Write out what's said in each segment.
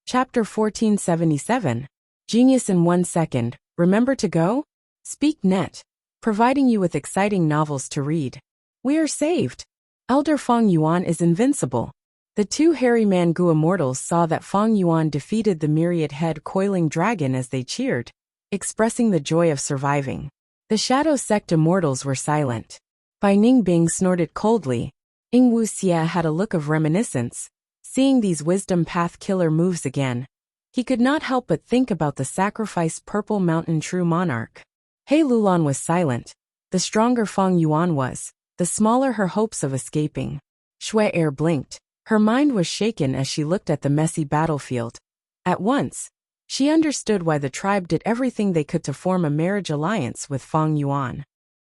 Chapter 1477. Genius in 1 second. Remember to go? Speak Net. Providing you with exciting novels to read. We are saved. Elder Feng Yuan is invincible. The two hairy Mangu immortals saw that Feng Yuan defeated the myriad-head coiling dragon as they cheered, expressing the joy of surviving. The Shadow Sect immortals were silent. Bai Ningbing snorted coldly. Wuxia had a look of reminiscence. Seeing these wisdom path killer moves again, he could not help but think about the sacrificed Purple Mountain true monarch. He Lulan was silent. The stronger Feng Yuan was, the smaller her hopes of escaping. Shui Air blinked. Her mind was shaken as she looked at the messy battlefield. At once, she understood why the tribe did everything they could to form a marriage alliance with Feng Yuan.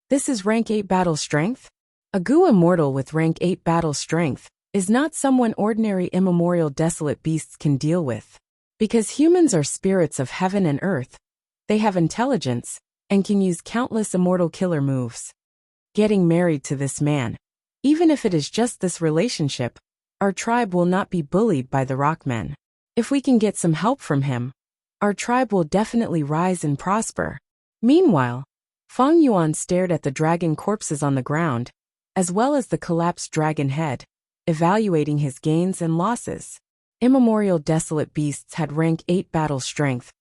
This is rank 8 battle strength? A Gu immortal with rank 8 battle strength is not someone ordinary immemorial desolate beasts can deal with. Because humans are spirits of heaven and earth, they have intelligence, and can use countless immortal killer moves. Getting married to this man, even if it is just this relationship, our tribe will not be bullied by the Rockmen. If we can get some help from him, our tribe will definitely rise and prosper. Meanwhile, Feng Yuan stared at the dragon corpses on the ground, as well as the collapsed dragon head, evaluating his gains and losses. Immemorial desolate beasts had rank 8 battle strength,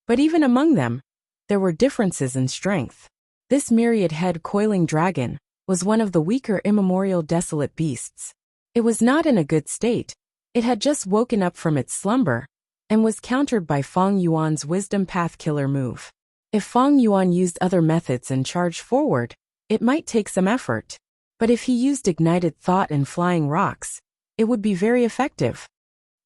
but even among them, there were differences in strength. This myriad-head coiling dragon was one of the weaker immemorial desolate beasts. It was not in a good state. It had just woken up from its slumber, and was countered by Feng Yuan's wisdom path killer move. If Feng Yuan used other methods and charged forward, it might take some effort. But if he used ignited thought and flying rocks, it would be very effective.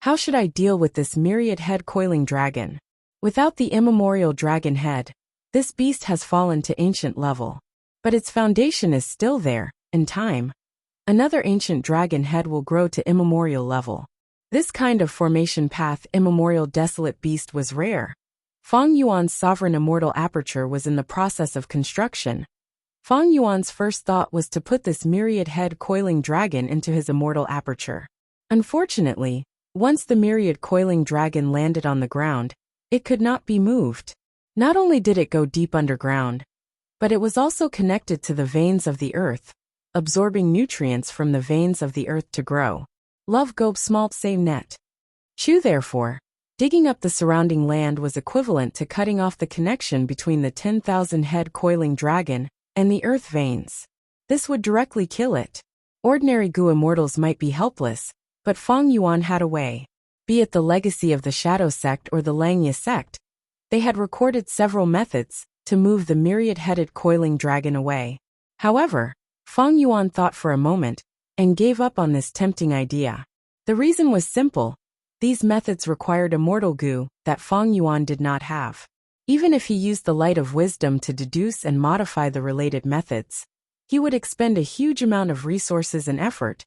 How should I deal with this myriad-head coiling dragon? Without the immemorial dragon head, this beast has fallen to ancient level. But its foundation is still there. In time, another ancient dragon head will grow to immemorial level. This kind of formation path immemorial desolate beast was rare. Feng Yuan's sovereign immortal aperture was in the process of construction. Feng Yuan's first thought was to put this myriad-head coiling dragon into his immortal aperture. Unfortunately, once the myriad coiling dragon landed on the ground, it could not be moved. Not only did it go deep underground, but it was also connected to the veins of the earth, absorbing nutrients from the veins of the earth to grow. Love gob smalt same net. Chu therefore, digging up the surrounding land was equivalent to cutting off the connection between the 10,000 head coiling dragon and the earth veins. This would directly kill it. Ordinary Gu immortals might be helpless, but Feng Yuan had a way. Be it the legacy of the Shadow Sect or the Langya Sect, they had recorded several methods to move the myriad-headed coiling dragon away. However, Feng Yuan thought for a moment and gave up on this tempting idea. The reason was simple. These methods required immortal Gu that Feng Yuan did not have. Even if he used the light of wisdom to deduce and modify the related methods, he would expend a huge amount of resources and effort.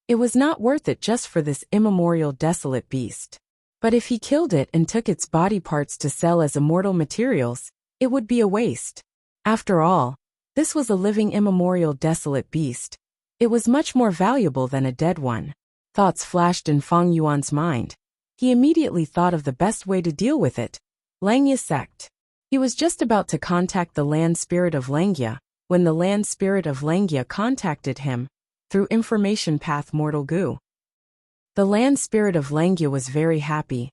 It was not worth it just for this immemorial desolate beast. But if he killed it and took its body parts to sell as immortal materials, it would be a waste. After all, this was a living immemorial desolate beast. It was much more valuable than a dead one. Thoughts flashed in Feng Yuan's mind. He immediately thought of the best way to deal with it. Langya Sect. He was just about to contact the land spirit of Langya, when the land spirit of Langya contacted him, through information path mortal Gu. The land spirit of Langya was very happy.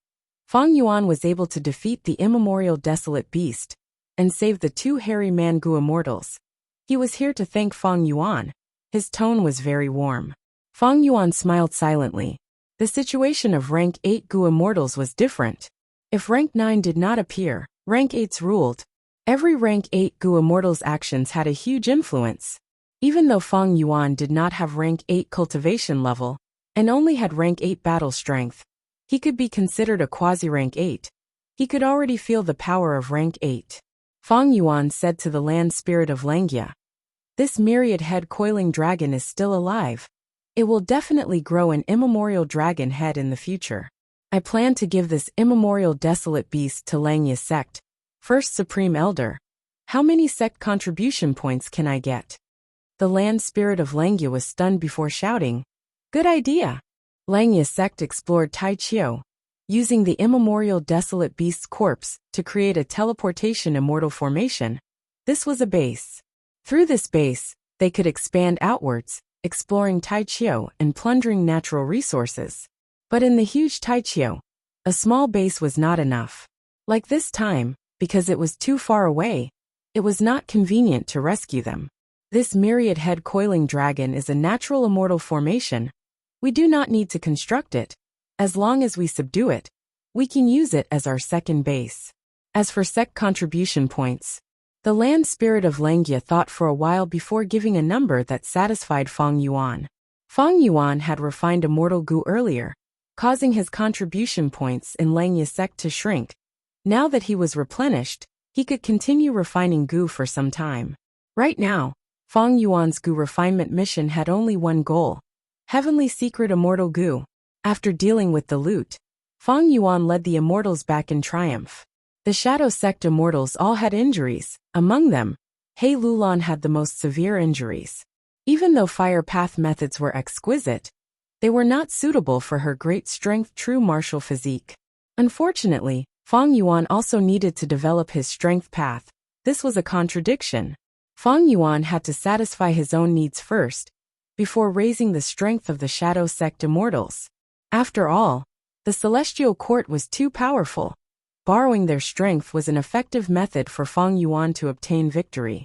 Feng Yuan was able to defeat the immemorial desolate beast, and save the two hairy Mangu immortals. He was here to thank Feng Yuan. His tone was very warm. Feng Yuan smiled silently. The situation of rank 8 Gu immortals was different. If rank 9 did not appear, rank 8s ruled. Every rank 8 Gu immortal's actions had a huge influence. Even though Feng Yuan did not have rank 8 cultivation level, and only had rank 8 battle strength, he could be considered a quasi-rank 8. He could already feel the power of rank 8. Feng Yuan said to the land spirit of Langya, "This myriad-head coiling dragon is still alive. It will definitely grow an immemorial dragon head in the future. I plan to give this immemorial desolate beast to Langya Sect, first Supreme Elder. How many sect contribution points can I get?" The land spirit of Langya was stunned before shouting, "Good idea!" Langya Sect explored Tai Chiu. using the immemorial desolate beast's corpse to create a teleportation immortal formation. This was a base. Through this base, they could expand outwards, exploring Taichio and plundering natural resources. But in the huge Taichio, a small base was not enough. Like this time, because it was too far away, it was not convenient to rescue them. This myriad head coiling dragon is a natural immortal formation. We do not need to construct it. As long as we subdue it, we can use it as our second base. As for sect contribution points, the land spirit of Langia thought for a while before giving a number that satisfied Feng Yuan. Feng Yuan had refined immortal goo earlier, causing his contribution points in Langia sect to shrink. Now that he was replenished, he could continue refining goo for some time. Right now, Feng Yuan's goo refinement mission had only one goal: Heavenly Secret Immortal Goo. After dealing with the loot, Feng Yuan led the immortals back in triumph. The Shadow Sect immortals all had injuries. Among them, He Lulan had the most severe injuries. Even though fire path methods were exquisite, they were not suitable for her great strength true martial physique. Unfortunately, Feng Yuan also needed to develop his strength path. This was a contradiction. Feng Yuan had to satisfy his own needs first, before raising the strength of the Shadow Sect immortals. After all, the Celestial Court was too powerful. Borrowing their strength was an effective method for Feng Yuan to obtain victory.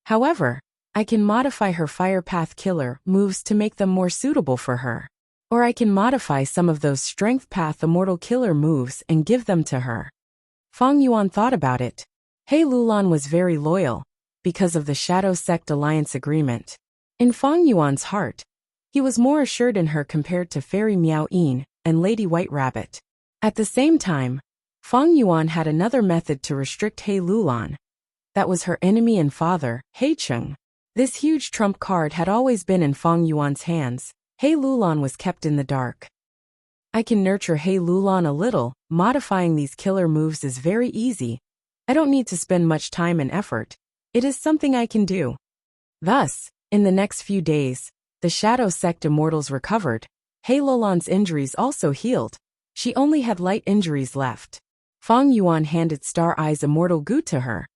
However, I can modify her Fire Path Killer moves to make them more suitable for her. Or I can modify some of those Strength Path Immortal Killer moves and give them to her. Feng Yuan thought about it. He Lulan was very loyal, because of the Shadow Sect Alliance agreement. In Feng Yuan's heart, he was more assured in her compared to Fairy Miao Yin and Lady White Rabbit. At the same time, Feng Yuan had another method to restrict He Lulan. That was her enemy and father, He Cheng. This huge trump card had always been in Feng Yuan's hands. He Lulan was kept in the dark. I can nurture He Lulan a little. Modifying these killer moves is very easy. I don't need to spend much time and effort. It is something I can do. Thus, in the next few days, the Shadow Sect immortals recovered. He Lulan's injuries also healed. She only had light injuries left. Feng Yuan handed Star Eyes Immortal Goo to her,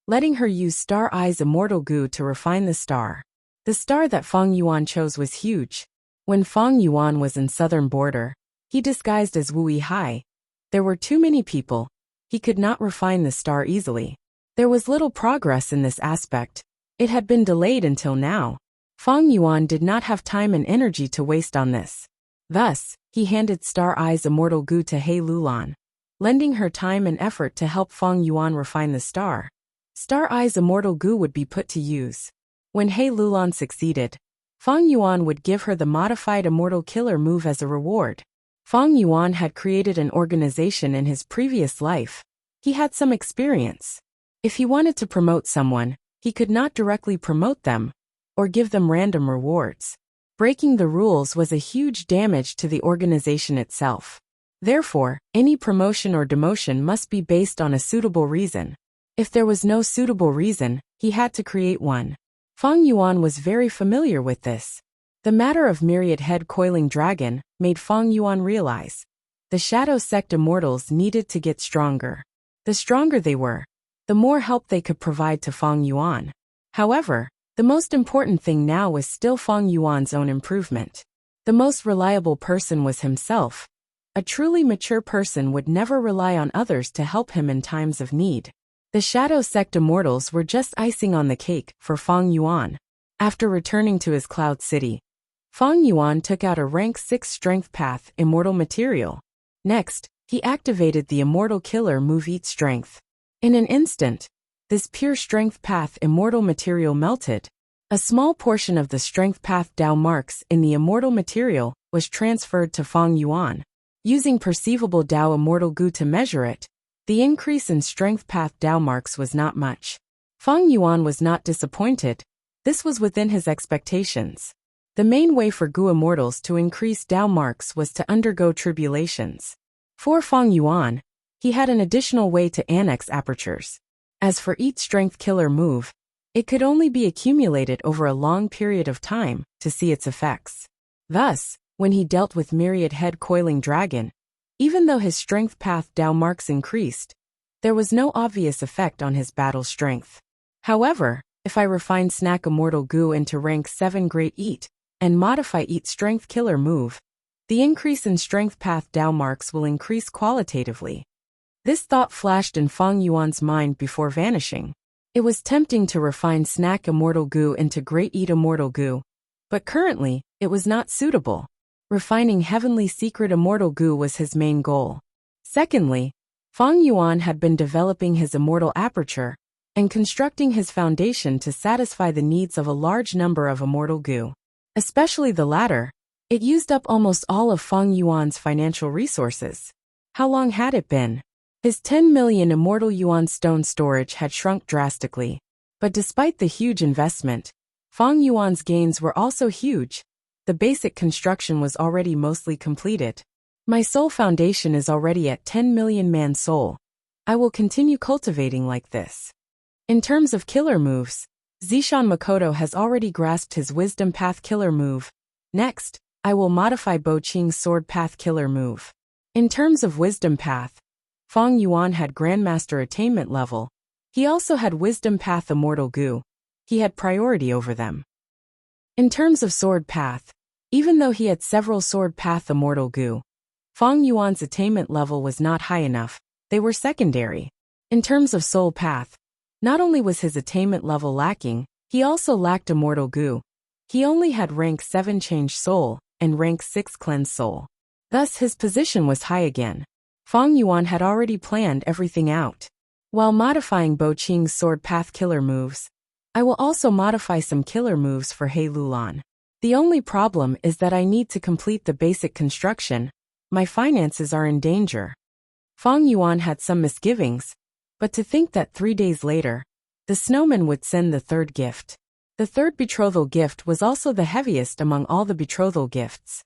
letting her use Star Eyes Immortal Goo to refine the star. The star that Feng Yuan chose was huge. When Feng Yuan was in southern border, he disguised as Wu Hai. There were too many people. He could not refine the star easily. There was little progress in this aspect. It had been delayed until now. Feng Yuan did not have time and energy to waste on this. Thus, he handed Star Eyes Immortal Goo to He Lulan, lending her time and effort to help Feng Yuan refine the star. Star Eyes Immortal Goo would be put to use. When He Lulan succeeded, Feng Yuan would give her the modified Immortal Killer move as a reward. Feng Yuan had created an organization in his previous life. He had some experience. If he wanted to promote someone, he could not directly promote them, or give them random rewards. Breaking the rules was a huge damage to the organization itself. Therefore, any promotion or demotion must be based on a suitable reason. If there was no suitable reason, he had to create one. Feng Yuan was very familiar with this. The matter of myriad head coiling dragon made Feng Yuan realize the Shadow Sect immortals needed to get stronger. The stronger they were, the more help they could provide to Feng Yuan. However, the most important thing now was still Feng Yuan's own improvement. The most reliable person was himself. A truly mature person would never rely on others to help him in times of need. The Shadow Sect immortals were just icing on the cake for Feng Yuan. After returning to his Cloud City, Feng Yuan took out a rank 6 Strength Path Immortal Material. Next, he activated the Immortal Killer move Eat Strength. In an instant, this pure Strength Path Immortal Material melted. A small portion of the Strength Path Dao marks in the Immortal Material was transferred to Feng Yuan. Using perceivable Dao Immortal Goo to measure it, the increase in Strength Path Dao marks was not much. Feng Yuan was not disappointed. This was within his expectations. The main way for Goo immortals to increase Dao marks was to undergo tribulations. For Feng Yuan, he had an additional way to annex apertures. As for each Strength Killer move, it could only be accumulated over a long period of time to see its effects. Thus, when he dealt with Myriad Head Coiling Dragon, Even though his strength path Dao marks increased, there was no obvious effect on his battle strength. However, if I refine Snack Immortal Goo into rank 7 Great Eat, and modify Eat Strength Killer move, the increase in strength path Dao marks will increase qualitatively. This thought flashed in Fang Yuan's mind before vanishing. It was tempting to refine Snack Immortal Goo into Great Eat Immortal Goo, but currently, it was not suitable. Refining Heavenly Secret Immortal Goo was his main goal. Secondly, Fang Yuan had been developing his immortal aperture and constructing his foundation to satisfy the needs of a large number of immortal goo. Especially the latter, it used up almost all of Fang Yuan's financial resources. How long had it been? His 10 million immortal yuan stone storage had shrunk drastically. But despite the huge investment, Fang Yuan's gains were also huge. The basic construction was already mostly completed. My soul foundation is already at 10 million man soul. I will continue cultivating like this. In terms of killer moves, Zishan Makoto has already grasped his wisdom path killer move. Next, I will modify Bo Qing's sword path killer move. In terms of wisdom path, Fang Yuan had grandmaster attainment level. He also had wisdom path immortal goo. He had priority over them. In terms of sword path, even though he had several sword path immortal goo, Fang Yuan's attainment level was not high enough. They were secondary. In terms of soul path, not only was his attainment level lacking, he also lacked immortal goo. He only had rank 7 change soul and rank 6 cleanse soul. Thus his position was high again. Fang Yuan had already planned everything out. While modifying Bo Qing's sword path killer moves, I will also modify some killer moves for He Lulan. The only problem is that I need to complete the basic construction. My finances are in danger. Fang Yuan had some misgivings, but to think that 3 days later, the snowman would send the third gift. The third betrothal gift was also the heaviest among all the betrothal gifts.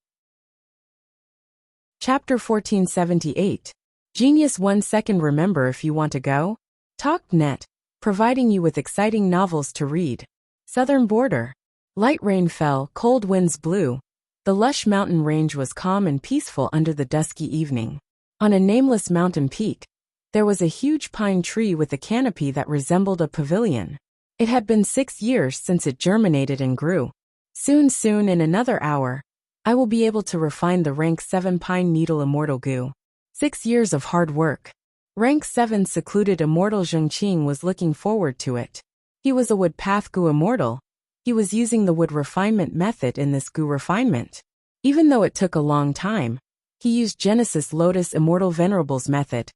Chapter 1478. Genius 1 second. Remember, if you want to go? Talk.net, providing you with exciting novels to read. Southern border. Light rain fell, cold winds blew. The lush mountain range was calm and peaceful under the dusky evening. On a nameless mountain peak, there was a huge pine tree with a canopy that resembled a pavilion. It had been 6 years since it germinated and grew. Soon, in another hour, I will be able to refine the rank 7 pine needle immortal goo. 6 years of hard work. Rank 7 secluded immortal Zhengqing was looking forward to it. He was a wood path goo immortal. He was using the wood refinement method in this goo refinement. Even though it took a long time, he used Genesis Lotus Immortal Venerable's method.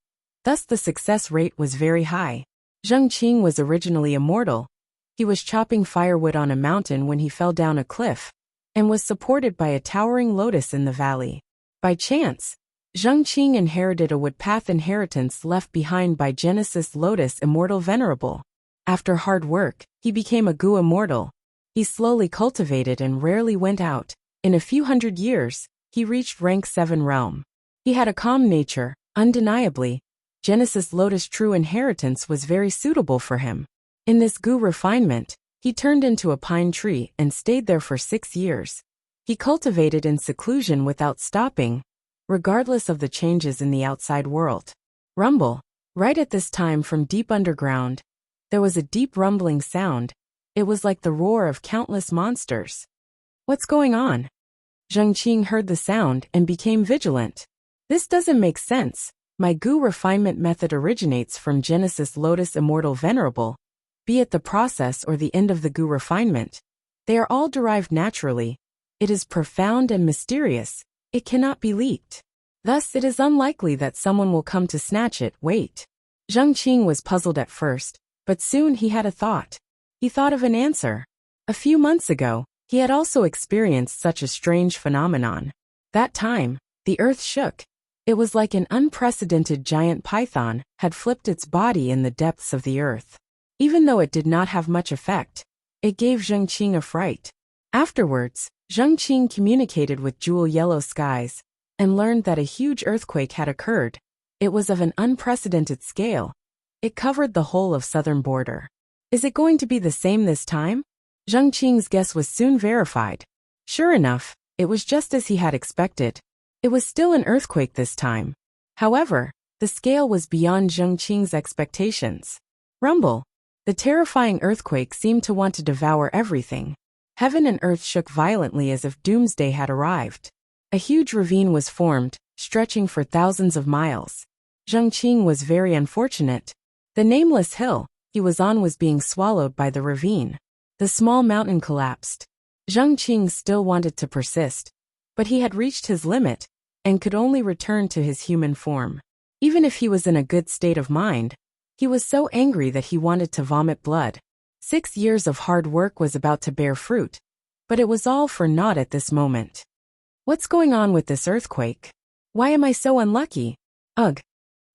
Thus the success rate was very high. Zhengqing was originally immortal. He was chopping firewood on a mountain when he fell down a cliff, and was supported by a towering lotus in the valley. By chance, Zhengqing inherited a wood path inheritance left behind by Genesis Lotus Immortal Venerable. After hard work, he became a goo immortal. He slowly cultivated and rarely went out. In a few hundred years, he reached rank 7 realm. He had a calm nature, undeniably. Genesis Lotus True Inheritance was very suitable for him. In this goo refinement, he turned into a pine tree and stayed there for 6 years. He cultivated in seclusion without stopping, regardless of the changes in the outside world. Rumble. Right at this time, from deep underground, there was a deep rumbling sound. It was like the roar of countless monsters. What's going on? Zhengqing heard the sound and became vigilant. This doesn't make sense. My goo refinement method originates from Genesis Lotus Immortal Venerable. Be it the process or the end of the goo refinement, they are all derived naturally. It is profound and mysterious. It cannot be leaked. Thus it is unlikely that someone will come to snatch it. Wait. Zhengqing was puzzled at first, but soon he had a thought. He thought of an answer. A few months ago, he had also experienced such a strange phenomenon. That time, the earth shook. It was like an unprecedented giant python had flipped its body in the depths of the earth. Even though it did not have much effect, it gave Zhengqing a fright. Afterwards, Zhengqing communicated with Jewel Yellow Skies and learned that a huge earthquake had occurred. It was of an unprecedented scale. It covered the whole of southern border. Is it going to be the same this time? Zhengqing's guess was soon verified. Sure enough, it was just as he had expected. It was still an earthquake this time. However, the scale was beyond Zheng Qing's expectations. Rumble. The terrifying earthquake seemed to want to devour everything. Heaven and earth shook violently as if doomsday had arrived. A huge ravine was formed, stretching for thousands of miles. Zheng Qing was very unfortunate. The nameless hill he was on was being swallowed by the ravine. The small mountain collapsed. Zheng Qing still wanted to persist, but he had reached his limit and could only return to his human form. Even if he was in a good state of mind, he was so angry that he wanted to vomit blood. 6 years of hard work was about to bear fruit, but it was all for naught at this moment. What's going on with this earthquake? Why am I so unlucky? Ugh.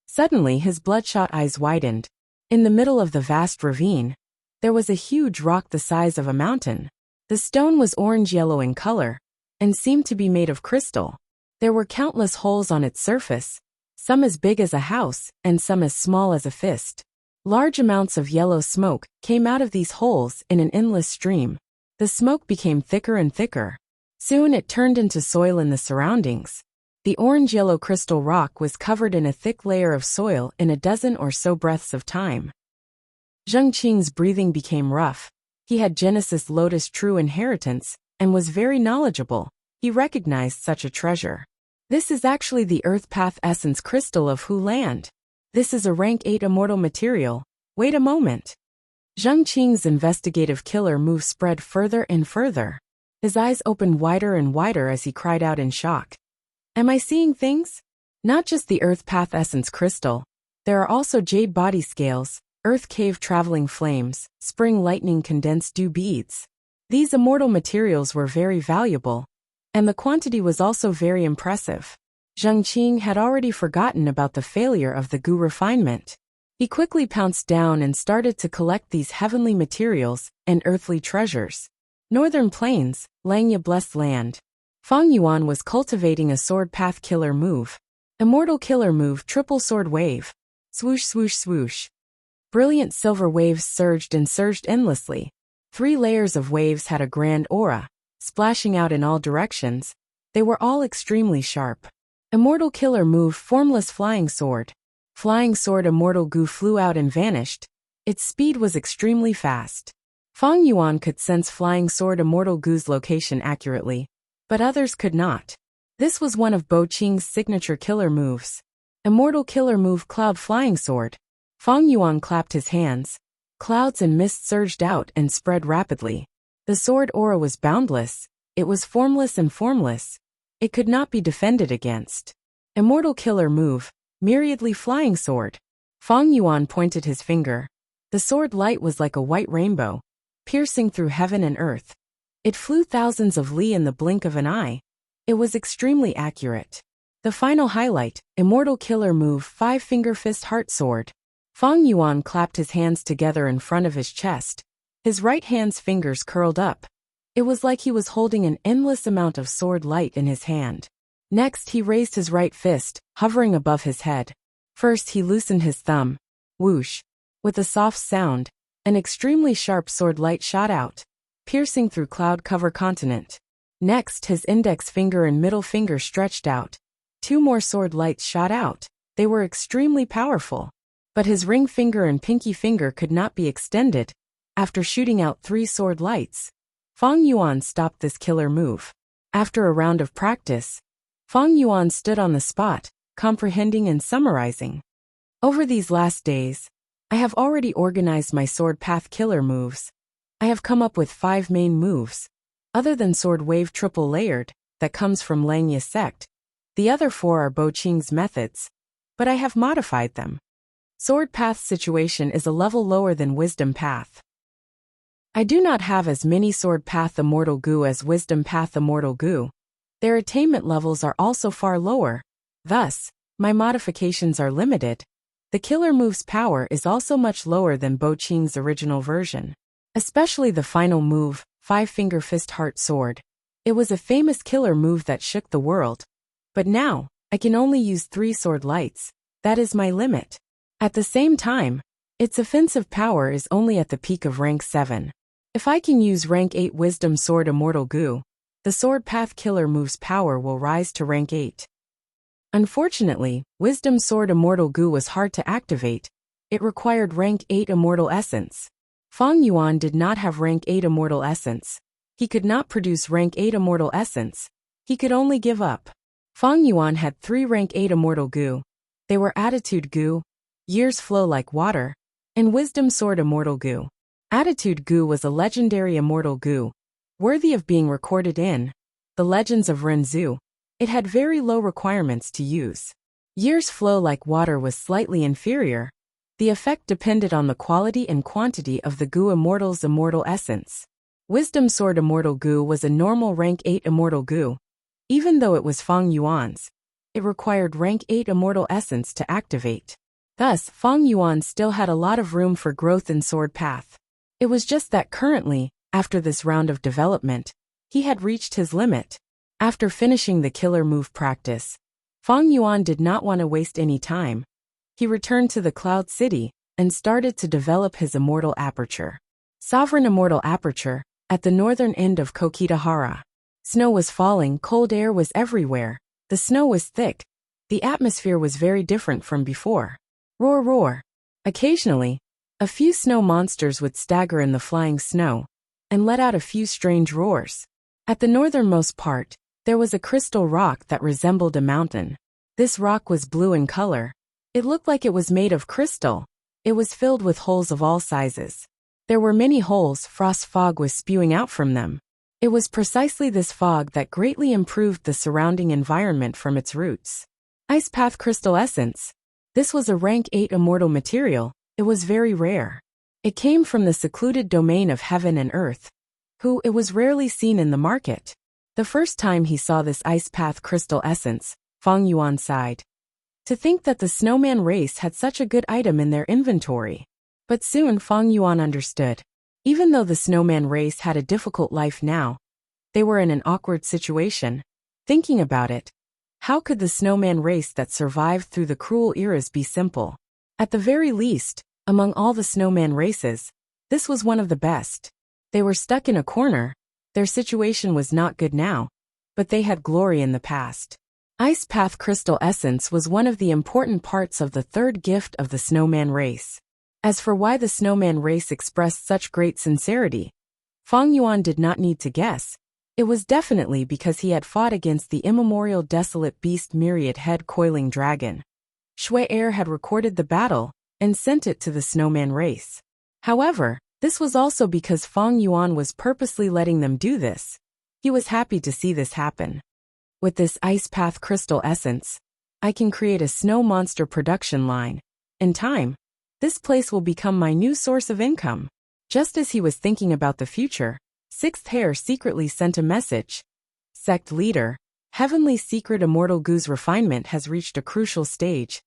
Suddenly his bloodshot eyes widened. In the middle of the vast ravine, there was a huge rock the size of a mountain. The stone was orange-yellow in color and seemed to be made of crystal. There were countless holes on its surface, some as big as a house and some as small as a fist. Large amounts of yellow smoke came out of these holes in an endless stream. The smoke became thicker and thicker. Soon it turned into soil in the surroundings. The orange-yellow crystal rock was covered in a thick layer of soil in a dozen or so breaths of time. Zheng Qing's breathing became rough. He had Genesis Lotus true inheritance and was very knowledgeable. He recognized such a treasure. This is actually the Earth Path Essence Crystal of Hu Land. This is a rank 8 immortal material. Wait a moment. Zheng Qing's investigative killer move spread further and further. His eyes opened wider and wider as he cried out in shock. Am I seeing things? Not just the Earth Path Essence Crystal. There are also jade body scales, Earth Cave traveling flames, spring lightning condensed dew beads. These immortal materials were very valuable, and the quantity was also very impressive. Zheng Qing had already forgotten about the failure of the Gu refinement. He quickly pounced down and started to collect these heavenly materials and earthly treasures. Northern Plains, Langya Blessed Land. Fang Yuan was cultivating a sword path killer move. Immortal killer move triple sword wave. Swoosh swoosh swoosh. Brilliant silver waves surged and surged endlessly. 3 layers of waves had a grand aura, splashing out in all directions. They were all extremely sharp. Immortal killer move formless flying sword. Flying sword immortal Gu flew out and vanished. Its speed was extremely fast. Fang Yuan could sense flying sword immortal Gu's location accurately, but others could not. This was one of Bo Qing's signature killer moves. Immortal killer move cloud flying sword. Fang Yuan clapped his hands. Clouds and mist surged out and spread rapidly. The sword aura was boundless. It was formless and formless. It could not be defended against. Immortal killer move, myriadly flying sword. Fang Yuan pointed his finger. The sword light was like a white rainbow, piercing through heaven and earth. It flew thousands of li in the blink of an eye. It was extremely accurate. The final highlight, immortal killer move 5-finger fist heart sword. Fang Yuan clapped his hands together in front of his chest. His right hand's fingers curled up. It was like he was holding an endless amount of sword light in his hand. Next he raised his right fist, hovering above his head. First he loosened his thumb. Whoosh. With a soft sound, an extremely sharp sword light shot out, piercing through cloud cover continent. Next his index finger and middle finger stretched out. 2 more sword lights shot out. They were extremely powerful. But his ring finger and pinky finger could not be extended. After shooting out 3 sword lights, Fang Yuan stopped this killer move. After a round of practice, Fang Yuan stood on the spot, comprehending and summarizing. Over these last days, I have already organized my sword path killer moves. I have come up with 5 main moves. Other than sword wave triple layered, that comes from Langya sect. The other 4 are Bo Qing's methods, but I have modified them. Sword path situation is a level lower than wisdom path. I do not have as many sword path immortal Gu as wisdom path immortal Gu. Their attainment levels are also far lower. Thus, my modifications are limited. The killer move's power is also much lower than Bo Qing's original version. Especially the final move, 5-finger fist heart sword. It was a famous killer move that shook the world. But now, I can only use 3 sword lights. That is my limit. At the same time, its offensive power is only at the peak of rank 7. If I can use rank 8 wisdom sword immortal Gu, the sword path killer move's power will rise to rank 8. Unfortunately, Wisdom Sword Immortal Goo was hard to activate. It required rank 8 Immortal Essence. Fang Yuan did not have rank 8 Immortal Essence. He could not produce rank 8 Immortal Essence. He could only give up. Fang Yuan had 3 rank 8 Immortal Goo. They were Attitude Goo, Years Flow Like Water, and Wisdom Sword Immortal Goo. Attitude Goo was a legendary immortal goo, worthy of being recorded in the Legends of Renzu. It had very low requirements to use. Years Flow Like Water was slightly inferior. The effect depended on the quality and quantity of the Goo Immortal's immortal essence. Wisdom Sword Immortal Goo was a normal rank 8 immortal goo. Even though it was Fang Yuan's, it required rank 8 immortal essence to activate. Thus, Fang Yuan still had a lot of room for growth in sword path. It was just that currently, after this round of development, he had reached his limit. After finishing the killer move practice, Fang Yuan did not want to waste any time. He returned to the Cloud City and started to develop his immortal aperture. Sovereign Immortal Aperture, at the northern end of Kokitahara. Snow was falling, cold air was everywhere. The snow was thick. The atmosphere was very different from before. Roar, roar. Occasionally, a few snow monsters would stagger in the flying snow and let out a few strange roars. At the northernmost part, there was a crystal rock that resembled a mountain. This rock was blue in color. It looked like it was made of crystal. It was filled with holes of all sizes. There were many holes. Frost fog was spewing out from them. It was precisely this fog that greatly improved the surrounding environment from its roots. Ice Path Crystal Essence. This was a rank 8 immortal material. It was very rare. It came from the secluded domain of heaven and earth. It was rarely seen in the market. The first time he saw this Ice Path Crystal Essence, Fang Yuan sighed. To think that the snowman race had such a good item in their inventory. But soon Fang Yuan understood. Even though the snowman race had a difficult life now, they were in an awkward situation. Thinking about it, how could the snowman race that survived through the cruel eras be simple? At the very least, among all the snowman races, this was one of the best. They were stuck in a corner. Their situation was not good now, but they had glory in the past. Ice Path Crystal Essence was one of the important parts of the third gift of the snowman race. As for why the snowman race expressed such great sincerity, Fang Yuan did not need to guess. It was definitely because he had fought against the immemorial desolate beast myriad head coiling dragon. Shui Air had recorded the battle and sent it to the snowman race. However, this was also because Fang Yuan was purposely letting them do this. He was happy to see this happen. With this Ice Path Crystal Essence, I can create a snow monster production line. In time, this place will become my new source of income. Just as he was thinking about the future, Sixth Hair secretly sent a message. Sect Leader, Heavenly Secret Immortal Goo's refinement has reached a crucial stage.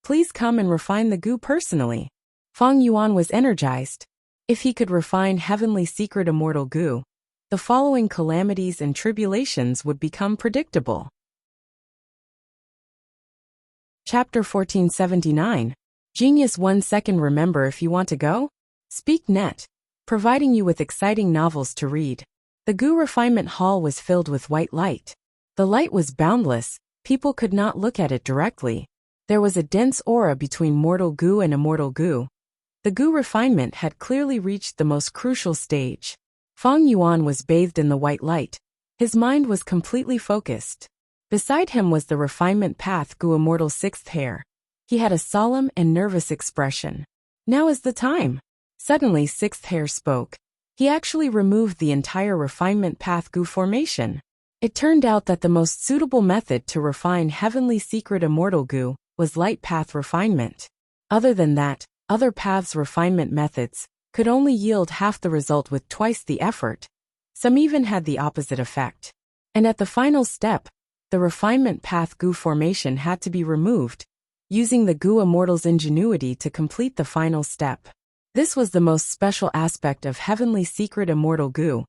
Please come and refine the goo personally. Fang Yuan was energized. If he could refine Heavenly Secret Immortal Goo, the following calamities and tribulations would become predictable. Chapter 1479. Genius 1 second. Remember, if you want to go? Speak Net, providing you with exciting novels to read. The Goo Refinement Hall was filled with white light. The light was boundless. People could not look at it directly. There was a dense aura between mortal goo and immortal goo. The Goo refinement had clearly reached the most crucial stage. Fang Yuan was bathed in the white light. His mind was completely focused. Beside him was the refinement path Goo Immortal Sixth Hair. He had a solemn and nervous expression. Now is the time. Suddenly Sixth Hair spoke. He actually removed the entire refinement path Goo formation. It turned out that the most suitable method to refine Heavenly Secret Immortal Goo was light path refinement. Other than that, other paths' refinement methods could only yield half the result with twice the effort. Some even had the opposite effect. And at the final step, the refinement path Goo formation had to be removed, using the Goo Immortal's ingenuity to complete the final step. This was the most special aspect of Heavenly Secret Immortal Goo.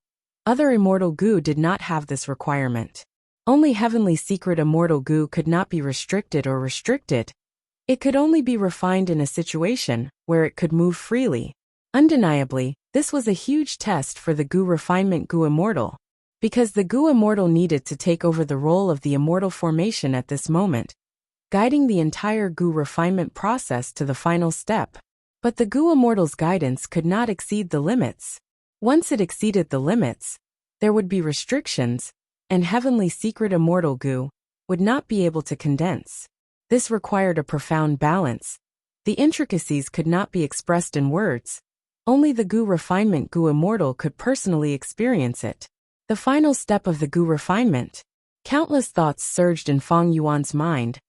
Other Immortal Goo did not have this requirement. Only Heavenly Secret Immortal Goo could not be restricted or restricted. It could only be refined in a situation where it could move freely. Undeniably, this was a huge test for the Goo Refinement Goo Immortal. Because the Goo Immortal needed to take over the role of the Immortal formation at this moment, guiding the entire Gu refinement process to the final step. But the Gu Immortal's guidance could not exceed the limits. Once it exceeded the limits, there would be restrictions, and Heavenly Secret Immortal Gu would not be able to condense. This required a profound balance. The intricacies could not be expressed in words. Only the Gu refinement Gu Immortal could personally experience it. The final step of the Gu refinement. Countless thoughts surged in Feng Yuan's mind.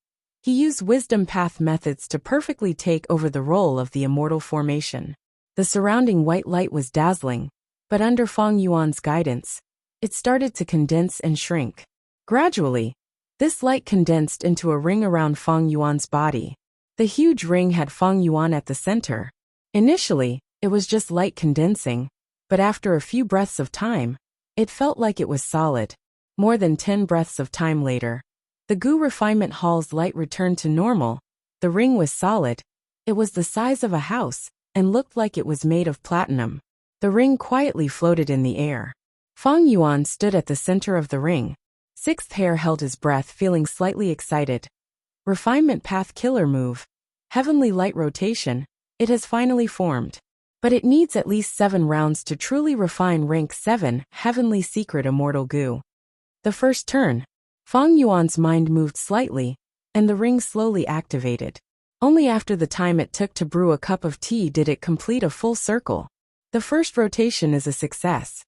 He used wisdom path methods to perfectly take over the role of the immortal formation. The surrounding white light was dazzling, but under Feng Yuan's guidance, it started to condense and shrink. Gradually, this light condensed into a ring around Feng Yuan's body. The huge ring had Feng Yuan at the center. Initially, it was just light condensing, but after a few breaths of time, it felt like it was solid. More than 10 breaths of time later, the Gu refinement hall's light returned to normal. The ring was solid. It was the size of a house and looked like it was made of platinum. The ring quietly floated in the air. Feng Yuan stood at the center of the ring. Sixth Hair held his breath, feeling slightly excited. Refinement Path Killer Move. Heavenly Light Rotation. It has finally formed. But it needs at least 7 rounds to truly refine rank 7 Heavenly Secret Immortal Gu. The first turn. Feng Yuan's mind moved slightly, and the ring slowly activated. Only after the time it took to brew a cup of tea did it complete a full circle. The first rotation is a success.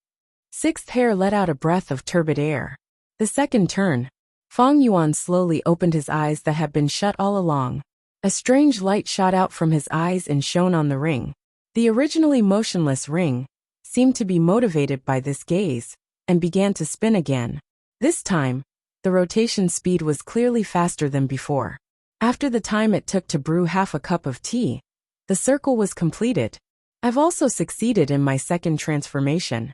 Sixth Hair let out a breath of turbid air. The second turn. Feng Yuan slowly opened his eyes that had been shut all along. A strange light shot out from his eyes and shone on the ring. The originally motionless ring seemed to be motivated by this gaze and began to spin again. This time, the rotation speed was clearly faster than before. After the time it took to brew half a cup of tea, the circle was completed. I've also succeeded in my second transformation.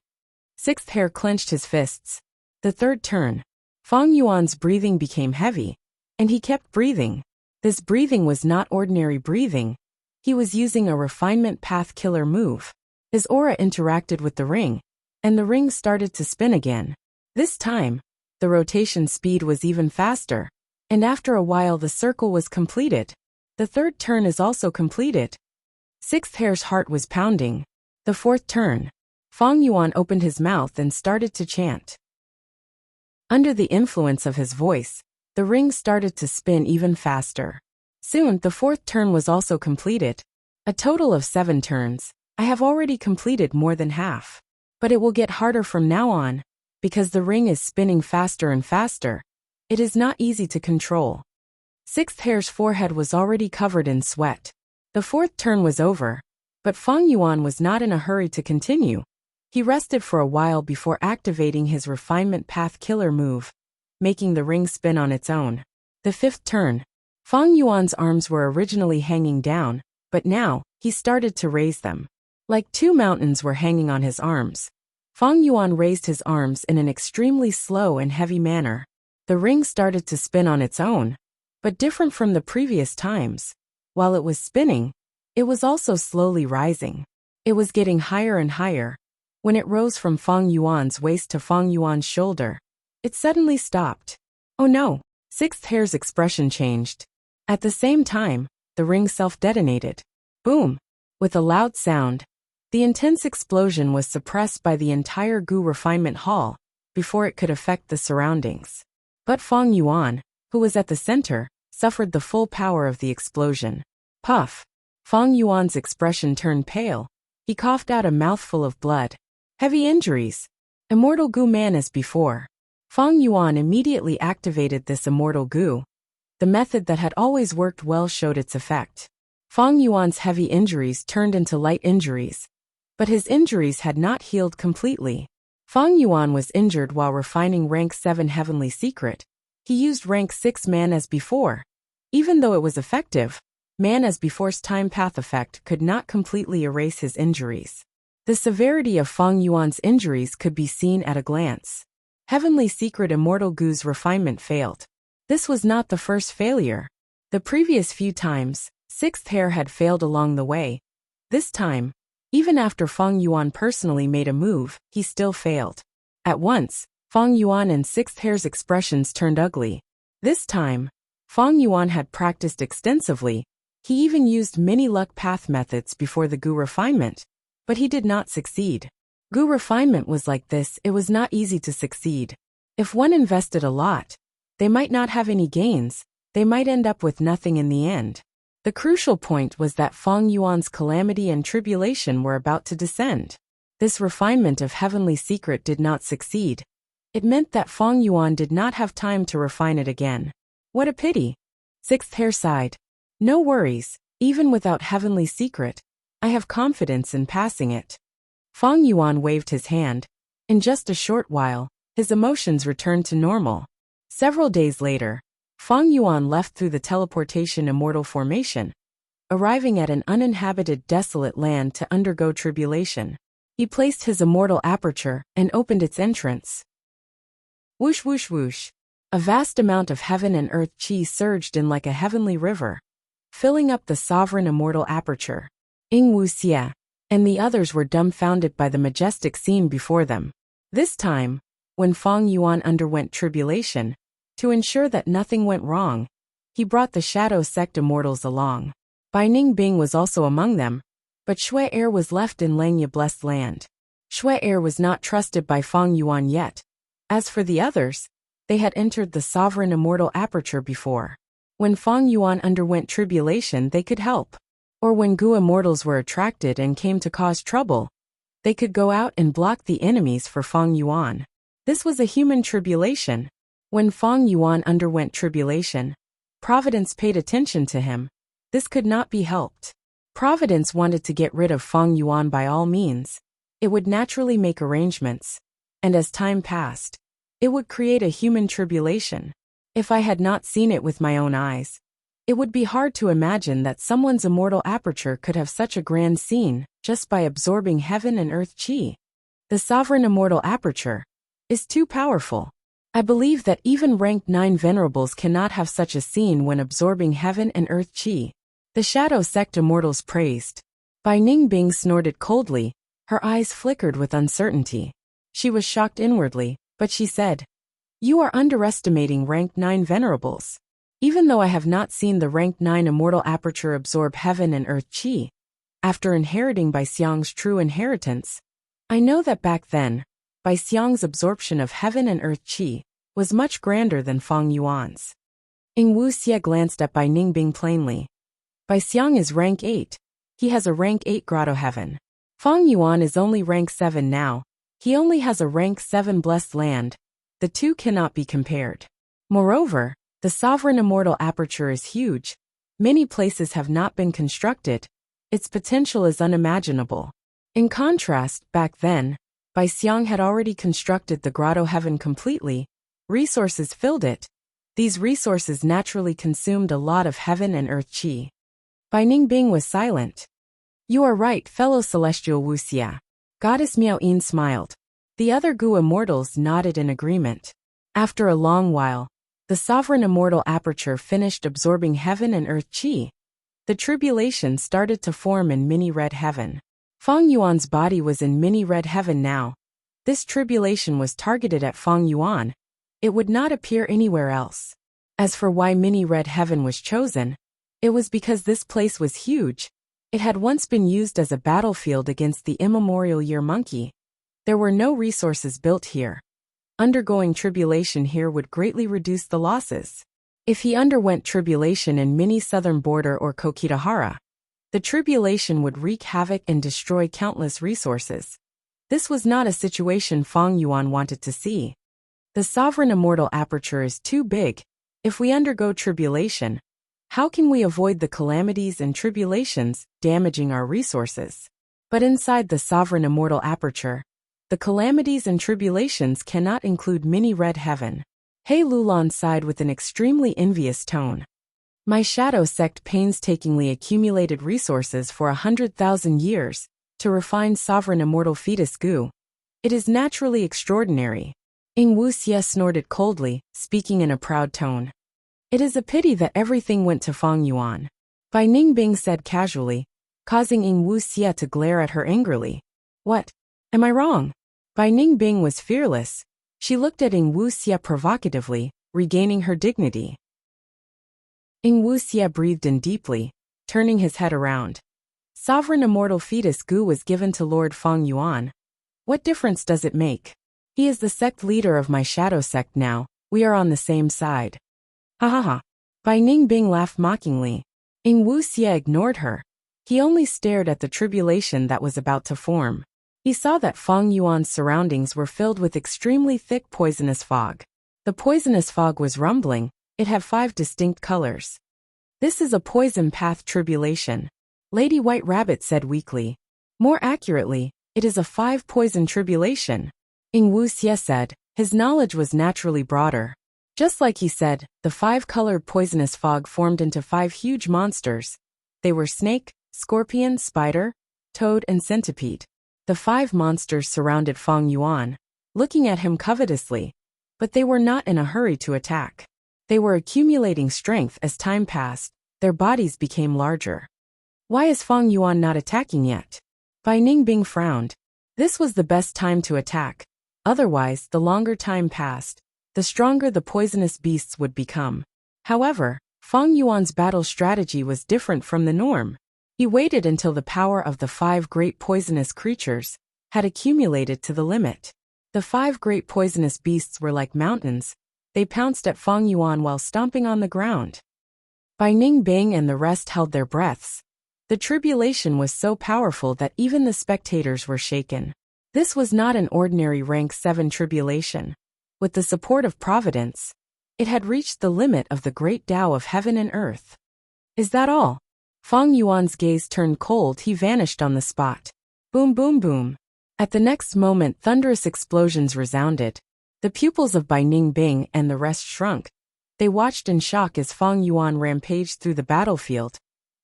Sixth Hair clenched his fists. The third turn. Feng Yuan's breathing became heavy, and he kept breathing. This breathing was not ordinary breathing. He was using a refinement path killer move. His aura interacted with the ring, and the ring started to spin again. This time, the rotation speed was even faster, and after a while the circle was completed. The third turn is also completed. Sixth Hair's heart was pounding. The fourth turn. Feng Yuan opened his mouth and started to chant. Under the influence of his voice, the ring started to spin even faster. Soon, the fourth turn was also completed. A total of 7 turns. I have already completed more than half. But it will get harder from now on, because the ring is spinning faster and faster. It is not easy to control. Sixth Hair's forehead was already covered in sweat. The fourth turn was over, but Feng Yuan was not in a hurry to continue. He rested for a while before activating his refinement path killer move, making the ring spin on its own. The fifth turn. Feng Yuan's arms were originally hanging down, but now, he started to raise them. Like 2 mountains were hanging on his arms. Feng Yuan raised his arms in an extremely slow and heavy manner. The ring started to spin on its own, but different from the previous times. While it was spinning, it was also slowly rising. It was getting higher and higher. When it rose from Feng Yuan's waist to Feng Yuan's shoulder, it suddenly stopped. Oh no! Sixth Hair's expression changed. At the same time, the ring self-detonated. Boom! With a loud sound, the intense explosion was suppressed by the entire Gu refinement hall before it could affect the surroundings. But Feng Yuan, who was at the center, suffered the full power of the explosion. Puff! Feng Yuan's expression turned pale. He coughed out a mouthful of blood. Heavy injuries. Immortal Gu man as before. Feng Yuan immediately activated this immortal Gu. The method that had always worked well showed its effect. Feng Yuan's heavy injuries turned into light injuries. But his injuries had not healed completely. Feng Yuan was injured while refining rank 7 Heavenly Secret. He used rank 6 Man as before. Even though it was effective, Man as before's time path effect could not completely erase his injuries. The severity of Feng Yuan's injuries could be seen at a glance. Heavenly Secret Immortal Gu's refinement failed. This was not the first failure. The previous few times, Sixth Hair had failed along the way. This time, even after Feng Yuan personally made a move, he still failed. At once, Feng Yuan and Sixth Hair's expressions turned ugly. This time, Fang Yuan had practiced extensively. He even used many luck path methods before the Gu refinement, but he did not succeed. Gu refinement was like this, it was not easy to succeed. If one invested a lot, they might not have any gains, they might end up with nothing in the end. The crucial point was that Fang Yuan's calamity and tribulation were about to descend. This refinement of heavenly secret did not succeed. It meant that Fang Yuan did not have time to refine it again. What a pity. Sixth Hair sighed. No worries, even without heavenly secret, I have confidence in passing it. Fang Yuan waved his hand. In just a short while, his emotions returned to normal. Several days later, Fang Yuan left through the teleportation immortal formation, arriving at an uninhabited desolate land to undergo tribulation. He placed his immortal aperture and opened its entrance. Whoosh whoosh whoosh. A vast amount of heaven and earth chi surged in like a heavenly river, filling up the sovereign immortal aperture. Wuxia and the others were dumbfounded by the majestic scene before them. This time, when Fang Yuan underwent tribulation, to ensure that nothing went wrong, he brought the Shadow Sect immortals along. Bai Ningbing was also among them, but Shui Air was left in Langya blessed land. Shui Air was not trusted by Fang Yuan yet. As for the others, they had entered the sovereign immortal aperture before. When Fang Yuan underwent tribulation, they could help. Or when Gu immortals were attracted and came to cause trouble, they could go out and block the enemies for Fang Yuan. This was a human tribulation. When Fang Yuan underwent tribulation, Providence paid attention to him. This could not be helped. Providence wanted to get rid of Fang Yuan by all means. It would naturally make arrangements. And as time passed, it would create a human tribulation. If I had not seen it with my own eyes, it would be hard to imagine that someone's immortal aperture could have such a grand scene just by absorbing heaven and earth chi. The sovereign immortal aperture is too powerful. I believe that even ranked 9 venerables cannot have such a scene when absorbing heaven and earth chi. The Shadow Sect immortals praised. Bai Ningbing snorted coldly, her eyes flickered with uncertainty. She was shocked inwardly, but she said, "You are underestimating ranked 9 venerables. Even though I have not seen the ranked 9 immortal aperture absorb heaven and earth chi, after inheriting Bai Xiang's true inheritance, I know that back then, Bai Xiang's absorption of heaven and earth chi was much grander than Fang Yuan's." Wuxia glanced at Bai Ningbing plainly. Bai Xiang is rank 8. He has a rank 8 grotto heaven. Fang Yuan is only rank 7 now. He only has a rank 7 blessed land. The two cannot be compared. Moreover, the sovereign immortal aperture is huge. Many places have not been constructed. Its potential is unimaginable. In contrast, back then, Bai Xiang had already constructed the grotto heaven completely. Resources filled it. These resources naturally consumed a lot of heaven and earth chi. Bai Ningbing was silent. You are right, fellow celestial Wuxia. Goddess Miao Yin smiled. The other Gu immortals nodded in agreement. After a long while, the sovereign immortal aperture finished absorbing heaven and earth chi. The tribulation started to form in mini red heaven. Fang Yuan's body was in mini red heaven now. This tribulation was targeted at Fang Yuan. It would not appear anywhere else. As for why mini red heaven was chosen, it was because this place was huge. It had once been used as a battlefield against the immemorial year monkey. There were no resources built here. Undergoing tribulation here would greatly reduce the losses. If he underwent tribulation in mini southern border or Kokitahara, the tribulation would wreak havoc and destroy countless resources. This was not a situation Fang Yuan wanted to see. The sovereign immortal aperture is too big. If we undergo tribulation, how can we avoid the calamities and tribulations damaging our resources? But inside the sovereign immortal aperture, the calamities and tribulations cannot include mini red heaven. He Lulan sighed with an extremely envious tone. My Shadow Sect painstakingly accumulated resources for 100,000 years to refine sovereign immortal fetus Gu. It is naturally extraordinary. Wuxia snorted coldly, speaking in a proud tone. It is a pity that everything went to Fang Yuan. Bai Ningbing said casually, causing Wuxia to glare at her angrily. What? Am I wrong? Bai Ningbing was fearless. She looked at Wuxia provocatively, regaining her dignity. Wuxia breathed in deeply, turning his head around. Sovereign immortal fetus Gu was given to Lord Feng Yuan. What difference does it make? He is the sect leader of my shadow sect now, we are on the same side. Ha ha ha. Bai Ningbing laughed mockingly. Wuxia ignored her. He only stared at the tribulation that was about to form. He saw that Feng Yuan's surroundings were filled with extremely thick poisonous fog. The poisonous fog was rumbling, it had 5 distinct colors. This is a poison path tribulation, Lady White Rabbit said weakly. More accurately, it is a 5 poison tribulation. Wuxia said, his knowledge was naturally broader. Just like he said, the 5-colored poisonous fog formed into 5 huge monsters. They were snake, scorpion, spider, toad, and centipede. The 5 monsters surrounded Feng Yuan, looking at him covetously. But they were not in a hurry to attack. They were accumulating strength as time passed, their bodies became larger. Why is Feng Yuan not attacking yet? Bai Ningbing frowned. This was the best time to attack. Otherwise, the longer time passed, the stronger the poisonous beasts would become. However, Feng Yuan's battle strategy was different from the norm. He waited until the power of the 5 great poisonous creatures had accumulated to the limit. The 5 great poisonous beasts were like mountains. They pounced at Feng Yuan while stomping on the ground. Bai Ningbing and the rest held their breaths. The tribulation was so powerful that even the spectators were shaken. This was not an ordinary rank 7 tribulation. With the support of Providence, it had reached the limit of the great Tao of heaven and earth. Is that all? Feng Yuan's gaze turned cold, he vanished on the spot. Boom boom boom. At the next moment thunderous explosions resounded. The pupils of Bai Ningbing and the rest shrunk. They watched in shock as Feng Yuan rampaged through the battlefield.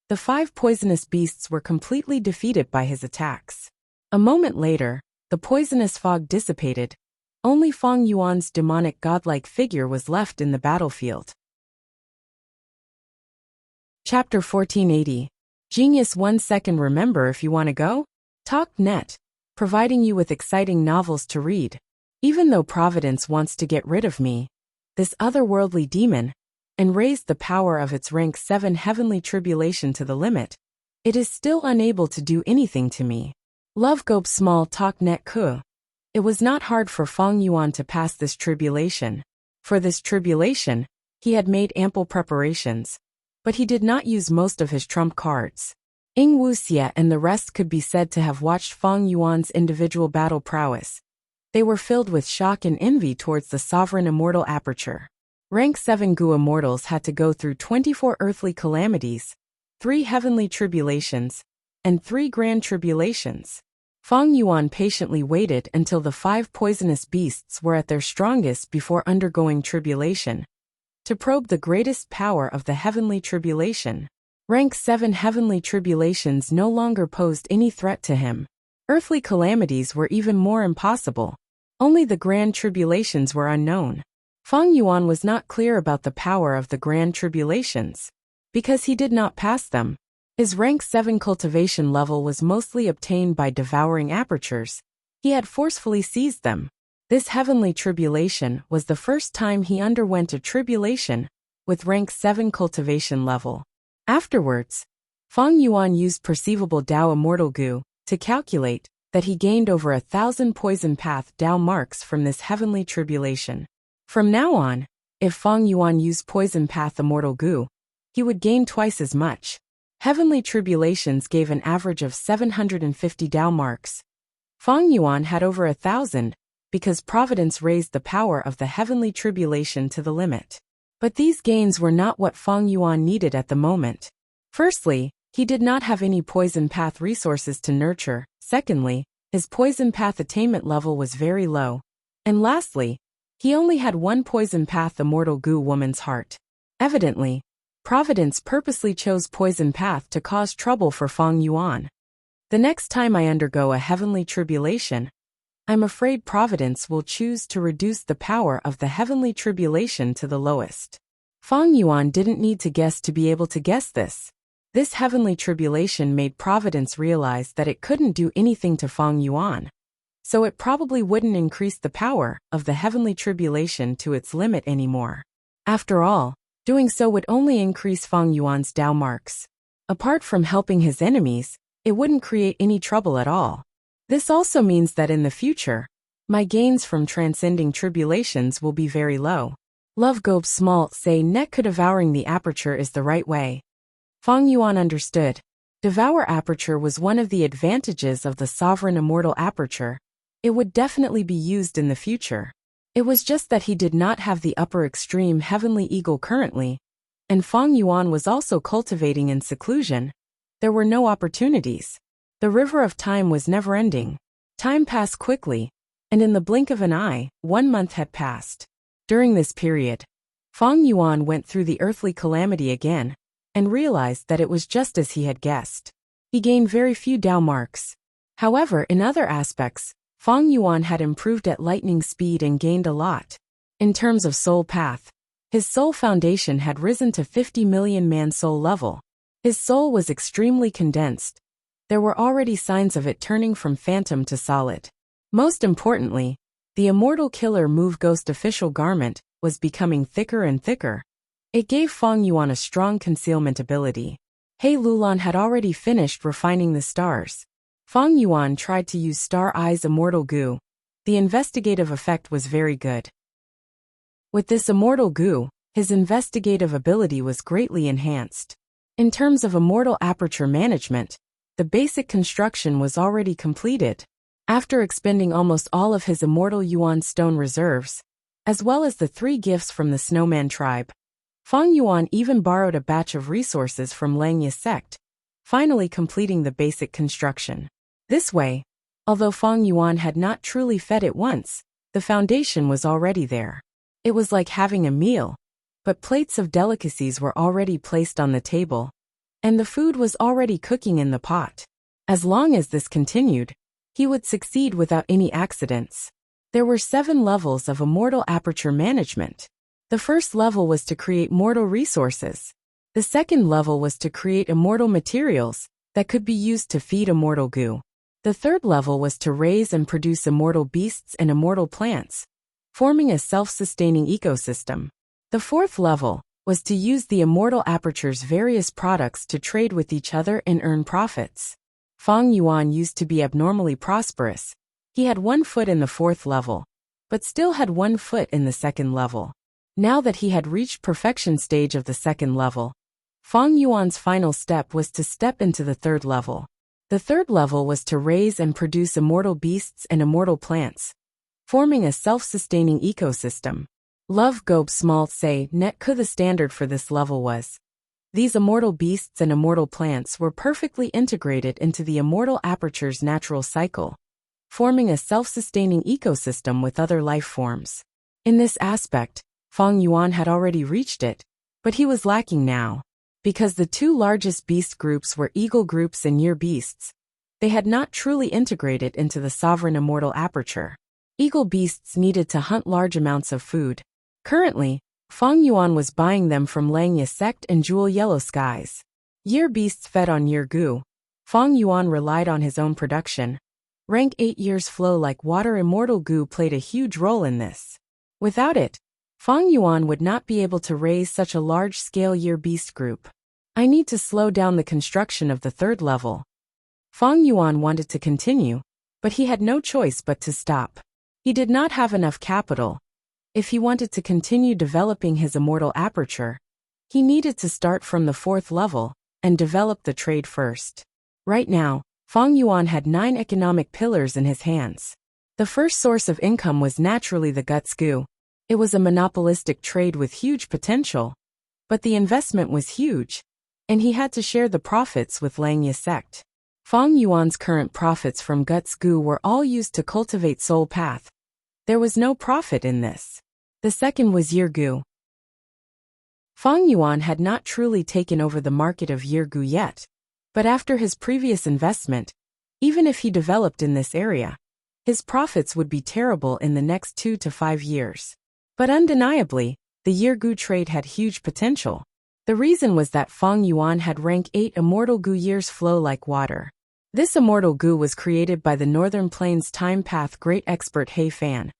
The 5 poisonous beasts were completely defeated by his attacks. A moment later, the poisonous fog dissipated. Only Feng Yuan's demonic godlike figure was left in the battlefield. Chapter 1480. Genius 1 second. Remember, if you want to go? Talk.net. Providing you with exciting novels to read. Even though Providence wants to get rid of me, this otherworldly demon, and raised the power of its rank 7 heavenly tribulation to the limit, it is still unable to do anything to me. Love Gope Small Talk.net Ku. It was not hard for Feng Yuan to pass this tribulation. For this tribulation, he had made ample preparations, but he did not use most of his trump cards. Wuxia and the rest could be said to have watched Feng Yuan's individual battle prowess. They were filled with shock and envy towards the sovereign immortal aperture. Rank 7 Gu immortals had to go through 24 earthly calamities, 3 heavenly tribulations, and 3 grand tribulations. Feng Yuan patiently waited until the 5 poisonous beasts were at their strongest before undergoing tribulation, to probe the greatest power of the heavenly tribulation. Rank 7 heavenly tribulations no longer posed any threat to him. Earthly calamities were even more impossible. Only the grand tribulations were unknown. Feng Yuan was not clear about the power of the grand tribulations, because he did not pass them. His rank 7 cultivation level was mostly obtained by devouring apertures. He had forcefully seized them. This heavenly tribulation was the first time he underwent a tribulation with rank 7 cultivation level. Afterwards, Feng Yuan used perceivable Dao Immortal Gu to calculate that he gained over 1,000 poison path Dao marks from this heavenly tribulation. From now on, if Feng Yuan used poison path Immortal Gu, he would gain twice as much. Heavenly tribulations gave an average of 750 Dao marks. Feng Yuan had over 1,000, because Providence raised the power of the heavenly tribulation to the limit. But these gains were not what Feng Yuan needed at the moment. Firstly, he did not have any poison path resources to nurture. Secondly, his poison path attainment level was very low. And lastly, he only had 1 poison path Immortal Gu woman's heart. Evidently, Providence purposely chose poison path to cause trouble for Feng Yuan. The next time I undergo a heavenly tribulation, I'm afraid Providence will choose to reduce the power of the heavenly tribulation to the lowest. Feng Yuan didn't need to guess to be able to guess this. This heavenly tribulation made Providence realize that it couldn't do anything to Feng Yuan, so it probably wouldn't increase the power of the heavenly tribulation to its limit anymore. After all, Doing so would only increase Fang Yuan's Dao marks. Apart from helping his enemies, it wouldn't create any trouble at all. This also means that in the future, my gains from transcending tribulations will be very low. Love Gobe Smalt say net could devouring the aperture is the right way. Fang Yuan understood. Devour aperture was one of the advantages of the sovereign immortal aperture. It would definitely be used in the future. It was just that he did not have the upper extreme heavenly eagle currently, and Fang Yuan was also cultivating in seclusion. There were no opportunities. The river of time was never-ending. Time passed quickly, and in the blink of an eye, 1 month had passed. During this period, Fang Yuan went through the earthly calamity again, and realized that it was just as he had guessed. He gained very few Dao marks. However, in other aspects, Fang Yuan had improved at lightning speed and gained a lot. In terms of soul path, his soul foundation had risen to 50 million man soul level. His soul was extremely condensed. There were already signs of it turning from phantom to solid. Most importantly, the immortal killer move ghost official garment was becoming thicker and thicker. It gave Fang Yuan a strong concealment ability. He Lulan had already finished refining the stars. Fang Yuan tried to use Star Eye's immortal goo. The investigative effect was very good. With this immortal goo, his investigative ability was greatly enhanced. In terms of immortal aperture management, the basic construction was already completed. After expending almost all of his immortal Yuan stone reserves, as well as the 3 gifts from the Snowman tribe, Fang Yuan even borrowed a batch of resources from Langya sect, finally completing the basic construction. This way, although Fang Yuan had not truly fed it once, the foundation was already there. It was like having a meal, but plates of delicacies were already placed on the table, and the food was already cooking in the pot. As long as this continued, he would succeed without any accidents. There were 7 levels of immortal aperture management. The first level was to create mortal resources. The second level was to create immortal materials that could be used to feed immortal goo. The third level was to raise and produce immortal beasts and immortal plants, forming a self-sustaining ecosystem. The fourth level was to use the immortal aperture's various products to trade with each other and earn profits. Fang Yuan used to be abnormally prosperous. He had 1 foot in the 4th level, but still had 1 foot in the 2nd level. Now that he had reached perfection stage of the 2nd level, Fang Yuan's final step was to step into the 3rd level. The 3rd level was to raise and produce immortal beasts and immortal plants, forming a self-sustaining ecosystem. Love Gobe Smalt say net the standard for this level was. These immortal beasts and immortal plants were perfectly integrated into the immortal aperture's natural cycle, forming a self-sustaining ecosystem with other life forms. In this aspect, Fang Yuan had already reached it, but he was lacking now. Because the 2 largest beast groups were eagle groups and year beasts, they had not truly integrated into the sovereign immortal aperture. Eagle beasts needed to hunt large amounts of food. Currently, Fang Yuan was buying them from Langya sect and Jewel Yellow Skies. Year beasts fed on year goo. Fang Yuan relied on his own production. Rank 8 years flow like water immortal goo played a huge role in this. Without it, Fang Yuan would not be able to raise such a large-scale year beast group. I need to slow down the construction of the 3rd level. Fang Yuan wanted to continue, but he had no choice but to stop. He did not have enough capital. If he wanted to continue developing his immortal aperture, he needed to start from the 4th level and develop the trade first. Right now, Fang Yuan had 9 economic pillars in his hands. The first source of income was naturally the guts goo. It was a monopolistic trade with huge potential, but the investment was huge, and he had to share the profits with Langya sect. Fang Yuan's current profits from guts goo were all used to cultivate soul path. There was no profit in this. The second was year goo. Fang Yuan had not truly taken over the market of year goo yet, but after his previous investment, even if he developed in this area, his profits would be terrible in the next 2 to 5 years. But undeniably, the year goo trade had huge potential. The reason was that Fang Yuan had rank 8 immortal goo years flow like water. This immortal goo was created by the Northern Plains Time Path great expert He Fan.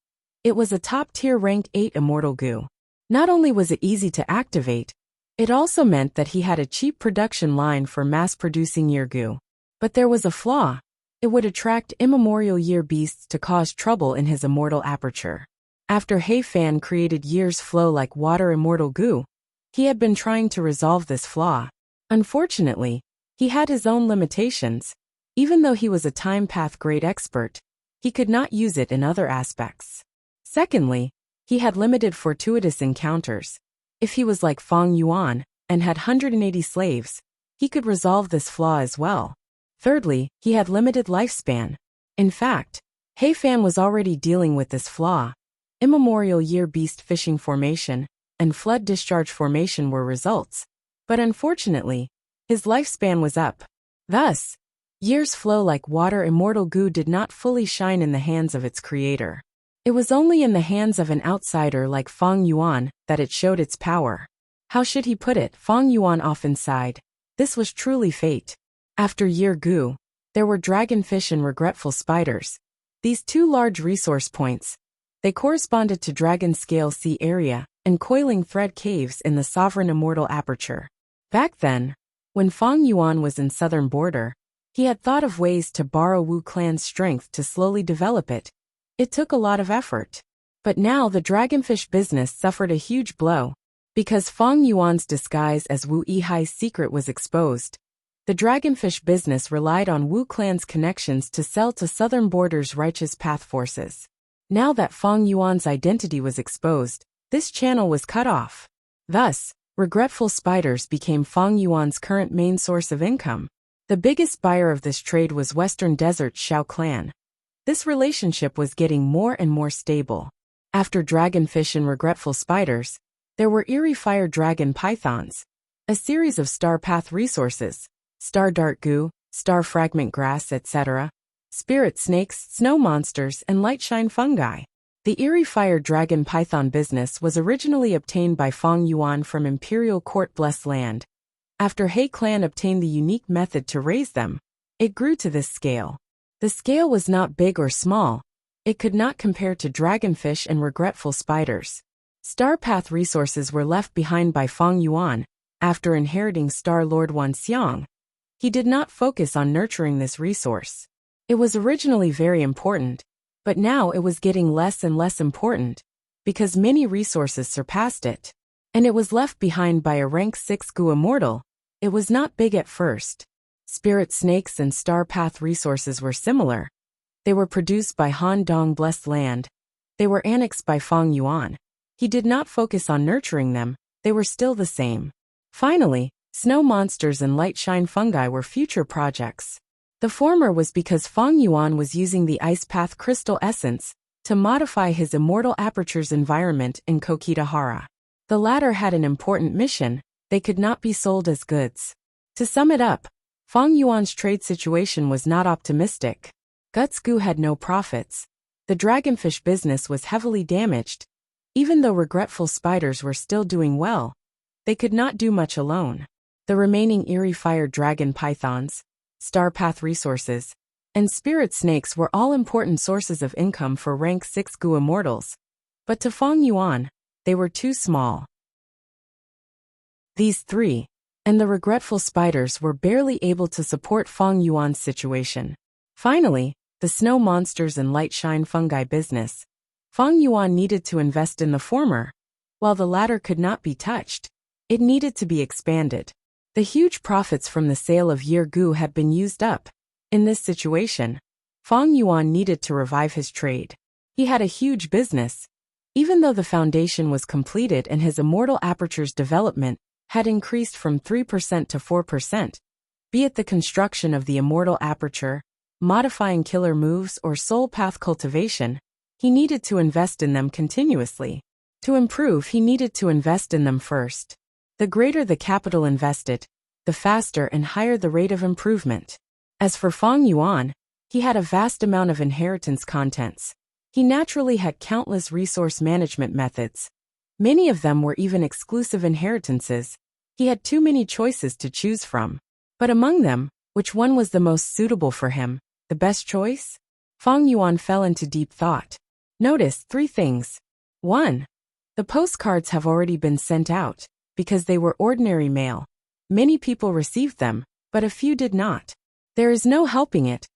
It was a top-tier rank 8 immortal goo. Not only was it easy to activate, it also meant that he had a cheap production line for mass-producing year-gu. But there was a flaw. It would attract immemorial year beasts to cause trouble in his immortal aperture. After He Fan created year's flow like water immortal gu, he had been trying to resolve this flaw. Unfortunately, he had his own limitations. Even though he was a time path grade expert, he could not use it in other aspects. Secondly, he had limited fortuitous encounters. If he was like Fang Yuan and had 180 slaves, he could resolve this flaw as well. Thirdly, he had limited lifespan. In fact, He Fan was already dealing with this flaw. Immemorial year beast fishing formation and flood discharge formation were results, but unfortunately, his lifespan was up. Thus, years flow like water immortal gu did not fully shine in the hands of its creator. It was only in the hands of an outsider like Fang Yuan that it showed its power. How should he put it? Fang Yuan often sighed. This was truly fate. After year gu, there were dragonfish and regretful spiders. These two large resource points, they corresponded to dragon scale sea area and coiling thread caves in the sovereign immortal aperture. Back then, when Fang Yuan was in southern border, he had thought of ways to borrow Wu clan's strength to slowly develop it. It took a lot of effort. But now the dragonfish business suffered a huge blow. Because Fang Yuan's disguise as Wu Yihai's secret was exposed, the dragonfish business relied on Wu clan's connections to sell to southern border's righteous path forces. Now that Fang Yuan's identity was exposed, this channel was cut off. Thus, regretful spiders became Fang Yuan's current main source of income. The biggest buyer of this trade was Western Desert's Shao clan. This relationship was getting more and more stable. After dragonfish and regretful spiders, there were eerie fire dragon pythons, a series of star path resources, star dart gu, star fragment grass, etc., spirit snakes, snow monsters, and light shine fungi. The eerie fire dragon python business was originally obtained by Fang Yuan from Imperial Court Blessed Land. After He clan obtained the unique method to raise them, it grew to this scale. The scale was not big or small. It could not compare to dragonfish and regretful spiders. Star path resources were left behind by Fang Yuan. After inheriting Star Lord Wanxiang, he did not focus on nurturing this resource. It was originally very important, but now it was getting less and less important, because many resources surpassed it. And it was left behind by a rank 6 gu immortal. It was not big at first. Spirit snakes and star path resources were similar. They were produced by Han Dong Blessed Land. They were annexed by Fang Yuan. He did not focus on nurturing them. They were still the same. Finally, snow monsters and light shine fungi were future projects. The former was because Fang Yuan was using the ice path crystal essence to modify his immortal aperture's environment in Kokitahara. The latter had an important mission. They could not be sold as goods. To sum it up, Fang Yuan's trade situation was not optimistic. Guts Gu had no profits. The dragonfish business was heavily damaged. Even though regretful spiders were still doing well, they could not do much alone. The remaining eerie fire dragon pythons, star path resources, and spirit snakes were all important sources of income for rank 6 gu immortals. But to Fang Yuan, they were too small. These three, and the regretful spiders were barely able to support Fang Yuan's situation. Finally, the snow monsters and light shine fungi business. Fang Yuan needed to invest in the former, while the latter could not be touched. It needed to be expanded. The huge profits from the sale of year gu had been used up. In this situation, Fang Yuan needed to revive his trade. He had a huge business. Even though the foundation was completed and his immortal aperture's development had increased from 3% to 4%, be it the construction of the immortal aperture, modifying killer moves, or soul path cultivation, he needed to invest in them continuously. To improve, he needed to invest in them first. The greater the capital invested, the faster and higher the rate of improvement. As for Fang Yuan, he had a vast amount of inheritance contents. He naturally had countless resource management methods. Many of them were even exclusive inheritances. He had too many choices to choose from. But among them, which one was the most suitable for him, the best choice? Fang Yuan fell into deep thought. Notice 3 things. 1. The postcards have already been sent out, because they were ordinary mail. Many people received them, but a few did not. There is no helping it.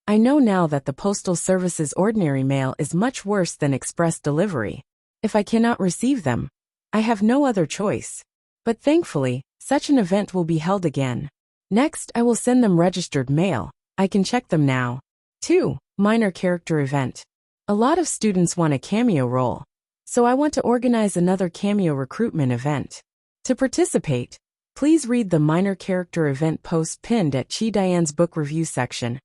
I know now that the Postal Service's ordinary mail is much worse than express delivery. If I cannot receive them, I have no other choice. But thankfully, such an event will be held again. Next, I will send them registered mail. I can check them now. 2. Minor character event. A lot of students want a cameo role, so I want to organize another cameo recruitment event. To participate, please read the minor character event post pinned at Chi Diane's book review section,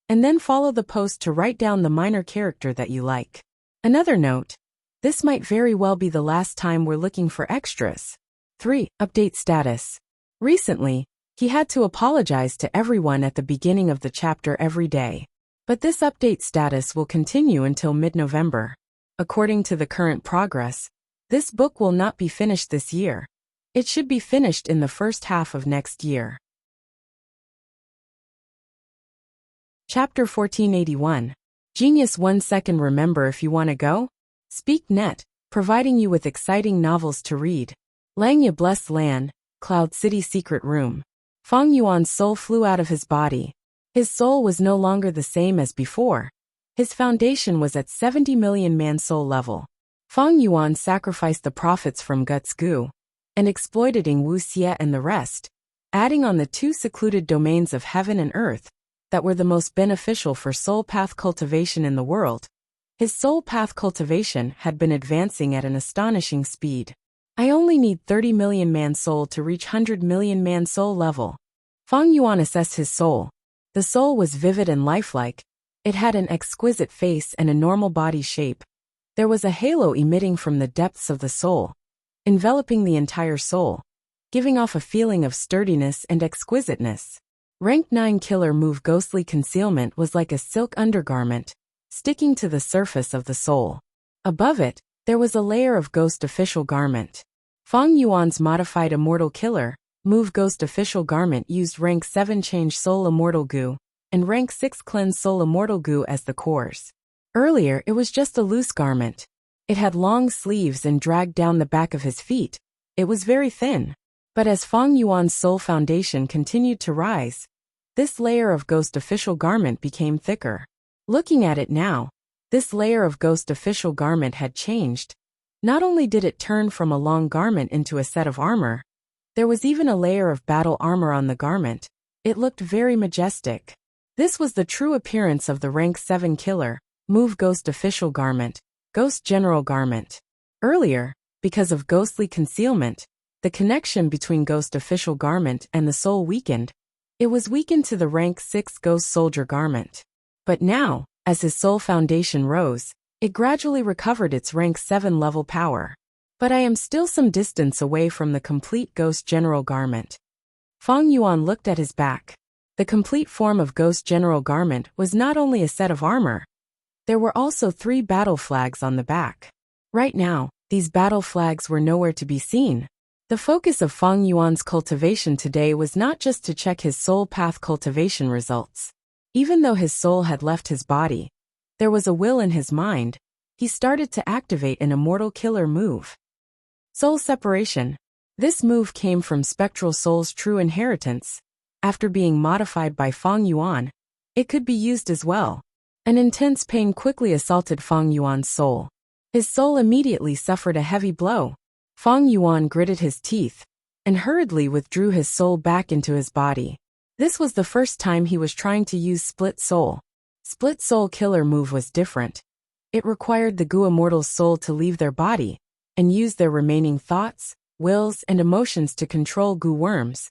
and then follow the post to write down the minor character that you like. Another note, this might very well be the last time we're looking for extras. 3. Update status. Recently, he had to apologize to everyone at the beginning of the chapter every day. But this update status will continue until mid-November. According to the current progress, this book will not be finished this year. It should be finished in the first half of next year. Chapter 1481. Genius 1 second. Remember, if you want to go? Speak Net, providing you with exciting novels to read. Langya Blessed Land, Cloud City Secret Room. Fang Yuan's soul flew out of his body. His soul was no longer the same as before. His foundation was at 70 million man soul level. Fang Yuan sacrificed the profits from Guts Gu and exploiting Wuxia and the rest, adding on the 2 secluded domains of heaven and earth that were the most beneficial for soul path cultivation in the world. His soul path cultivation had been advancing at an astonishing speed. I only need 30 million man soul to reach 100 million man soul level. Fang Yuan assessed his soul. The soul was vivid and lifelike. It had an exquisite face and a normal body shape. There was a halo emitting from the depths of the soul, enveloping the entire soul, giving off a feeling of sturdiness and exquisiteness. Rank 9 killer move ghostly concealment was like a silk undergarment, sticking to the surface of the soul. Above it, there was a layer of ghost official garment. Fang Yuan's modified immortal killer move ghost official garment used rank 7 change soul immortal goo and rank 6 cleanse soul immortal goo as the cores. Earlier it was just a loose garment. It had long sleeves and dragged down the back of his feet. It was very thin. But as Fang Yuan's soul foundation continued to rise, this layer of ghost official garment became thicker. Looking at it now, this layer of ghost official garment had changed. Not only did it turn from a long garment into a set of armor, there was even a layer of battle armor on the garment. It looked very majestic. This was the true appearance of the rank 7 killer move ghost official garment, ghost general garment. Earlier, because of ghostly concealment, the connection between ghost official garment and the soul weakened. It was weakened to the rank 6 ghost soldier garment. But now, as his soul foundation rose, it gradually recovered its rank 7 level power. But I am still some distance away from the complete ghost general garment. Fang Yuan looked at his back. The complete form of ghost general garment was not only a set of armor. There were also 3 battle flags on the back. Right now, these battle flags were nowhere to be seen. The focus of Fang Yuan's cultivation today was not just to check his soul path cultivation results. Even though his soul had left his body, there was a will in his mind. He started to activate an immortal killer move. Soul separation. This move came from Spectral Soul's true inheritance. After being modified by Fang Yuan, it could be used as well. An intense pain quickly assaulted Fang Yuan's soul. His soul immediately suffered a heavy blow. Fang Yuan gritted his teeth and hurriedly withdrew his soul back into his body. This was the first time he was trying to use Split Soul. Split Soul killer move was different. It required the Gu Immortal's soul to leave their body and use their remaining thoughts, wills, and emotions to control Gu worms.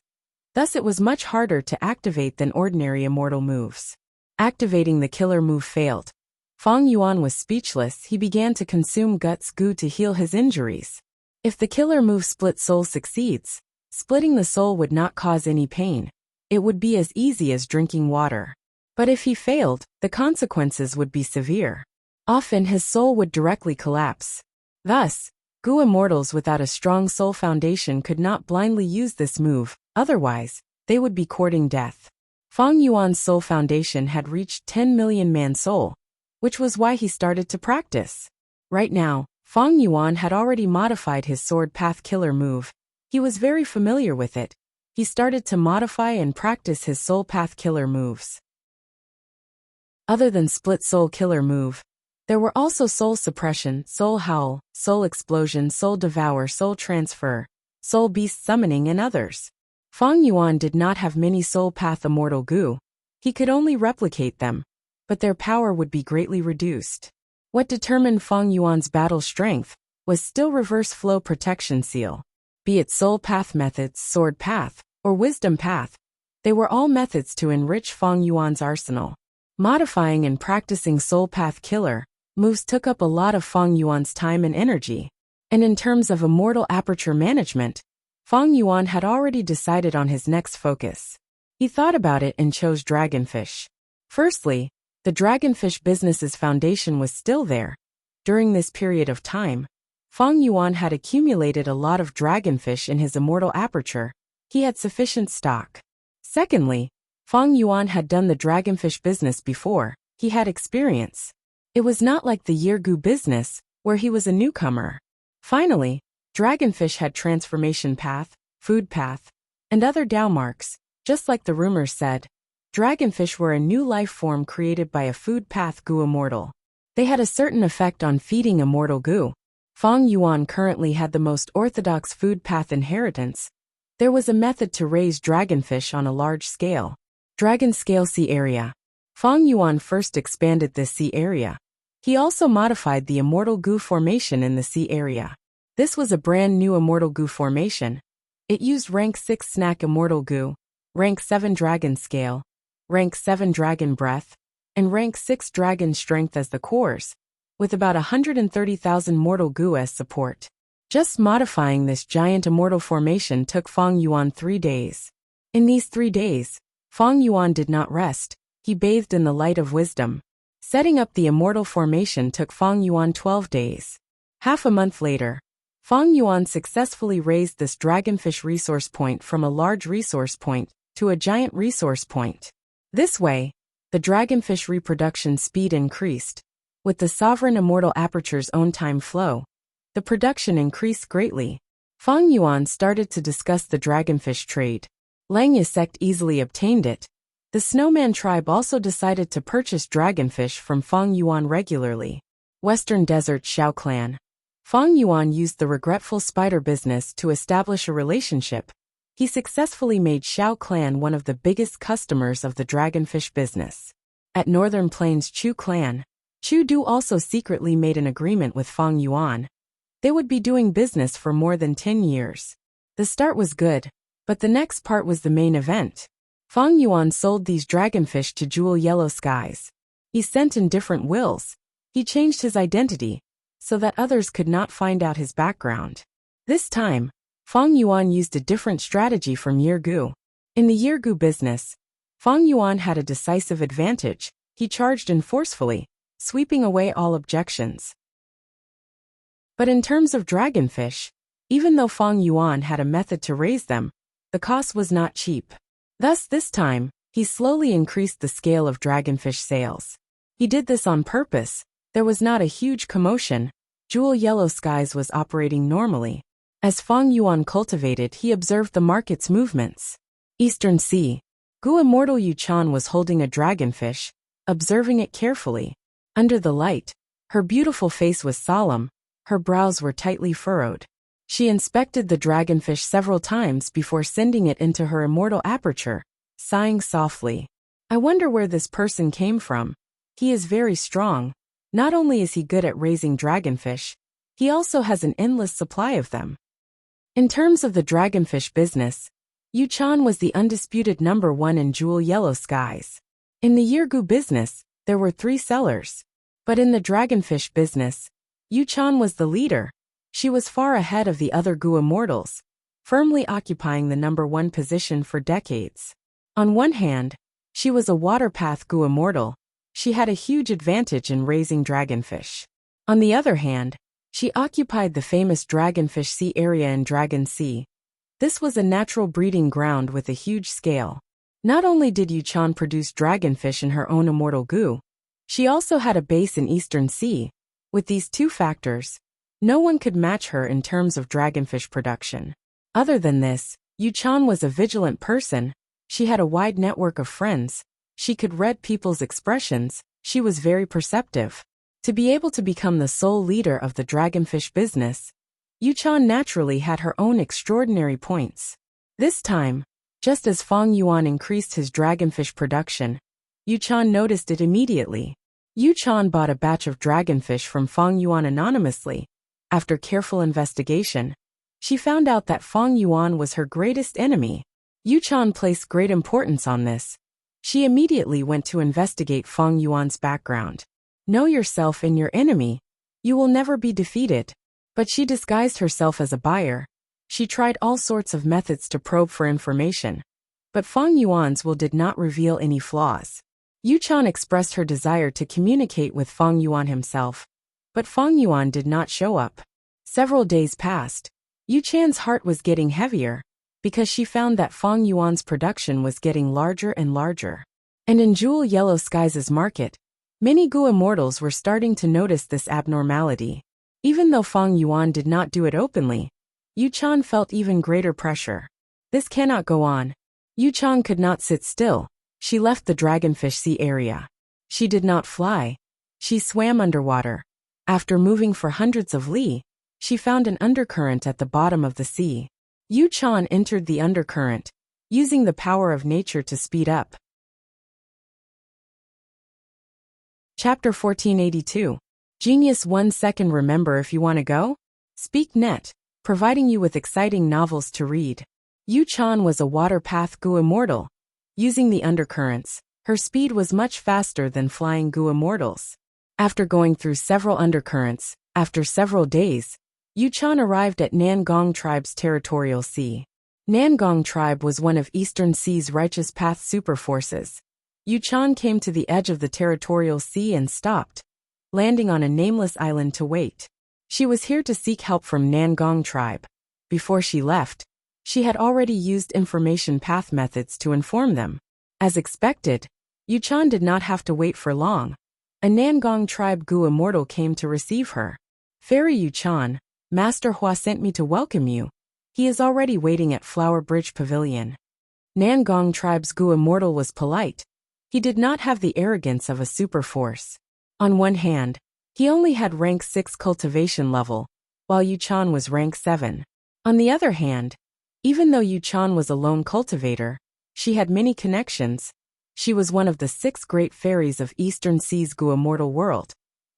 Thus it was much harder to activate than ordinary immortal moves. Activating the killer move failed. Fang Yuan was speechless. He began to consume Guts Gu to heal his injuries. If the killer move Split Soul succeeds, splitting the soul would not cause any pain. It would be as easy as drinking water. But if he failed, the consequences would be severe. Often his soul would directly collapse. Thus, Gu immortals without a strong soul foundation could not blindly use this move, otherwise, they would be courting death. Fang Yuan's soul foundation had reached 10 million man soul, which was why he started to practice. Right now, Fang Yuan had already modified his sword path killer move. He was very familiar with it. He started to modify and practice his soul path killer moves. Other than split soul killer move, there were also soul suppression, soul howl, soul explosion, soul devour, soul transfer, soul beast summoning, and others. Fang Yuan did not have many soul path immortal goo. He could only replicate them, but their power would be greatly reduced. What determined Fang Yuan's battle strength was still reverse flow protection seal. Be it soul path methods, sword path, or wisdom path, they were all methods to enrich Fang Yuan's arsenal. Modifying and practicing soul path killer moves took up a lot of Fang Yuan's time and energy. And in terms of immortal aperture management, Fang Yuan had already decided on his next focus. He thought about it and chose dragonfish. Firstly, the dragonfish business's foundation was still there. During this period of time, Fang Yuan had accumulated a lot of dragonfish in his immortal aperture. He had sufficient stock. Secondly, Fang Yuan had done the dragonfish business before. He had experience. It was not like the Yirgu business, where he was a newcomer. Finally, dragonfish had transformation path, food path, and other Dao marks. Just like the rumors said, dragonfish were a new life form created by a food path goo immortal. They had a certain effect on feeding immortal goo. Fang Yuan currently had the most orthodox food path inheritance. There was a method to raise dragonfish on a large scale. Dragon scale sea area. Fang Yuan first expanded this sea area. He also modified the immortal goo formation in the sea area. This was a brand new immortal goo formation. It used rank 6 snack immortal goo, rank 7 dragon scale, rank 7 dragon breath, and rank 6 dragon strength as the cores, with about 130,000 mortal goo as support. Just modifying this giant immortal formation took Fang Yuan 3 days. In these 3 days, Fang Yuan did not rest. He bathed in the light of wisdom. Setting up the immortal formation took Fang Yuan 12 days. Half a month later, Fang Yuan successfully raised this dragonfish resource point from a large resource point to a giant resource point. This way, the dragonfish reproduction speed increased. With the sovereign immortal aperture's own time flow, the production increased greatly. Fang Yuan started to discuss the dragonfish trade. Langya sect easily obtained it. The Snowman tribe also decided to purchase dragonfish from Fang Yuan regularly. Western Desert Xiao clan. Fang Yuan used the regretful spider business to establish a relationship. He successfully made Xiao clan one of the biggest customers of the dragonfish business. At Northern Plains Chu clan, Chu Du also secretly made an agreement with Fang Yuan. They would be doing business for more than 10 years. The start was good, but the next part was the main event. Fang Yuan sold these dragonfish to Jewel Yellow Skies. He sent in different wills. He changed his identity, so that others could not find out his background. This time, Fang Yuan used a different strategy from Yirgu. In the Yirgu business, Fang Yuan had a decisive advantage. He charged in forcefully, sweeping away all objections. But in terms of dragonfish, even though Fang Yuan had a method to raise them, the cost was not cheap. Thus this time, he slowly increased the scale of dragonfish sales. He did this on purpose. There was not a huge commotion. Jewel Yellow Skies was operating normally. As Fang Yuan cultivated, he observed the market's movements. Eastern Sea. Gu Immortal Yuchan was holding a dragonfish, observing it carefully. Under the light, her beautiful face was solemn. Her brows were tightly furrowed. She inspected the dragonfish several times before sending it into her immortal aperture, sighing softly. I wonder where this person came from. He is very strong. Not only is he good at raising dragonfish, he also has an endless supply of them. In terms of the dragonfish business, Yuchan was the undisputed number 1 in Jewel Yellow Skies. In the Yirgu business, there were 3 sellers. But in the dragonfish business, Yuchan was the leader. She was far ahead of the other Gu immortals, firmly occupying the number 1 position for decades. On one hand, she was a water path Gu immortal. She had a huge advantage in raising dragonfish. On the other hand, she occupied the famous dragonfish sea area in Dragon Sea. This was a natural breeding ground with a huge scale. Not only did Yuchan produce dragonfish in her own immortal Gu, she also had a base in Eastern Sea. With these 2 factors, No one could match her in terms of dragonfish production. Other than this, Yu-chan was a vigilant person. She had a wide network of friends. She could read people's expressions. She was very perceptive. To be able to become the sole leader of the dragonfish business, Yu-chan naturally had her own extraordinary points. This time, just as Fang Yuan increased his dragonfish production, Yu-chan noticed it immediately. Yu-chan bought a batch of dragonfish from Fang Yuan anonymously. After careful investigation, she found out that Fang Yuan was her greatest enemy. Yu-chan placed great importance on this. She immediately went to investigate Fang Yuan's background. Know yourself and your enemy. You will never be defeated. But she disguised herself as a buyer. She tried all sorts of methods to probe for information. But Fang Yuan's will did not reveal any flaws. Yu-chan expressed her desire to communicate with Fang Yuan himself. But Fang Yuan did not show up. Several days passed. Yu-chan's heart was getting heavier, because she found that Fang Yuan's production was getting larger and larger. And in Jewel Yellow Skies' market, many Gu immortals were starting to notice this abnormality. Even though Fang Yuan did not do it openly, Yu-chan felt even greater pressure. This cannot go on. Yu-chan could not sit still. She left the dragonfish sea area. She did not fly. She swam underwater. After moving for hundreds of li, she found an undercurrent at the bottom of the sea. Yu-chan entered the undercurrent, using the power of nature to speed up. Chapter 1482. Genius 1 second. Remember, if you want to go? Speak net, providing you with exciting novels to read. Yu-chan was a water path Gu immortal. Using the undercurrents, her speed was much faster than flying Gu immortals. After going through several undercurrents, after several days, Yu-chan arrived at Nangong tribe's territorial sea. Nangong tribe was one of Eastern Sea's righteous path superforces. Yu-chan came to the edge of the territorial sea and stopped, landing on a nameless island to wait. She was here to seek help from Nangong tribe. Before she left, she had already used information path methods to inform them. As expected, Yu-chan did not have to wait for long. A Nangong tribe Gu immortal came to receive her. Fairy Yu-chan, Master Hua sent me to welcome you. He is already waiting at Flower Bridge Pavilion. Nangong tribe's Gu immortal was polite. He did not have the arrogance of a superforce. On one hand, he only had rank 6 cultivation level, while Yu-chan was rank 7. On the other hand, even though Yu-chan was a lone cultivator, she had many connections. She was one of the 6 great fairies of Eastern Sea's Gu immortal world.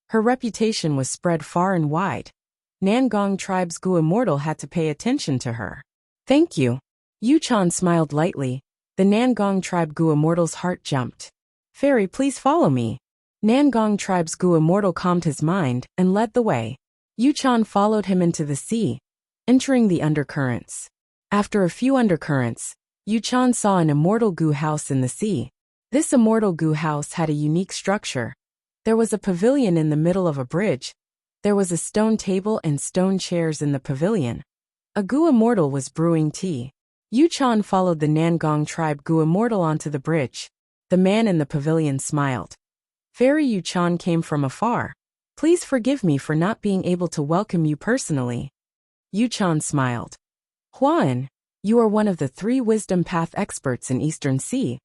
Her reputation was spread far and wide. Nangong tribe's Gu immortal had to pay attention to her. Thank you. Yu-chan smiled lightly. The Nangong tribe Gu immortal's heart jumped. Fairy, please follow me. Nangong tribe's Gu immortal calmed his mind and led the way. Yu-chan followed him into the sea, entering the undercurrents. After a few undercurrents, Yu-chan saw an immortal Gu house in the sea. This immortal Gu house had a unique structure. There was a pavilion in the middle of a bridge. There was a stone table and stone chairs in the pavilion. A Gu immortal was brewing tea. Yu-chan followed the Nangong tribe Gu immortal onto the bridge. The man in the pavilion smiled. Fairy Yu-chan came from afar. Please forgive me for not being able to welcome you personally. Yu-chan smiled. Huan, you are one of the 3 wisdom path experts in Eastern Sea.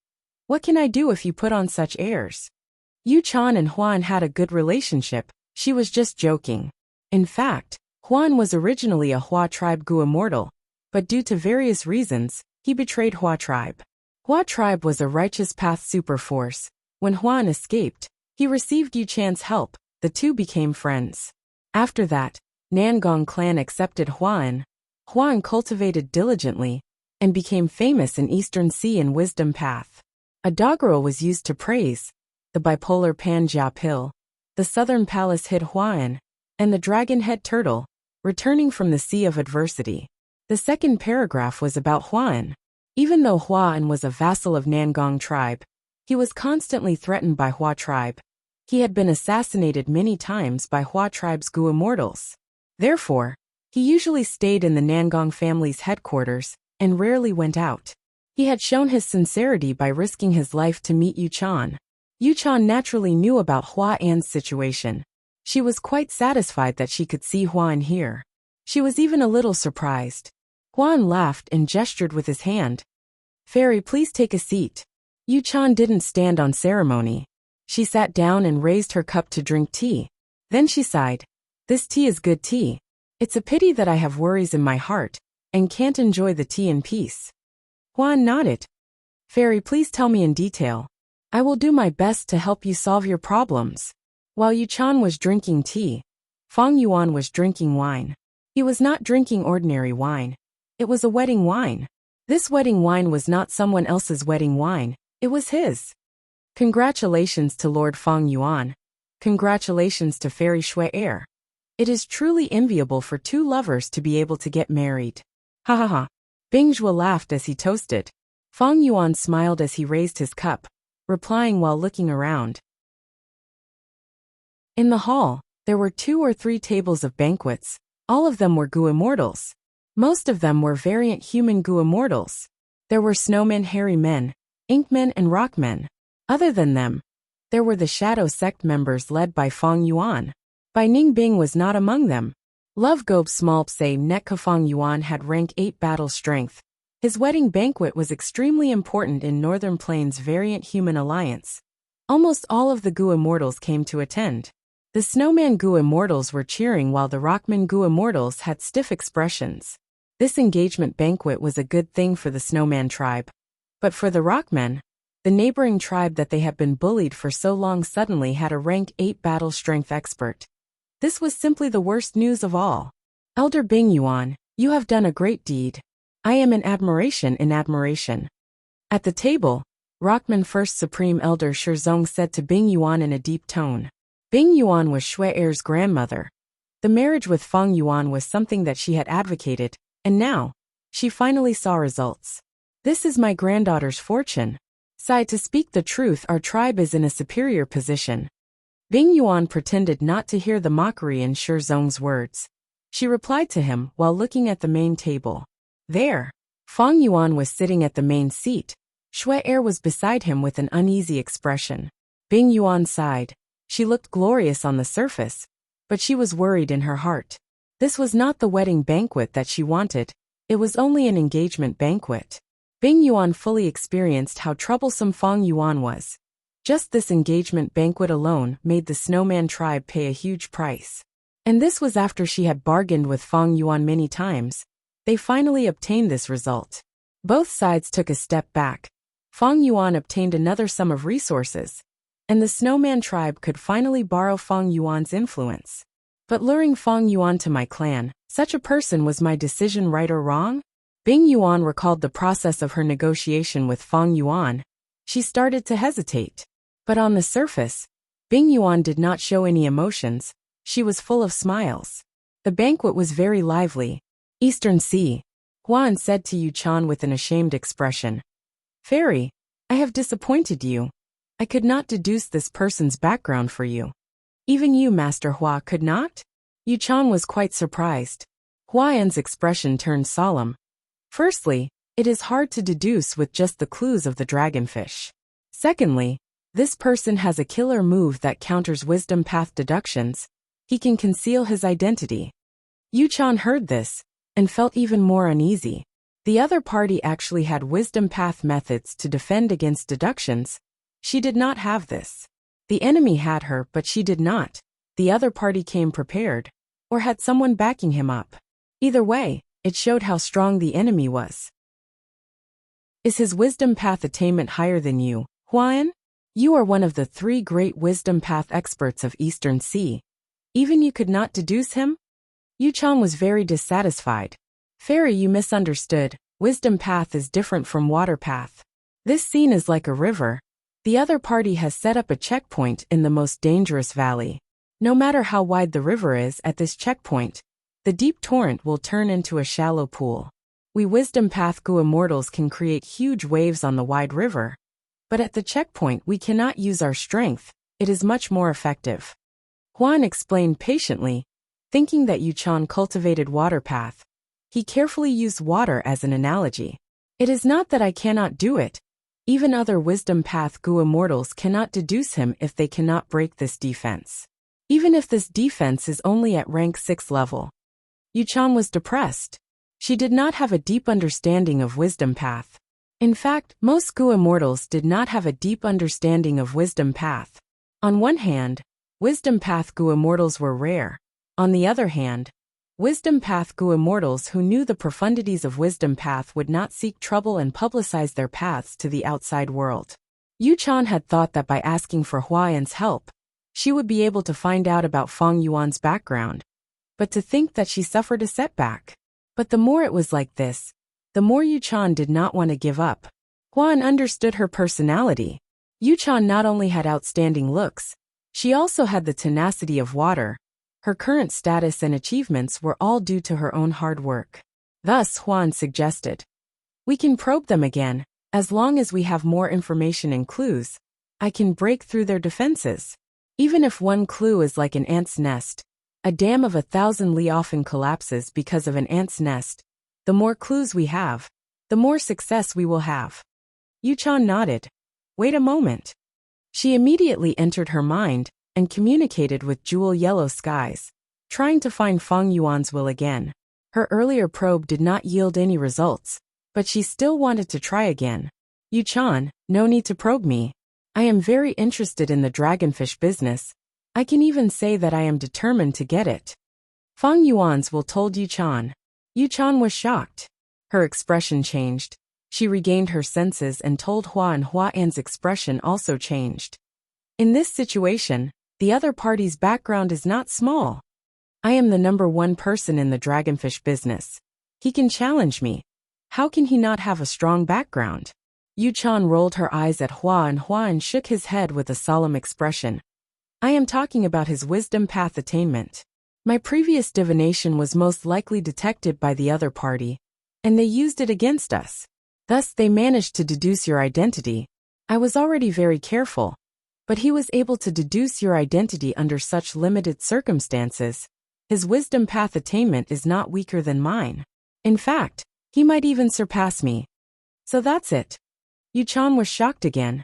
What can I do if you put on such airs? Yu-chan and Huan had a good relationship. She was just joking. In fact, Huan was originally a Hua tribe Gu immortal, but due to various reasons, he betrayed Hua tribe. Hua tribe was a righteous path superforce. When Huan escaped, he received Yu-chan's help. The two became friends. After that, Nangong clan accepted Huan. Huan cultivated diligently and became famous in Eastern Sea and Wisdom Path. A doggerel was used to praise the bipolar Panjia pill. The southern palace hid Huan, and the dragon-head turtle, returning from the sea of adversity. The second paragraph was about Huan. Even though Huan was a vassal of Nangong tribe, he was constantly threatened by Hua tribe. He had been assassinated many times by Hua tribe's Gu immortals. Therefore, he usually stayed in the Nangong family's headquarters and rarely went out. He had shown his sincerity by risking his life to meet Yu-chan. Yu-chan naturally knew about Hua An's situation. She was quite satisfied that she could see Huan here. She was even a little surprised. Huan laughed and gestured with his hand. Fairy, please take a seat. Yu-chan didn't stand on ceremony. She sat down and raised her cup to drink tea. Then she sighed. This tea is good tea. It's a pity that I have worries in my heart and can't enjoy the tea in peace. Huan nodded. Fairy, please tell me in detail. I will do my best to help you solve your problems. While Yu-chan was drinking tea, Fang Yuan was drinking wine. He was not drinking ordinary wine. It was a wedding wine. This wedding wine was not someone else's wedding wine, it was his. Congratulations to Lord Fang Yuan. Congratulations to Fairy Shui Er. It is truly enviable for two lovers to be able to get married. Ha ha ha. Bing Zhuo laughed as he toasted. Fang Yuan smiled as he raised his cup, replying while looking around. In the hall, there were 2 or 3 tables of banquets. All of them were Gu immortals. Most of them were variant human Gu immortals. There were snowmen, hairy men, inkmen, and rockmen. Other than them, there were the Shadow Sect members led by Fang Yuan. Bai Ningbing was not among them. Love Gobe Smalpse Netka Fang Yuan had rank 8 battle strength. His wedding banquet was extremely important in Northern Plains variant human alliance. Almost all of the Gu immortals came to attend. The Snowman Gu immortals were cheering while the Rockman Gu immortals had stiff expressions. This engagement banquet was a good thing for the Snowman tribe. But for the Rockmen, the neighboring tribe that they had been bullied for so long suddenly had a rank 8 battle strength expert. This was simply the worst news of all. Elder Bing Yuan, you have done a great deed. I am in admiration. At the table, Rockman First Supreme Elder Shizong said to Bing Yuan in a deep tone. Bing Yuan was Shui Er's grandmother. The marriage with Fang Yuan was something that she had advocated, and now, she finally saw results. This is my granddaughter's fortune. Sai, to speak the truth, our tribe is in a superior position. Bing Yuan pretended not to hear the mockery in Shizong's words. She replied to him while looking at the main table. There, Fang Yuan was sitting at the main seat. Shui Er was beside him with an uneasy expression. Bing Yuan sighed. She looked glorious on the surface, but she was worried in her heart. This was not the wedding banquet that she wanted. It was only an engagement banquet. Bing Yuan fully experienced how troublesome Fang Yuan was. Just this engagement banquet alone made the Snowman tribe pay a huge price. And this was after she had bargained with Fang Yuan many times. They finally obtained this result. Both sides took a step back. Fang Yuan obtained another sum of resources, and the Snowman tribe could finally borrow Fang Yuan's influence. But luring Fang Yuan to my clan, such a person, was my decision right or wrong? Bing Yuan recalled the process of her negotiation with Fang Yuan. She started to hesitate. But on the surface, Bing Yuan did not show any emotions. She was full of smiles. The banquet was very lively. Eastern Sea. Huan said to Yu-chan with an ashamed expression. Fairy, I have disappointed you. I could not deduce this person's background for you. Even you, Master Hua, could not? Yu-chan was quite surprised. Huayan's expression turned solemn. Firstly, it is hard to deduce with just the clues of the dragonfish. Secondly, this person has a killer move that counters wisdom path deductions. He can conceal his identity. Yu-chan heard this and felt even more uneasy. The other party actually had wisdom path methods to defend against deductions. She did not have this. The enemy had her, but she did not. The other party came prepared, or had someone backing him up. Either way, it showed how strong the enemy was. Is his wisdom path attainment higher than you, Huan? You are one of the 3 great wisdom path experts of Eastern Sea. Even you could not deduce him? Yu-chan was very dissatisfied. Fairy, you misunderstood. Wisdom path is different from water path. This scene is like a river. The other party has set up a checkpoint in the most dangerous valley. No matter how wide the river is at this checkpoint, the deep torrent will turn into a shallow pool. We wisdom path Gu immortals can create huge waves on the wide river. But at the checkpoint we cannot use our strength. It is much more effective. Huan explained patiently, thinking that Yu-chan cultivated water path. He carefully used water as an analogy. It is not that I cannot do it. Even other wisdom path Gu immortals cannot deduce him if they cannot break this defense. even if this defense is only at rank 6 level. Yuchan was depressed. She did not have a deep understanding of wisdom path. In fact, most Gu immortals did not have a deep understanding of wisdom path. On one hand, wisdom path Gu immortals were rare. On the other hand, wisdom path Gu immortals who knew the profundities of wisdom path would not seek trouble and publicize their paths to the outside world. Yuchan had thought that by asking for Huayan's help, she would be able to find out about Fang Yuan's background. But to think that she suffered a setback. But the more it was like this, the more Yuchan did not want to give up. Huan understood her personality. Yuchan not only had outstanding looks, she also had the tenacity of water. Her current status and achievements were all due to her own hard work. Thus Huan suggested, "We can probe them again, as long as we have more information and clues. I can break through their defenses. Even if one clue is like an ant's nest, a dam of 1,000 li often collapses because of an ant's nest. The more clues we have, the more success we will have." Yuchan nodded. Wait a moment. She immediately entered her mind and communicated with Jewel Yellow Skies, trying to find Fang Yuan's will again. Her earlier probe did not yield any results, but she still wanted to try again. Yuchan, no need to probe me. I am very interested in the dragonfish business. I can even say that I am determined to get it. Fang Yuan's will told Yuchan. Yuchan was shocked. Her expression changed. She regained her senses and told Hua, and Huayan's expression also changed. In this situation, the other party's background is not small. I am the #1 person in the dragonfish business. He can challenge me. How can he not have a strong background? Yuchan rolled her eyes at Hua, and Huan shook his head with a solemn expression. I am talking about his wisdom path attainment. My previous divination was most likely detected by the other party, and they used it against us. Thus they managed to deduce your identity. I was already very careful, but he was able to deduce your identity under such limited circumstances. His wisdom path attainment is not weaker than mine. In fact, he might even surpass me. So that's it. Yuchan was shocked again.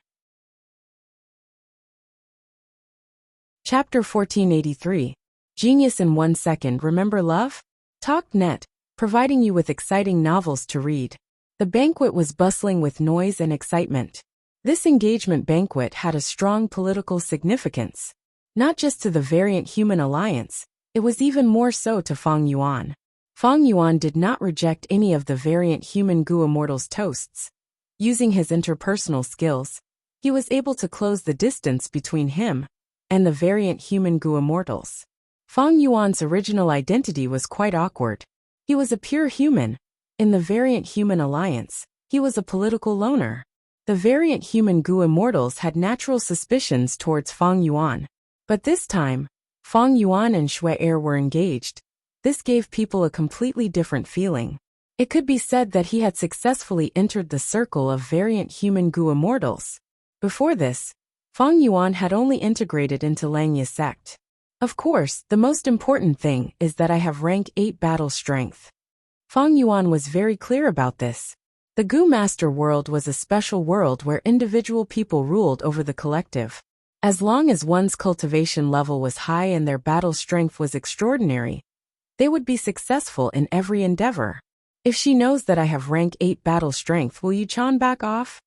Chapter 1483. Genius in 1 second. Remember love? TalkNet, providing you with exciting novels to read. The banquet was bustling with noise and excitement. This engagement banquet had a strong political significance. Not just to the Variant Human Alliance, it was even more so to Fang Yuan. Fang Yuan did not reject any of the Variant Human Gu Immortals' toasts. Using his interpersonal skills, he was able to close the distance between him and the Variant Human Gu Immortals. Fang Yuan's original identity was quite awkward. He was a pure human. In the Variant Human Alliance, he was a political loner. The Variant Human Gu Immortals had natural suspicions towards Fang Yuan. But this time, Fang Yuan and Shui Er were engaged. This gave people a completely different feeling. It could be said that he had successfully entered the circle of Variant Human Gu Immortals. Before this, Fang Yuan had only integrated into Langya sect. Of course, the most important thing is that I have rank 8 battle strength. Fang Yuan was very clear about this. The Gu Master world was a special world where individual people ruled over the collective. As long as one's cultivation level was high and their battle strength was extraordinary, they would be successful in every endeavor. If she knows that I have rank 8 battle strength, will Yuchan back off?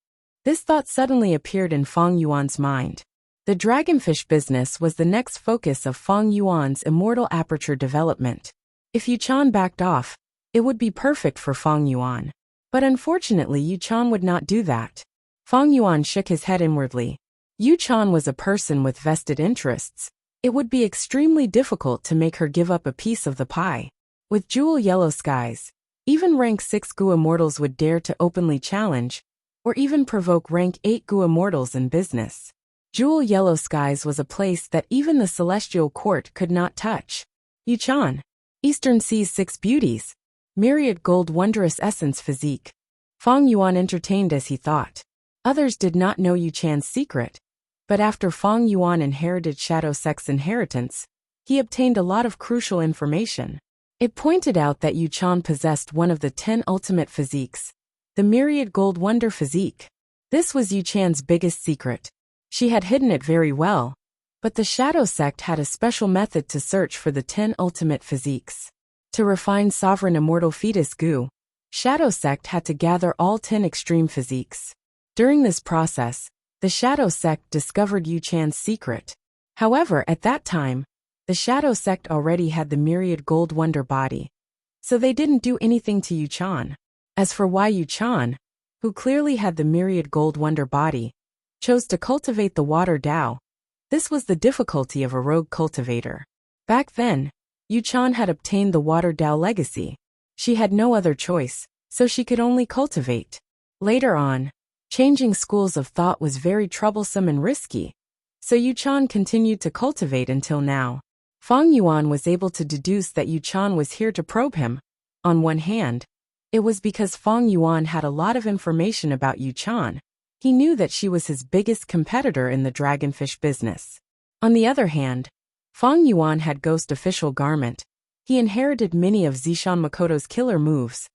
This thought suddenly appeared in Fang Yuan's mind. The dragonfish business was the next focus of Fang Yuan's immortal aperture development. If Yuchan backed off, it would be perfect for Fang Yuan. But unfortunately Yuchan would not do that. Fang Yuan shook his head inwardly. Yuchan was a person with vested interests. It would be extremely difficult to make her give up a piece of the pie. With Jewel Yellow Skies, even rank 6 Gu Immortals would dare to openly challenge, or even provoke rank 8 Gu Immortals in business. Jewel Yellow Skies was a place that even the Celestial Court could not touch. Yuchan, Eastern Sea's 6 beauties, myriad gold wondrous essence physique. Fang Yuan entertained as he thought. Others did not know Yuchan's secret, but after Fang Yuan inherited Shadow Sect's inheritance, he obtained a lot of crucial information. It pointed out that Yuchan possessed one of the 10 ultimate physiques, the myriad gold wonder physique. This was Yuchan's biggest secret. She had hidden it very well, But the Shadow Sect had a special method to search for the 10 ultimate physiques. To refine sovereign immortal fetus goo, Shadow Sect had to gather all 10 extreme physiques. During this process, the Shadow Sect discovered Yu Chan's secret. However, at that time, the Shadow Sect already had the myriad gold wonder body. So they didn't do anything to Yu Chan. As for why Yu Chan, who clearly had the myriad gold wonder body, chose to cultivate the water Dao, this was the difficulty of a rogue cultivator. Back then, Yu Chan had obtained the water Dao legacy. She had no other choice, so she could only cultivate. Later on, changing schools of thought was very troublesome and risky, so Yu Chan continued to cultivate until now. Feng Yuan was able to deduce that Yu Chan was here to probe him. On one hand, it was because Feng Yuan had a lot of information about Yu Chan. He knew that she was his biggest competitor in the dragonfish business. On the other hand, Feng Yuan had Ghost Official Garment. He inherited many of Zishan Makoto's killer moves,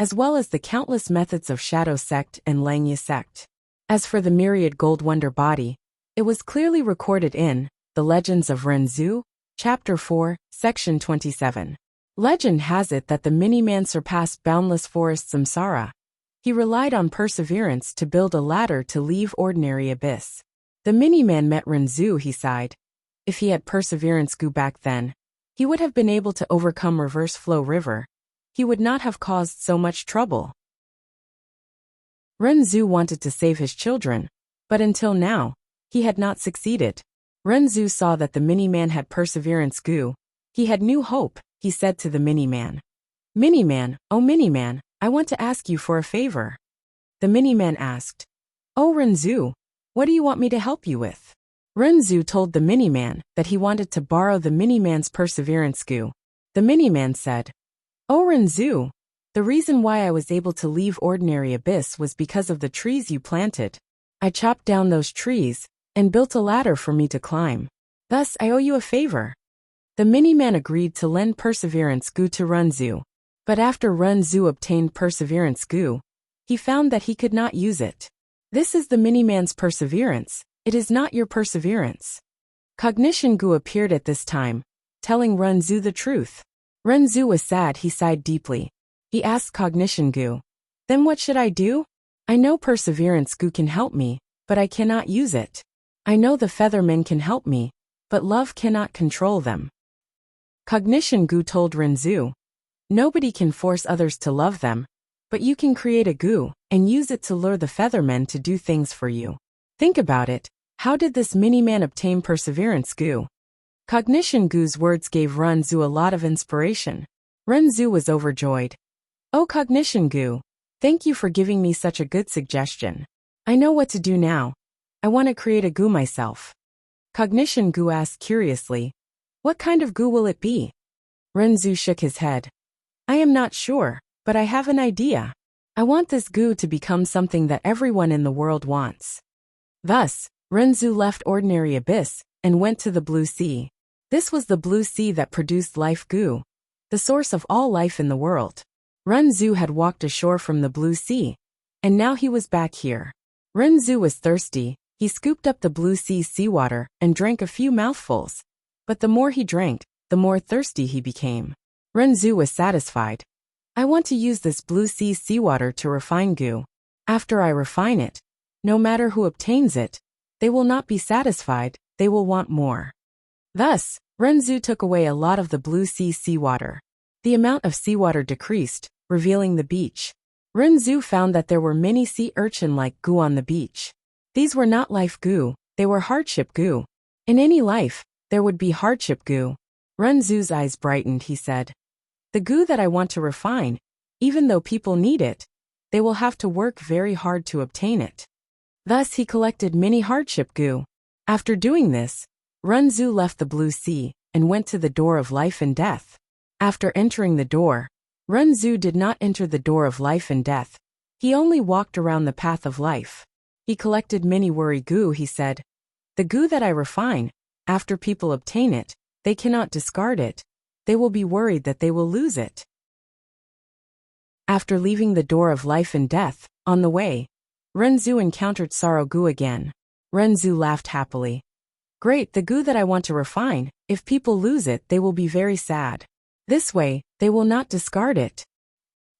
as well as the countless methods of Shadow Sect and Langya Sect. As for the myriad gold wonder body, it was clearly recorded in The Legends of Renzu, Chapter 4, Section 27. Legend has it that the mini-man surpassed boundless forest samsara. He relied on perseverance to build a ladder to leave ordinary abyss. The mini-man met Renzu, he sighed. If he had perseverance goo back then, he would have been able to overcome reverse flow river. He would not have caused so much trouble. Renzu wanted to save his children, but until now, he had not succeeded. Renzu saw that the mini-man had perseverance goo. He had new hope, he said to the mini-man. Mini-man, oh mini-man, I want to ask you for a favor. The mini-man asked. Oh Renzu, what do you want me to help you with? Renzu told the mini-man that he wanted to borrow the mini-man's perseverance goo. The mini-man said, Oh Renzu, the reason why I was able to leave ordinary abyss was because of the trees you planted. I chopped down those trees and built a ladder for me to climb. Thus, I owe you a favor. The mini-man agreed to lend perseverance goo to Renzu. But after Renzu obtained perseverance goo, he found that he could not use it. This is the mini-man's perseverance, it is not your perseverance. Cognition goo appeared at this time, telling Renzu the truth. Renzu was sad, he sighed deeply. He asked Cognition goo, Then what should I do? I know perseverance goo can help me, but I cannot use it. I know the feathermen can help me, but love cannot control them. Cognition goo told Renzu, Nobody can force others to love them, but you can create a goo and use it to lure the feathermen to do things for you. Think about it, how did this mini-man obtain perseverance goo? Cognition goo's words gave Renzu a lot of inspiration. Renzu was overjoyed. Oh Cognition goo, thank you for giving me such a good suggestion. I know what to do now. I want to create a goo myself. Cognition goo asked curiously, What kind of goo will it be? Renzu shook his head. I am not sure, but I have an idea. I want this goo to become something that everyone in the world wants. Thus, Renzu left ordinary abyss and went to the blue sea. This was the blue sea that produced life goo, the source of all life in the world. Renzu had walked ashore from the blue sea, and now he was back here. Renzu was thirsty. He scooped up the blue sea's seawater and drank a few mouthfuls. But the more he drank, the more thirsty he became. Renzu was satisfied. I want to use this blue sea's seawater to refine goo. After I refine it, no matter who obtains it, they will not be satisfied, they will want more. Thus, Renzu took away a lot of the blue sea's seawater. The amount of seawater decreased, revealing the beach. Renzu found that there were many sea urchin-like goo on the beach. These were not life goo, they were hardship goo. In any life, there would be hardship goo. Renzu's eyes brightened, he said. The goo that I want to refine, even though people need it, they will have to work very hard to obtain it. Thus he collected many hardship goo. After doing this, Renzu left the blue sea and went to the door of life and death. After entering the door, Renzu did not enter the door of life and death. He only walked around the path of life. He collected many worry goo, he said. The goo that I refine, after people obtain it, they cannot discard it. They will be worried that they will lose it. After leaving the door of life and death, on the way, Renzu encountered sorrow goo again. Renzu laughed happily. Great, the goo that I want to refine. If people lose it, they will be very sad. This way, they will not discard it.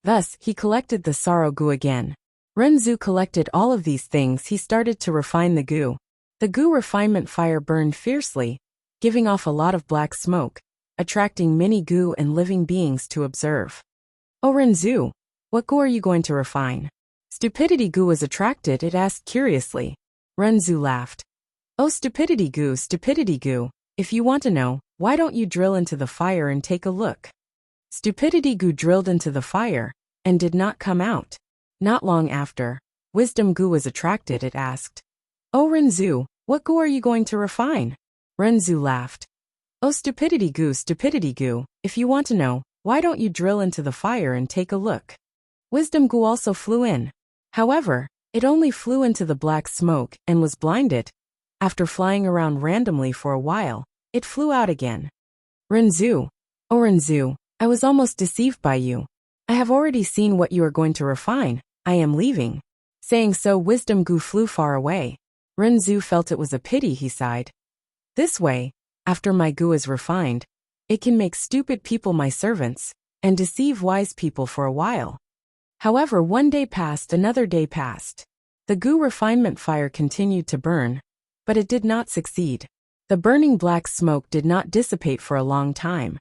Thus, he collected the sorrow goo again. Renzu collected all of these things. He started to refine the goo. The goo refinement fire burned fiercely, giving off a lot of black smoke, attracting many goo and living beings to observe. Oh Renzu, what goo are you going to refine? Stupidity goo was attracted, it asked curiously. Renzu laughed. Oh stupidity goo, if you want to know, why don't you drill into the fire and take a look? Stupidity goo drilled into the fire, and did not come out. Not long after, wisdom goo was attracted, it asked. Oh Renzu, what goo are you going to refine? Renzu laughed. Oh stupidity goo, if you want to know, why don't you drill into the fire and take a look? Wisdom goo also flew in. However, it only flew into the black smoke and was blinded. After flying around randomly for a while, it flew out again. Renzu, oh Renzu, I was almost deceived by you. I have already seen what you are going to refine. I am leaving. Saying so, wisdom goo flew far away. Renzu felt it was a pity, he sighed. This way, after my goo is refined, it can make stupid people my servants, and deceive wise people for a while. However, one day passed, another day passed. The goo refinement fire continued to burn, but it did not succeed. The burning black smoke did not dissipate for a long time.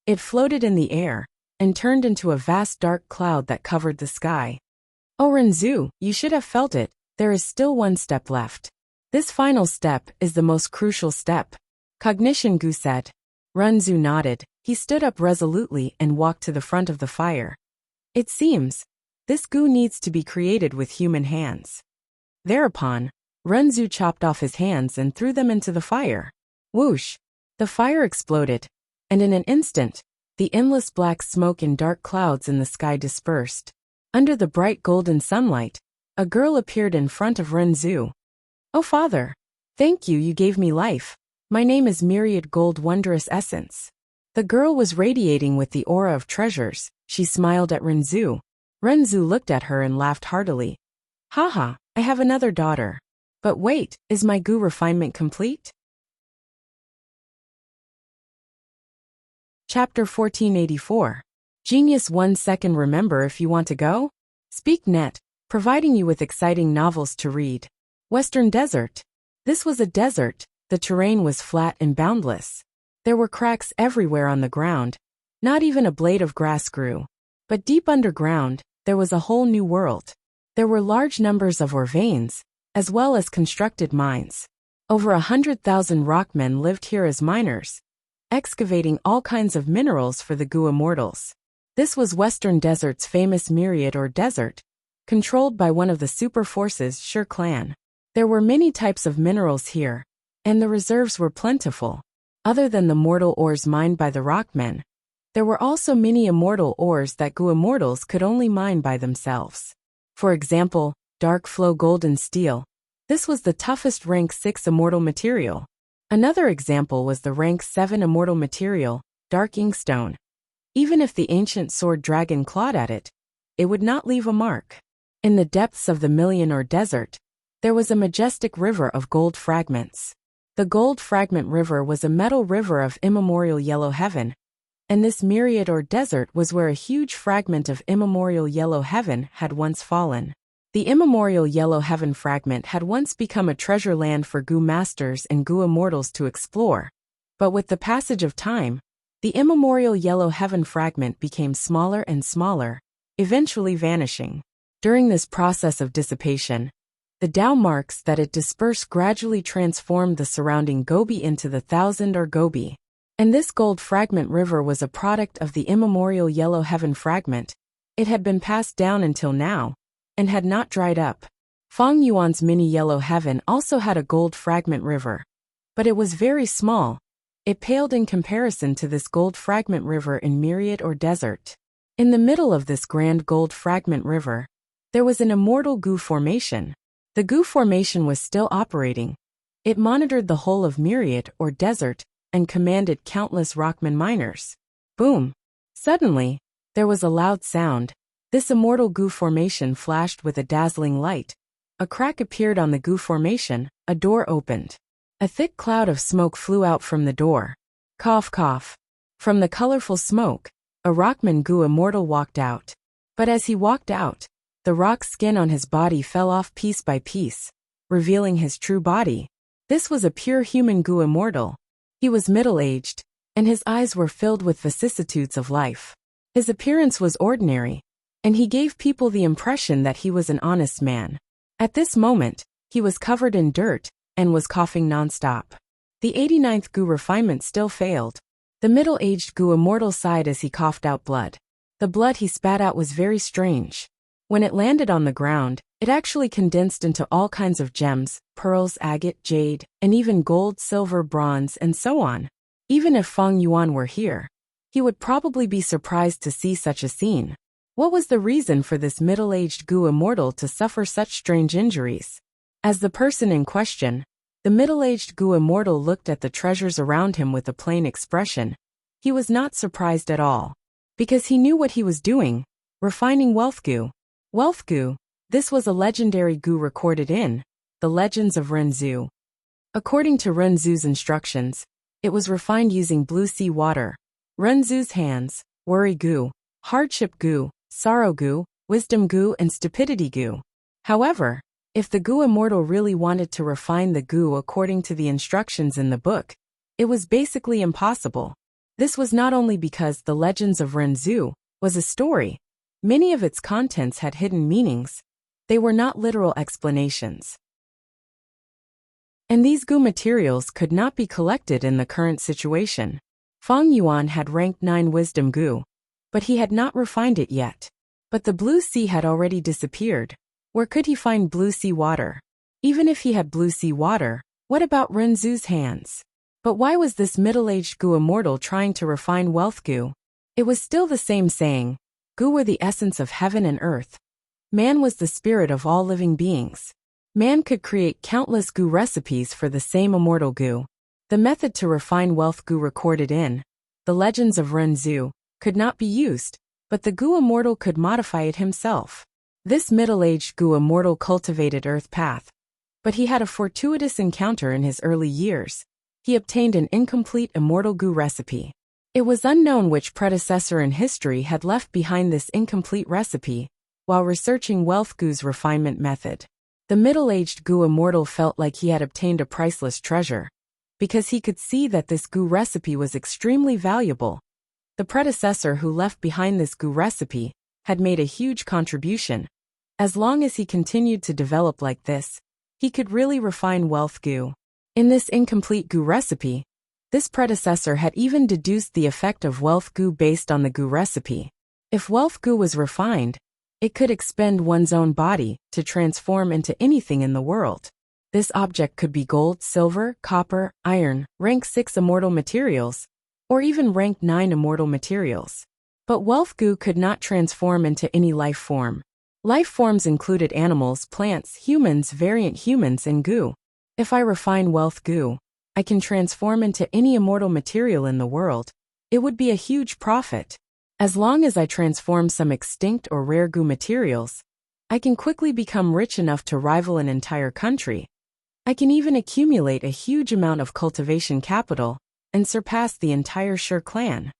It floated in the air, and turned into a vast dark cloud that covered the sky. Oh Renzu, you should have felt it, there is still one step left. This final step is the most crucial step. Cognition goo said. Renzu nodded, he stood up resolutely and walked to the front of the fire. It seems, this goo needs to be created with human hands. Thereupon, Renzu chopped off his hands and threw them into the fire. Whoosh! The fire exploded, and in an instant, the endless black smoke and dark clouds in the sky dispersed. Under the bright golden sunlight, a girl appeared in front of Renzu. Oh father! Thank you, you gave me life. My name is Myriad Gold Wondrous Essence. The girl was radiating with the aura of treasures. She smiled at Renzu. Renzu looked at her and laughed heartily. Haha, I have another daughter. But wait, is my goo refinement complete? Chapter 1484. Genius 1 second. Remember, if you want to go? Speak Net, providing you with exciting novels to read. Western Desert. This was a desert. The terrain was flat and boundless. There were cracks everywhere on the ground. Not even a blade of grass grew. But deep underground, there was a whole new world. There were large numbers of ore veins, as well as constructed mines. Over 100,000 rockmen lived here as miners, excavating all kinds of minerals for the goo immortals. This was Western Desert's famous Myriad or Desert, controlled by one of the super forces, Sher clan. There were many types of minerals here, and the reserves were plentiful. Other than the mortal ores mined by the rockmen, there were also many immortal ores that goo immortals could only mine by themselves. For example, dark flow golden steel. This was the toughest rank 6 immortal material. Another example was the rank 7 immortal material, dark inkstone. Even if the ancient sword dragon clawed at it, it would not leave a mark. In the depths of the Million or Desert, there was a majestic river of gold fragments. The Gold Fragment River was a metal river of immemorial yellow heaven, and this Myriad or Desert was where a huge fragment of immemorial yellow heaven had once fallen. The immemorial yellow heaven fragment had once become a treasure land for goo masters and goo immortals to explore, but with the passage of time, the immemorial yellow heaven fragment became smaller and smaller, eventually vanishing. During this process of dissipation, the Tao marks that it dispersed gradually transformed the surrounding Gobi into the Thousand or Gobi. And this gold fragment river was a product of the immemorial yellow heaven fragment. It had been passed down until now, and had not dried up. Feng Yuan's mini yellow heaven also had a gold fragment river. But it was very small. It paled in comparison to this gold fragment river in Myriad or Desert. In the middle of this grand gold fragment river, there was an immortal goo formation. The goo formation was still operating. It monitored the whole of Myriad or Desert and commanded countless rockman miners. Boom! Suddenly, there was a loud sound. This immortal goo formation flashed with a dazzling light. A crack appeared on the goo formation, a door opened. A thick cloud of smoke flew out from the door. Cough, cough. From the colorful smoke, a rockman Gu immortal walked out. But as he walked out, the rock skin on his body fell off piece by piece, revealing his true body. This was a pure human Gu immortal. He was middle-aged, and his eyes were filled with vicissitudes of life. His appearance was ordinary, and he gave people the impression that he was an honest man. At this moment, he was covered in dirt and was coughing non-stop. The 89th Gu refinement still failed. The middle-aged Gu immortal sighed as he coughed out blood. The blood he spat out was very strange. When it landed on the ground, it actually condensed into all kinds of gems, pearls, agate, jade, and even gold, silver, bronze, and so on. Even if Feng Yuan were here, he would probably be surprised to see such a scene. What was the reason for this middle-aged Gu immortal to suffer such strange injuries? As the person in question, the middle-aged Gu immortal looked at the treasures around him with a plain expression. He was not surprised at all, because he knew what he was doing, refining wealth Gu. Wealth Gu, this was a legendary Gu recorded in the Legends of Renzu. According to Renzu's instructions, it was refined using blue sea water. Renzu's hands, worry Gu, hardship Gu, sorrow Gu, wisdom Gu, and stupidity Gu. However, if the Gu immortal really wanted to refine the Gu according to the instructions in the book, it was basically impossible. This was not only because the Legends of Renzu was a story. Many of its contents had hidden meanings. They were not literal explanations. And these Gu materials could not be collected in the current situation. Feng Yuan had ranked 9 wisdom Gu, but he had not refined it yet. But the blue sea had already disappeared. Where could he find blue sea water? Even if he had blue sea water, what about Renzu's hands? But why was this middle-aged Gu immortal trying to refine wealth Gu? It was still the same saying. Gu were the essence of heaven and earth. Man was the spirit of all living beings. Man could create countless Gu recipes for the same immortal Gu. The method to refine wealth Gu recorded in the Legends of Renzu could not be used, but the Gu immortal could modify it himself. This middle-aged Gu immortal cultivated earth path, but he had a fortuitous encounter in his early years. He obtained an incomplete immortal Gu recipe. It was unknown which predecessor in history had left behind this incomplete recipe. While researching wealth Gu's refinement method, the middle-aged Gu immortal felt like he had obtained a priceless treasure, because he could see that this Gu recipe was extremely valuable. The predecessor who left behind this Gu recipe had made a huge contribution. As long as he continued to develop like this, he could really refine wealth Gu. In this incomplete Gu recipe, this predecessor had even deduced the effect of wealth Gu based on the Gu recipe. If wealth Gu was refined, it could expend one's own body to transform into anything in the world. This object could be gold, silver, copper, iron, rank 6 immortal materials, or even rank 9 immortal materials. But wealth Gu could not transform into any life form. Life forms included animals, plants, humans, variant humans, and Gu. If I refine wealth Gu, I can transform into any immortal material in the world. It would be a huge profit. As long as I transform some extinct or rare Gu materials, I can quickly become rich enough to rival an entire country. I can even accumulate a huge amount of cultivation capital and surpass the entire Shi clan.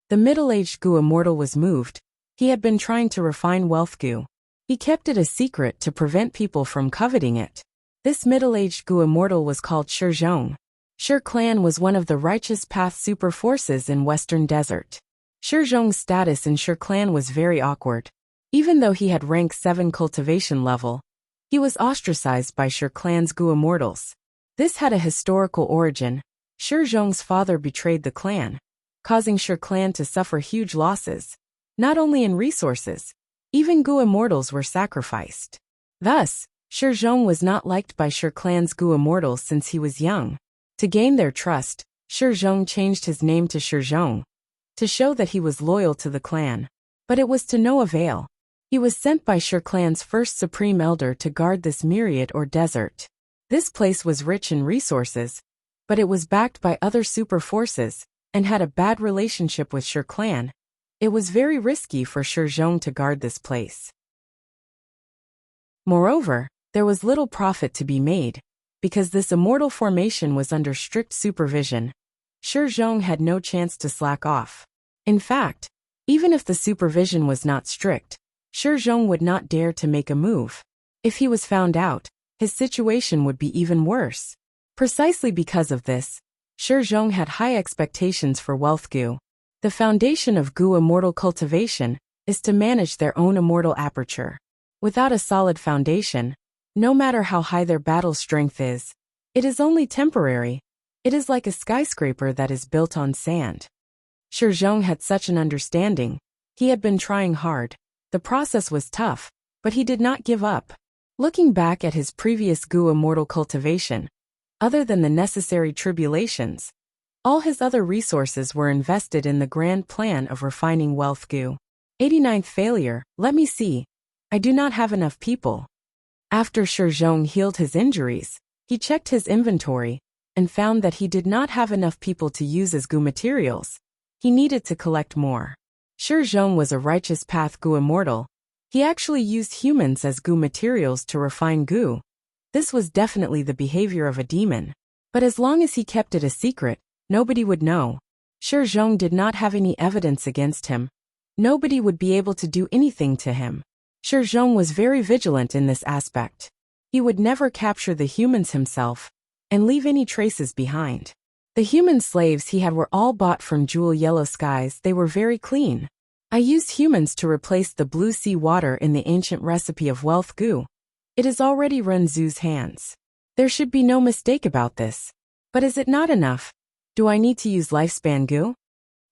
The middle-aged Gu immortal was moved. He had been trying to refine wealth Gu. He kept it a secret to prevent people from coveting it. This middle-aged Gu immortal was called Shi Zhong. Shi clan was one of the righteous path super forces in Western Desert. Shi Zhong's status in Shi clan was very awkward. Even though he had rank 7 cultivation level, he was ostracized by Shi clan's Gu immortals. This had a historical origin. Shi Zhong's father betrayed the clan, causing Shi clan to suffer huge losses. Not only in resources, even Gu immortals were sacrificed. Thus, Shi Zhong was not liked by Shi clan's Gu immortals since he was young. To gain their trust, Shi Zhong changed his name to Shi Zhong, to show that he was loyal to the clan. But it was to no avail. He was sent by Shi clan's first supreme elder to guard this myriad or desert. This place was rich in resources, but it was backed by other super forces, and had a bad relationship with Shi clan. It was very risky for Shi Zhong to guard this place. Moreover, there was little profit to be made, Because this immortal formation was under strict supervision, Shi Zhong had no chance to slack off. In fact, even if the supervision was not strict, Shi Zhong would not dare to make a move. If he was found out, his situation would be even worse. Precisely because of this, Shi Zhong had high expectations for wealth Gu. The foundation of Gu immortal cultivation is to manage their own immortal aperture. Without a solid foundation, no matter how high their battle strength is, it is only temporary. It is like a skyscraper that is built on sand. Shi Zhong had such an understanding. He had been trying hard. The process was tough, but he did not give up. Looking back at his previous Gu immortal cultivation, other than the necessary tribulations, all his other resources were invested in the grand plan of refining wealth Gu. 89th failure, let me see. I do not have enough people. After Shi Zhong healed his injuries, he checked his inventory and found that he did not have enough people to use as Gu materials. He needed to collect more. Shi Zhong was a righteous path Gu immortal. He actually used humans as Gu materials to refine Gu. This was definitely the behavior of a demon. But as long as he kept it a secret, nobody would know. Shi Zhong did not have any evidence against him. Nobody would be able to do anything to him. Shi Zhong was very vigilant in this aspect. He would never capture the humans himself and leave any traces behind. The human slaves he had were all bought from Jewel Yellow Skies. They were very clean. I used humans to replace the blue sea water in the ancient recipe of wealth Gu. It is already Ren Zhu's hands. There should be no mistake about this. But is it not enough? Do I need to use lifespan Gu?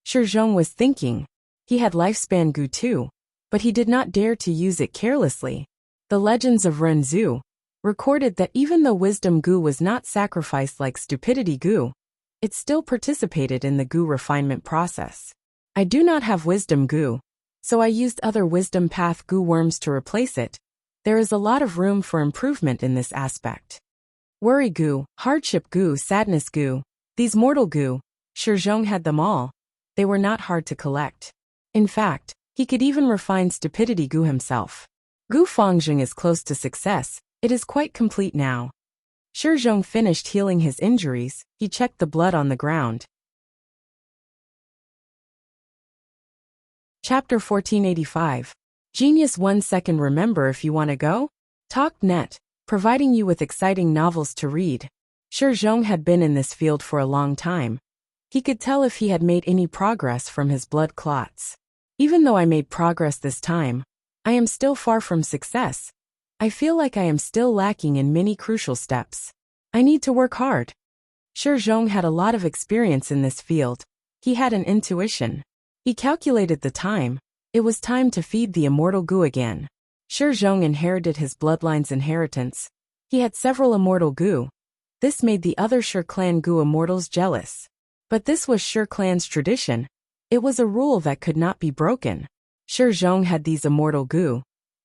Shi Zhong was thinking. He had lifespan Gu too, but he did not dare to use it carelessly. The legends of Ren Zhu recorded that even though wisdom Gu was not sacrificed like stupidity Gu, it still participated in the Gu refinement process. I do not have wisdom Gu, so I used other wisdom path Gu worms to replace it. There is a lot of room for improvement in this aspect. Worry Gu, hardship Gu, sadness Gu, these mortal Gu, Shi Zhong had them all. They were not hard to collect. In fact, he could even refine stupidity Gu himself. Gu Fangzheng is close to success. It is quite complete now. Shi Zhong finished healing his injuries. He checked the blood on the ground. Chapter 1485. Genius 1 second. Remember, if you want to go? Talk.net, providing you with exciting novels to read. Shi Zhong had been in this field for a long time. He could tell if he had made any progress from his blood clots. Even though I made progress this time, I am still far from success. I feel like I am still lacking in many crucial steps. I need to work hard. Shi Zhong had a lot of experience in this field. He had an intuition. He calculated the time. It was time to feed the immortal Gu again. Shi Zhong inherited his bloodline's inheritance. He had several immortal Gu. This made the other Shi clan Gu immortals jealous. But this was Shi clan's tradition. It was a rule that could not be broken. Shi Zhong had these immortal Gu.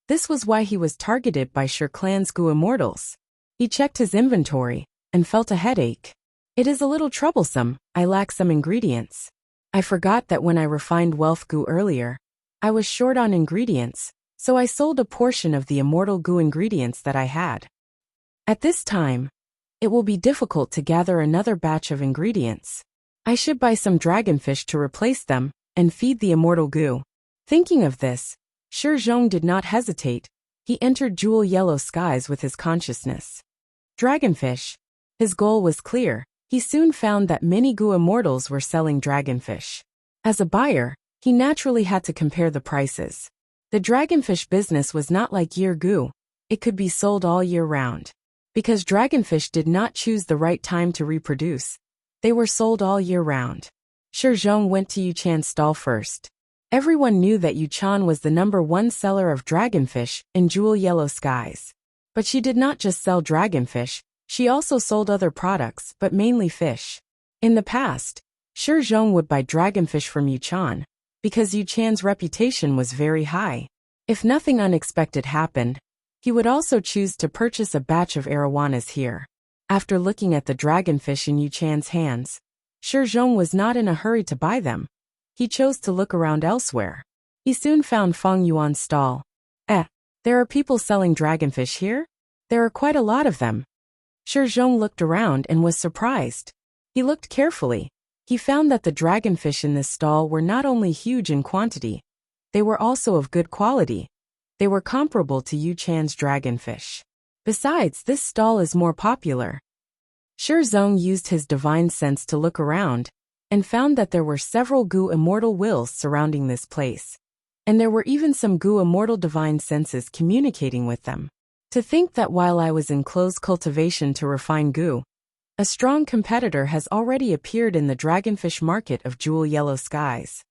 This was why he was targeted by Shi clan's Gu immortals. He checked his inventory and felt a headache. It is a little troublesome. I lack some ingredients. I forgot that when I refined wealth Gu earlier, I was short on ingredients, so I sold a portion of the immortal Gu ingredients that I had. At this time, it will be difficult to gather another batch of ingredients. I should buy some dragonfish to replace them and feed the immortal Gu. Thinking of this, Shi Zhong did not hesitate. He entered Jewel Yellow Skies with his consciousness. Dragonfish. His goal was clear. He soon found that many Gu immortals were selling dragonfish. As a buyer, he naturally had to compare the prices. The dragonfish business was not like year Gu. It could be sold all year round. Because dragonfish did not choose the right time to reproduce, they were sold all year round. Shi Zhong went to Yuchan's stall first. Everyone knew that Yuchan was the #1 seller of dragonfish in Jewel Yellow Skies. But she did not just sell dragonfish, she also sold other products, but mainly fish. In the past, Shi Zhong would buy dragonfish from Yuchan, because Yuchan's reputation was very high. If nothing unexpected happened, he would also choose to purchase a batch of arowanas here. After looking at the dragonfish in Yuchan's hands, Shi Zhong was not in a hurry to buy them. He chose to look around elsewhere. He soon found Feng Yuan's stall. There are people selling dragonfish here? There are quite a lot of them. Zhong looked around and was surprised. He looked carefully. He found that the dragonfish in this stall were not only huge in quantity, they were also of good quality. They were comparable to Yu Chan's dragonfish. Besides, this stall is more popular. Zhong used his divine sense to look around, and found that there were several Gu immortal wills surrounding this place. And there were even some Gu immortal divine senses communicating with them. To think that while I was in close cultivation to refine Gu, a strong competitor has already appeared in the dragonfish market of jewel yellow skies.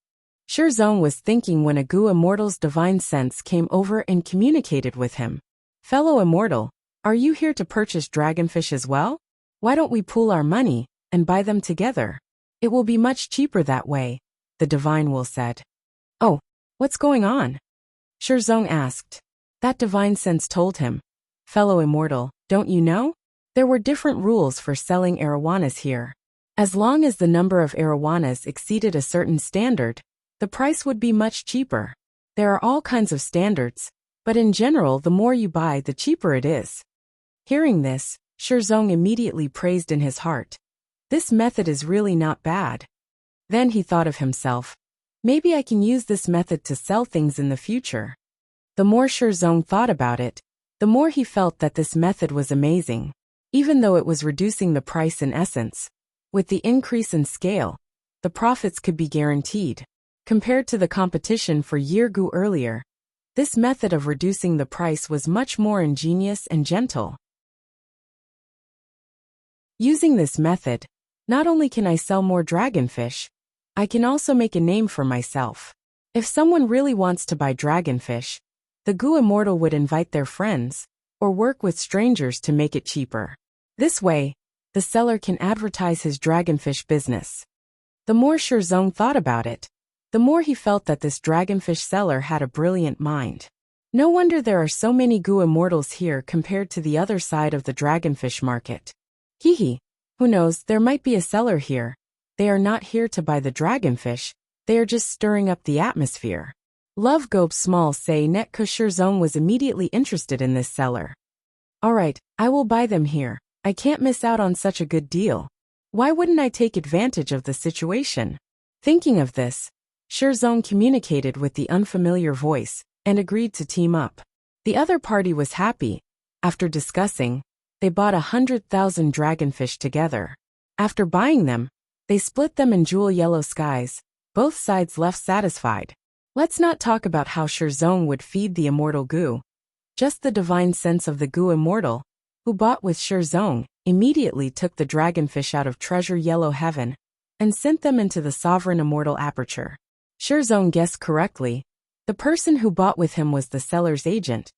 Zhong was thinking when a Gu immortal's divine sense came over and communicated with him. Fellow immortal, are you here to purchase dragonfish as well? Why don't we pool our money and buy them together? It will be much cheaper that way, the divine will said. Oh, what's going on? Zhong asked. That divine sense told him. Fellow immortal, don't you know? There were different rules for selling arowanas here. As long as the number of arowanas exceeded a certain standard, the price would be much cheaper. There are all kinds of standards, but in general the more you buy the cheaper it is. Hearing this, Zhong immediately praised in his heart. This method is really not bad. Then he thought of himself. Maybe I can use this method to sell things in the future. The more Zhong thought about it, the more he felt that this method was amazing. Even though it was reducing the price in essence, with the increase in scale, the profits could be guaranteed. Compared to the competition for Year Gu earlier, this method of reducing the price was much more ingenious and gentle. Using this method, not only can I sell more dragonfish, I can also make a name for myself. If someone really wants to buy dragonfish, the Gu immortal would invite their friends, or work with strangers to make it cheaper. This way, the seller can advertise his dragonfish business. The more Zhong thought about it, the more he felt that this dragonfish seller had a brilliant mind. No wonder there are so many Gu immortals here compared to the other side of the dragonfish market. Hehe, who knows, there might be a seller here. They are not here to buy the dragonfish, they are just stirring up the atmosphere. Love Gobe Small say net Zhong was immediately interested in this seller. Alright, I will buy them here. I can't miss out on such a good deal. Why wouldn't I take advantage of the situation? Thinking of this, Zhong communicated with the unfamiliar voice, and agreed to team up. The other party was happy. After discussing, they bought 100,000 dragonfish together. After buying them, they split them in jewel yellow skies. Both sides left satisfied. Let's not talk about how Zhong would feed the immortal Gu. Just the divine sense of the Gu immortal, who bought with Zhong, immediately took the dragonfish out of treasure yellow heaven, and sent them into the sovereign immortal aperture. Zhong guessed correctly. The person who bought with him was the seller's agent.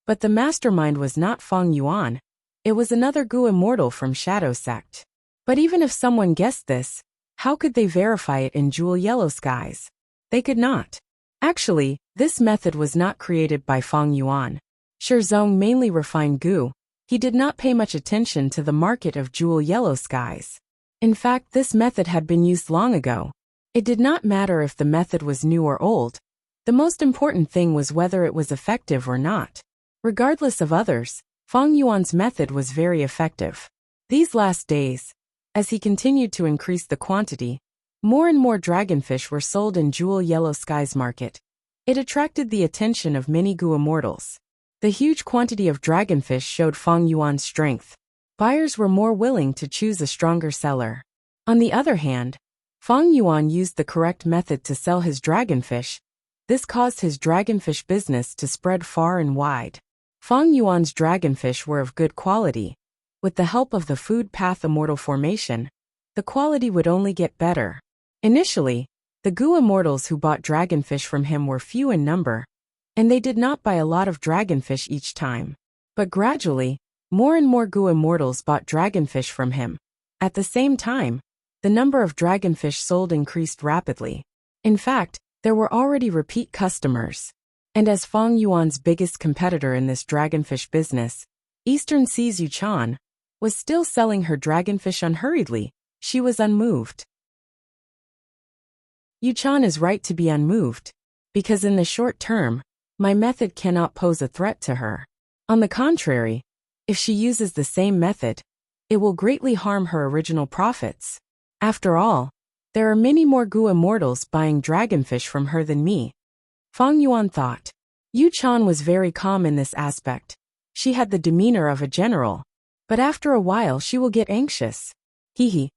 But the mastermind was not Feng Yuan. It was another Gu immortal from Shadow Sect. But even if someone guessed this, how could they verify it in jewel yellow skies? They could not. Actually, this method was not created by Feng Yuan. Zhong mainly refined Gu. He did not pay much attention to the market of jewel yellow skies. In fact, this method had been used long ago. It did not matter if the method was new or old. The most important thing was whether it was effective or not. Regardless of others, Feng Yuan's method was very effective. These last days, as he continued to increase the quantity, more and more dragonfish were sold in jewel yellow skies market. It attracted the attention of many Gu immortals. The huge quantity of dragonfish showed Feng Yuan's strength. Buyers were more willing to choose a stronger seller. On the other hand, Feng Yuan used the correct method to sell his dragonfish. This caused his dragonfish business to spread far and wide. Feng Yuan's dragonfish were of good quality. With the help of the food path immortal formation, the quality would only get better. Initially, the Gu immortals who bought dragonfish from him were few in number, and they did not buy a lot of dragonfish each time. But gradually, more and more Gu immortals bought dragonfish from him. At the same time, the number of dragonfish sold increased rapidly. In fact, there were already repeat customers. And as Feng Yuan's biggest competitor in this dragonfish business, Eastern Sea's Yu Chan, was still selling her dragonfish unhurriedly. She was unmoved. Yu Chan is right to be unmoved, because in the short term, my method cannot pose a threat to her. On the contrary, if she uses the same method, it will greatly harm her original profits. After all, there are many more Gu immortals buying dragonfish from her than me. Fang Yuan thought. Yu Chan was very calm in this aspect. She had the demeanor of a general. But after a while she will get anxious. Hee.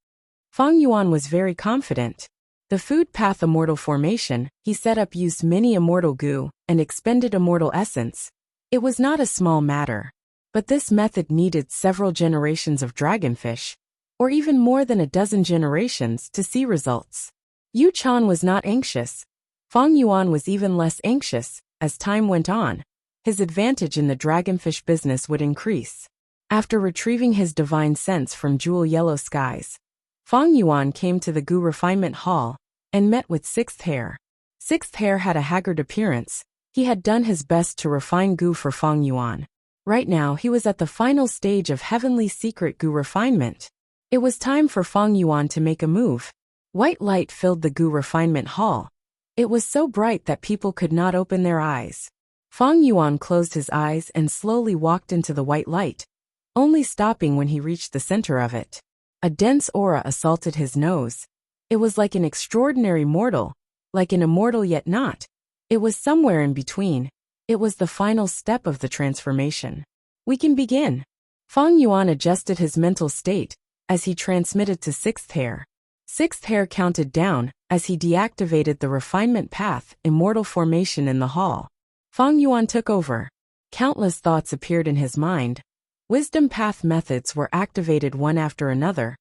Fang Yuan was very confident. The food path immortal formation he set up used many immortal Gu and expended immortal essence. It was not a small matter. But this method needed several generations of dragonfish, or even more than a dozen generations to see results. Yu Chan was not anxious. Fang Yuan was even less anxious. As time went on, his advantage in the dragonfish business would increase. After retrieving his divine sense from jewel yellow skies, Fang Yuan came to the Gu refinement hall and met with Sixth Hair. Sixth Hair had a haggard appearance. He had done his best to refine Gu for Fang Yuan. Right now he was at the final stage of heavenly secret Gu refinement. It was time for Fang Yuan to make a move. White light filled the Gu refinement hall. It was so bright that people could not open their eyes. Fang Yuan closed his eyes and slowly walked into the white light, only stopping when he reached the center of it. A dense aura assaulted his nose. It was like an extraordinary mortal, like an immortal yet not. It was somewhere in between. It was the final step of the transformation. We can begin. Fang Yuan adjusted his mental state as he transmitted to Sixth Hair. Sixth Hair counted down as he deactivated the refinement path immortal formation in the hall. Fang Yuan took over. Countless thoughts appeared in his mind. Wisdom path methods were activated one after another.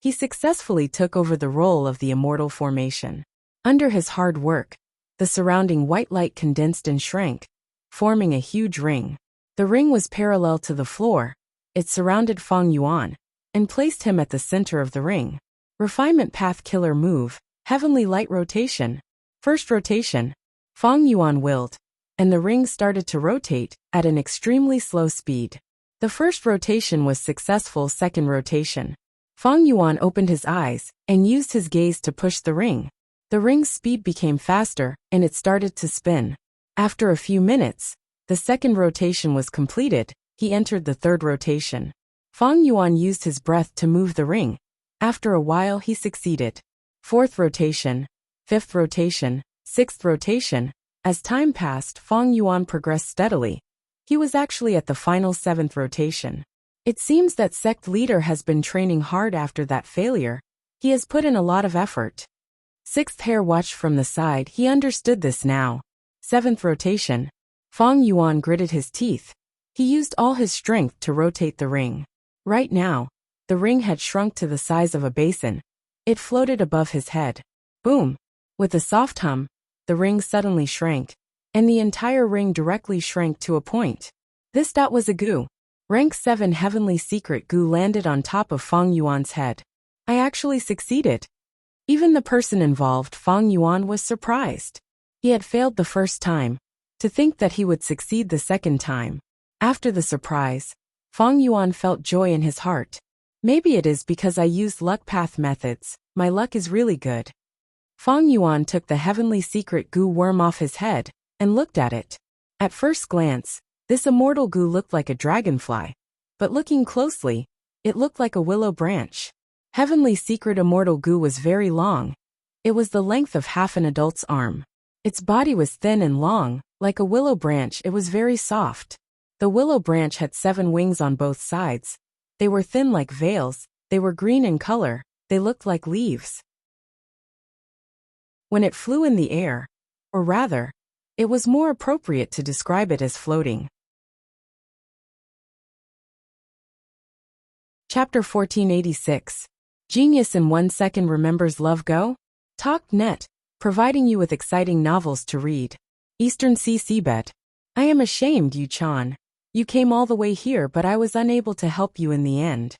He successfully took over the role of the immortal formation. Under his hard work, the surrounding white light condensed and shrank, forming a huge ring. The ring was parallel to the floor. It surrounded Fang Yuan and placed him at the center of the ring. Refinement path killer move, heavenly light rotation. First rotation. Fang Yuan willed, and the ring started to rotate at an extremely slow speed. The first rotation was successful. Second rotation. Fang Yuan opened his eyes and used his gaze to push the ring. The ring's speed became faster, and it started to spin. After a few minutes, the second rotation was completed. He entered the third rotation. Fang Yuan used his breath to move the ring. After a while he succeeded. Fourth rotation, fifth rotation, sixth rotation. As time passed, Fang Yuan progressed steadily. He was actually at the final seventh rotation. It seems that sect leader has been training hard after that failure. He has put in a lot of effort. Sixth Hair watched from the side. He understood this now. Seventh rotation. Fang Yuan gritted his teeth. He used all his strength to rotate the ring. Right now, the ring had shrunk to the size of a basin. It floated above his head. Boom! With a soft hum, the ring suddenly shrank, and the entire ring directly shrank to a point. This dot was a Gu. Rank 7 heavenly secret Gu landed on top of Fang Yuan's head. I actually succeeded. Even the person involved, Fang Yuan, was surprised. He had failed the first time. To think that he would succeed the second time. After the surprise, Fang Yuan felt joy in his heart. Maybe it is because I used luck path methods. My luck is really good. Fang Yuan took the heavenly secret Gu worm off his head and looked at it. At first glance, this immortal Gu looked like a dragonfly. But looking closely, it looked like a willow branch. Heavenly secret immortal Gu was very long. It was the length of half an adult's arm. Its body was thin and long, like a willow branch. It was very soft. The willow branch had 7 wings on both sides. They were thin like veils. They were green in color. They looked like leaves. When it flew in the air, or rather, it was more appropriate to describe it as floating. Chapter 1486. Genius in 1 second remembers love go? Talk.net, providing you with exciting novels to read. Eastern Sea Seabed. I am ashamed, Yu Chan. You came all the way here, but I was unable to help you in the end.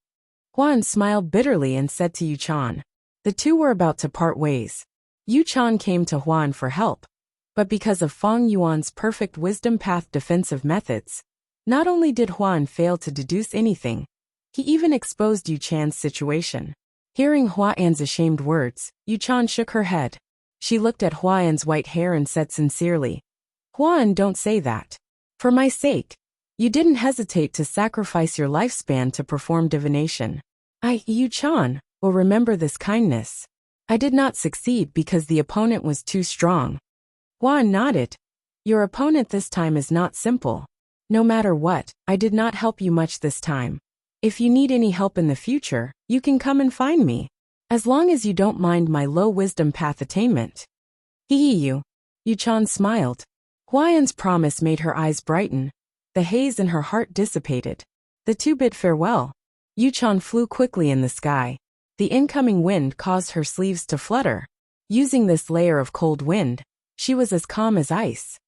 Huan smiled bitterly and said to Yu Chan. The two were about to part ways. Yu Chan came to Huan for help. But because of Fang Yuan's perfect wisdom path defensive methods, not only did Huan fail to deduce anything, he even exposed Yu Chan's situation. Hearing Huan's ashamed words, Yu Chan shook her head. She looked at Huan's white hair and said sincerely, Huan, don't say that. For my sake. You didn't hesitate to sacrifice your lifespan to perform divination. Yu Chan, will remember this kindness. I did not succeed because the opponent was too strong. Huan nodded. Your opponent this time is not simple. No matter what, I did not help you much this time. If you need any help in the future, you can come and find me. As long as you don't mind my low wisdom path attainment. Yu Chan smiled. Huan's promise made her eyes brighten. The haze in her heart dissipated. The two bid farewell. Yu Chan flew quickly in the sky. The incoming wind caused her sleeves to flutter. Using this layer of cold wind, she was as calm as ice.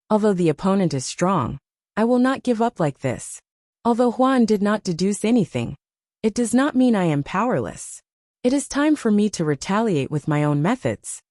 Although the opponent is strong, I will not give up like this. Although Huan did not deduce anything, it does not mean I am powerless. It is time for me to retaliate with my own methods.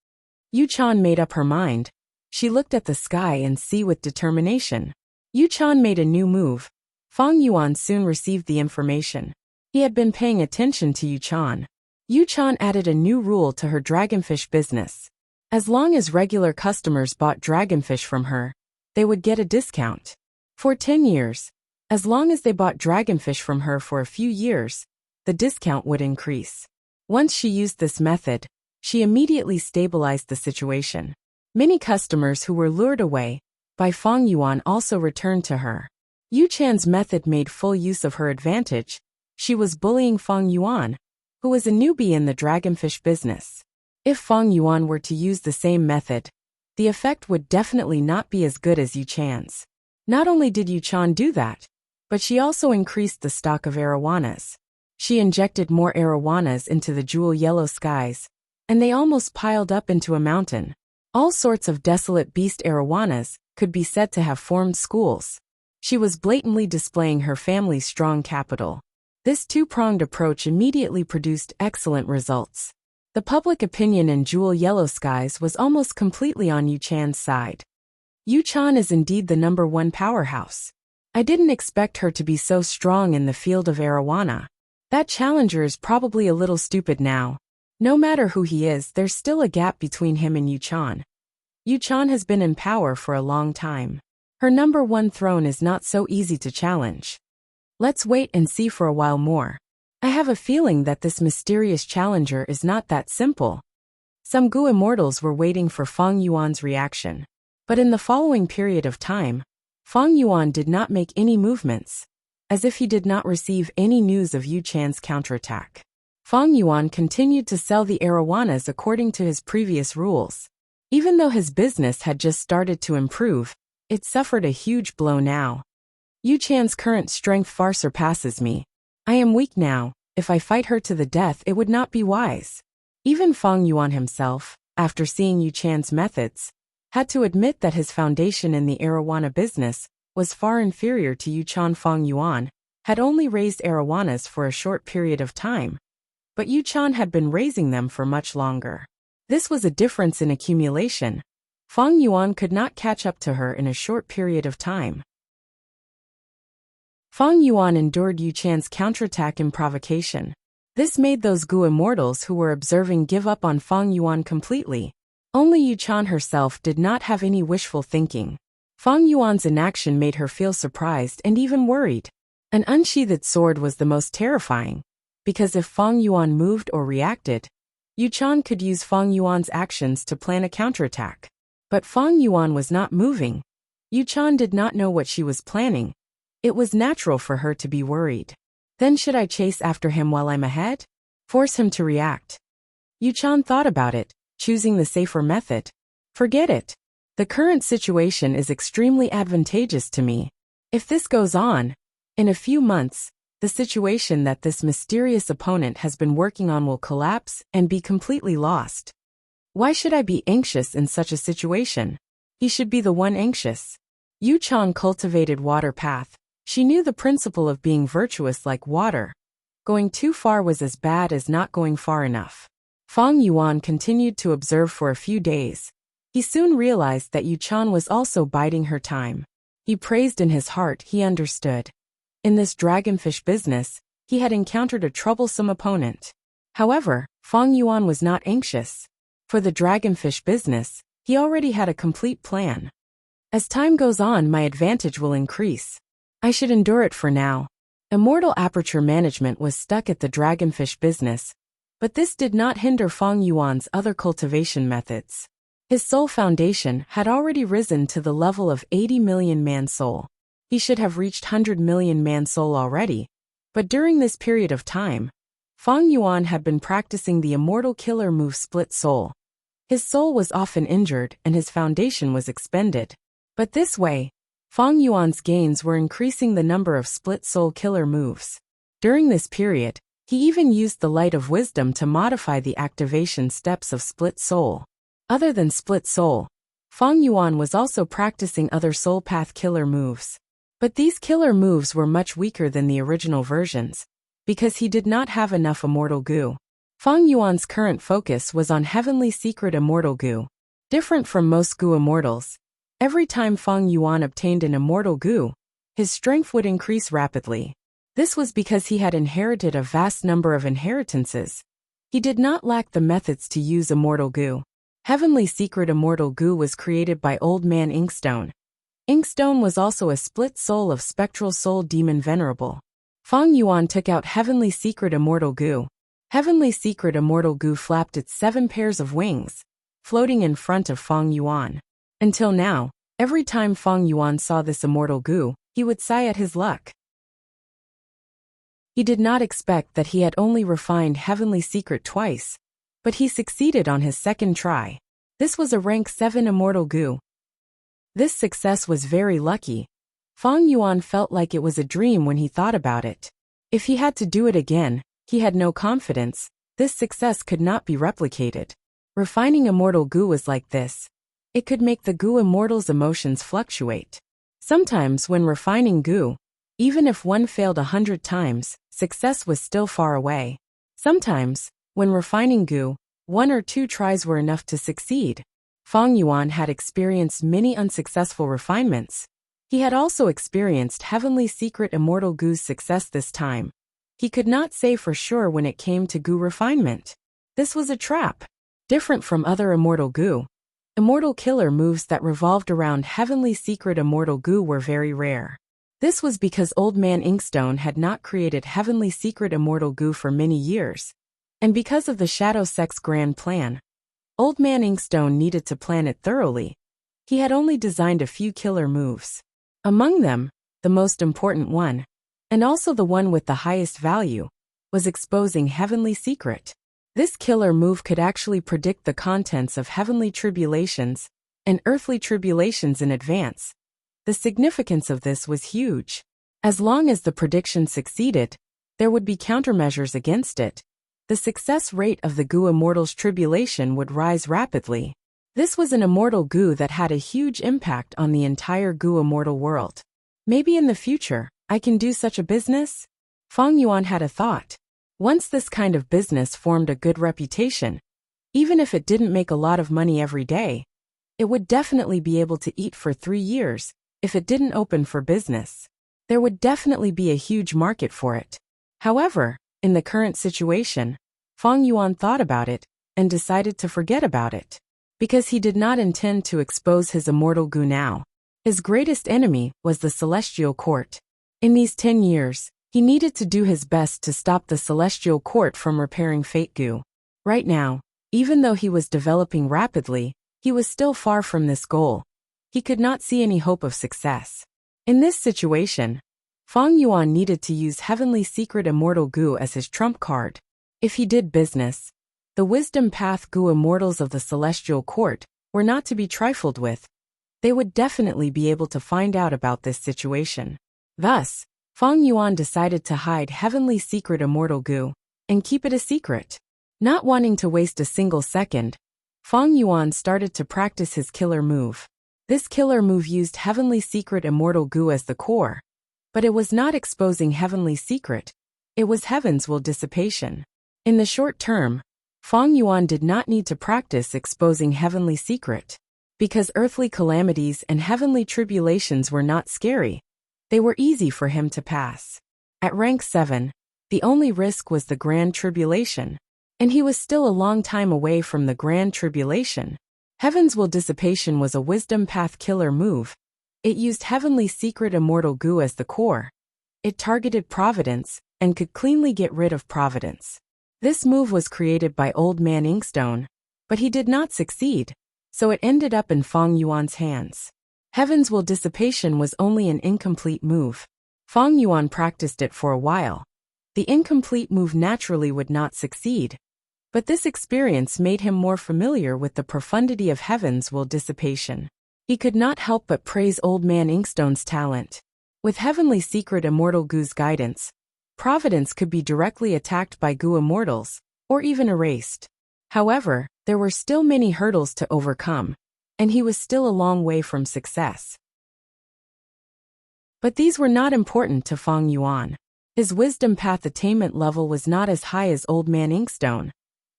Yu Chan made up her mind. She looked at the sky and sea with determination. Yu Chan made a new move. Fang Yuan soon received the information. He had been paying attention to Yu Chan. Yu Chan added a new rule to her dragonfish business. As long as regular customers bought dragonfish from her, they would get a discount. For 10 years, as long as they bought dragonfish from her for a few years, the discount would increase. Once she used this method, she immediately stabilized the situation. Many customers who were lured away by Fang Yuan also returned to her. Yu Chan's method made full use of her advantage. She was bullying Fang Yuan, who was a newbie in the dragonfish business. If Fang Yuan were to use the same method, the effect would definitely not be as good as Yu Chan's. Not only did Yu Chan do that, but she also increased the stock of arowanas. She injected more arowanas into the jewel yellow skies, and they almost piled up into a mountain. All sorts of desolate beast arowanas could be said to have formed schools. She was blatantly displaying her family's strong capital. This two-pronged approach immediately produced excellent results. The public opinion in Jewel Yellow Skies was almost completely on Yu Chan's side. Yu Chan is indeed the #1 powerhouse. I didn't expect her to be so strong in the field of arowana. That challenger is probably a little stupid now. No matter who he is, there's still a gap between him and Yu Chan. Yu Chan has been in power for a long time. Her #1 throne is not so easy to challenge. Let's wait and see for a while more. I have a feeling that this mysterious challenger is not that simple. Some Gu immortals were waiting for Fang Yuan's reaction. But in the following period of time, Fang Yuan did not make any movements, as if he did not receive any news of Yu Chan's counterattack. Fang Yuan continued to sell the arowanas according to his previous rules. Even though his business had just started to improve, it suffered a huge blow now. Yu Chan's current strength far surpasses me. I am weak now. If I fight her to the death, it would not be wise. Even Fang Yuan himself, after seeing Yu Chan's methods, had to admit that his foundation in the arowana business was far inferior to Yu Chan. Fang Yuan had only raised arowanas for a short period of time, but Yu Chan had been raising them for much longer. This was a difference in accumulation. Fang Yuan could not catch up to her in a short period of time. Fang Yuan endured Yu Chan's counterattack and provocation. This made those Gu immortals who were observing give up on Fang Yuan completely. Only Yu Chan herself did not have any wishful thinking. Fang Yuan's inaction made her feel surprised and even worried. An unsheathed sword was the most terrifying, because if Fang Yuan moved or reacted, Yu Chan could use Fang Yuan's actions to plan a counterattack. But Fang Yuan was not moving. Yu Chan did not know what she was planning. It was natural for her to be worried. Then should I chase after him while I'm ahead? Force him to react? Yu Chan thought about it, choosing the safer method. Forget it. The current situation is extremely advantageous to me. If this goes on, in a few months, the situation that this mysterious opponent has been working on will collapse and be completely lost. Why should I be anxious in such a situation? He should be the one anxious. Yu Chan cultivated water path. She knew the principle of being virtuous like water. Going too far was as bad as not going far enough. Fang Yuan continued to observe for a few days. He soon realized that Yu Chan was also biding her time. He praised in his heart. He understood. In this dragonfish business, he had encountered a troublesome opponent. However, Fang Yuan was not anxious. For the dragonfish business, he already had a complete plan. As time goes on, my advantage will increase. I should endure it for now. Immortal aperture management was stuck at the dragonfish business, but this did not hinder Fang Yuan's other cultivation methods. His soul foundation had already risen to the level of 80 million man soul. He should have reached 100 million man soul already, but during this period of time, Fang Yuan had been practicing the immortal killer move Split Soul. His soul was often injured and his foundation was expended. But this way, Fang Yuan's gains were increasing the number of Split Soul killer moves. During this period, he even used the light of wisdom to modify the activation steps of Split Soul. Other than Split Soul, Fang Yuan was also practicing other soul path killer moves. But these killer moves were much weaker than the original versions, because he did not have enough immortal goo. Fang Yuan's current focus was on Heavenly Secret Immortal Goo. Different from most goo immortals, every time Fang Yuan obtained an immortal goo, his strength would increase rapidly. This was because he had inherited a vast number of inheritances. He did not lack the methods to use immortal goo. Heavenly Secret Immortal Goo was created by Old Man Inkstone. Inkstone was also a split soul of Spectral Soul Demon Venerable. Fang Yuan took out Heavenly Secret Immortal Goo. Heavenly Secret Immortal Goo flapped its 7 pairs of wings, floating in front of Fang Yuan. Until now, every time Fang Yuan saw this immortal goo, he would sigh at his luck. He did not expect that he had only refined Heavenly Secret twice, but he succeeded on his second try. This was a rank 7 immortal goo. This success was very lucky. Fang Yuan felt like it was a dream when he thought about it. If he had to do it again, he had no confidence. This success could not be replicated. Refining immortal goo was like this. It could make the goo immortal's emotions fluctuate. Sometimes when refining goo, even if one failed 100 times, success was still far away. Sometimes, when refining goo, 1 or 2 tries were enough to succeed. Fang Yuan had experienced many unsuccessful refinements. He had also experienced Heavenly Secret Immortal Goo's success this time. He could not say for sure when it came to goo refinement. This was a trap. Different from other immortal goo, immortal killer moves that revolved around Heavenly Secret Immortal Goo were very rare. This was because Old Man Inkstone had not created Heavenly Secret Immortal Goo for many years, and because of the Shadow Sect's grand plan, Old Man Inkstone needed to plan it thoroughly. He had only designed a few killer moves. Among them, the most important one, and also the one with the highest value, was exposing Heavenly Secret. This killer move could actually predict the contents of heavenly tribulations and earthly tribulations in advance. The significance of this was huge. As long as the prediction succeeded, there would be countermeasures against it. The success rate of the goo immortal's tribulation would rise rapidly. This was an immortal goo that had a huge impact on the entire goo immortal world. Maybe in the future, I can do such a business? Fang Yuan had a thought. Once this kind of business formed a good reputation, even if it didn't make a lot of money every day, it would definitely be able to eat for 3 years if it didn't open for business. There would definitely be a huge market for it. However, in the current situation, Fang Yuan thought about it and decided to forget about it, because he did not intend to expose his immortal goo now. His greatest enemy was the Celestial Court. In these 10 years, he needed to do his best to stop the Celestial Court from repairing Fate Goo. Right now, even though he was developing rapidly, he was still far from this goal. He could not see any hope of success. In this situation, Fang Yuan needed to use Heavenly Secret Immortal Goo as his trump card. If he did business, the Wisdom Path Goo Immortals of the Celestial Court were not to be trifled with. They would definitely be able to find out about this situation. Thus, Fang Yuan decided to hide Heavenly Secret Immortal Goo and keep it a secret. Not wanting to waste a single second, Fang Yuan started to practice his killer move. This killer move used Heavenly Secret Immortal Goo as the core, but it was not exposing Heavenly Secret. It was Heaven's Will Dissipation. In the short term, Fang Yuan did not need to practice exposing Heavenly Secret. Because earthly calamities and heavenly tribulations were not scary, they were easy for him to pass. At rank 7, the only risk was the Grand Tribulation, and he was still a long time away from the Grand Tribulation. Heaven's Will Dissipation was a Wisdom Path killer move. It used Heavenly Secret Immortal Goo as the core. It targeted Providence, and could cleanly get rid of Providence. This move was created by Old Man Inkstone, but he did not succeed, so it ended up in Fang Yuan's hands. Heaven's Will Dissipation was only an incomplete move. Fang Yuan practiced it for a while. The incomplete move naturally would not succeed, but this experience made him more familiar with the profundity of Heaven's Will Dissipation. He could not help but praise Old Man Inkstone's talent. With Heavenly Secret Immortal Gu's guidance, Providence could be directly attacked by Gu immortals, or even erased. However, there were still many hurdles to overcome, and he was still a long way from success. But these were not important to Fang Yuan. His wisdom path attainment level was not as high as Old Man Inkstone,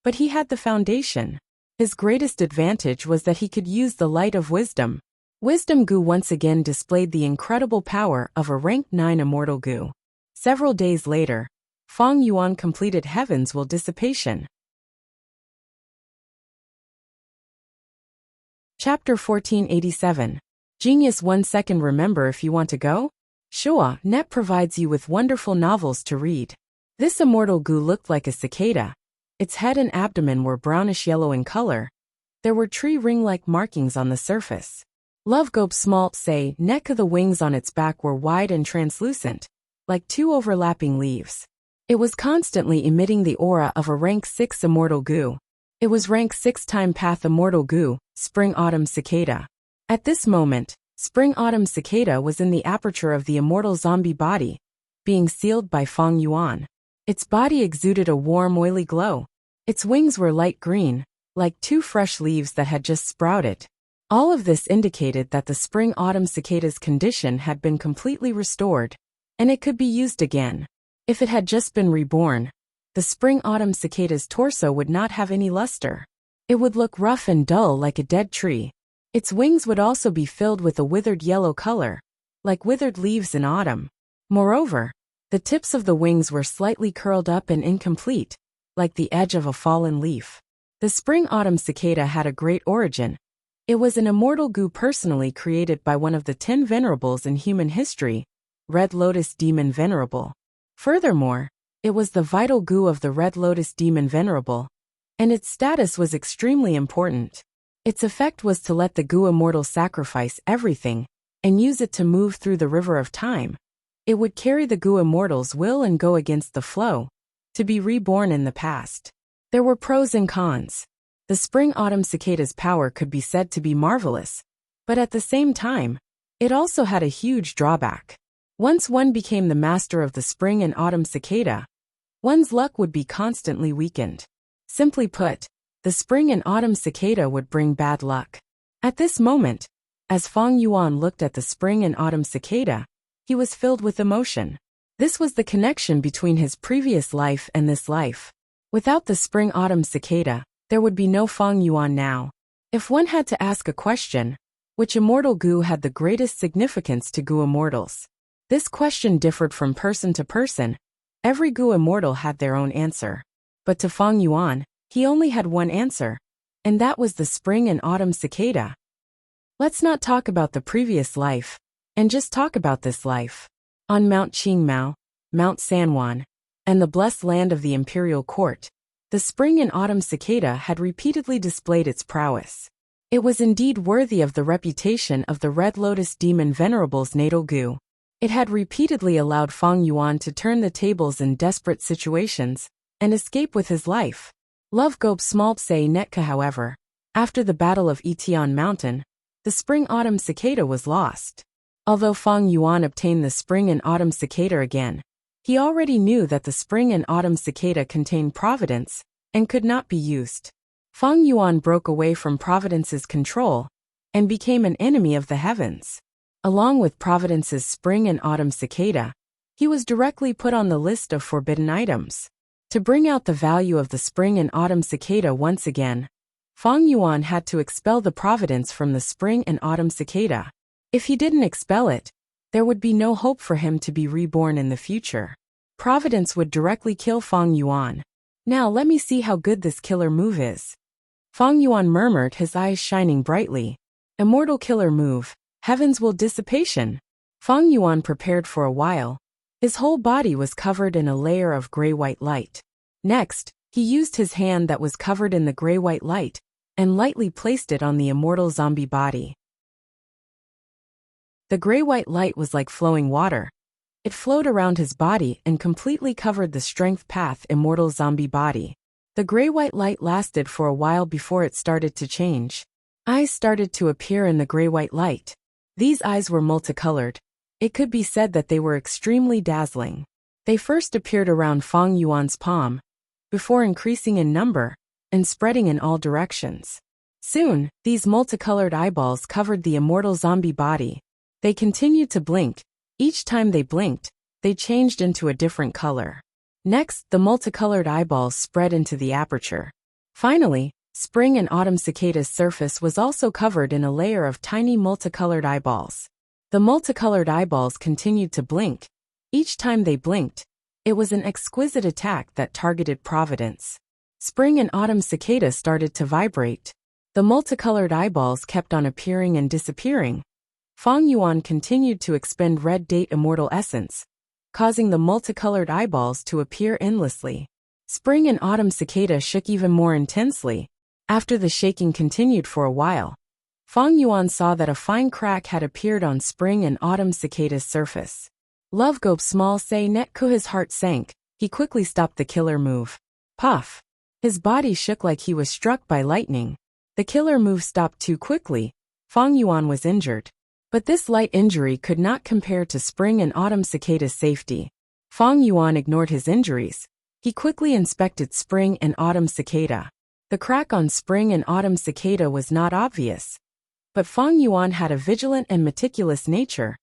but he had the foundation. His greatest advantage was that he could use the light of wisdom. Wisdom Gu once again displayed the incredible power of a rank 9 immortal Gu. Several days later, Fang Yuan completed Heaven's Will Dissipation. Chapter 1487. Genius 1 second. Remember, if you want to go? Sure, Net provides you with wonderful novels to read. This immortal Gu looked like a cicada. Its head and abdomen were brownish-yellow in color. There were tree ring-like markings on the surface. Love Gope Smalt say, Netka the wings on its back were wide and translucent, like two overlapping leaves. It was constantly emitting the aura of a rank 6 immortal Gu. It was rank 6 time path immortal Gu, Spring-Autumn Cicada. At this moment, Spring-Autumn Cicada was in the aperture of the immortal zombie body, being sealed by Fang Yuan. Its body exuded a warm, oily glow. Its wings were light green, like two fresh leaves that had just sprouted. All of this indicated that the Spring-Autumn Cicada's condition had been completely restored, and it could be used again. If it had just been reborn, the Spring-Autumn Cicada's torso would not have any luster. It would look rough and dull like a dead tree. Its wings would also be filled with a withered yellow color, like withered leaves in autumn. Moreover, the tips of the wings were slightly curled up and incomplete, like the edge of a fallen leaf. The Spring-Autumn Cicada had a great origin. It was an immortal Gu personally created by one of the 10 venerables in human history, Red Lotus Demon Venerable. Furthermore, it was the vital Gu of the Red Lotus Demon Venerable, and its status was extremely important. Its effect was to let the Gu immortal sacrifice everything and use it to move through the river of time. It would carry the Gu immortal's will and go against the flow, to be reborn in the past. There were pros and cons. The Spring-Autumn Cicada's power could be said to be marvelous, but at the same time, it also had a huge drawback. Once one became the master of the Spring and Autumn Cicada, one's luck would be constantly weakened. Simply put, the Spring and Autumn Cicada would bring bad luck. At this moment, as Fang Yuan looked at the Spring and Autumn Cicada, he was filled with emotion. This was the connection between his previous life and this life. Without the Spring-Autumn Cicada, there would be no Fang Yuan now. If one had to ask a question, which immortal Gu had the greatest significance to Gu immortals? This question differed from person to person. Every Gu immortal had their own answer. But to Fang Yuan, he only had one answer, and that was the Spring and Autumn Cicada. Let's not talk about the previous life, and just talk about this life. On Mount Qingmao, Mount Sanwan, and the blessed land of the imperial court, the Spring and Autumn Cicada had repeatedly displayed its prowess. It was indeed worthy of the reputation of the Red Lotus Demon Venerable's natal Gu. It had repeatedly allowed Fang Yuan to turn the tables in desperate situations and escape with his life. Love Gope Smalpse Netka, however, after the Battle of Etian Mountain, the Spring-Autumn Cicada was lost. Although Fang Yuan obtained the Spring and Autumn Cicada again, he already knew that the Spring and Autumn Cicada contained Providence and could not be used. Fang Yuan broke away from Providence's control and became an enemy of the heavens. Along with Providence's Spring and Autumn Cicada, he was directly put on the list of forbidden items. To bring out the value of the Spring and Autumn Cicada once again, Fang Yuan had to expel the Providence from the Spring and Autumn Cicada. If he didn't expel it, there would be no hope for him to be reborn in the future. Providence would directly kill Fang Yuan. Now let me see how good this killer move is. Fang Yuan murmured, his eyes shining brightly. Immortal killer move, Heaven's Will Dissipation. Fang Yuan prepared for a while. His whole body was covered in a layer of gray-white light. Next, he used his hand that was covered in the gray-white light and lightly placed it on the immortal zombie body. The gray-white light was like flowing water. It flowed around his body and completely covered the strength path immortal zombie body. The gray-white light lasted for a while before it started to change. Eyes started to appear in the gray-white light. These eyes were multicolored. It could be said that they were extremely dazzling. They first appeared around Fang Yuan's palm, before increasing in number and spreading in all directions. Soon, these multicolored eyeballs covered the immortal zombie body. They continued to blink. Each time they blinked, they changed into a different color. Next, the multicolored eyeballs spread into the aperture. Finally, spring and autumn cicada's surface was also covered in a layer of tiny multicolored eyeballs. The multicolored eyeballs continued to blink. Each time they blinked, it was an exquisite attack that targeted Providence. Spring and autumn cicada started to vibrate. The multicolored eyeballs kept on appearing and disappearing. Fang Yuan continued to expend red date immortal essence, causing the multicolored eyeballs to appear endlessly. Spring and autumn cicada shook even more intensely. After the shaking continued for a while, Fang Yuan saw that a fine crack had appeared on spring and autumn cicada's surface. Love Gope small say net ko his heart sank. He quickly stopped the killer move. Puff! His body shook like he was struck by lightning. The killer move stopped too quickly. Fang Yuan was injured. But this light injury could not compare to spring and autumn cicada's safety. Fang Yuan ignored his injuries. He quickly inspected spring and autumn cicada. The crack on spring and autumn cicada was not obvious. But Fang Yuan had a vigilant and meticulous nature.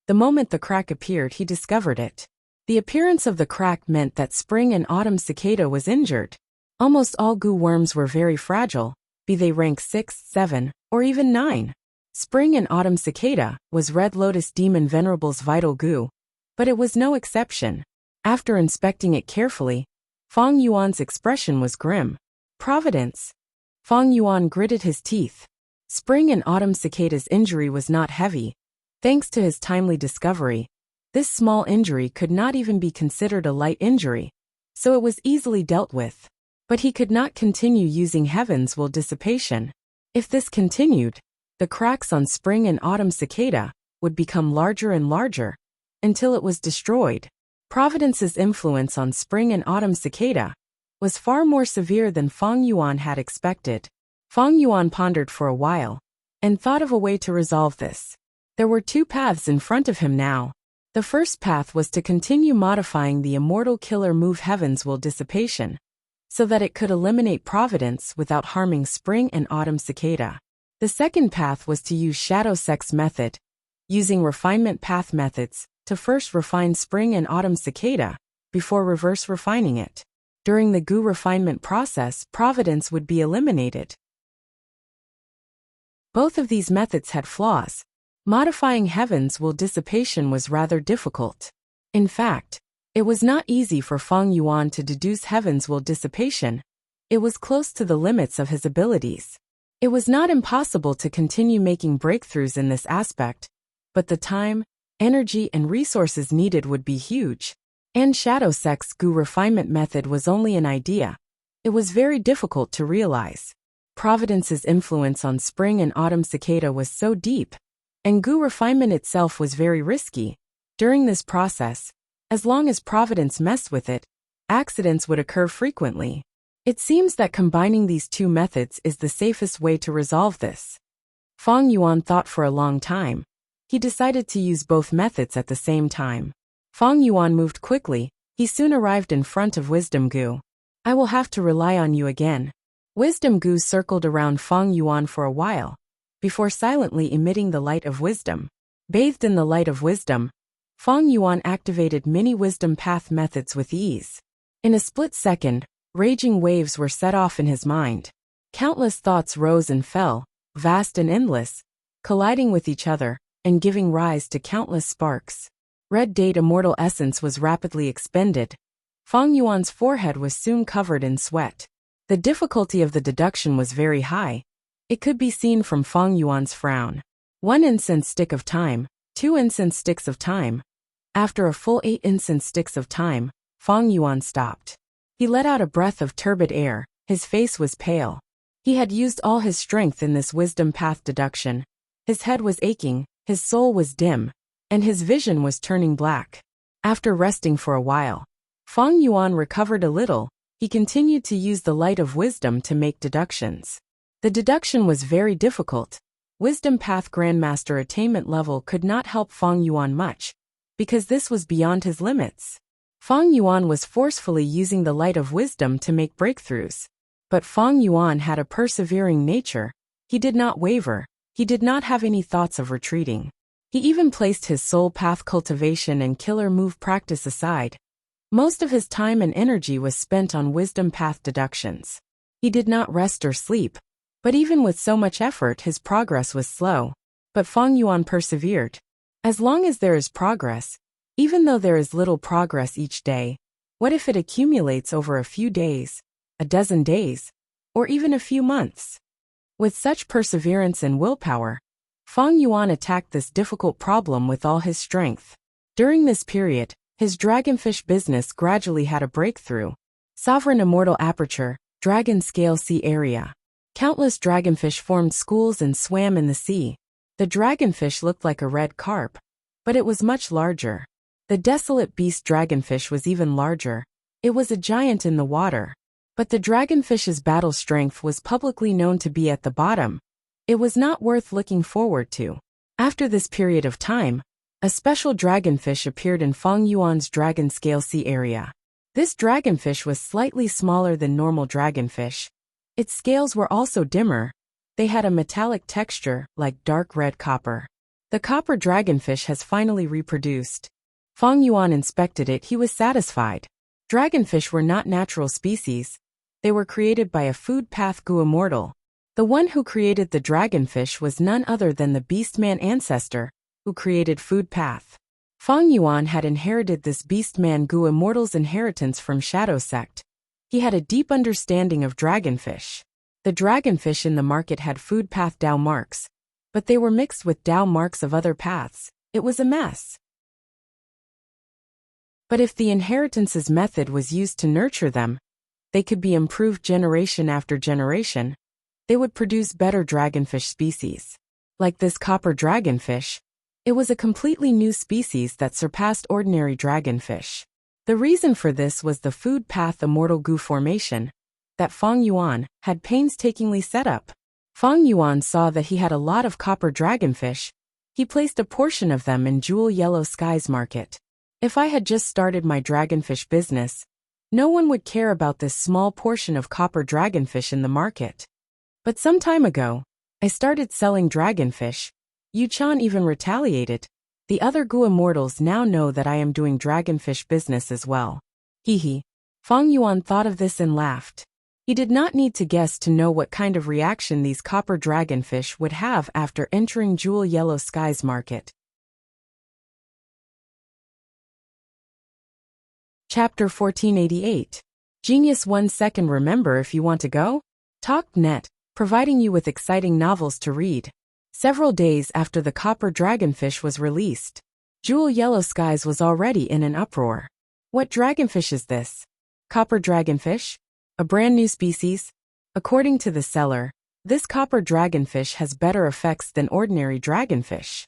The moment the crack appeared, he discovered it. The appearance of the crack meant that spring and autumn cicada was injured. Almost all goo worms were very fragile, be they rank 6, 7, or even 9. Spring and autumn cicada was Red Lotus Demon Venerable's vital goo, but it was no exception. After inspecting it carefully, Fang Yuan's expression was grim. Providence! Fang Yuan gritted his teeth. Spring and autumn cicada's injury was not heavy. Thanks to his timely discovery, this small injury could not even be considered a light injury, so it was easily dealt with. But he could not continue using Heaven's Will dissipation. If this continued, the cracks on spring and autumn cicada would become larger and larger, until it was destroyed. Providence's influence on spring and autumn cicada was far more severe than Fang Yuan had expected. Fang Yuan pondered for a while, and thought of a way to resolve this. There were two paths in front of him now. The first path was to continue modifying the immortal killer move Heaven's Will dissipation, so that it could eliminate Providence without harming spring and autumn cicada. The second path was to use Shadow Sex method, using refinement path methods, to first refine spring and autumn cicada, before reverse refining it. During the goo refinement process, Providence would be eliminated. Both of these methods had flaws. Modifying Heaven's Will dissipation was rather difficult. In fact, it was not easy for Fang Yuan to deduce Heaven's Will dissipation. It was close to the limits of his abilities. It was not impossible to continue making breakthroughs in this aspect, but the time, energy and resources needed would be huge. And Shadow Sex goo refinement method was only an idea. It was very difficult to realize. Providence's influence on spring and autumn cicada was so deep, and goo refinement itself was very risky. During this process, as long as Providence messed with it, accidents would occur frequently. It seems that combining these two methods is the safest way to resolve this. Fang Yuan thought for a long time. He decided to use both methods at the same time. Fang Yuan moved quickly. He soon arrived in front of Wisdom Goo. I will have to rely on you again. Wisdom Goo circled around Fang Yuan for a while, before silently emitting the light of wisdom. Bathed in the light of wisdom, Fang Yuan activated many wisdom path methods with ease. In a split second, raging waves were set off in his mind. Countless thoughts rose and fell, vast and endless, colliding with each other, and giving rise to countless sparks. Red Date Immortal Essence was rapidly expended. Fang Yuan's forehead was soon covered in sweat. The difficulty of the deduction was very high. It could be seen from Fang Yuan's frown. 1 incense stick of time, 2 incense sticks of time, After a full 8 incense sticks of time, Feng Yuan stopped. He let out a breath of turbid air, his face was pale. He had used all his strength in this wisdom path deduction. His head was aching, his soul was dim, and his vision was turning black. After resting for a while, Feng Yuan recovered a little. He continued to use the light of wisdom to make deductions. The deduction was very difficult. Wisdom Path Grandmaster attainment level could not help Feng Yuan much, because this was beyond his limits. Feng Yuan was forcefully using the light of wisdom to make breakthroughs. But Feng Yuan had a persevering nature. He did not waver. He did not have any thoughts of retreating. He even placed his soul path cultivation and killer move practice aside. Most of his time and energy was spent on wisdom path deductions. He did not rest or sleep, but even with so much effort his progress was slow. But Feng Yuan persevered. As long as there is progress, even though there is little progress each day, what if it accumulates over a few days, a dozen days, or even a few months? With such perseverance and willpower, Feng Yuan attacked this difficult problem with all his strength. During this period, his dragonfish business gradually had a breakthrough. Sovereign Immortal Aperture, Dragon Scale Sea Area. Countless dragonfish formed schools and swam in the sea. The dragonfish looked like a red carp, but it was much larger. The desolate beast dragonfish was even larger. It was a giant in the water. But the dragonfish's battle strength was publicly known to be at the bottom. It was not worth looking forward to. After this period of time, a special dragonfish appeared in Feng Yuan's Dragon Scale Sea Area. This dragonfish was slightly smaller than normal dragonfish. Its scales were also dimmer. They had a metallic texture, like dark red copper. The copper dragonfish has finally reproduced. Feng Yuan inspected it. He was satisfied. Dragonfish were not natural species. They were created by a food path Gu immortal. The one who created the dragonfish was none other than the Beastman ancestor, who created Food Path. Feng Yuan had inherited this Beastman Gu immortal's inheritance from Shadow Sect. He had a deep understanding of dragonfish. The dragonfish in the market had Food Path Dao marks, but they were mixed with Dao marks of other paths. It was a mess. But if the inheritance's method was used to nurture them, they could be improved generation after generation. They would produce better dragonfish species. Like this copper dragonfish, it was a completely new species that surpassed ordinary dragonfish. The reason for this was the Food Path Immortal Gu formation that Feng Yuan had painstakingly set up. Feng Yuan saw that he had a lot of copper dragonfish. He placed a portion of them in Jewel Yellow Skies market. If I had just started my dragonfish business, no one would care about this small portion of copper dragonfish in the market. But some time ago, I started selling dragonfish. Yu-chan even retaliated. The other Gu immortals now know that I am doing dragonfish business as well. Hee. Feng Yuan thought of this and laughed. He did not need to guess to know what kind of reaction these copper dragonfish would have after entering Jewel Yellow Skies market. Chapter 1488. Genius 1 second. Remember, if you want to go? Talk.net, providing you with exciting novels to read. Several days after the copper dragonfish was released, Jewel Yellow Skies was already in an uproar. What dragonfish is this? Copper dragonfish? A brand new species? According to the seller, this copper dragonfish has better effects than ordinary dragonfish.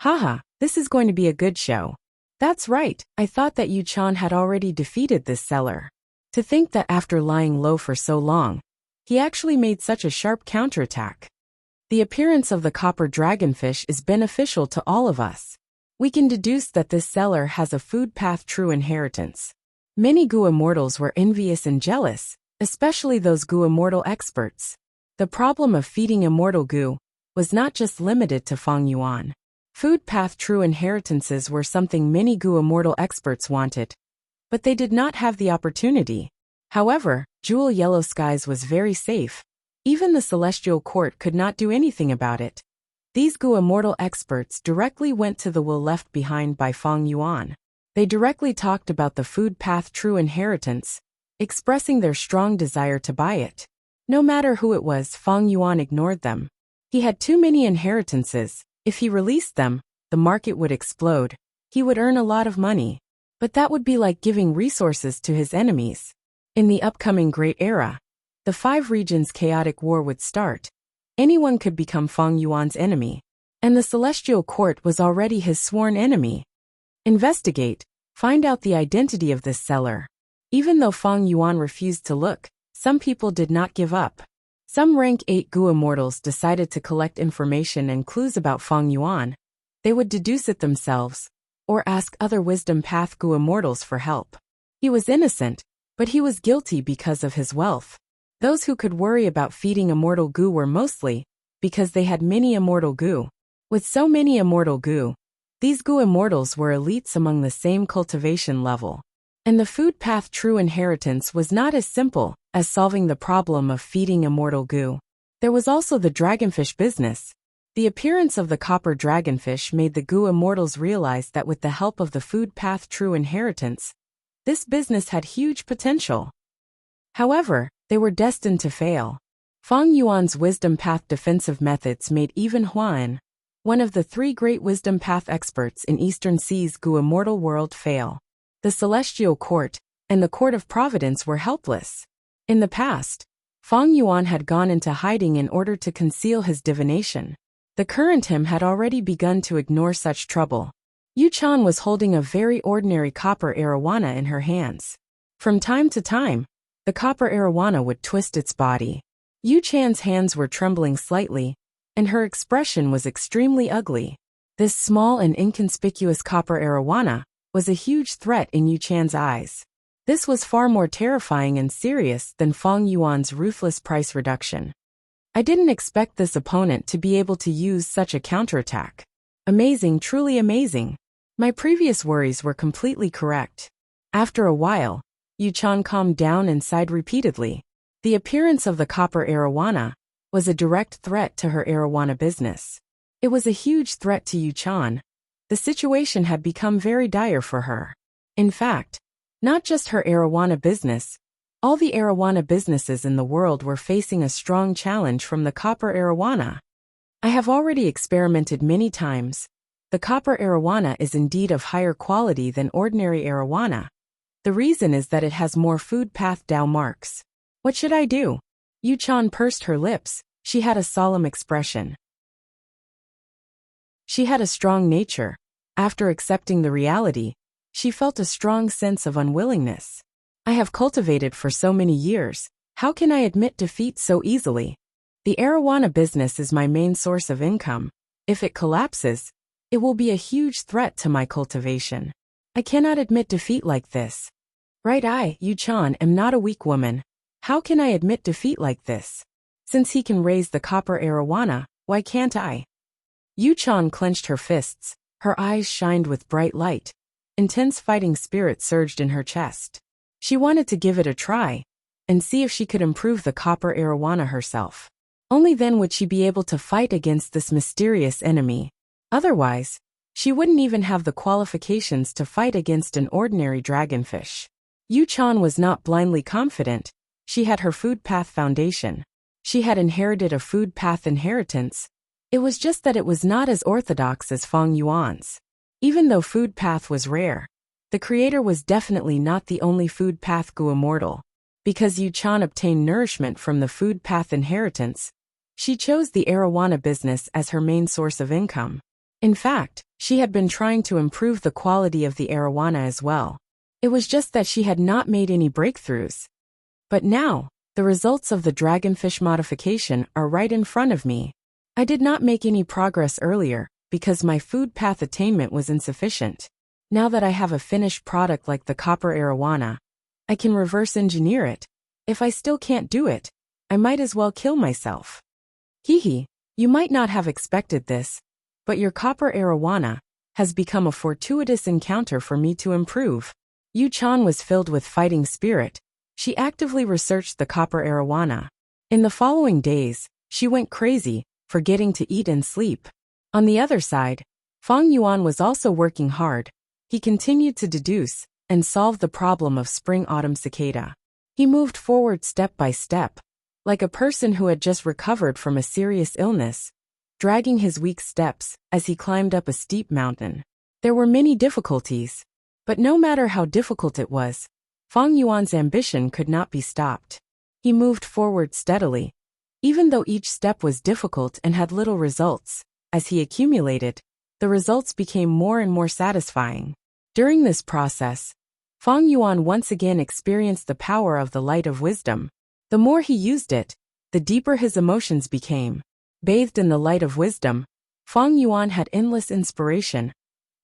Haha, this is going to be a good show. That's right, I thought that Yu-chan had already defeated this seller. To think that after lying low for so long, he actually made such a sharp counterattack. The appearance of the copper dragonfish is beneficial to all of us. We can deduce that this seller has a Food Path true inheritance. Many Gu immortals were envious and jealous, especially those Gu immortal experts. The problem of feeding immortal Gu was not just limited to Feng Yuan. Food Path true inheritances were something many Gu immortal experts wanted, but they did not have the opportunity. However, Jewel Yellow Skies was very safe. Even the Celestial Court could not do anything about it. These Gu immortal experts directly went to the will left behind by Feng Yuan. They directly talked about the Food Path true inheritance, expressing their strong desire to buy it. No matter who it was, Feng Yuan ignored them. He had too many inheritances. If he released them, the market would explode. He would earn a lot of money. But that would be like giving resources to his enemies. In the upcoming Great Era, the 5 regions' chaotic war would start. Anyone could become Feng Yuan's enemy. And the Celestial Court was already his sworn enemy. Investigate. Find out the identity of this seller. Even though Feng Yuan refused to look, some people did not give up. Some rank 8 Gu immortals decided to collect information and clues about Feng Yuan. They would deduce it themselves, or ask other Wisdom Path Gu immortals for help. He was innocent, but he was guilty because of his wealth. Those who could worry about feeding immortal Gu were mostly because they had many immortal Gu. With so many immortal Gu, these Gu immortals were elites among the same cultivation level. And the food path true inheritance was not as simple as solving the problem of feeding immortal Gu. There was also the dragonfish business. The appearance of the copper dragonfish made the Gu immortals realize that with the help of the food path true inheritance, this business had huge potential. However, they were destined to fail. Feng Yuan's wisdom path defensive methods made even Huan, one of the 3 great wisdom path experts in Eastern Sea's Gu immortal world, fail. The Celestial Court and the Court of Providence were helpless. In the past, Feng Yuan had gone into hiding in order to conceal his divination. The current him had already begun to ignore such trouble. Yu Chan was holding a very ordinary copper arowana in her hands. From time to time, the copper arowana would twist its body. Yu Chan's hands were trembling slightly, and her expression was extremely ugly. This small and inconspicuous copper arowana was a huge threat in Yu Chan's eyes. This was far more terrifying and serious than Feng Yuan's ruthless price reduction. I didn't expect this opponent to be able to use such a counterattack. Amazing, truly amazing. My previous worries were completely correct. After a while, Yu Chan calmed down and sighed repeatedly. The appearance of the copper arowana was a direct threat to her arowana business. It was a huge threat to Yu Chan. The situation had become very dire for her. In fact, not just her arowana business, all the arowana businesses in the world were facing a strong challenge from the copper arowana. I have already experimented many times. The copper arowana is indeed of higher quality than ordinary arowana. The reason is that it has more food path Dao marks. What should I do? Yu Chan pursed her lips. She had a solemn expression. She had a strong nature. After accepting the reality, she felt a strong sense of unwillingness. I have cultivated for so many years. How can I admit defeat so easily? The arowana business is my main source of income. If it collapses, it will be a huge threat to my cultivation. I cannot admit defeat like this. Right, I, Yu Chan, am not a weak woman. How can I admit defeat like this? Since he can raise the copper arowana, why can't I? Yu Chan clenched her fists. Her eyes shined with bright light. Intense fighting spirit surged in her chest. She wanted to give it a try and see if she could improve the copper arowana herself. Only then would she be able to fight against this mysterious enemy. Otherwise, she wouldn't even have the qualifications to fight against an ordinary dragonfish. Yu Chan was not blindly confident. She had her food path foundation. She had inherited a food path inheritance. It was just that it was not as orthodox as Feng Yuan's. Even though food path was rare, the creator was definitely not the only food path Gu immortal. Because Yu Chan obtained nourishment from the food path inheritance, she chose the arowana business as her main source of income. In fact, she had been trying to improve the quality of the arowana as well. It was just that she had not made any breakthroughs. But now, the results of the dragonfish modification are right in front of me. I did not make any progress earlier because my food path attainment was insufficient. Now that I have a finished product like the copper arowana, I can reverse engineer it. If I still can't do it, I might as well kill myself. Hehe, you might not have expected this, but your copper arowana has become a fortuitous encounter for me to improve. Yu Chan was filled with fighting spirit. She actively researched the copper arowana. In the following days, she went crazy, forgetting to eat and sleep. On the other side, Feng Yuan was also working hard. He continued to deduce and solve the problem of spring-autumn cicada. He moved forward step by step, like a person who had just recovered from a serious illness, dragging his weak steps as he climbed up a steep mountain. There were many difficulties, but no matter how difficult it was, Fang Yuan's ambition could not be stopped. He moved forward steadily, even though each step was difficult and had little results. As he accumulated, the results became more and more satisfying. During this process, Fang Yuan once again experienced the power of the light of wisdom. The more he used it, the deeper his emotions became. Bathed in the light of wisdom, Fang Yuan had endless inspiration.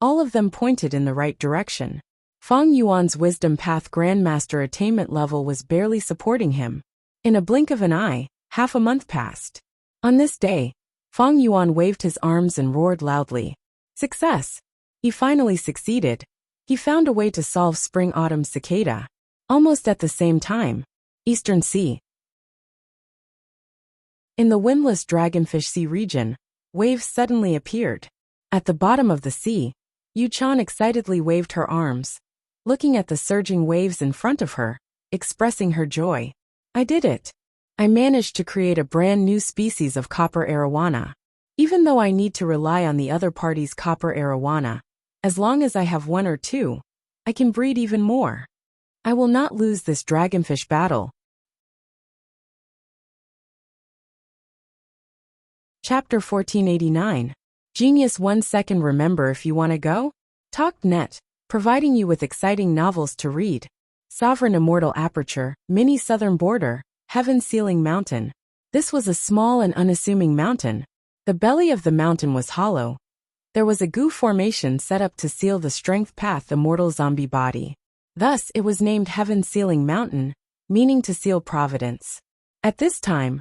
All of them pointed in the right direction. Fang Yuan's wisdom path grandmaster attainment level was barely supporting him. In a blink of an eye, half a month passed. On this day, Fang Yuan waved his arms and roared loudly. Success! He finally succeeded. He found a way to solve spring-autumn cicada. Almost at the same time, Eastern Sea. In the windless Dragonfish Sea region, waves suddenly appeared. At the bottom of the sea, Yu Chan excitedly waved her arms, looking at the surging waves in front of her, expressing her joy. I did it. I managed to create a brand new species of copper arowana. Even though I need to rely on the other party's copper arowana, as long as I have one or two, I can breed even more. I will not lose this dragonfish battle. Chapter 1489. Genius 1 second. Remember, if you want to go? Talk.net, providing you with exciting novels to read. Sovereign Immortal Aperture, Mini Southern Border, Heaven Sealing Mountain. This was a small and unassuming mountain. The belly of the mountain was hollow. There was a goo formation set up to seal the strength path immortal zombie body. Thus, it was named Heaven Sealing Mountain, meaning to seal providence. At this time,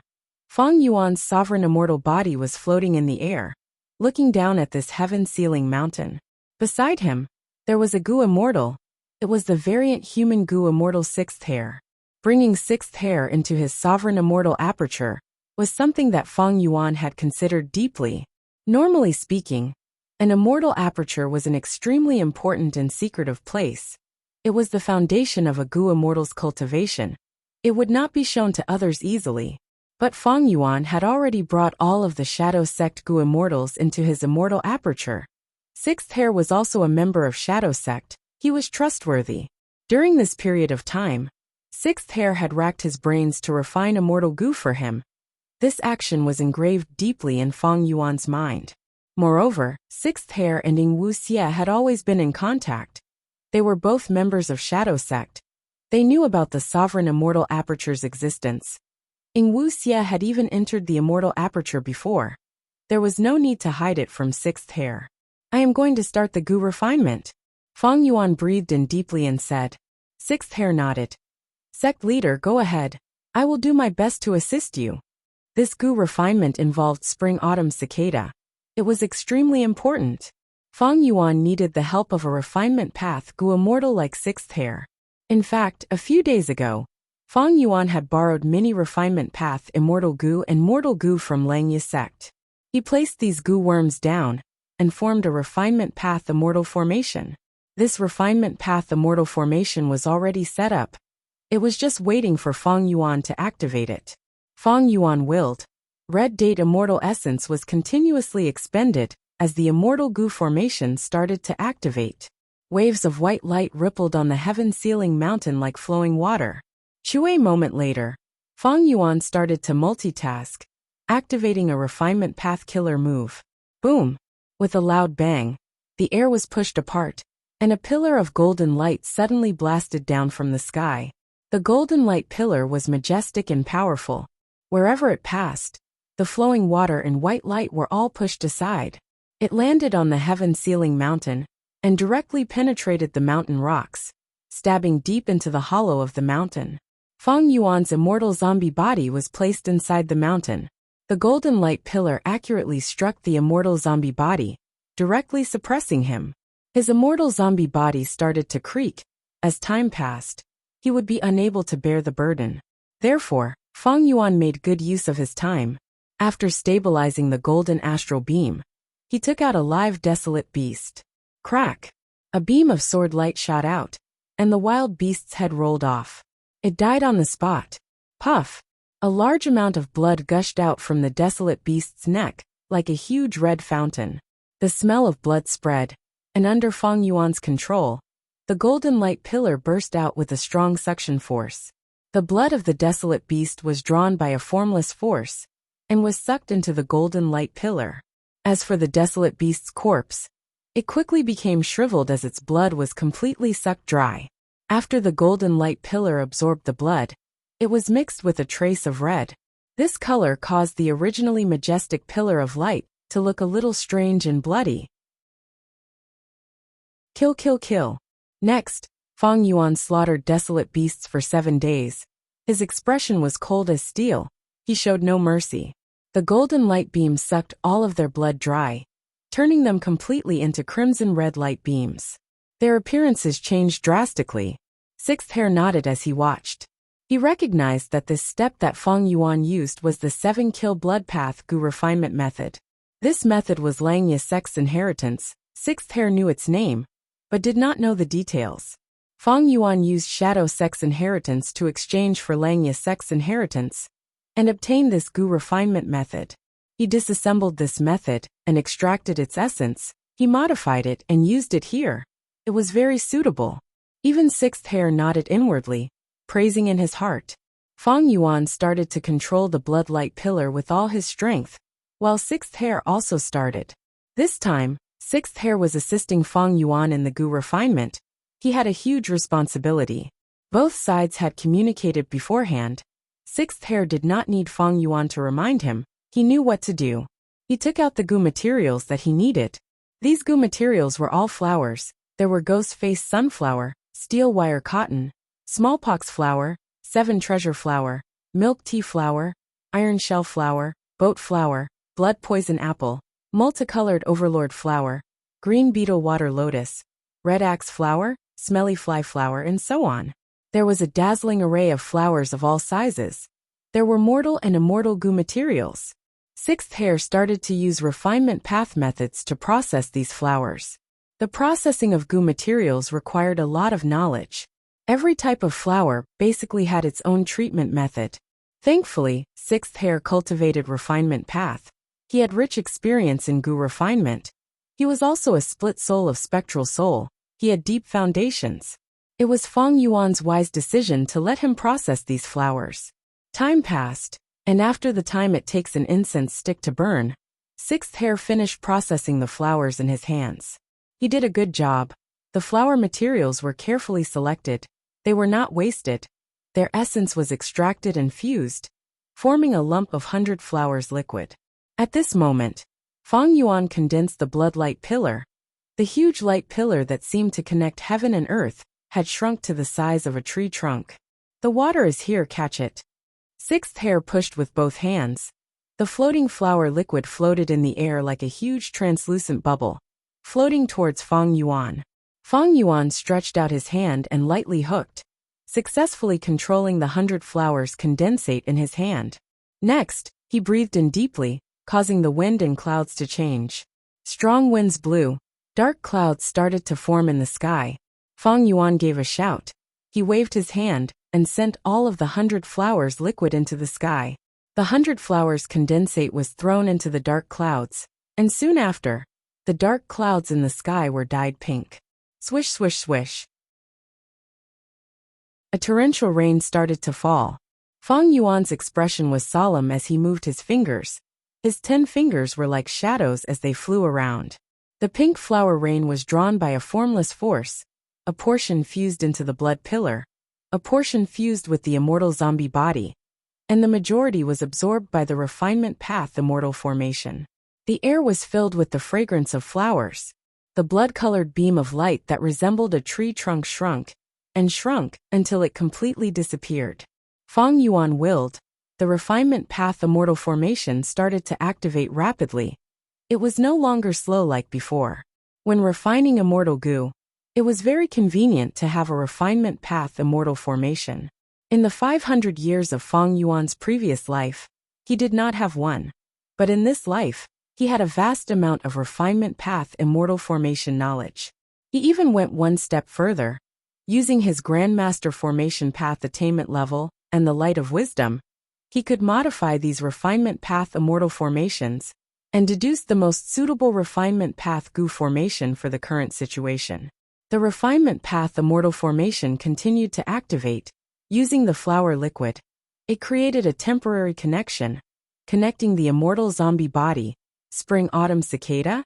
Fang Yuan's sovereign immortal body was floating in the air, looking down at this Heaven Sealing Mountain. Beside him, there was a goo immortal. It was the variant human goo immortal Sixth Hair. Bringing Sixth Hair into his sovereign immortal aperture was something that Fang Yuan had considered deeply. Normally speaking, an immortal aperture was an extremely important and secretive place. It was the foundation of a goo immortal's cultivation. It would not be shown to others easily. But Fang Yuan had already brought all of the Shadow Sect goo immortals into his immortal aperture. Sixth Hair was also a member of Shadow Sect. He was trustworthy. During this period of time, Sixth Hair had racked his brains to refine immortal goo for him. This action was engraved deeply in Fang Yuan's mind. Moreover, Sixth Hair and Wuxia had always been in contact. They were both members of Shadow Sect. They knew about the sovereign immortal aperture's existence. Wuxia had even entered the immortal aperture before. There was no need to hide it from Sixth Hair. I am going to start the goo refinement. Fang Yuan breathed in deeply and said. Sixth Hair nodded. Sect leader, go ahead. I will do my best to assist you. This goo refinement involved spring-autumn cicada. It was extremely important. Fang Yuan needed the help of a refinement path goo immortal like Sixth Hair. In fact, a few days ago, Fang Yuan had borrowed mini refinement path immortal goo and mortal goo from Langya sect. He placed these goo worms down and formed a refinement path immortal formation. This refinement path immortal formation was already set up. It was just waiting for Fang Yuan to activate it. Fang Yuan willed. Red Date Immortal Essence was continuously expended as the immortal goo formation started to activate. Waves of white light rippled on the Heaven Sealing Mountain like flowing water. A moment later, Fang Yuan started to multitask, activating a refinement path killer move. Boom! With a loud bang, the air was pushed apart, and a pillar of golden light suddenly blasted down from the sky. The golden light pillar was majestic and powerful. Wherever it passed, the flowing water and white light were all pushed aside. It landed on the Heaven Sealing Mountain and directly penetrated the mountain rocks, stabbing deep into the hollow of the mountain. Fang Yuan's immortal zombie body was placed inside the mountain. The golden light pillar accurately struck the immortal zombie body, directly suppressing him. His immortal zombie body started to creak. As time passed, he would be unable to bear the burden. Therefore, Fang Yuan made good use of his time. After stabilizing the golden astral beam, he took out a live desolate beast. Crack! A beam of sword light shot out, and the wild beast's head rolled off. It died on the spot. Puff! A large amount of blood gushed out from the desolate beast's neck, like a huge red fountain. The smell of blood spread, and under Fang Yuan's control, the golden light pillar burst out with a strong suction force. The blood of the desolate beast was drawn by a formless force, and was sucked into the golden light pillar. As for the desolate beast's corpse, it quickly became shriveled as its blood was completely sucked dry. After the golden light pillar absorbed the blood, it was mixed with a trace of red. This color caused the originally majestic pillar of light to look a little strange and bloody. Kill, kill, kill. Next, Fang Yuan slaughtered desolate beasts for 7 days. His expression was cold as steel. He showed no mercy. The golden light beam sucked all of their blood dry, turning them completely into crimson red light beams. Their appearances changed drastically. Sixth Hair nodded as he watched. He recognized that this step that Fang Yuan used was the 7-kill blood path Gu refinement method. This method was Langya sex inheritance. Sixth Hair knew its name, but did not know the details. Fang Yuan used shadow sex inheritance to exchange for Langya sex inheritance, and obtain this Gu refinement method. He disassembled this method and extracted its essence. He modified it and used it here. It was very suitable. Even Sixth Hair nodded inwardly, praising in his heart. Fang Yuan started to control the blood light pillar with all his strength, while Sixth Hair also started. This time, Sixth Hair was assisting Fang Yuan in the Gu refinement. He had a huge responsibility. Both sides had communicated beforehand. Sixth Hair did not need Fang Yuan to remind him. He knew what to do. He took out the Gu materials that he needed. These Gu materials were all flowers. There were ghost face sunflower, steel wire cotton, smallpox flower, 7 treasure flower, milk tea flower, iron shell flower, boat flower, blood poison apple, multicolored overlord flower, green beetle water lotus, red axe flower, smelly fly flower, and so on. There was a dazzling array of flowers of all sizes. There were mortal and immortal Gu materials. Sixth Hair started to use refinement path methods to process these flowers. The processing of Gu materials required a lot of knowledge. Every type of flower basically had its own treatment method. Thankfully, Sixth Hair cultivated refinement path. He had rich experience in Gu refinement. He was also a split soul of spectral soul. He had deep foundations. It was Fang Yuan's wise decision to let him process these flowers. Time passed, and after the time it takes an incense stick to burn, Sixth Hair finished processing the flowers in his hands. He did a good job. The flower materials were carefully selected. They were not wasted. Their essence was extracted and fused, forming a lump of 100 flowers liquid. At this moment, Fang Yuan condensed the blood light pillar. The huge light pillar that seemed to connect heaven and earth had shrunk to the size of a tree trunk. The water is here, catch it. Sixth Hair pushed with both hands. The floating flower liquid floated in the air like a huge translucent bubble, floating towards Fang Yuan. Fang Yuan stretched out his hand and lightly hooked, successfully controlling the 100 flowers condensate in his hand. Next, he breathed in deeply, causing the wind and clouds to change. Strong winds blew. Dark clouds started to form in the sky. Fang Yuan gave a shout. He waved his hand and sent all of the 100 flowers liquid into the sky. The 100 flowers condensate was thrown into the dark clouds, and soon after, the dark clouds in the sky were dyed pink. Swish, swish, swish. A torrential rain started to fall. Fang Yuan's expression was solemn as he moved his fingers. His 10 fingers were like shadows as they flew around. The pink flower rain was drawn by a formless force. A portion fused into the blood pillar, a portion fused with the immortal zombie body, and the majority was absorbed by the refinement path immortal formation. The air was filled with the fragrance of flowers. The blood-colored beam of light that resembled a tree trunk shrunk and shrunk until it completely disappeared. Fang Yuan willed. The refinement path immortal formation started to activate rapidly. It was no longer slow like before. When refining immortal Gu, it was very convenient to have a refinement path immortal formation. In the 500 years of Fang Yuan's previous life, he did not have one. But in this life, he had a vast amount of refinement path immortal formation knowledge. He even went one step further. Using his Grandmaster formation path attainment level and the light of wisdom, he could modify these refinement path immortal formations and deduced the most suitable refinement path Gu formation for the current situation. The refinement path immortal formation continued to activate. Using the flower liquid, it created a temporary connection, connecting the immortal zombie body, spring autumn cicada,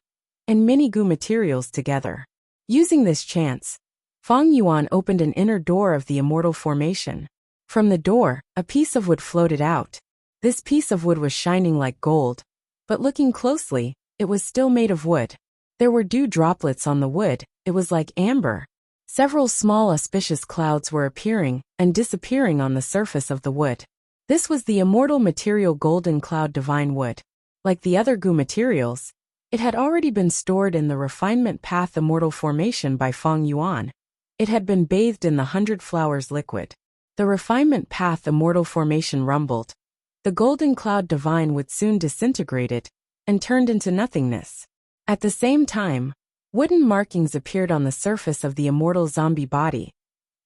and mini Gu materials together. Using this chance, Fang Yuan opened an inner door of the immortal formation. From the door, a piece of wood floated out. This piece of wood was shining like gold, but looking closely, it was still made of wood. There were dew droplets on the wood, it was like amber. Several small auspicious clouds were appearing and disappearing on the surface of the wood. This was the immortal material golden cloud divine wood. Like the other Gu materials, it had already been stored in the refinement path immortal formation by Fang Yuan. It had been bathed in the 100 flowers liquid. The refinement path immortal formation rumbled. The golden cloud divine would soon disintegrated and turned into nothingness. At the same time, wooden markings appeared on the surface of the immortal zombie body.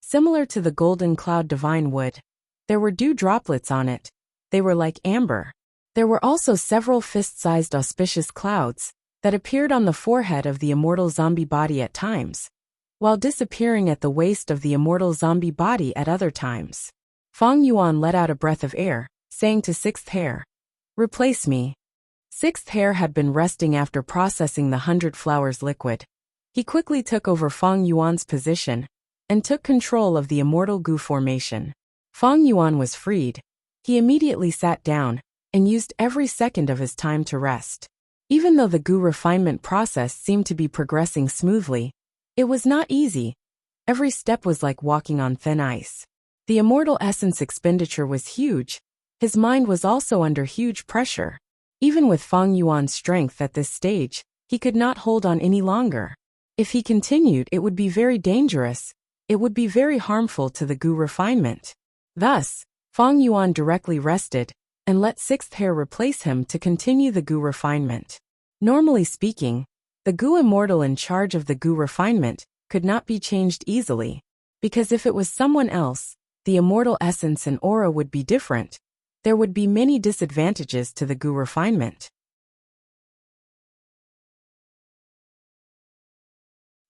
Similar to the golden cloud divine wood, there were dew droplets on it. They were like amber. There were also several fist-sized auspicious clouds that appeared on the forehead of the immortal zombie body at times, while disappearing at the waist of the immortal zombie body at other times. Fang Yuan let out a breath of air, saying to Sixth Hair, "Replace me." Sixth Hair had been resting after processing the 100 flowers liquid. He quickly took over Fang Yuan's position and took control of the immortal Gu formation. Fang Yuan was freed. He immediately sat down and used every second of his time to rest. Even though the Gu refinement process seemed to be progressing smoothly, it was not easy. Every step was like walking on thin ice. The immortal essence expenditure was huge. His mind was also under huge pressure. Even with Fang Yuan's strength at this stage, he could not hold on any longer. If he continued, it would be very dangerous. It would be very harmful to the Gu refinement. Thus, Fang Yuan directly rested and let Sixth Hair replace him to continue the Gu refinement. Normally speaking, the Gu immortal in charge of the Gu refinement could not be changed easily, because if it was someone else, the immortal essence and aura would be different. There would be many disadvantages to the Gu refinement.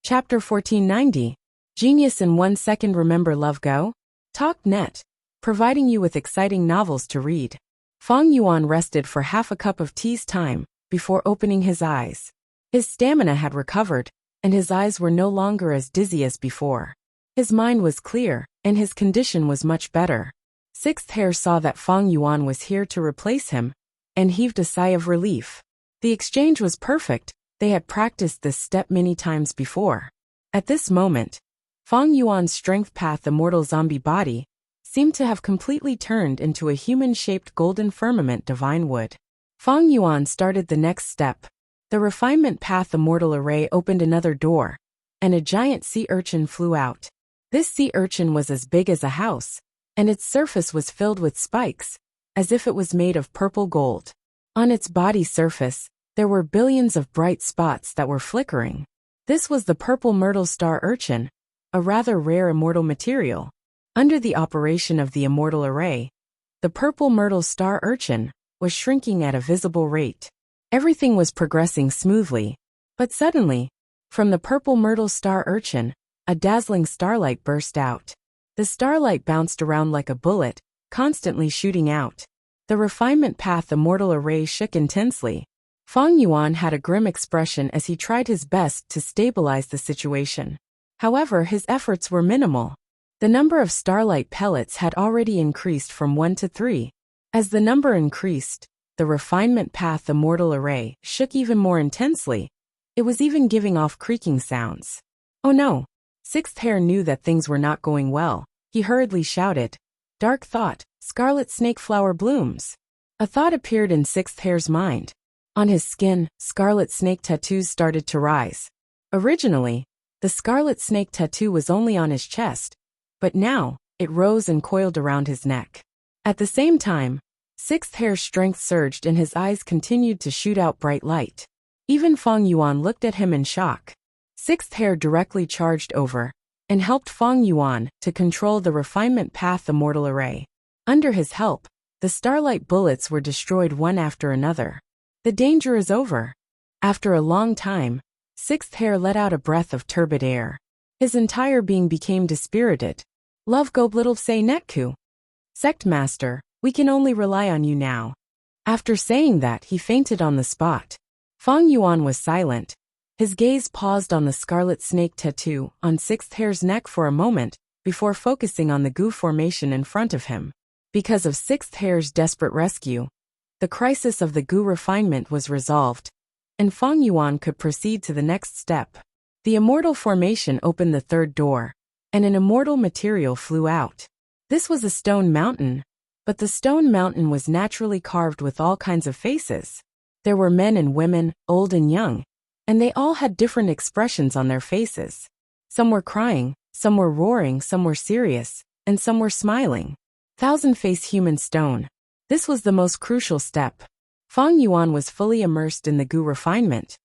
Chapter 1490. Genius in 1 second. Remember Love Go? Talk.net, providing you with exciting novels to read. Fang Yuan rested for half a cup of tea's time before opening his eyes. His stamina had recovered, and his eyes were no longer as dizzy as before. His mind was clear, and his condition was much better. Sixth Hair saw that Fang Yuan was here to replace him, and heaved a sigh of relief. The exchange was perfect. They had practiced this step many times before. At this moment, Fang Yuan's strength path immortal zombie body seemed to have completely turned into a human-shaped golden firmament divine wood. Fang Yuan started the next step. The refinement path immortal array opened another door, and a giant sea urchin flew out. This sea urchin was as big as a house, and its surface was filled with spikes, as if it was made of purple gold. On its body surface, there were billions of bright spots that were flickering. This was the purple myrtle star urchin, a rather rare immortal material. Under the operation of the immortal array, the purple myrtle star urchin was shrinking at a visible rate. Everything was progressing smoothly, but suddenly, from the purple myrtle star urchin, a dazzling starlight burst out. The starlight bounced around like a bullet, constantly shooting out. The refinement path immortal array shook intensely. Fang Yuan had a grim expression as he tried his best to stabilize the situation. However, his efforts were minimal. The number of starlight pellets had already increased from 1 to 3. As the number increased, the refinement path immortal array shook even more intensely. It was even giving off creaking sounds. Oh no! Sixth Hair knew that things were not going well. He hurriedly shouted, "Dark thought, scarlet snake flower blooms." A thought appeared in Sixth Hair's mind. On his skin, scarlet snake tattoos started to rise. Originally, the scarlet snake tattoo was only on his chest, but now, it rose and coiled around his neck. At the same time, Sixth Hair's strength surged and his eyes continued to shoot out bright light. Even Fang Yuan looked at him in shock. Sixth Hair directly charged over and helped Fang Yuan to control the refinement path immortal array. Under his help, the starlight bullets were destroyed one after another. The danger is over. After a long time, Sixth Hair let out a breath of turbid air. His entire being became dispirited. Love go blittle say netku. Sect Master, we can only rely on you now. After saying that, he fainted on the spot. Feng Yuan was silent. His gaze paused on the scarlet snake tattoo on Sixth Hair's neck for a moment, before focusing on the goo formation in front of him. Because of Sixth Hair's desperate rescue, the crisis of the goo refinement was resolved, and Feng Yuan could proceed to the next step. The immortal formation opened the third door, and an immortal material flew out. This was a stone mountain, but the stone mountain was naturally carved with all kinds of faces. There were men and women, old and young, and they all had different expressions on their faces. Some were crying, some were roaring, some were serious, and some were smiling. Thousand-face human stone. This was the most crucial step. Feng Yuan was fully immersed in the goo refinement.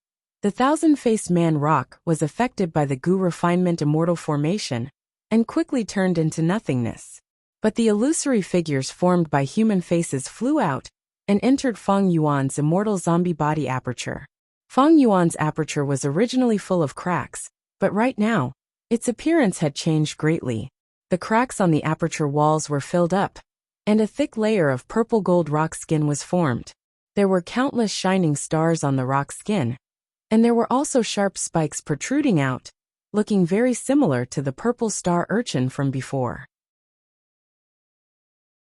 The thousand-face man rock was affected by the goo refinement immortal formation, and quickly turned into nothingness. But the illusory figures formed by human faces flew out, and entered Feng Yuan's immortal zombie body aperture. Feng Yuan's aperture was originally full of cracks, but right now, its appearance had changed greatly. The cracks on the aperture walls were filled up, and a thick layer of purple gold rock skin was formed. There were countless shining stars on the rock skin, and there were also sharp spikes protruding out, looking very similar to the purple star urchin from before.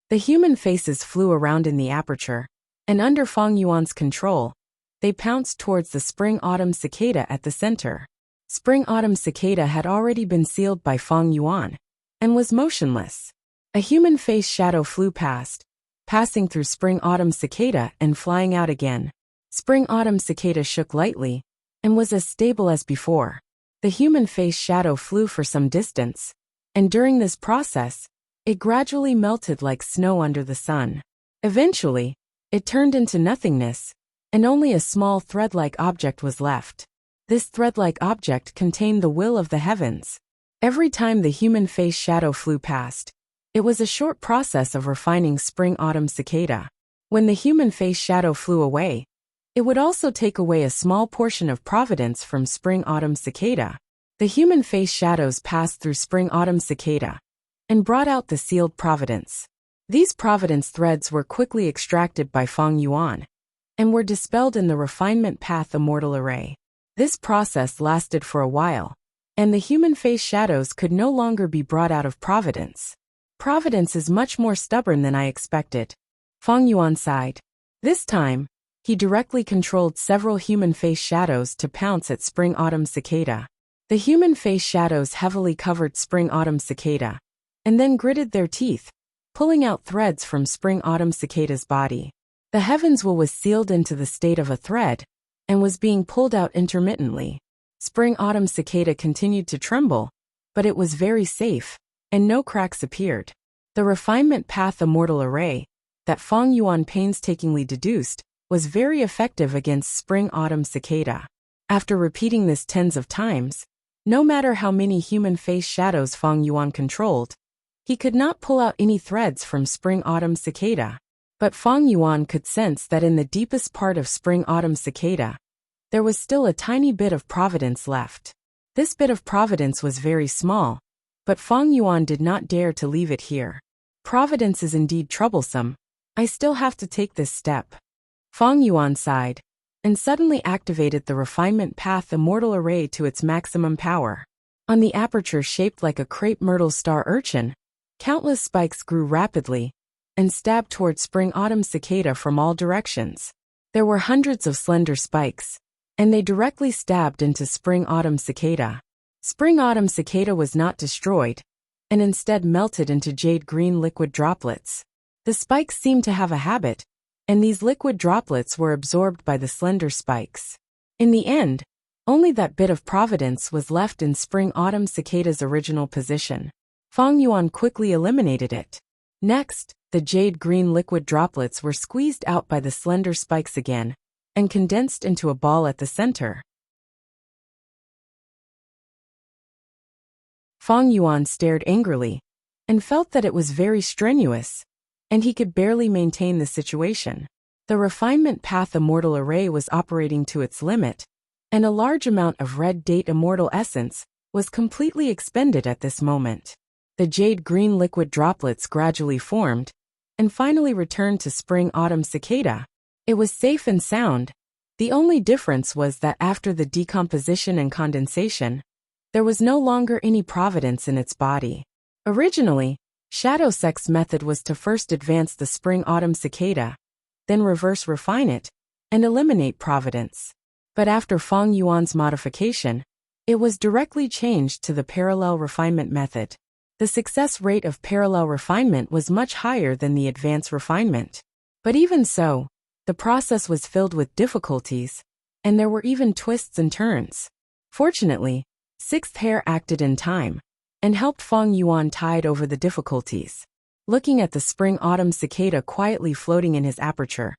The human faces flew around in the aperture, and under Feng Yuan's control, they pounced towards the spring-autumn cicada at the center. Spring-autumn cicada had already been sealed by Feng Yuan, and was motionless. A human face shadow flew past, passing through spring-autumn cicada and flying out again. Spring-autumn cicada shook lightly, and was as stable as before. The human face shadow flew for some distance, and during this process, it gradually melted like snow under the sun. Eventually, it turned into nothingness, and only a small thread-like object was left. This thread-like object contained the will of the heavens. Every time the human face shadow flew past, it was a short process of refining spring-autumn cicada. When the human face shadow flew away, it would also take away a small portion of providence from spring-autumn cicada. The human face shadows passed through spring-autumn cicada, and brought out the sealed providence. These providence threads were quickly extracted by Feng Yuan, and were dispelled in the refinement path immortal array. This process lasted for a while, and the human face shadows could no longer be brought out of providence. Providence is much more stubborn than I expected. Feng Yuan sighed. This time, he directly controlled several human face shadows to pounce at spring-autumn cicada. The human face shadows heavily covered spring-autumn cicada, and then gritted their teeth, pulling out threads from spring-autumn cicada's body. The heavens will was sealed into the state of a thread, and was being pulled out intermittently. Spring-autumn cicada continued to tremble, but it was very safe, and no cracks appeared. The refinement path immortal array, that Feng Yuan painstakingly deduced, was very effective against spring-autumn cicada. After repeating this tens of times, no matter how many human face shadows Feng Yuan controlled, he could not pull out any threads from spring-autumn cicada. But Feng Yuan could sense that in the deepest part of spring-autumn cicada, there was still a tiny bit of providence left. This bit of providence was very small, but Feng Yuan did not dare to leave it here. Providence is indeed troublesome. I still have to take this step. Feng Yuan sighed, and suddenly activated the refinement path immortal array to its maximum power. On the aperture shaped like a crepe myrtle star urchin, countless spikes grew rapidly, and stabbed toward spring-autumn cicada from all directions. There were hundreds of slender spikes, and they directly stabbed into spring-autumn cicada. Spring-autumn cicada was not destroyed, and instead melted into jade-green liquid droplets. The spikes seemed to have a habit, and these liquid droplets were absorbed by the slender spikes. In the end, only that bit of providence was left in spring-autumn cicada's original position. Feng Yuan quickly eliminated it. Next, the jade-green liquid droplets were squeezed out by the slender spikes again, and condensed into a ball at the center. Feng Yuan stared angrily, and felt that it was very strenuous, and he could barely maintain the situation. The refinement path immortal array was operating to its limit, and a large amount of red date immortal essence was completely expended at this moment. The jade green liquid droplets gradually formed, and finally returned to spring-autumn cicada. It was safe and sound. The only difference was that after the decomposition and condensation, there was no longer any providence in its body. Originally, Shadow Sect's method was to first advance the spring-autumn cicada, then reverse refine it, and eliminate providence. But after Feng Yuan's modification, it was directly changed to the parallel refinement method. The success rate of parallel refinement was much higher than the advanced refinement. But even so, the process was filled with difficulties, and there were even twists and turns. Fortunately, Sixth Hair acted in time, and helped Feng Yuan tide over the difficulties. Looking at the spring-autumn cicada quietly floating in his aperture,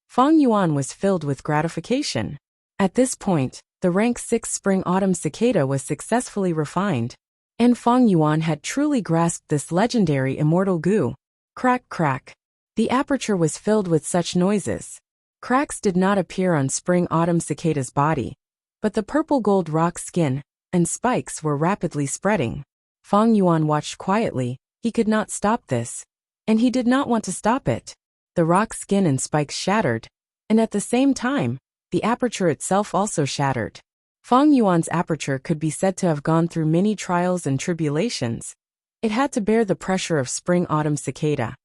Feng Yuan was filled with gratification. At this point, the rank 6 spring-autumn cicada was successfully refined, and Feng Yuan had truly grasped this legendary immortal goo. Crack, crack. The aperture was filled with such noises. Cracks did not appear on spring-autumn cicada's body, but the purple-gold rock skin and spikes were rapidly spreading. Feng Yuan watched quietly. He could not stop this, and he did not want to stop it. The rock skin and spikes shattered, and at the same time, the aperture itself also shattered. Feng Yuan's aperture could be said to have gone through many trials and tribulations. It had to bear the pressure of spring-autumn cicada,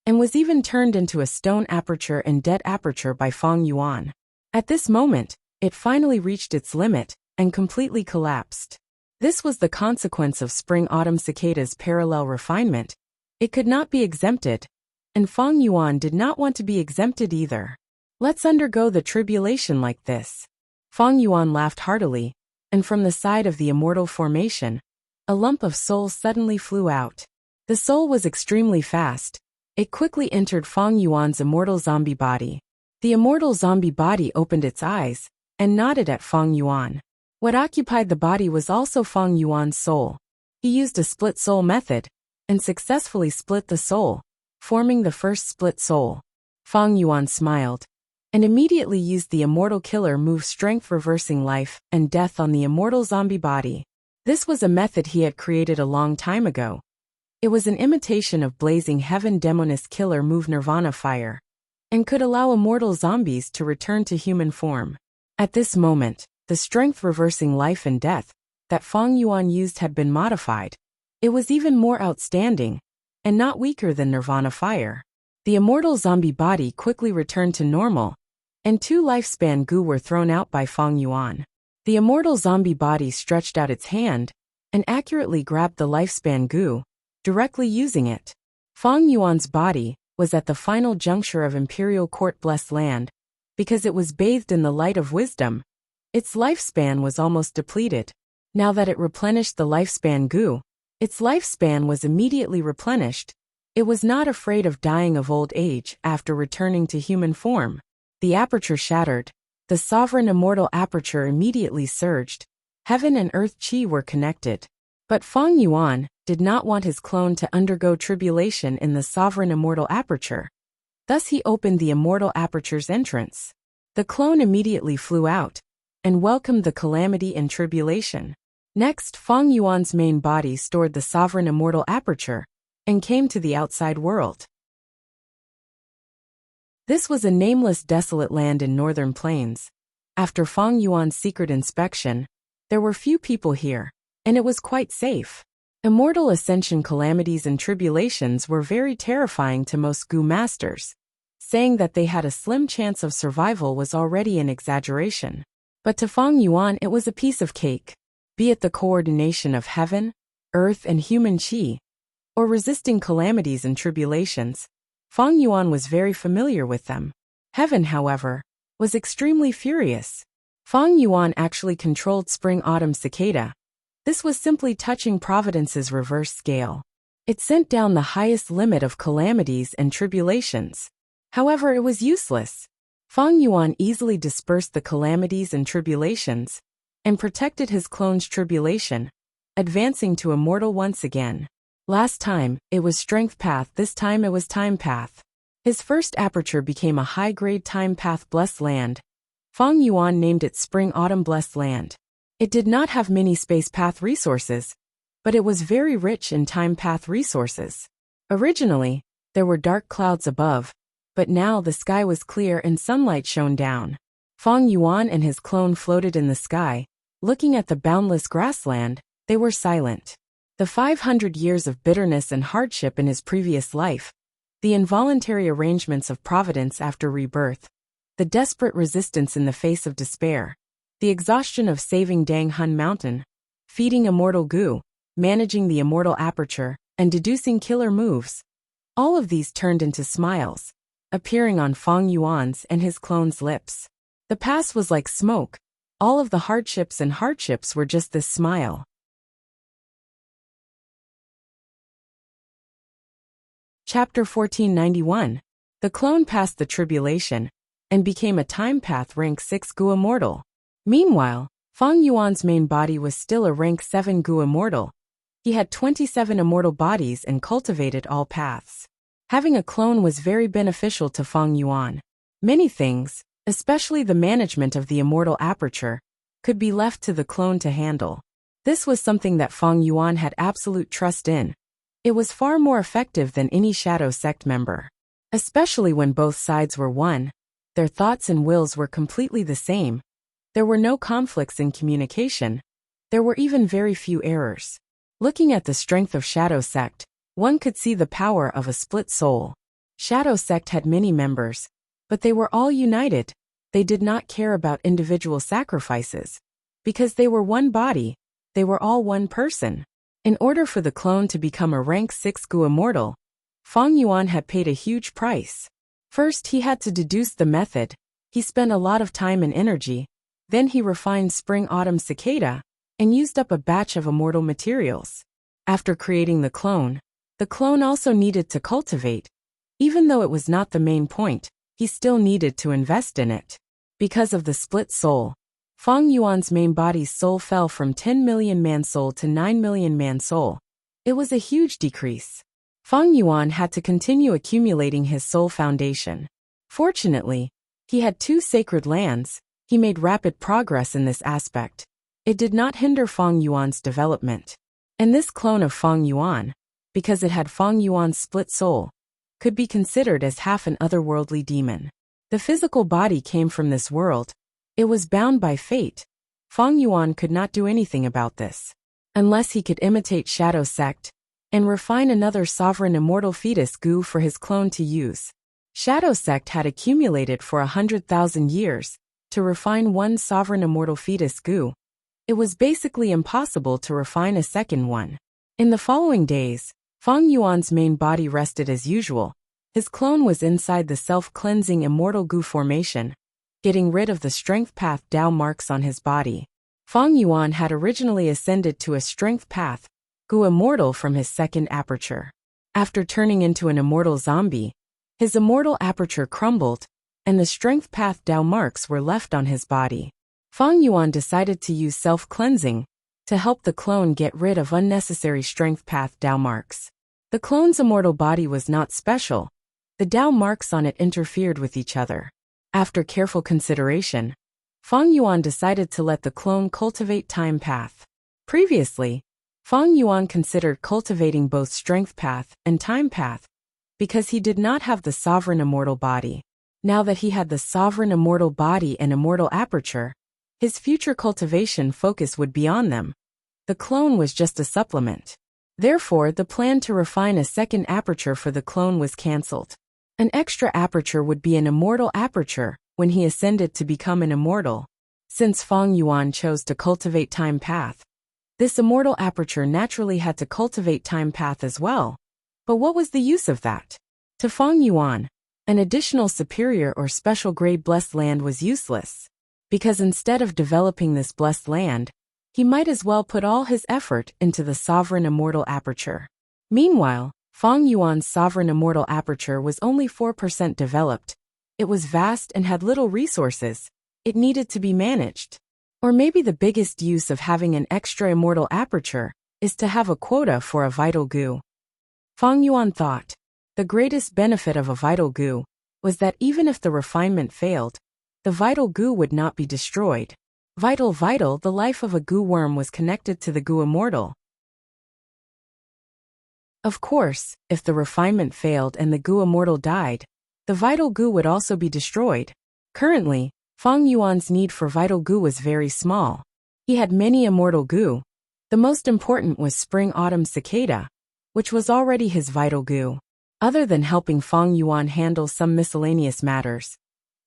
and was even turned into a stone aperture and dead aperture by Feng Yuan. At this moment, it finally reached its limit and completely collapsed. This was the consequence of spring-autumn cicada's parallel refinement. It could not be exempted, and Feng Yuan did not want to be exempted either. Let's undergo the tribulation like this. Feng Yuan laughed heartily, and from the side of the immortal formation, a lump of soul suddenly flew out. The soul was extremely fast. It quickly entered Feng Yuan's immortal zombie body. The immortal zombie body opened its eyes and nodded at Feng Yuan. What occupied the body was also Feng Yuan's soul. He used a split soul method and successfully split the soul, forming the first split soul. Feng Yuan smiled and immediately used the immortal killer move, strength reversing life and death on the immortal zombie body. This was a method he had created a long time ago. It was an imitation of blazing heaven demoness killer move Nirvana fire, and could allow immortal zombies to return to human form. At this moment, the strength reversing life and death that Feng Yuan used had been modified. It was even more outstanding, and not weaker than Nirvana fire. The immortal zombie body quickly returned to normal, and 2 lifespan goo were thrown out by Feng Yuan. The immortal zombie body stretched out its hand and accurately grabbed the lifespan goo, directly using it. Feng Yuan's body was at the final juncture of Imperial Court blessed land, because it was bathed in the light of wisdom. Its lifespan was almost depleted. Now that it replenished the lifespan goo, its lifespan was immediately replenished. It was not afraid of dying of old age after returning to human form. The aperture shattered. The sovereign immortal aperture immediately surged. Heaven and earth chi were connected. But Feng Yuan did not want his clone to undergo tribulation in the sovereign immortal aperture. Thus he opened the immortal aperture's entrance. The clone immediately flew out and welcomed the calamity and tribulation. Next, Feng Yuan's main body stored the sovereign immortal aperture and came to the outside world. This was a nameless desolate land in northern plains. After Feng Yuan's secret inspection, there were few people here, and it was quite safe. Immortal ascension calamities and tribulations were very terrifying to most Gu masters. Saying that they had a slim chance of survival was already an exaggeration. But to Feng Yuan it was a piece of cake. Be it the coordination of heaven, earth and human chi, or resisting calamities and tribulations, Feng Yuan was very familiar with them. Heaven, however, was extremely furious. Feng Yuan actually controlled spring-autumn cicada. This was simply touching Providence's reverse scale. It sent down the highest limit of calamities and tribulations. However, it was useless. Feng Yuan easily dispersed the calamities and tribulations, and protected his clone's tribulation, advancing to immortal once again. Last time, it was strength path, this time it was time path. His first aperture became a high-grade time path blessed land. Feng Yuan named it Spring-Autumn Blessed Land. It did not have many space path resources, but it was very rich in time path resources. Originally, there were dark clouds above, but now the sky was clear and sunlight shone down. Feng Yuan and his clone floated in the sky. Looking at the boundless grassland, they were silent. The 500 years of bitterness and hardship in his previous life, the involuntary arrangements of providence after rebirth, the desperate resistance in the face of despair, the exhaustion of saving Dang Hun Mountain, feeding immortal goo, managing the immortal aperture, and deducing killer moves. All of these turned into smiles, appearing on Feng Yuan's and his clone's lips. The past was like smoke. All of the hardships were just this smile. Chapter 1491. The clone passed the tribulation and became a time path rank 6 Gu immortal. Meanwhile, Feng Yuan's main body was still a rank 7 Gu immortal. He had 27 immortal bodies and cultivated all paths. Having a clone was very beneficial to Feng Yuan. Many things, especially the management of the immortal aperture, could be left to the clone to handle. This was something that Feng Yuan had absolute trust in. It was far more effective than any shadow sect member. Especially when both sides were one, their thoughts and wills were completely the same. There were no conflicts in communication. There were even very few errors. Looking at the strength of Shadow Sect, one could see the power of a split soul. Shadow Sect had many members, but they were all united. They did not care about individual sacrifices. Because they were one body, they were all one person. In order for the clone to become a rank 6 Gu immortal, Feng Yuan had paid a huge price. First, he had to deduce the method. He spent a lot of time and energy. Then he refined Spring-Autumn Cicada and used up a batch of immortal materials. After creating the clone also needed to cultivate. Even though it was not the main point, he still needed to invest in it. Because of the split soul, Feng Yuan's main body's soul fell from 10 million man soul to 9 million man soul. It was a huge decrease. Feng Yuan had to continue accumulating his soul foundation. Fortunately, he had 2 sacred lands. He made rapid progress in this aspect. It did not hinder Feng Yuan's development. And this clone of Feng Yuan, because it had Feng Yuan's split soul, could be considered as half an otherworldly demon. The physical body came from this world. It was bound by fate. Feng Yuan could not do anything about this. Unless he could imitate Shadow Sect and refine another sovereign immortal fetus Gu for his clone to use. Shadow Sect had accumulated for 100,000 years to refine one sovereign immortal fetus Gu. It was basically impossible to refine a second one. In the following days, Feng Yuan's main body rested as usual. His clone was inside the self-cleansing immortal Gu formation, getting rid of the strength path Dao marks on his body. Feng Yuan had originally ascended to a strength path Gu immortal from his second aperture. After turning into an immortal zombie, his immortal aperture crumbled, and the strength path Dao marks were left on his body. Feng Yuan decided to use self-cleansing to help the clone get rid of unnecessary strength path Dao marks. The clone's immortal body was not special. The Dao marks on it interfered with each other. After careful consideration, Feng Yuan decided to let the clone cultivate time path. Previously, Feng Yuan considered cultivating both strength path and time path because he did not have the sovereign immortal body. Now that he had the sovereign immortal body and immortal aperture, his future cultivation focus would be on them. The clone was just a supplement. Therefore, the plan to refine a second aperture for the clone was cancelled. An extra aperture would be an immortal aperture when he ascended to become an immortal. Since Feng Yuan chose to cultivate time path, this immortal aperture naturally had to cultivate time path as well. But what was the use of that? To Feng Yuan, an additional superior or special grade blessed land was useless. Because instead of developing this blessed land, he might as well put all his effort into the sovereign immortal aperture. Meanwhile, Feng Yuan's sovereign immortal aperture was only 4% developed. It was vast and had little resources. It needed to be managed. Or maybe the biggest use of having an extra immortal aperture is to have a quota for a vital Gu. Feng Yuan thought. The greatest benefit of a vital goo was that even if the refinement failed, the vital goo would not be destroyed. Vital, the life of a goo worm was connected to the goo immortal. Of course, if the refinement failed and the goo immortal died, the vital goo would also be destroyed. Currently, Fang Yuan's need for vital goo was very small. He had many immortal goo. The most important was Spring-Autumn Cicada, which was already his vital goo. Other than helping Fang Yuan handle some miscellaneous matters,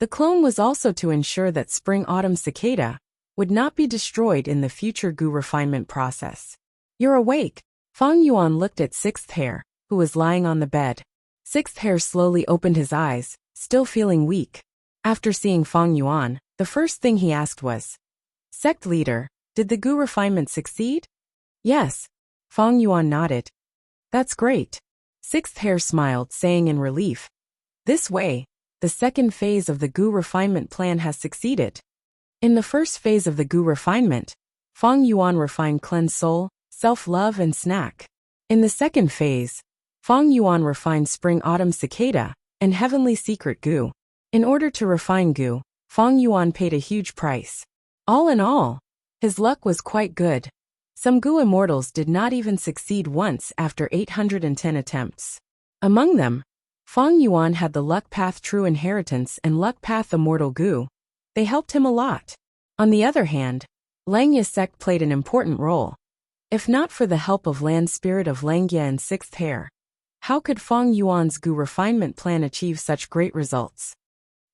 the clone was also to ensure that Spring-Autumn Cicada would not be destroyed in the future goo refinement process. You're awake. Fang Yuan looked at Sixth Hair, who was lying on the bed. Sixth Hair slowly opened his eyes, still feeling weak. After seeing Fang Yuan, the first thing he asked was, "Sect leader, did the goo refinement succeed?" "Yes." Fang Yuan nodded. "That's great." Sixth Hair smiled, saying in relief, "This way, the second phase of the goo refinement plan has succeeded." In the first phase of the goo refinement, Fang Yuan refined cleanse soul, self-love and snack. In the second phase, Fang Yuan refined Spring-Autumn Cicada and Heavenly Secret goo. In order to refine goo, Fang Yuan paid a huge price. All in all, his luck was quite good. Some goo immortals did not even succeed once after 810 attempts. Among them, Fang Yuan had the Luck Path True Inheritance and Luck Path Immortal goo. They helped him a lot. On the other hand, Langya sect played an important role. If not for the help of Land Spirit of Langya and Sixth Hair, how could Fang Yuan's goo refinement plan achieve such great results?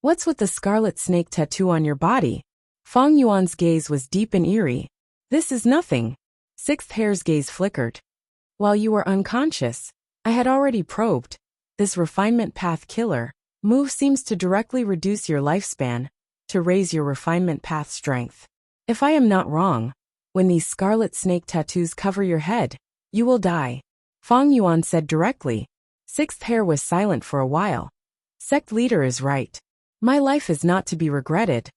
"What's with the scarlet snake tattoo on your body?" Fang Yuan's gaze was deep and eerie. "This is nothing." Sixth Hair's gaze flickered. "While you were unconscious, I had already probed. This refinement path killer move seems to directly reduce your lifespan, to raise your refinement path strength. If I am not wrong, when these scarlet snake tattoos cover your head, you will die," Fang Yuan said directly. Sixth Hair was silent for a while. "Sect leader is right. My life is not to be regretted.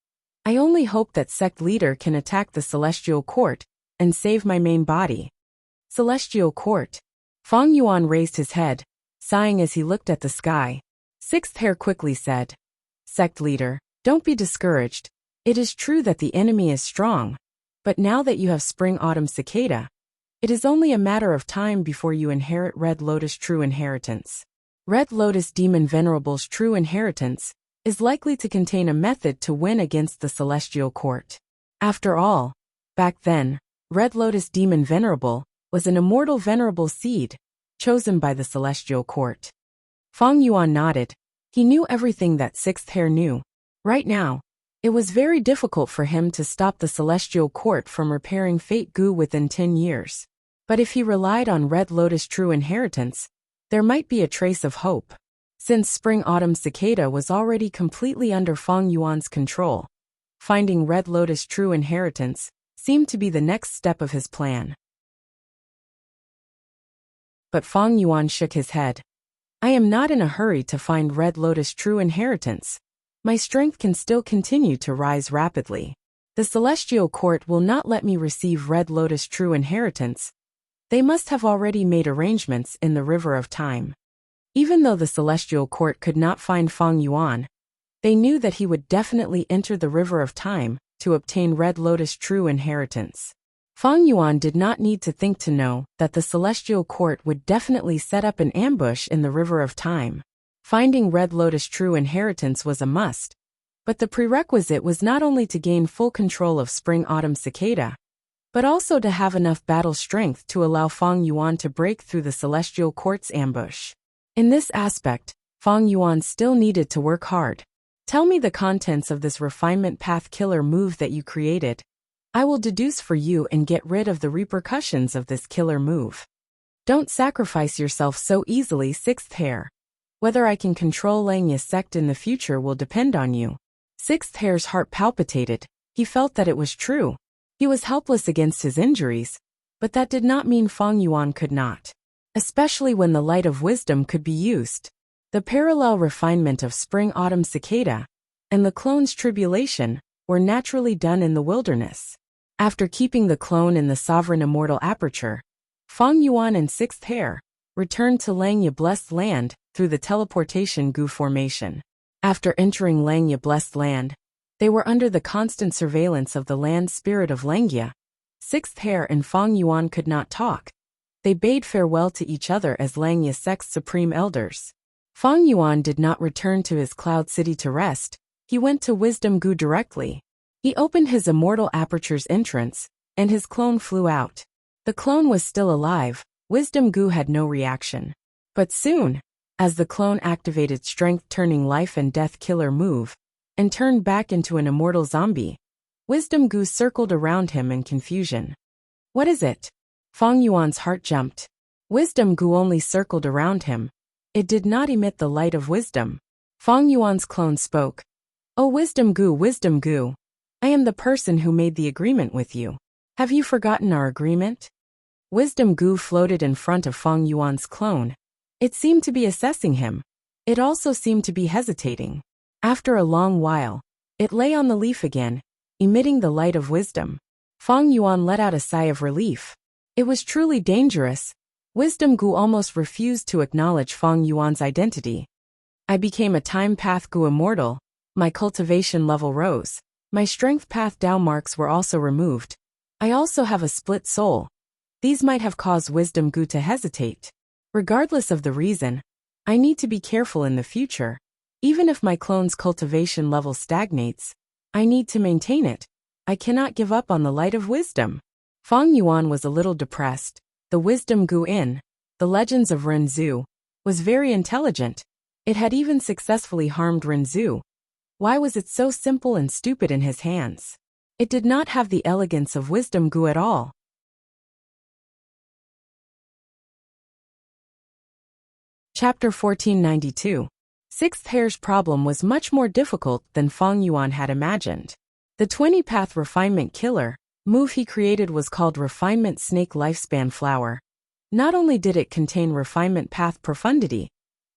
I only hope that sect leader can attack the Celestial Court and save my main body." Celestial Court. Fang Yuan raised his head, sighing as he looked at the sky. Sixth Hair quickly said, "Sect leader, don't be discouraged. It is true that the enemy is strong, but now that you have Spring-Autumn Cicada, it is only a matter of time before you inherit Red Lotus True Inheritance. Red Lotus Demon Venerable's True Inheritance is likely to contain a method to win against the Celestial Court. After all, back then, Red Lotus Demon Venerable was an immortal venerable seed, chosen by the Celestial Court." Fang Yuan nodded. He knew everything that Sixth Hair knew. Right now, it was very difficult for him to stop the Celestial Court from repairing Fate Goo within 10 years. But if he relied on Red Lotus True Inheritance, there might be a trace of hope. Since Spring-Autumn Cicada was already completely under Fang Yuan's control, finding Red Lotus True Inheritance seemed to be the next step of his plan. But Fang Yuan shook his head. "I am not in a hurry to find Red Lotus True Inheritance. My strength can still continue to rise rapidly. The Celestial Court will not let me receive Red Lotus True Inheritance. They must have already made arrangements in the River of Time." Even though the Celestial Court could not find Fang Yuan, they knew that he would definitely enter the River of Time to obtain Red Lotus True Inheritance. Fang Yuan did not need to think to know that the Celestial Court would definitely set up an ambush in the River of Time. Finding Red Lotus True Inheritance was a must, but the prerequisite was not only to gain full control of Spring-Autumn Cicada, but also to have enough battle strength to allow Fang Yuan to break through the Celestial Court's ambush. In this aspect, Fang Yuan still needed to work hard. "Tell me the contents of this refinement path killer move that you created. I will deduce for you and get rid of the repercussions of this killer move. Don't sacrifice yourself so easily, Sixth Hair. Whether I can control Langya sect in the future will depend on you." Sixth Hair's heart palpitated. He felt that it was true. He was helpless against his injuries, but that did not mean Fang Yuan could not. Especially when the light of wisdom could be used. The parallel refinement of Spring-Autumn Cicada and the clone's tribulation were naturally done in the wilderness. After keeping the clone in the Sovereign Immortal Aperture, Fang Yuan and Sixth Hair returned to Langya Blessed Land through the teleportation goo formation. After entering Langya blessed land, they were under the constant surveillance of the land spirit of Langya. Sixth Hair and Fang Yuan could not talk. They bade farewell to each other as Langya sect's supreme elders. Fang Yuan did not return to his cloud city to rest, he went to Wisdom Goo directly. He opened his immortal aperture's entrance, and his clone flew out. The clone was still alive, Wisdom Goo had no reaction. But soon, as the clone activated strength-turning life and death killer move, and turned back into an immortal zombie, Wisdom Goo circled around him in confusion. What is it? Fang Yuan's heart jumped. Wisdom Goo only circled around him. It did not emit the light of wisdom. Fang Yuan's clone spoke. Oh Wisdom Goo, I am the person who made the agreement with you. Have you forgotten our agreement? Wisdom Goo floated in front of Fang Yuan's clone. It seemed to be assessing him. It also seemed to be hesitating. After a long while, it lay on the leaf again, emitting the light of wisdom. Fang Yuan let out a sigh of relief. It was truly dangerous. Wisdom Goo almost refused to acknowledge Fang Yuan's identity. I became a time path Goo immortal. My cultivation level rose. My strength path Dao marks were also removed. I also have a split soul. These might have caused Wisdom Goo to hesitate. Regardless of the reason, I need to be careful in the future. Even if my clone's cultivation level stagnates, I need to maintain it. I cannot give up on the light of wisdom. Fang Yuan was a little depressed. The Wisdom Goo in The Legends of Renzu was very intelligent. It had even successfully harmed Renzu. Why was it so simple and stupid in his hands? It did not have the elegance of Wisdom Goo at all. Chapter 1492. Sixth Hair's problem was much more difficult than Fang Yuan had imagined. The 20-path refinement killer move he created was called Refinement Snake Lifespan Flower. Not only did it contain refinement path profundity,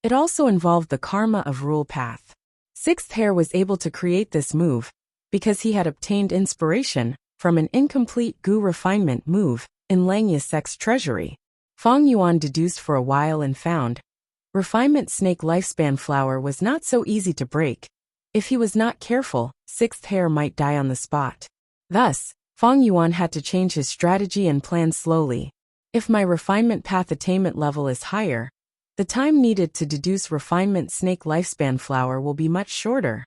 it also involved the karma of rule path. Sixth Hair was able to create this move because he had obtained inspiration from an incomplete Goo refinement move in Langya sect's treasury. Fang Yuan deduced for a while and found Refinement Snake Lifespan Flower was not so easy to break. If he was not careful, Sixth Hair might die on the spot. Thus, Fang Yuan had to change his strategy and plan slowly. If my refinement path attainment level is higher, the time needed to deduce Refinement Snake Lifespan Flower will be much shorter.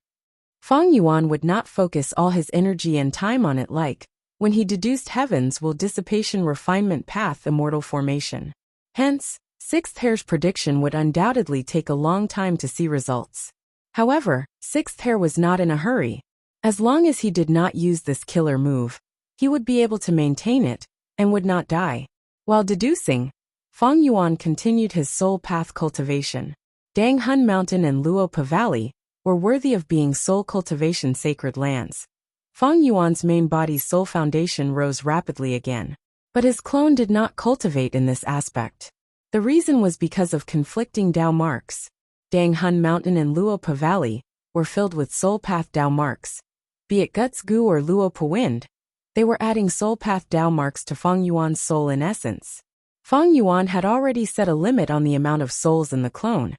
Fang Yuan would not focus all his energy and time on it like when he deduced Heaven's Will Dissipation Refinement Path Immortal Formation. Hence, Sixth Hair's prediction would undoubtedly take a long time to see results. However, Sixth Hair was not in a hurry. As long as he did not use this killer move, he would be able to maintain it and would not die. While deducing, Fang Yuan continued his soul path cultivation. Dang Hun Mountain and Luopa Valley were worthy of being soul cultivation sacred lands. Fang Yuan's main body's soul foundation rose rapidly again. But his clone did not cultivate in this aspect. The reason was because of conflicting Dao marks. Dang Hun Mountain and Luopa Valley were filled with soul path Dao marks. Be it Guts Goo or Luopa Wind, they were adding soul path Dao marks to Fang Yuan's soul in essence. Fang Yuan had already set a limit on the amount of souls in the clone.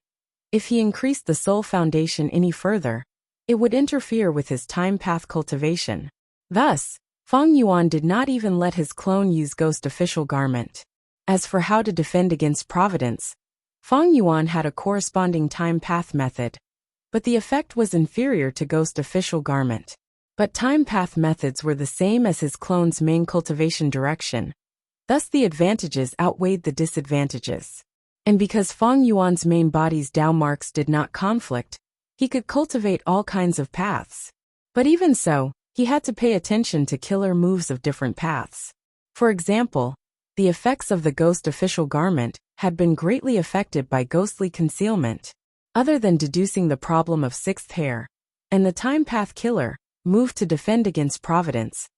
If he increased the soul foundation any further, it would interfere with his time path cultivation. Thus, Fang Yuan did not even let his clone use Ghost Official Garment. As for how to defend against Providence, Fang Yuan had a corresponding time path method, but the effect was inferior to Ghost Official Garment. But time path methods were the same as his clone's main cultivation direction. Thus the advantages outweighed the disadvantages. And because Fang Yuan's main body's Dao marks did not conflict, he could cultivate all kinds of paths. But even so, he had to pay attention to killer moves of different paths. For example, the effects of the Ghost Official Garment had been greatly affected by ghostly concealment. Other than deducing the problem of Sixth Hair, and the Time Path Killer moved to defend against Providence,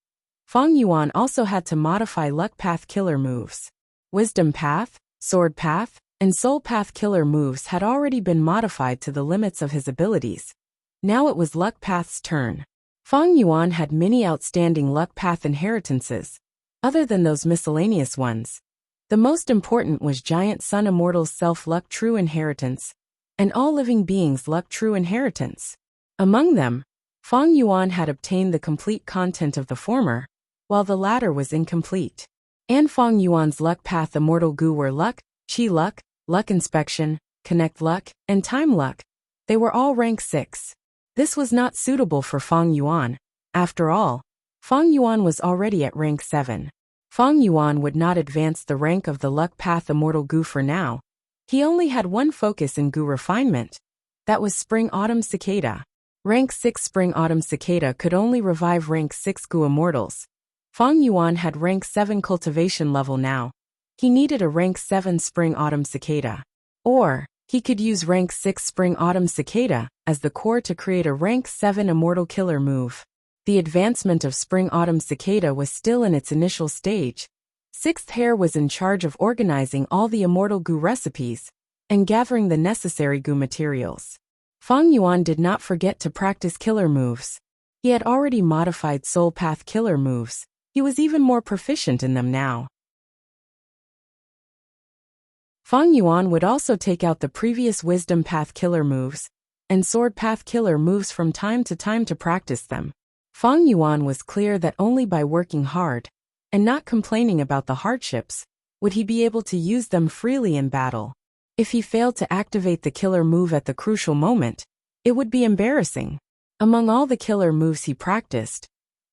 Fang Yuan also had to modify Luck Path Killer moves. Wisdom Path, Sword Path, and Soul Path Killer moves had already been modified to the limits of his abilities. Now it was Luck Path's turn. Fang Yuan had many outstanding Luck Path inheritances, other than those miscellaneous ones. The most important was Giant Sun Immortal's Self-Luck True Inheritance. and all living beings luck true inheritance. Among them, Fang Yuan had obtained the complete content of the former, while the latter was incomplete. And Fang Yuan's luck path immortal gu were luck, chi luck, luck inspection, connect luck, and time luck. They were all rank 6. This was not suitable for Fang Yuan. After all, Fang Yuan was already at rank 7. Fang Yuan would not advance the rank of the luck path immortal gu for now. He only had one focus in gu refinement. That was spring-autumn cicada. Rank 6 spring-autumn cicada could only revive rank 6 gu immortals. Fang Yuan had rank 7 cultivation level now. He needed a rank 7 spring-autumn cicada. Or, he could use rank 6 spring-autumn cicada as the core to create a rank 7 immortal killer move. The advancement of spring-autumn cicada was still in its initial stage. Sixth Hair was in charge of organizing all the immortal gu recipes and gathering the necessary gu materials. Fang Yuan did not forget to practice killer moves. He had already modified soul path killer moves. He was even more proficient in them now. Fang Yuan would also take out the previous wisdom path killer moves and sword path killer moves from time to time to practice them. Fang Yuan was clear that only by working hard and not complaining about the hardships would he be able to use them freely in battle. If he failed to activate the killer move at the crucial moment, it would be embarrassing. Among all the killer moves he practiced,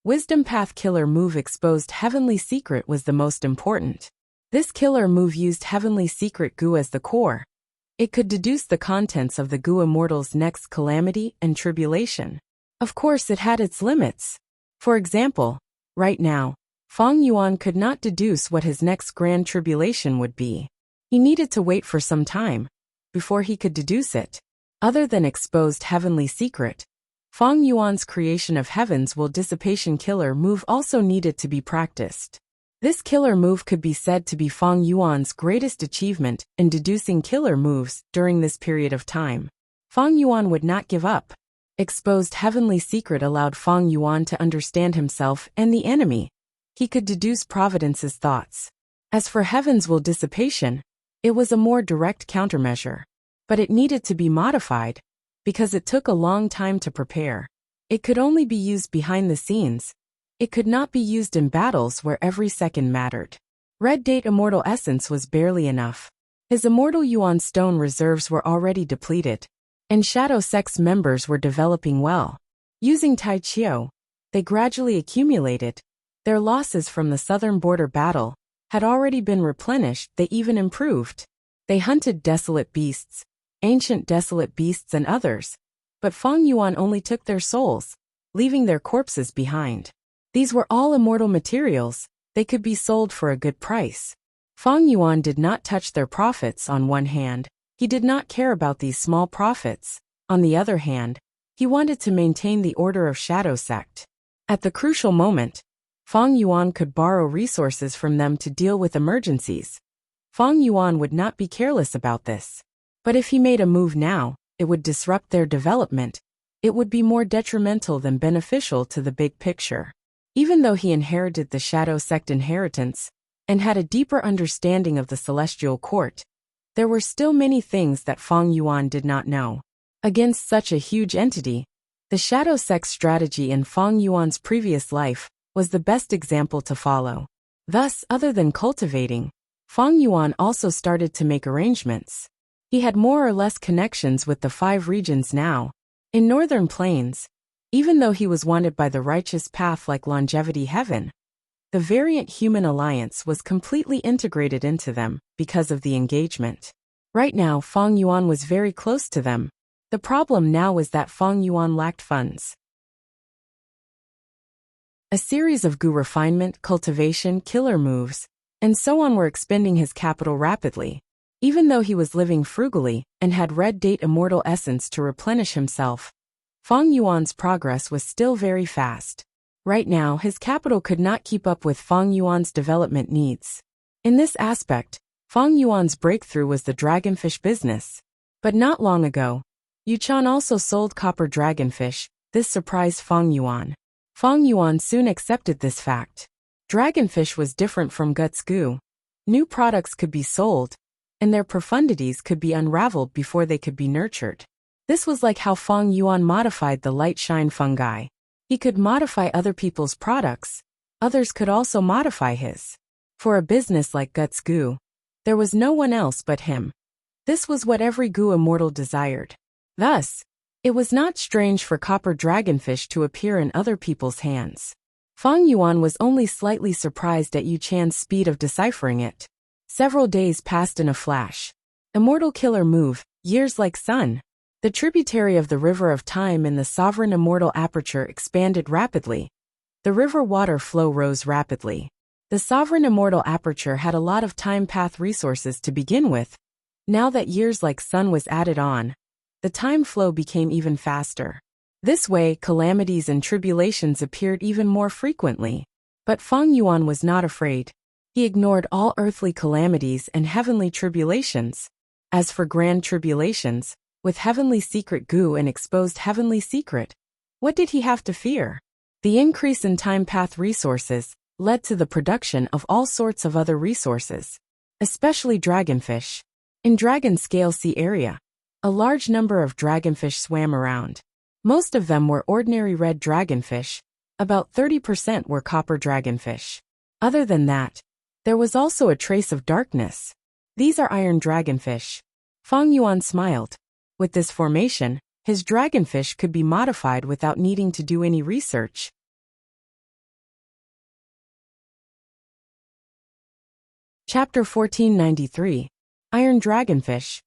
Wisdom Path killer move exposed Heavenly Secret was the most important. This killer move used Heavenly Secret gu as the core. It could deduce the contents of the gu immortal's next calamity and tribulation. Of course, it had its limits. For example, right now, Fang Yuan could not deduce what his next grand tribulation would be. He needed to wait for some time before he could deduce it. Other than exposed Heavenly Secret, Fang Yuan's creation of Heaven's Will Dissipation killer move also needed to be practiced. This killer move could be said to be Fang Yuan's greatest achievement in deducing killer moves during this period of time. Fang Yuan would not give up. Exposed Heavenly Secret allowed Fang Yuan to understand himself and the enemy. He could deduce Providence's thoughts. As for Heaven's Will Dissipation, it was a more direct countermeasure. But it needed to be modified, because it took a long time to prepare. It could only be used behind the scenes. It could not be used in battles where every second mattered. Red Date Immortal Essence was barely enough. His Immortal Yuan Stone reserves were already depleted, and Shadow Sect's members were developing well. Using Tai Chiu, they gradually accumulated. Their losses from the southern border battle had already been replenished. They even improved. They hunted desolate beasts, ancient desolate beasts and others, but Fang Yuan only took their souls, leaving their corpses behind. These were all immortal materials. They could be sold for a good price. Fang Yuan did not touch their profits on one hand. He did not care about these small profits. On the other hand, he wanted to maintain the order of Shadow Sect. At the crucial moment, Fang Yuan could borrow resources from them to deal with emergencies. Fang Yuan would not be careless about this. But if he made a move now, it would disrupt their development. It would be more detrimental than beneficial to the big picture. Even though he inherited the Shadow Sect inheritance and had a deeper understanding of the Celestial Court, there were still many things that Fang Yuan did not know. Against such a huge entity, the Shadow Sect strategy in Fang Yuan's previous life was the best example to follow. Thus, other than cultivating, Fang Yuan also started to make arrangements. He had more or less connections with the 5 regions now. In Northern Plains, even though he was wanted by the righteous path like Longevity Heaven, the Variant Human Alliance was completely integrated into them because of the engagement. Right now, Fang Yuan was very close to them. The problem now was that Fang Yuan lacked funds. A series of gu refinement, cultivation, killer moves, and so on were expending his capital rapidly. Even though he was living frugally and had Red Date Immortal Essence to replenish himself, Fang Yuan's progress was still very fast. Right now, his capital could not keep up with Fang Yuan's development needs. In this aspect, Fang Yuan's breakthrough was the dragonfish business. But not long ago, Yuchan also sold copper dragonfish. This surprised Fang Yuan. Fang Yuan soon accepted this fact. Dragonfish was different from guts goo. New products could be sold, and their profundities could be unraveled before they could be nurtured. This was like how Feng Yuan modified the light shine fungi. He could modify other people's products, others could also modify his. For a business like Guts Gu, there was no one else but him. This was what every Gu immortal desired. Thus, it was not strange for copper dragonfish to appear in other people's hands. Feng Yuan was only slightly surprised at Yu Chan's speed of deciphering it. Several days passed in a flash. Immortal killer move, years like sun. The tributary of the river of time in the sovereign immortal aperture expanded rapidly. The river water flow rose rapidly. The sovereign immortal aperture had a lot of time path resources to begin with. Now that years like sun was added on, the time flow became even faster. This way, calamities and tribulations appeared even more frequently. But Feng Yuan was not afraid. He ignored all earthly calamities and heavenly tribulations. As for grand tribulations, with heavenly secret Gu and exposed heavenly secret, what did he have to fear? The increase in time path resources led to the production of all sorts of other resources, especially dragonfish. In Dragon Scale Sea area, a large number of dragonfish swam around. Most of them were ordinary red dragonfish, about 30% were copper dragonfish. Other than that, there was also a trace of darkness. These are iron dragonfish. Feng Yuan smiled. With this formation, his dragonfish could be modified without needing to do any research. Chapter 1493. Iron Dragonfish.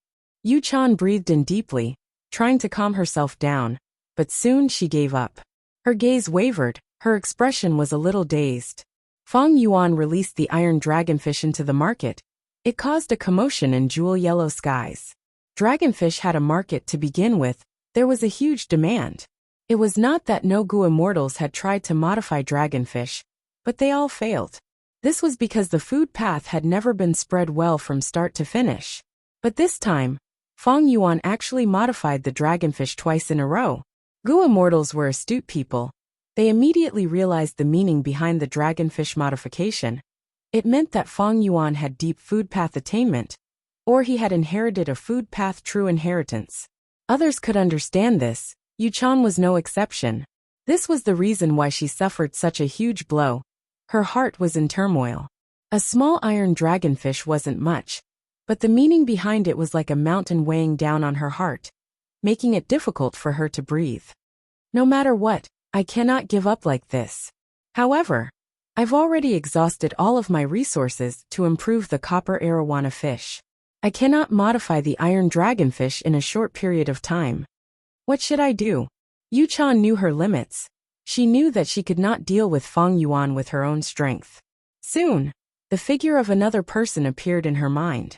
Yu Chan breathed in deeply, trying to calm herself down, but soon she gave up. Her gaze wavered, her expression was a little dazed. Feng Yuan released the iron dragonfish into the market. It caused a commotion in jewel-yellow skies. Dragonfish had a market to begin with, there was a huge demand. It was not that no Gu immortals had tried to modify dragonfish, but they all failed. This was because the food path had never been spread well from start to finish. But this time, Feng Yuan actually modified the dragonfish twice in a row. Gu immortals were astute people. They immediately realized the meaning behind the dragonfish modification. It meant that Feng Yuan had deep food path attainment, or he had inherited a food path true inheritance. Others could understand this. Yu Chan was no exception. This was the reason why she suffered such a huge blow. Her heart was in turmoil. A small iron dragonfish wasn't much, but the meaning behind it was like a mountain weighing down on her heart, making it difficult for her to breathe. No matter what, I cannot give up like this. However, I've already exhausted all of my resources to improve the copper arowana fish. I cannot modify the iron dragonfish in a short period of time. What should I do? Yu Chan knew her limits. She knew that she could not deal with Feng Yuan with her own strength. Soon, the figure of another person appeared in her mind.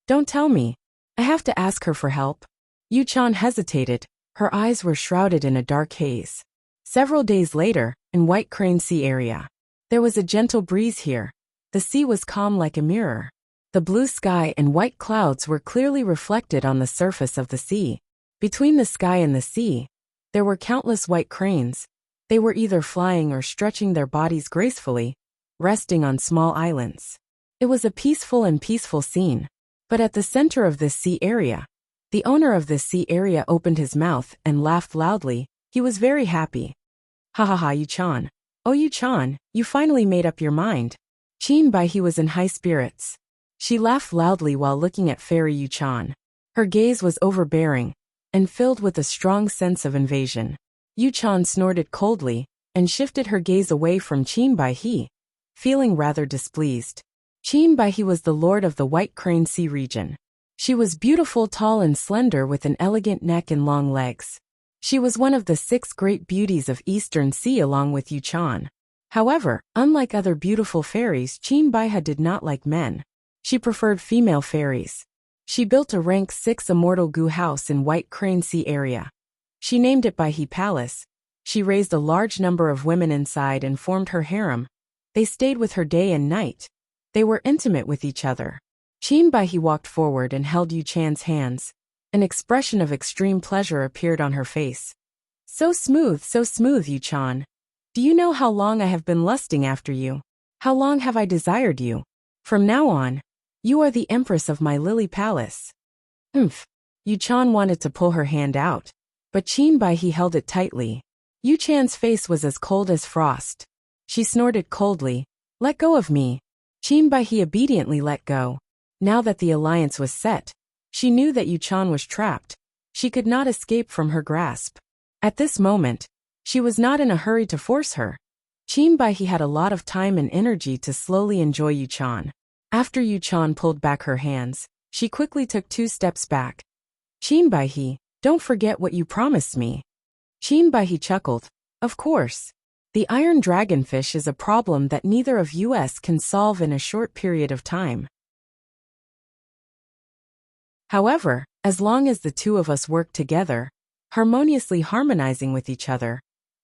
Don't tell me. I have to ask her for help. Yu Chan hesitated. Her eyes were shrouded in a dark haze. Several days later, in White Crane Sea area, there was a gentle breeze here. The sea was calm like a mirror. The blue sky and white clouds were clearly reflected on the surface of the sea. Between the sky and the sea, there were countless white cranes. They were either flying or stretching their bodies gracefully, resting on small islands. It was a peaceful scene. But at the center of this sea area, the owner of this sea area opened his mouth and laughed loudly. He was very happy. Ha ha ha, Yu Chan. Oh Yu Chan, you finally made up your mind. Qin Baihe was in high spirits. She laughed loudly while looking at Fairy Yu Chan. Her gaze was overbearing and filled with a strong sense of invasion. Yu Chan snorted coldly and shifted her gaze away from Qin Baihe, feeling rather displeased. Qin Baihe was the lord of the White Crane Sea region. She was beautiful, tall and slender with an elegant neck and long legs. She was one of the 6 great beauties of Eastern Sea along with Yu Chan. However, unlike other beautiful fairies, Qin Baihe did not like men. She preferred female fairies. She built a rank 6 immortal Gu house in White Crane Sea area. She named it Baihe Palace. She raised a large number of women inside and formed her harem. They stayed with her day and night. They were intimate with each other. Qin Baihe walked forward and held Yu Chan's hands. An expression of extreme pleasure appeared on her face. So smooth, Yu Chan. Do you know how long I have been lusting after you? How long have I desired you? From now on, You are the empress of my lily palace. Oomph. Yu Chan wanted to pull her hand out, but Qin Bai He held it tightly. Yu Chan's face was as cold as frost. She snorted coldly. Let go of me. Qin Bai He obediently let go. Now that the alliance was set, she knew that Yu Chan was trapped. She could not escape from her grasp. At this moment, she was not in a hurry to force her. Qin Bai He had a lot of time and energy to slowly enjoy Yu Chan. After Yu Chan pulled back her hands, she quickly took 2 steps back. Qin Bai He, don't forget what you promised me. Qin Bai He chuckled. Of course. The iron dragonfish is a problem that neither of us can solve in a short period of time. However, as long as the two of us work together, harmoniously harmonizing with each other,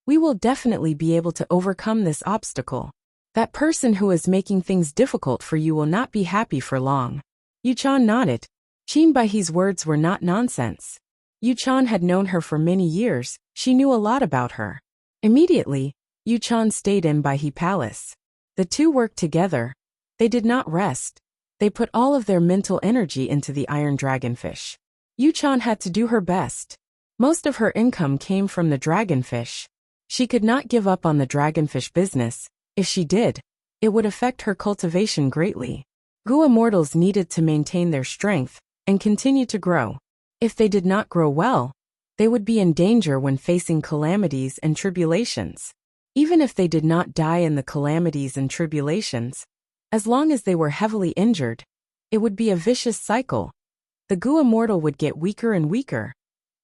we will definitely be able to overcome this obstacle. That person who is making things difficult for you will not be happy for long. Yu Chan nodded. Qin Bai He's words were not nonsense. Yu Chan had known her for many years, she knew a lot about her. Immediately, Yu Chan stayed in Bai He Palace. The two worked together. They did not rest. They put all of their mental energy into the iron dragonfish. Yu Chan had to do her best. Most of her income came from the dragonfish. She could not give up on the dragonfish business. If she did, it would affect her cultivation greatly. Gua mortals needed to maintain their strength and continue to grow. If they did not grow well, they would be in danger when facing calamities and tribulations. Even if they did not die in the calamities and tribulations, as long as they were heavily injured, it would be a vicious cycle. The Gua mortal would get weaker and weaker,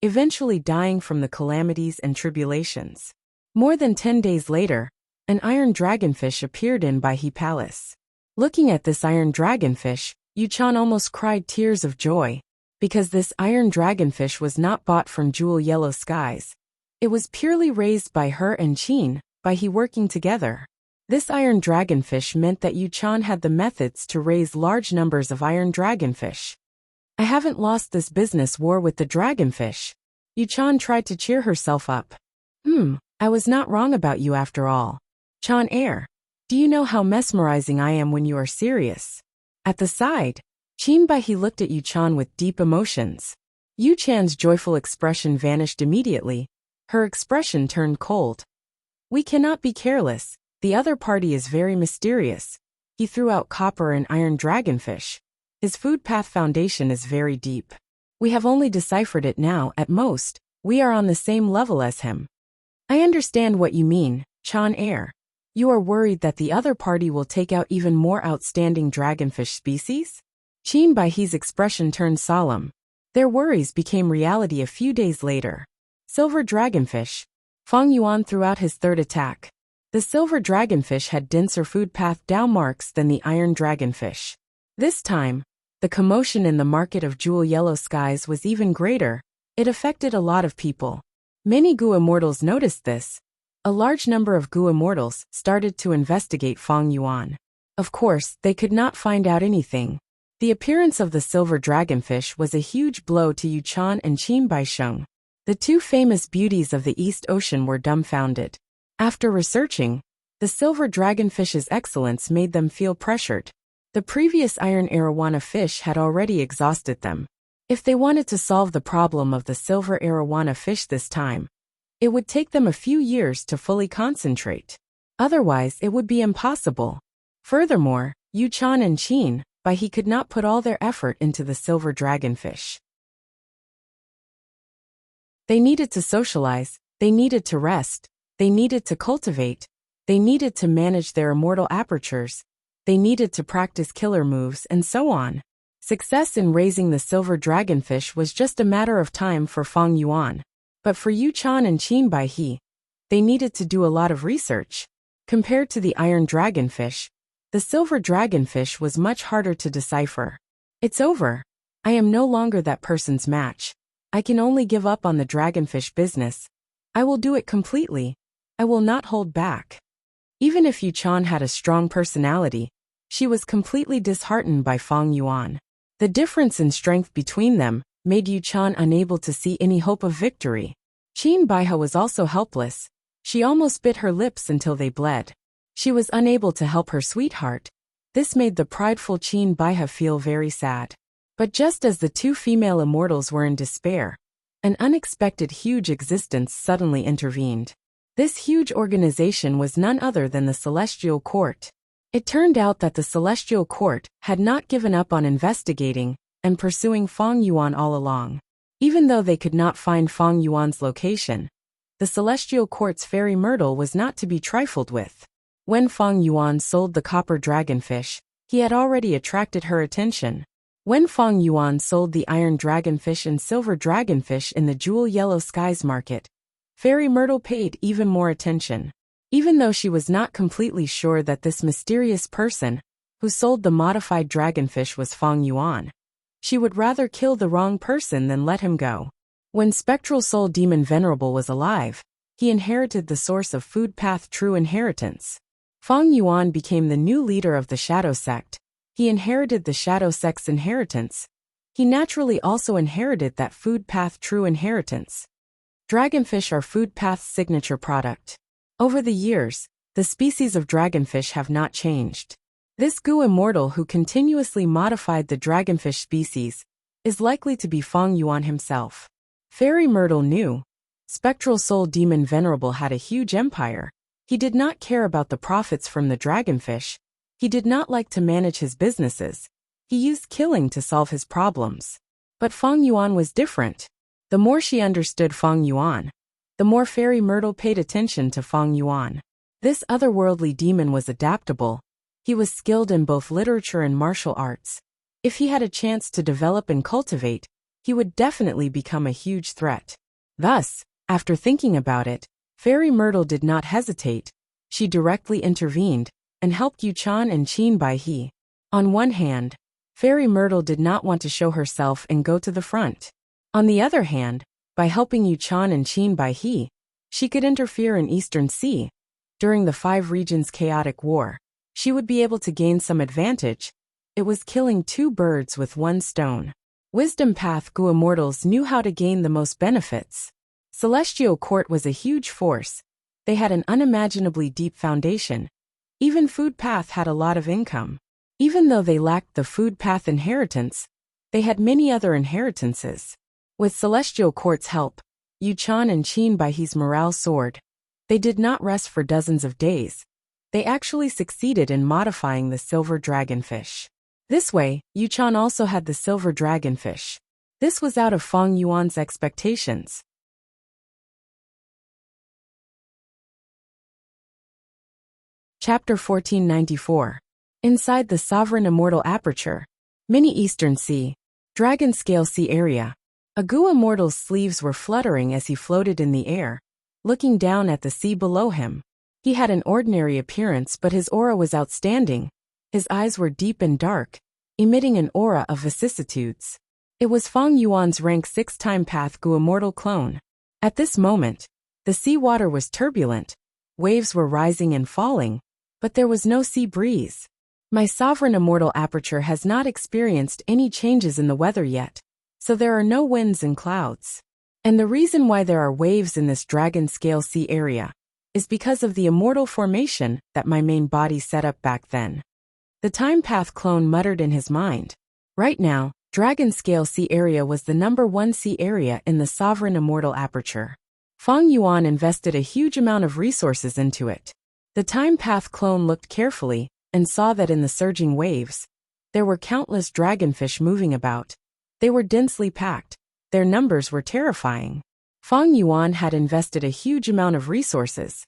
eventually dying from the calamities and tribulations. More than 10 days later, an iron dragonfish appeared in Bai He Palace. Looking at this iron dragonfish, Yu Chan almost cried tears of joy, because this iron dragonfish was not bought from jewel yellow skies. It was purely raised by her and Qin Bai He working together. This iron dragonfish meant that Yu Chan had the methods to raise large numbers of iron dragonfish. I haven't lost this business war with the dragonfish. Yu Chan tried to cheer herself up. I was not wrong about you after all. Chan Air, do you know how mesmerizing I am when you are serious? At the side, Qin Bai He looked at Yu Chan with deep emotions. Yu Chan's joyful expression vanished immediately. Her expression turned cold. We cannot be careless. The other party is very mysterious. He threw out copper and iron dragonfish. His food path foundation is very deep. We have only deciphered it now. At most, we are on the same level as him. I understand what you mean, Chan Air. You are worried that the other party will take out even more outstanding dragonfish species? Qin Bai He's expression turned solemn. Their worries became reality a few days later. Silver dragonfish. Feng Yuan threw out his third attack. The silver dragonfish had denser food path down marks than the iron dragonfish. This time, the commotion in the market of jewel yellow skies was even greater. It affected a lot of people. Many Gua mortals noticed this. A large number of Gua mortals started to investigate Feng Yuan. Of course, they could not find out anything. The appearance of the silver dragonfish was a huge blow to Yu Chan and Qin Bai Sheng. The two famous beauties of the East Ocean were dumbfounded. After researching, the silver dragonfish's excellence made them feel pressured. The previous iron arowana fish had already exhausted them. If they wanted to solve the problem of the silver arowana fish this time, it would take them a few years to fully concentrate. Otherwise, it would be impossible. Furthermore, Yu Chan and Qin Bai He could not put all their effort into the silver dragonfish. They needed to socialize, they needed to rest, they needed to cultivate, they needed to manage their immortal apertures, they needed to practice killer moves, and so on. Success in raising the silver dragonfish was just a matter of time for Feng Yuan. But for Yu Chan and Qin Bai He, they needed to do a lot of research. Compared to the iron dragonfish, the silver dragonfish was much harder to decipher. It's over. I am no longer that person's match. I can only give up on the dragonfish business. I will do it completely. I will not hold back. Even if Yu Chan had a strong personality, she was completely disheartened by Feng Yuan. The difference in strength between them made Yu Chan unable to see any hope of victory. Qin Bai He was also helpless. She almost bit her lips until they bled. She was unable to help her sweetheart. This made the prideful Qin Baihe feel very sad. But just as the two female immortals were in despair, an unexpected huge existence suddenly intervened. This huge organization was none other than the Celestial Court. It turned out that the Celestial Court had not given up on investigating and pursuing Feng Yuan all along. Even though they could not find Feng Yuan's location, the Celestial Court's fairy Myrtle was not to be trifled with. When Feng Yuan sold the copper dragonfish, he had already attracted her attention. When Feng Yuan sold the iron dragonfish and silver dragonfish in the Jewel Yellow Skies market, Fairy Myrtle paid even more attention. Even though she was not completely sure that this mysterious person who sold the modified dragonfish was Feng Yuan, she would rather kill the wrong person than let him go. When Spectral Soul Demon Venerable was alive, he inherited the source of food path true inheritance. Feng Yuan became the new leader of the Shadow Sect. He inherited the Shadow Sect's inheritance. He naturally also inherited that food path true inheritance. Dragonfish are food path's signature product. Over the years, the species of dragonfish have not changed. This Gu immortal who continuously modified the dragonfish species is likely to be Feng Yuan himself. Fairy Myrtle knew. Spectral Soul Demon Venerable had a huge empire. He did not care about the profits from the dragonfish. He did not like to manage his businesses. He used killing to solve his problems. But Feng Yuan was different. The more she understood Feng Yuan, the more Fairy Myrtle paid attention to Feng Yuan. This otherworldly demon was adaptable. He was skilled in both literature and martial arts. If he had a chance to develop and cultivate, he would definitely become a huge threat. Thus, after thinking about it, Fairy Myrtle did not hesitate. She directly intervened and helped Yuchan and Qin Baihe. On one hand, Fairy Myrtle did not want to show herself and go to the front. On the other hand, by helping Yuchan and Qin Baihe, she could interfere in Eastern Sea. During the Five Regions chaotic war, she would be able to gain some advantage. It was killing two birds with one stone. Wisdom Path Gu immortals knew how to gain the most benefits. Celestial Court was a huge force. They had an unimaginably deep foundation. Even Food Path had a lot of income. Even though they lacked the Food Path inheritance, they had many other inheritances. With Celestial Court's help, Yuchan and Qin Baihe's morale soared. They did not rest for dozens of days. They actually succeeded in modifying the silver dragonfish. This way, Yuchan also had the silver dragonfish. This was out of Feng Yuan's expectations. Chapter 1494. Inside the Sovereign Immortal Aperture. Mini Eastern Sea. Dragon Scale Sea Area. A Gu immortal's sleeves were fluttering as he floated in the air, looking down at the sea below him. He had an ordinary appearance, but his aura was outstanding. His eyes were deep and dark, emitting an aura of vicissitudes. It was Feng Yuan's rank 6 time path Gu immortal clone. At this moment, the sea water was turbulent. Waves were rising and falling, but there was no sea breeze. My sovereign immortal aperture has not experienced any changes in the weather yet, so there are no winds and clouds. And the reason why there are waves in this dragon scale sea area is because of the immortal formation that my main body set up back then. The time path clone muttered in his mind. Right now, dragon scale sea area was the #1 sea area in the sovereign immortal aperture. Feng Yuan invested a huge amount of resources into it. The time path clone looked carefully and saw that in the surging waves, there were countless dragonfish moving about. They were densely packed. Their numbers were terrifying. Feng Yuan had invested a huge amount of resources.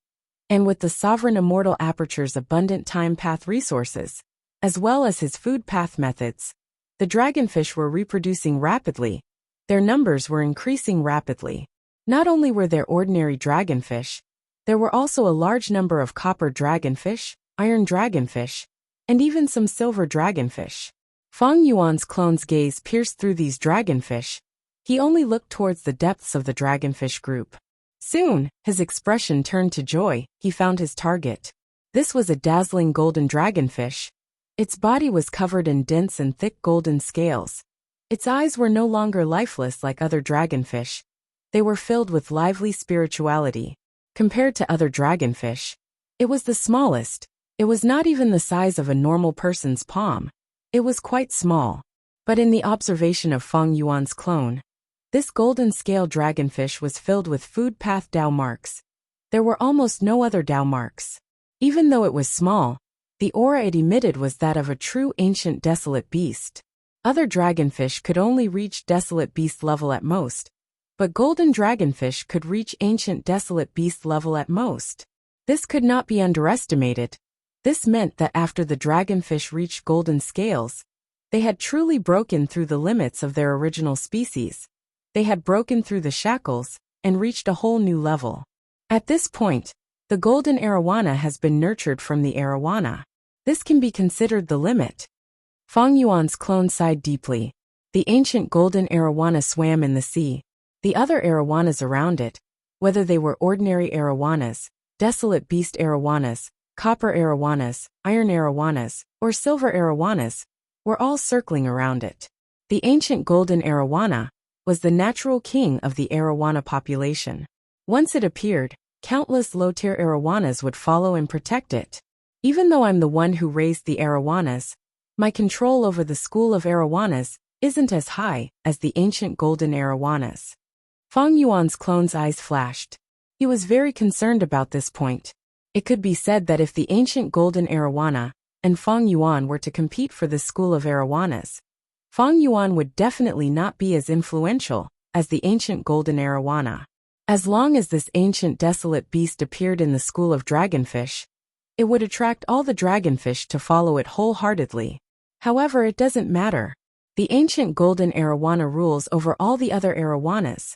And with the Sovereign Immortal Aperture's abundant time path resources, as well as his food path methods, the dragonfish were reproducing rapidly. Their numbers were increasing rapidly. Not only were there ordinary dragonfish, there were also a large number of copper dragonfish, iron dragonfish, and even some silver dragonfish. Feng Yuan's clone's gaze pierced through these dragonfish. He only looked towards the depths of the dragonfish group. Soon, his expression turned to joy. He found his target. This was a dazzling golden dragonfish. Its body was covered in dense and thick golden scales. Its eyes were no longer lifeless like other dragonfish. They were filled with lively spirituality. Compared to other dragonfish, it was the smallest. It was not even the size of a normal person's palm. It was quite small. But in the observation of Feng Yuan's clone, this golden scale dragonfish was filled with food path Dao marks. There were almost no other Dao marks. Even though it was small, the aura it emitted was that of a true ancient desolate beast. Other dragonfish could only reach desolate beast level at most, but golden dragonfish could reach ancient desolate beast level at most. This could not be underestimated. This meant that after the dragonfish reached golden scales, they had truly broken through the limits of their original species. They had broken through the shackles and reached a whole new level. At this point, the golden arowana has been nurtured from the arowana. This can be considered the limit. Feng Yuan's clone sighed deeply. The ancient golden arowana swam in the sea. The other arowanas around it, whether they were ordinary arowanas, desolate beast arowanas, copper arowanas, iron arowanas, or silver arowanas, were all circling around it. The ancient golden arowana was the natural king of the arowana population. Once it appeared, countless low-tier arowanas would follow and protect it. Even though I'm the one who raised the arowanas, my control over the school of arowanas isn't as high as the ancient golden arowanas. Feng Yuan's clone's eyes flashed. He was very concerned about this point. It could be said that if the ancient golden arowana and Feng Yuan were to compete for the school of arowanas, Feng Yuan would definitely not be as influential as the ancient golden arowana. As long as this ancient desolate beast appeared in the school of dragonfish, it would attract all the dragonfish to follow it wholeheartedly. However, it doesn't matter. The ancient golden arowana rules over all the other arowanas,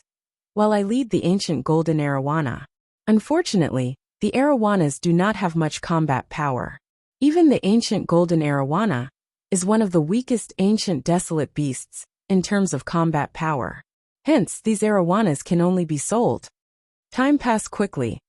while I lead the ancient golden arowana. Unfortunately, the arowanas do not have much combat power. Even the ancient golden arowana is one of the weakest ancient desolate beasts in terms of combat power. Hence, these arowanas can only be sold. Time passed quickly.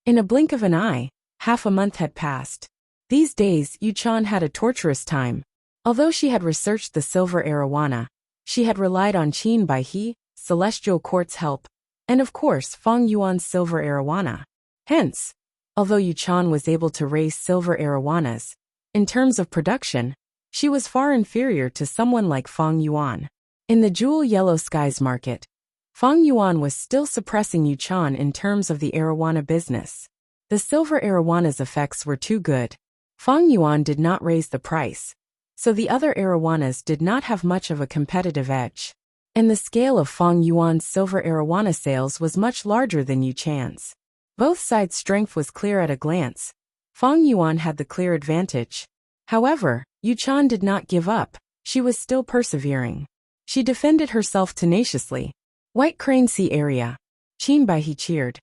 In a blink of an eye, half a month had passed. These days, Yuchan had a torturous time. Although she had researched the silver arowana, she had relied on Qin Bai He, Celestial Court's help, and of course Feng Yuan's silver arowana. Hence, although Yuchan was able to raise silver arowanas, in terms of production, she was far inferior to someone like Feng Yuan. In the Jewel Yellow Skies market, Feng Yuan was still suppressing Yuchan in terms of the arowana business. The silver arowana's effects were too good. Feng Yuan did not raise the price, so the other arowanas did not have much of a competitive edge. And the scale of Feng Yuan's silver arowana sales was much larger than Yuchan's. Both sides' strength was clear at a glance. Feng Yuan had the clear advantage. However, Yuchan did not give up. She was still persevering. She defended herself tenaciously. White Crane Sea area. Qin Bai He cheered.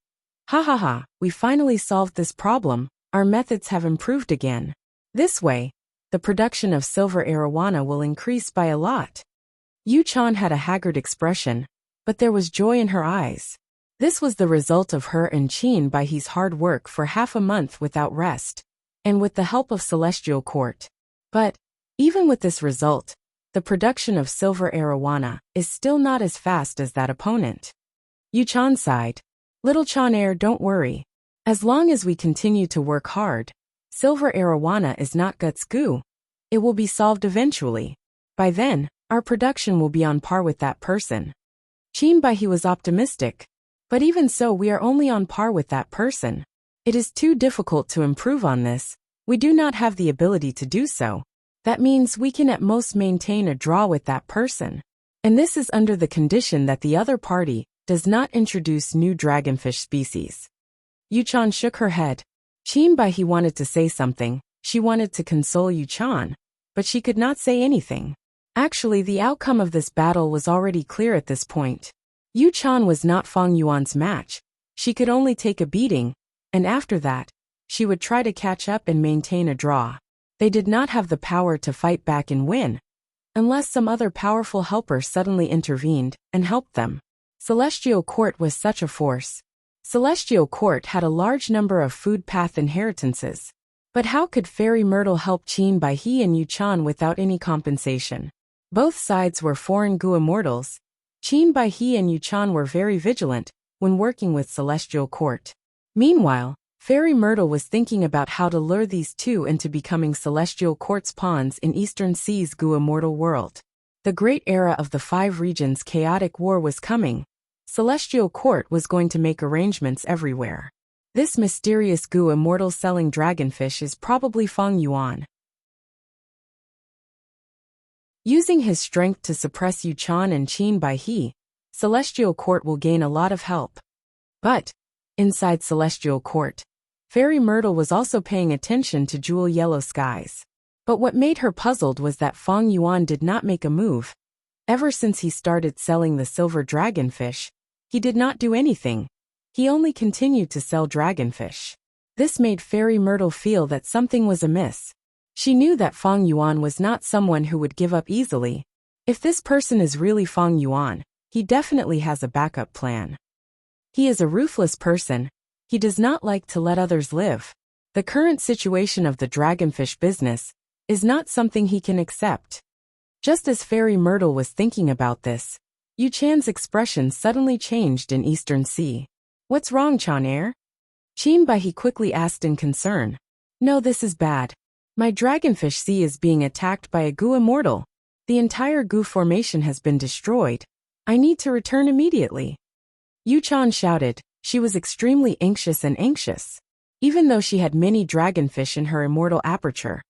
Ha ha ha, we finally solved this problem. Our methods have improved again. This way, the production of silver arowana will increase by a lot. Yuchan had a haggard expression, but there was joy in her eyes. This was the result of her and Qin Bai He's hard work for half a month without rest, and with the help of Celestial Court. But, even with this result, the production of silver arowana is still not as fast as that opponent. Yuchan sighed. Little Chanair, don't worry. As long as we continue to work hard, silver arowana is not guts goo. It will be solved eventually. By then, our production will be on par with that person. Qin Bai He was optimistic. But even so, we are only on par with that person. It is too difficult to improve on this. We do not have the ability to do so. That means we can at most maintain a draw with that person. And this is under the condition that the other party does not introduce new dragonfish species. Yuchan shook her head. Qin Bai He wanted to say something. She wanted to console Yuchan, but she could not say anything. Actually, the outcome of this battle was already clear at this point. Yuchan was not Feng Yuan's match. She could only take a beating, and after that, she would try to catch up and maintain a draw. They did not have the power to fight back and win, unless some other powerful helper suddenly intervened and helped them. Celestial Court was such a force. Celestial Court had a large number of food path inheritances. But how could Fairy Myrtle help Qin Bai He and Yuchan without any compensation? Both sides were foreign Gu immortals. Qin Bai He and Yuchan were very vigilant when working with Celestial Court. Meanwhile, Fairy Myrtle was thinking about how to lure these two into becoming celestial quartz pawns in Eastern Sea's Gu immortal world. The great era of the 5 regions' chaotic war was coming. Celestial Court was going to make arrangements everywhere. This mysterious Gu immortal selling dragonfish is probably Feng Yuan. Using his strength to suppress Yu Chan and Qin Bai He, Celestial Court will gain a lot of help. But, inside Celestial Court, Fairy Myrtle was also paying attention to Jewel Yellow Skies. But what made her puzzled was that Feng Yuan did not make a move. Ever since he started selling the silver dragonfish, he did not do anything. He only continued to sell dragonfish. This made Fairy Myrtle feel that something was amiss. She knew that Feng Yuan was not someone who would give up easily. If this person is really Feng Yuan, he definitely has a backup plan. He is a ruthless person. He does not like to let others live. The current situation of the dragonfish business is not something he can accept. Just as Fairy Myrtle was thinking about this, Yu Chan's expression suddenly changed in Eastern Sea. "What's wrong, Chan-air?" Qin Bai He quickly asked in concern. "No, this is bad. My dragonfish sea is being attacked by a Gu immortal. The entire Gu formation has been destroyed. I need to return immediately." Yu Chan shouted. She was extremely anxious. Even though she had many dragonfish in her immortal aperture,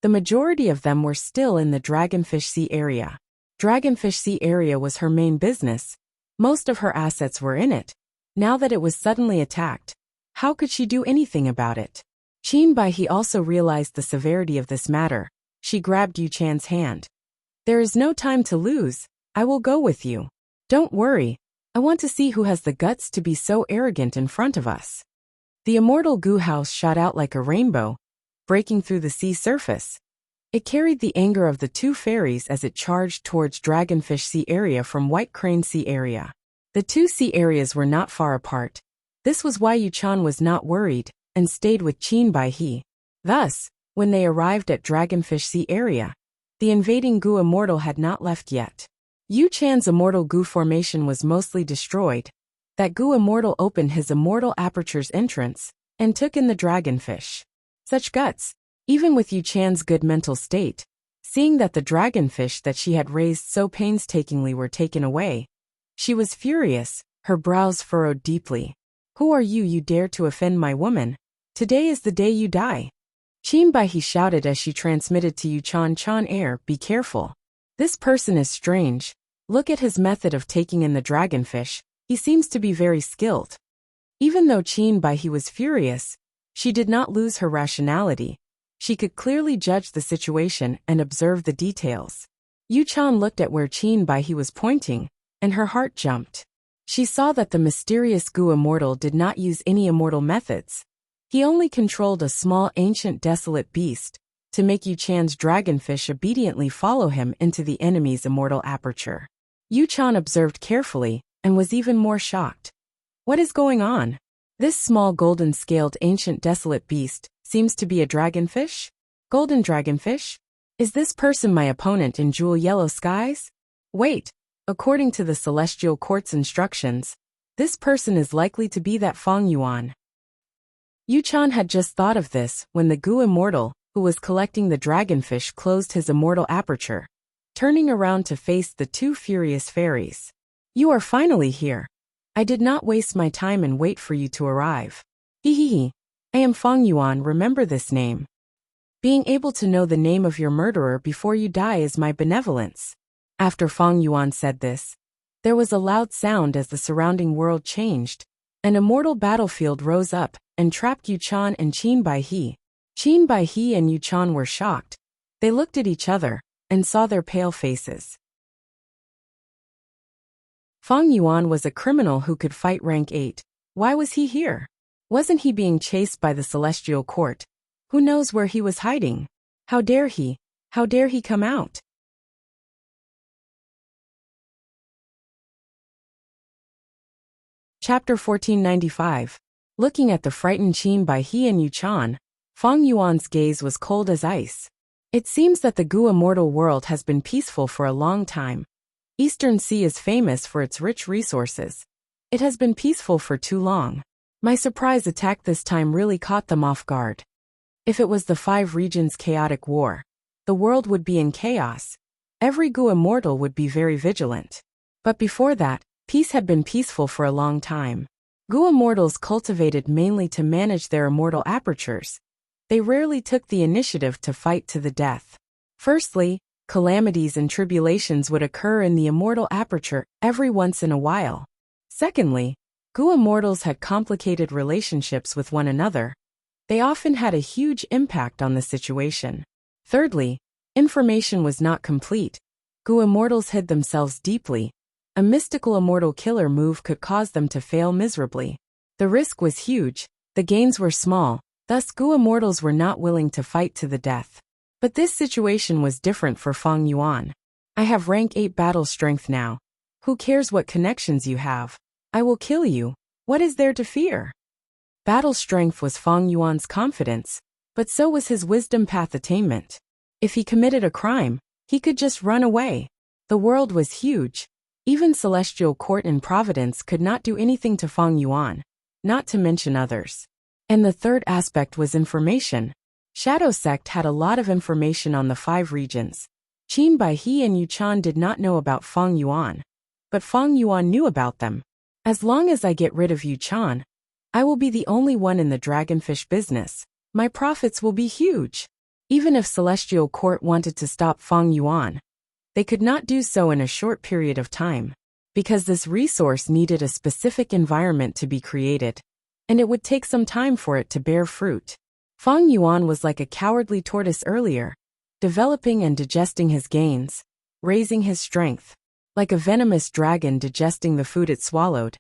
the majority of them were still in the Dragonfish Sea area. Dragonfish Sea area was her main business. Most of her assets were in it. Now that it was suddenly attacked, how could she do anything about it? Qin Bai He also realized the severity of this matter. She grabbed Yu Chan's hand. "There is no time to lose. I will go with you. Don't worry. I want to see who has the guts to be so arrogant in front of us." The immortal Gu house shot out like a rainbow, breaking through the sea surface. It carried the anger of the 2 fairies as it charged towards Dragonfish Sea area from White Crane Sea area. The 2 sea areas were not far apart. This was why Yu Chan was not worried and stayed with Qin Bai He. Thus, when they arrived at Dragonfish Sea area, the invading Gu immortal had not left yet. Yu Chan's immortal Gu formation was mostly destroyed. That Gu immortal opened his immortal aperture's entrance and took in the dragonfish. Such guts, even with Yu Chan's good mental state. Seeing that the dragonfish that she had raised so painstakingly were taken away, she was furious, her brows furrowed deeply. "Who are you? You dare to offend my woman? Today is the day you die." Qin Bai He shouted as she transmitted to Yu Chan-air, "Be careful. This person is strange. Look at his method of taking in the dragonfish. He seems to be very skilled." Even though Qin Bai He was furious, she did not lose her rationality. She could clearly judge the situation and observe the details. Yu Chan looked at where Qin Bai He was pointing, and her heart jumped. She saw that the mysterious Gu immortal did not use any immortal methods. He only controlled a small ancient desolate beast to make Yu Chan's dragonfish obediently follow him into the enemy's immortal aperture. Yu Chan observed carefully and was even more shocked. What is going on? This small golden-scaled ancient desolate beast seems to be a dragonfish? Golden dragonfish? Is this person my opponent in Jewel Yellow Skies? Wait. According to the Celestial Court's instructions, this person is likely to be that Feng Yuan. Yu Chan had just thought of this when the Gu immortal, who was collecting the dragonfish, closed his immortal aperture, turning around to face the 2 furious fairies. "You are finally here. I did not waste my time and wait for you to arrive. Hehehe. I am Feng Yuan, remember this name. Being able to know the name of your murderer before you die is my benevolence." After Feng Yuan said this, there was a loud sound as the surrounding world changed. An immortal battlefield rose up and trapped Yu Chan and Qin Bai He. Qin Bai He and Yu Chan were shocked. They looked at each other and saw their pale faces. Feng Yuan was a criminal who could fight rank 8. Why was he here? Wasn't he being chased by the Celestial Court? Who knows where he was hiding? How dare he? How dare he come out? Chapter 1495. Looking at the frightened Qin Bai He and Yu Chan, Feng Yuan's gaze was cold as ice. It seems that the Gu immortal world has been peaceful for a long time. Eastern Sea is famous for its rich resources. It has been peaceful for too long. My surprise attack this time really caught them off guard. If it was the 5 regions' chaotic war, the world would be in chaos. Every Gu immortal would be very vigilant. But before that, peace had been peaceful for a long time. Gu immortals cultivated mainly to manage their immortal apertures. They rarely took the initiative to fight to the death. Firstly, calamities and tribulations would occur in the immortal aperture every once in a while. Secondly, Gu immortals had complicated relationships with one another. They often had a huge impact on the situation. Thirdly, information was not complete. Gu immortals hid themselves deeply. A mystical immortal killer move could cause them to fail miserably. The risk was huge, the gains were small, thus Gu immortals were not willing to fight to the death. But this situation was different for Feng Yuan. I have rank 8 battle strength now. Who cares what connections you have? I will kill you. What is there to fear? Battle strength was Feng Yuan's confidence, but so was his wisdom path attainment. If he committed a crime, he could just run away. The world was huge. Even Celestial Court and Providence could not do anything to Feng Yuan, not to mention others. And the third aspect was information. Shadow Sect had a lot of information on the 5 regions. Qin Baihe and Yu Chan did not know about Feng Yuan, but Feng Yuan knew about them. As long as I get rid of Yu Chan, I will be the only one in the dragonfish business. My profits will be huge. Even if Celestial Court wanted to stop Feng Yuan, they could not do so in a short period of time, because this resource needed a specific environment to be created, and it would take some time for it to bear fruit. Feng Yuan was like a cowardly tortoise earlier, developing and digesting his gains, raising his strength, like a venomous dragon digesting the food it swallowed.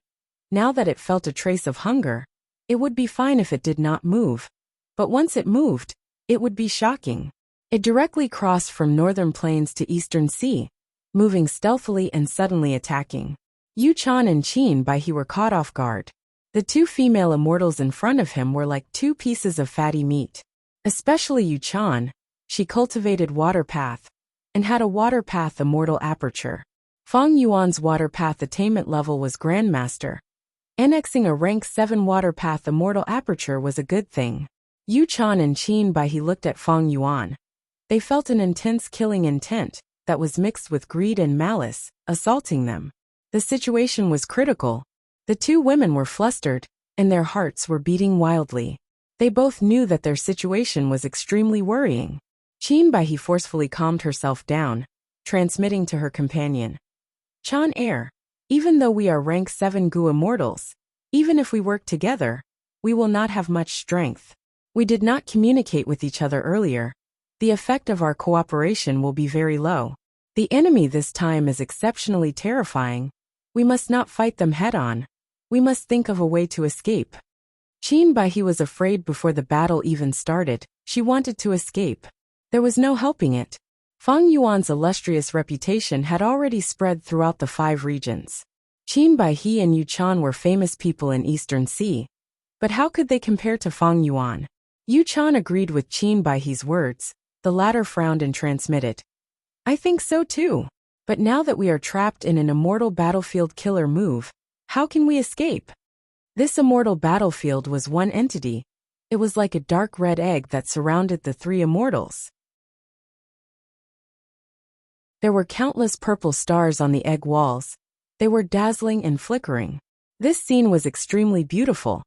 Now that it felt a trace of hunger, it would be fine if it did not move. But once it moved, it would be shocking. It directly crossed from northern plains to eastern sea, moving stealthily and suddenly attacking. Yu Chan and Qin Baihe were caught off guard. The 2 female immortals in front of him were like 2 pieces of fatty meat. Especially Yu Chan, she cultivated water path, and had a water path immortal aperture. Feng Yuan's water path attainment level was Grandmaster. Annexing a rank 7 water path immortal aperture was a good thing. Yu Chan and Qin Baihe looked at Feng Yuan. They felt an intense killing intent that was mixed with greed and malice, assaulting them. The situation was critical. The 2 women were flustered, and their hearts were beating wildly. They both knew that their situation was extremely worrying. Qin Baihe forcefully calmed herself down, transmitting to her companion. Chan Air, even though we are rank 7 Gu immortals, even if we work together, we will not have much strength. We did not communicate with each other earlier. The effect of our cooperation will be very low. The enemy this time is exceptionally terrifying. We must not fight them head-on. We must think of a way to escape. Qin Baihe was afraid before the battle even started. She wanted to escape. There was no helping it. Feng Yuan's illustrious reputation had already spread throughout the 5 regions. Qin Baihe and Yu Chan were famous people in Eastern Sea. But how could they compare to Feng Yuan? Yu Chan agreed with Qin Baihe's words. The latter frowned and transmitted. I think so too. But now that we are trapped in an immortal battlefield killer move, how can we escape? This immortal battlefield was one entity. It was like a dark red egg that surrounded the 3 immortals. There were countless purple stars on the egg walls. They were dazzling and flickering. This scene was extremely beautiful.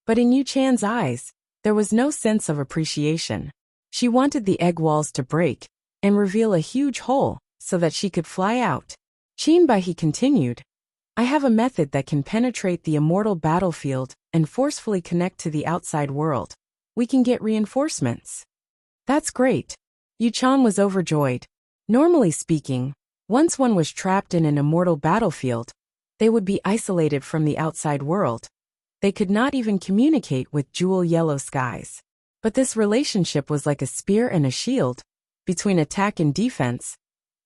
But in Yu Chan's eyes, there was no sense of appreciation. She wanted the egg walls to break and reveal a huge hole so that she could fly out. Qin Baihe continued, I have a method that can penetrate the immortal battlefield and forcefully connect to the outside world. We can get reinforcements. That's great. Yu Chan was overjoyed. Normally speaking, once one was trapped in an immortal battlefield, they would be isolated from the outside world. They could not even communicate with jewel yellow skies. But this relationship was like a spear and a shield. Between attack and defense,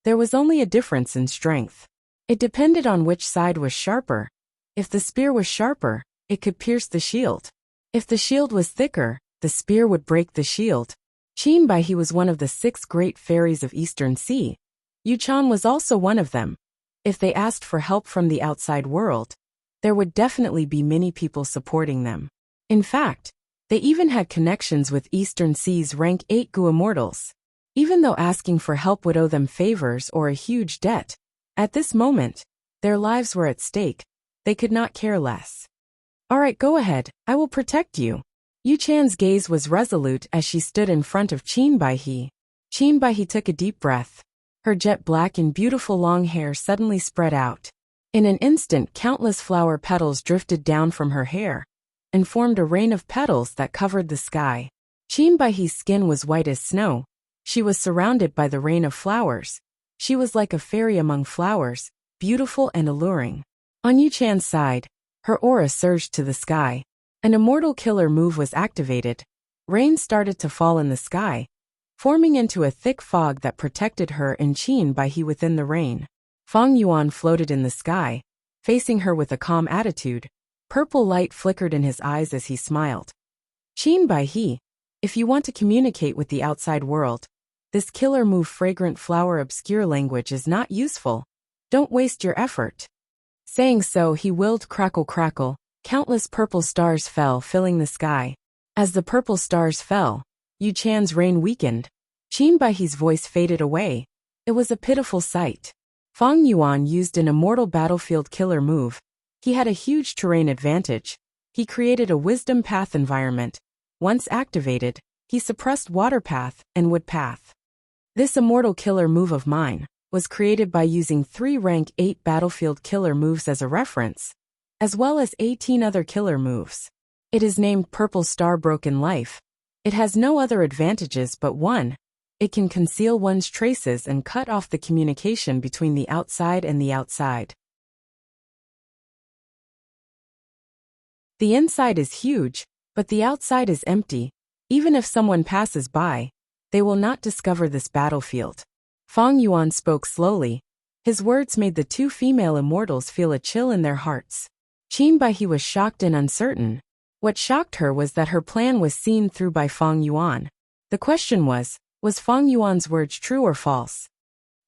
there was only a difference in strength. It depended on which side was sharper. If the spear was sharper, it could pierce the shield. If the shield was thicker, the spear would break the shield. Qin Baihe was one of the 6 great fairies of Eastern Sea. Yu Chan was also one of them. If they asked for help from the outside world, there would definitely be many people supporting them. In fact, they even had connections with Eastern Sea's rank 8 Gu immortals. Even though asking for help would owe them favors or a huge debt, at this moment, their lives were at stake. They could not care less. All right, go ahead, I will protect you. Yu Chan's gaze was resolute as she stood in front of Qin Baihe. Qin Baihe took a deep breath. Her jet black and beautiful long hair suddenly spread out. In an instant, countless flower petals drifted down from her hair and formed a rain of petals that covered the sky. Qin Baihe's skin was white as snow. She was surrounded by the rain of flowers. She was like a fairy among flowers, beautiful and alluring. On Yu Chan's side, her aura surged to the sky. An immortal killer move was activated. Rain started to fall in the sky, forming into a thick fog that protected her and Qin Baihe within the rain. Feng Yuan floated in the sky, facing her with a calm attitude. Purple light flickered in his eyes as he smiled. Qin Baihe, if you want to communicate with the outside world, this killer move fragrant flower obscure language is not useful. Don't waste your effort. Saying so, he willed crackle crackle. Countless purple stars fell, filling the sky. As the purple stars fell, Yu Chan's rain weakened. Qin Baihe's voice faded away. It was a pitiful sight. Feng Yuan used an immortal battlefield killer move. He had a huge terrain advantage. He created a wisdom path environment. Once activated, he suppressed water path and wood path. This immortal killer move of mine was created by using 3 rank 8 battlefield killer moves as a reference, as well as 18 other killer moves. It is named Purple Star Broken Life. It has no other advantages but one. It can conceal one's traces and cut off the communication between the outside and the outside. The inside is huge, but the outside is empty. Even if someone passes by, they will not discover this battlefield. Feng Yuan spoke slowly. His words made the 2 female immortals feel a chill in their hearts. Qin Baihe was shocked and uncertain. What shocked her was that her plan was seen through by Feng Yuan. The question was Feng Yuan's words true or false?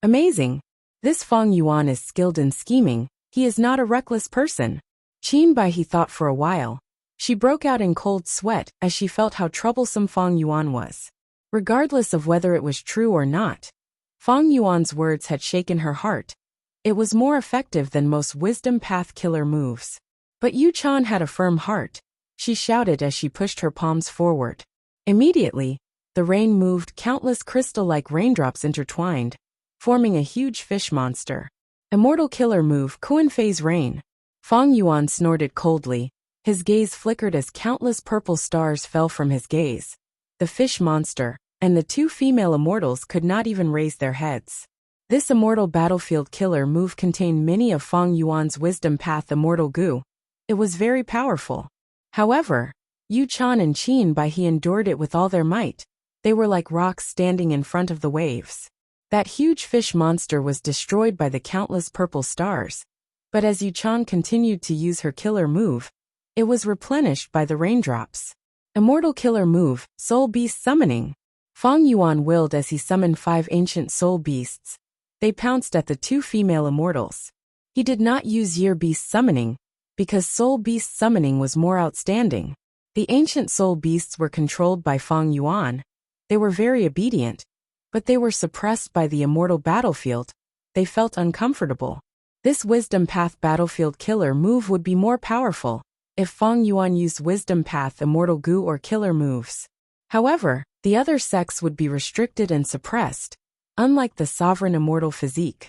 Amazing. This Feng Yuan is skilled in scheming. He is not a reckless person. Qin Baihe thought for a while. She broke out in cold sweat as she felt how troublesome Feng Yuan was. Regardless of whether it was true or not, Feng Yuan's words had shaken her heart. It was more effective than most wisdom path killer moves. But Yu Chan had a firm heart. She shouted as she pushed her palms forward. Immediately, the rain moved. Countless crystal-like raindrops intertwined, forming a huge fish monster. Immortal killer move, Kuan-Fei's rain. Feng Yuan snorted coldly. His gaze flickered as countless purple stars fell from his gaze. The fish monster and the 2 female immortals could not even raise their heads. This immortal battlefield killer move contained many of Feng Yuan's wisdom path immortal goo. It was very powerful. However, Yu Chan and Qin Baihe endured it with all their might. They were like rocks standing in front of the waves. That huge fish monster was destroyed by the countless purple stars. But as Yu Chan continued to use her killer move, it was replenished by the raindrops. Immortal killer move, Soul Beast Summoning. Feng Yuan willed as he summoned 5 ancient soul beasts. They pounced at the 2 female immortals. He did not use Year Beast Summoning, because Soul Beast Summoning was more outstanding. The ancient soul beasts were controlled by Feng Yuan. They were very obedient, but they were suppressed by the immortal battlefield. They felt uncomfortable. This wisdom path battlefield killer move would be more powerful if Feng Yuan used wisdom path immortal goo or killer moves. However, the other sex would be restricted and suppressed, unlike the sovereign immortal physique.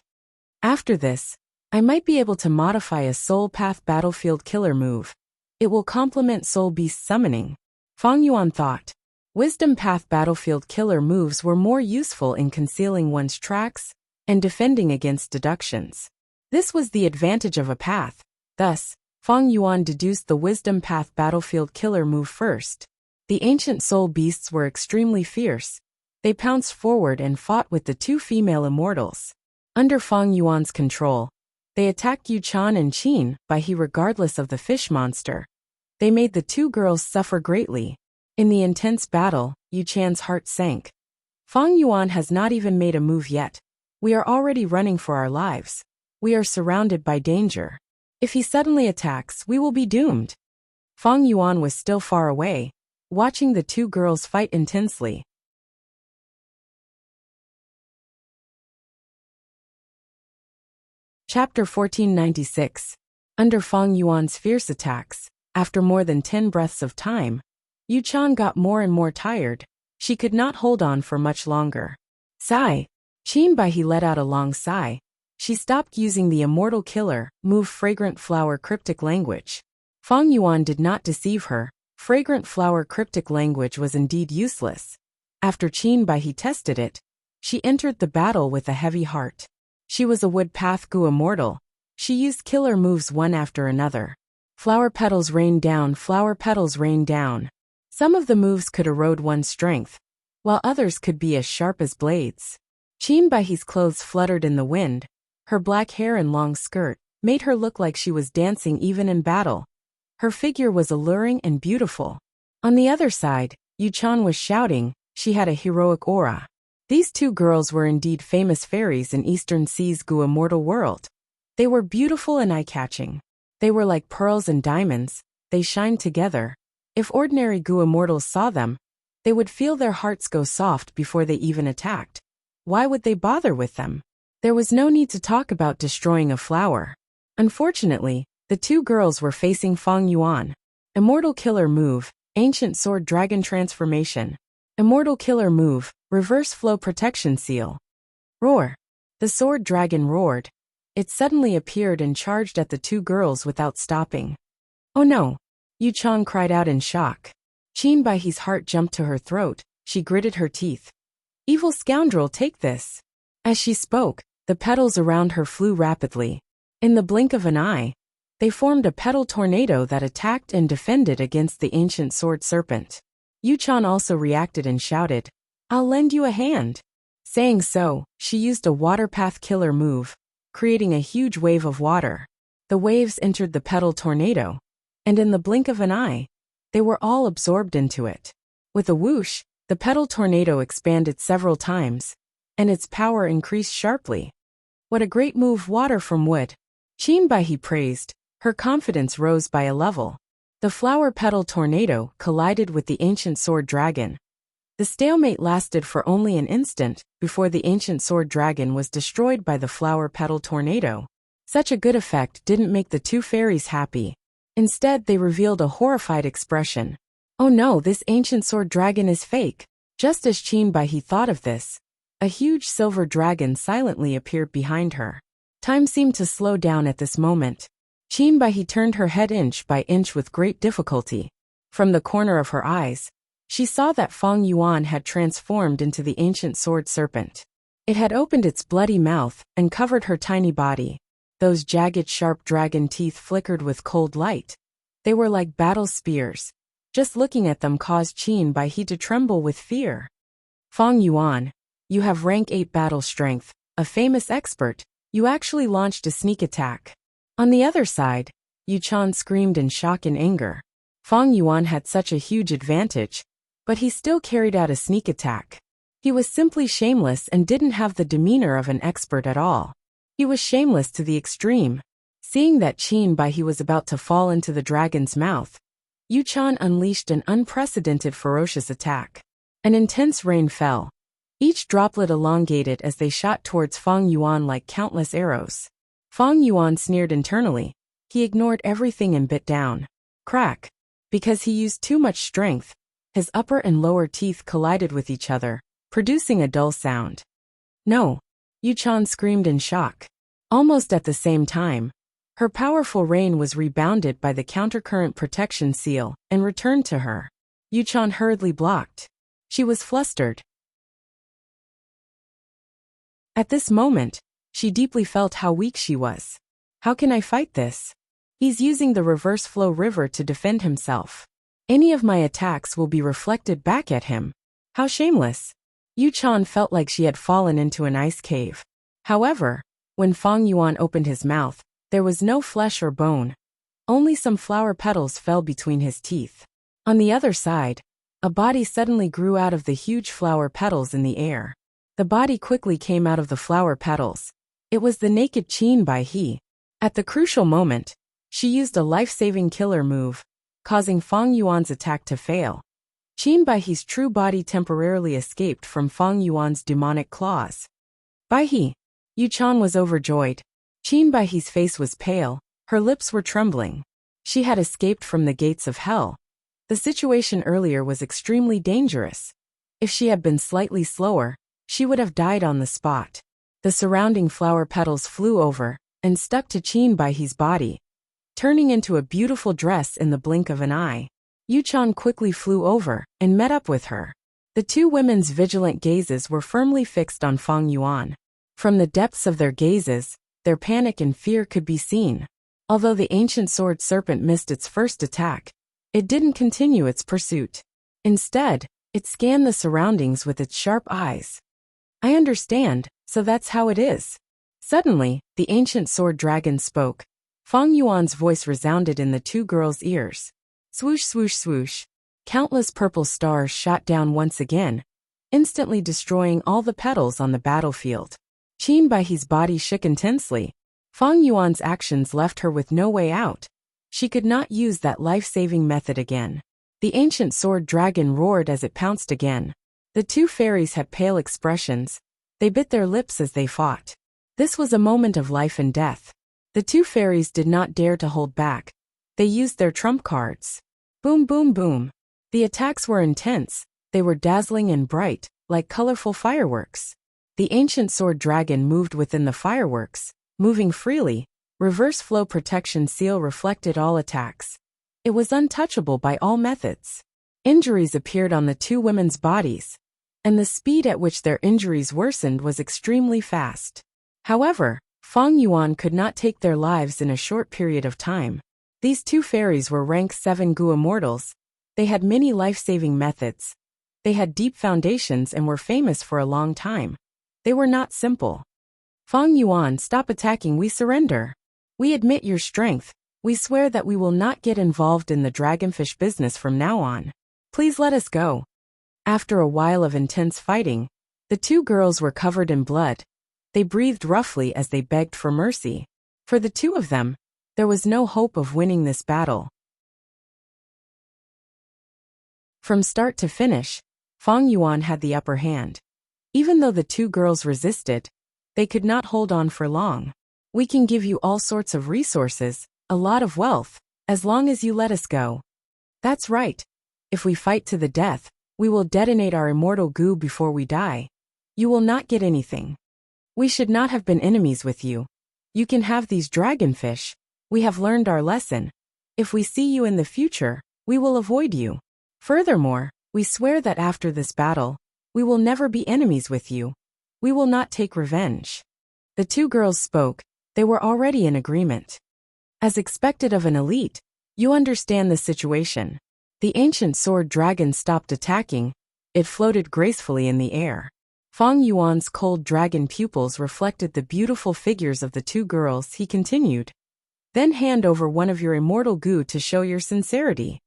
After this, I might be able to modify a soul path battlefield killer move. It will complement soul beast summoning. Feng Yuan thought. Wisdom path battlefield killer moves were more useful in concealing one's tracks and defending against deductions. This was the advantage of a path. Thus, Feng Yuan deduced the wisdom path battlefield killer move first. The ancient soul beasts were extremely fierce. They pounced forward and fought with the 2 female immortals. Under Feng Yuan's control, they attacked Yu Chan and Qin Baihe regardless of the fish monster. They made the 2 girls suffer greatly. In the intense battle, Yu Chan's heart sank. Feng Yuan has not even made a move yet. We are already running for our lives. We are surrounded by danger. If he suddenly attacks, we will be doomed. Fang Yuan was still far away, watching the two girls fight intensely. Chapter 1496. Under Fang Yuan's fierce attacks, after more than 10 breaths of time, Yu Chan got more and more tired. She could not hold on for much longer. Sigh. Qin Bai He let out a long sigh. She stopped using the immortal killer move fragrant flower cryptic language. Fang Yuan did not deceive her. Fragrant flower cryptic language was indeed useless. After Qin Bai He tested it, she entered the battle with a heavy heart. She was a wood path gu immortal. She used killer moves one after another. Flower petals rained down, flower petals rained down. Some of the moves could erode one's strength, while others could be as sharp as blades. Qin Bai He's clothes fluttered in the wind. Her black hair and long skirt made her look like she was dancing even in battle. Her figure was alluring and beautiful. On the other side, Yu Chan was shouting. She had a heroic aura. These two girls were indeed famous fairies in Eastern Sea's gu immortal world. They were beautiful and eye-catching. They were like pearls and diamonds. They shined together. If ordinary gu immortals saw them, they would feel their hearts go soft before they even attacked. Why would they bother with them? There was no need to talk about destroying a flower. Unfortunately, the two girls were facing Fang Yuan. Immortal killer move, ancient sword dragon transformation. Immortal killer move, reverse flow protection seal. Roar. The sword dragon roared. It suddenly appeared and charged at the two girls without stopping. Oh no! Yu Chan cried out in shock. Qin Bai He's heart jumped to her throat. She gritted her teeth. Evil scoundrel, take this. As she spoke, the petals around her flew rapidly. In the blink of an eye, they formed a petal tornado that attacked and defended against the ancient sword serpent. Yu Chan also reacted and shouted, I'll lend you a hand. Saying so, she used a water path killer move, creating a huge wave of water. The waves entered the petal tornado, and in the blink of an eye, they were all absorbed into it. With a whoosh, the petal tornado expanded several times, and its power increased sharply. What a great move, water from wood. Qin Bai He praised. Her confidence rose by a level. The flower petal tornado collided with the ancient sword dragon. The stalemate lasted for only an instant before the ancient sword dragon was destroyed by the flower petal tornado. Such a good effect didn't make the two fairies happy. Instead, they revealed a horrified expression. Oh no, this ancient sword dragon is fake. Just as Qin Bai He thought of this, a huge silver dragon silently appeared behind her. Time seemed to slow down at this moment. Qin Bai He turned her head inch by inch with great difficulty. From the corner of her eyes, she saw that Fang Yuan had transformed into the ancient sword serpent. It had opened its bloody mouth and covered her tiny body. Those jagged sharp dragon teeth flickered with cold light. They were like battle spears. Just looking at them caused Qin Bai He to tremble with fear. Fang Yuan, you have rank 8 battle strength, a famous expert. You actually launched a sneak attack. On the other side, Yu Chan screamed in shock and anger. Fang Yuan had such a huge advantage, but he still carried out a sneak attack. He was simply shameless and didn't have the demeanor of an expert at all. He was shameless to the extreme. Seeing that Qin Bai He was about to fall into the dragon's mouth, Yu Chan unleashed an unprecedented ferocious attack. An intense rain fell. Each droplet elongated as they shot towards Fang Yuan like countless arrows. Fang Yuan sneered internally. He ignored everything and bit down. Crack. Because he used too much strength, his upper and lower teeth collided with each other, producing a dull sound. No! Yu Chan screamed in shock. Almost at the same time, her powerful rain was rebounded by the countercurrent protection seal and returned to her. Yu Chan hurriedly blocked. She was flustered. At this moment, she deeply felt how weak she was. How can I fight this? He's using the reverse flow river to defend himself. Any of my attacks will be reflected back at him. How shameless. Yu Chan felt like she had fallen into an ice cave. However, when Fang Yuan opened his mouth, there was no flesh or bone. Only some flower petals fell between his teeth. On the other side, a body suddenly grew out of the huge flower petals in the air. The body quickly came out of the flower petals. It was the naked Qin Bai He. At the crucial moment, she used a life-saving killer move, causing Fang Yuan's attack to fail. Qin Baihe's true body temporarily escaped from Fang Yuan's demonic claws. Baihe! Yuchan was overjoyed. Qin Baihe's face was pale, her lips were trembling. She had escaped from the gates of hell. The situation earlier was extremely dangerous. If she had been slightly slower, she would have died on the spot. The surrounding flower petals flew over and stuck to Qin Baihe's body, turning into a beautiful dress in the blink of an eye. Yuchan quickly flew over and met up with her. The two women's vigilant gazes were firmly fixed on Fang Yuan. From the depths of their gazes, their panic and fear could be seen. Although the ancient sword serpent missed its first attack, it didn't continue its pursuit. Instead, it scanned the surroundings with its sharp eyes. I understand, so that's how it is. Suddenly, the ancient sword dragon spoke. Fang Yuan's voice resounded in the two girls' ears. Swoosh, swoosh, swoosh. Countless purple stars shot down once again, instantly destroying all the petals on the battlefield. Qin Baihe's body shook intensely. Fang Yuan's actions left her with no way out. She could not use that life-saving method again. The ancient sword dragon roared as it pounced again. The two fairies had pale expressions. They bit their lips as they fought. This was a moment of life and death. The two fairies did not dare to hold back. They used their trump cards. Boom, boom, boom. The attacks were intense. They were dazzling and bright, like colorful fireworks. The ancient sword dragon moved within the fireworks, moving freely. Reverse flow protection seal reflected all attacks. It was untouchable by all methods. Injuries appeared on the two women's bodies, and the speed at which their injuries worsened was extremely fast. However, Fang Yuan could not take their lives in a short period of time. These two fairies were rank 7 Gu immortals. They had many life-saving methods. They had deep foundations and were famous for a long time. They were not simple. Fang Yuan, stop attacking, we surrender. We admit your strength. We swear that we will not get involved in the dragonfish business from now on. Please let us go. After a while of intense fighting, the two girls were covered in blood. They breathed roughly as they begged for mercy. For the two of them, there was no hope of winning this battle. From start to finish, Fang Yuan had the upper hand. Even though the two girls resisted, they could not hold on for long. We can give you all sorts of resources, a lot of wealth, as long as you let us go. That's right. If we fight to the death, we will detonate our immortal goo before we die. You will not get anything. We should not have been enemies with you. You can have these dragonfish. We have learned our lesson. If we see you in the future, we will avoid you. Furthermore, we swear that after this battle, we will never be enemies with you. We will not take revenge. The two girls spoke. They were already in agreement. As expected of an elite, you understand the situation. The ancient sword dragon stopped attacking. It floated gracefully in the air. Fang Yuan's cold dragon pupils reflected the beautiful figures of the two girls. He continued. Then hand over one of your immortal goo to show your sincerity.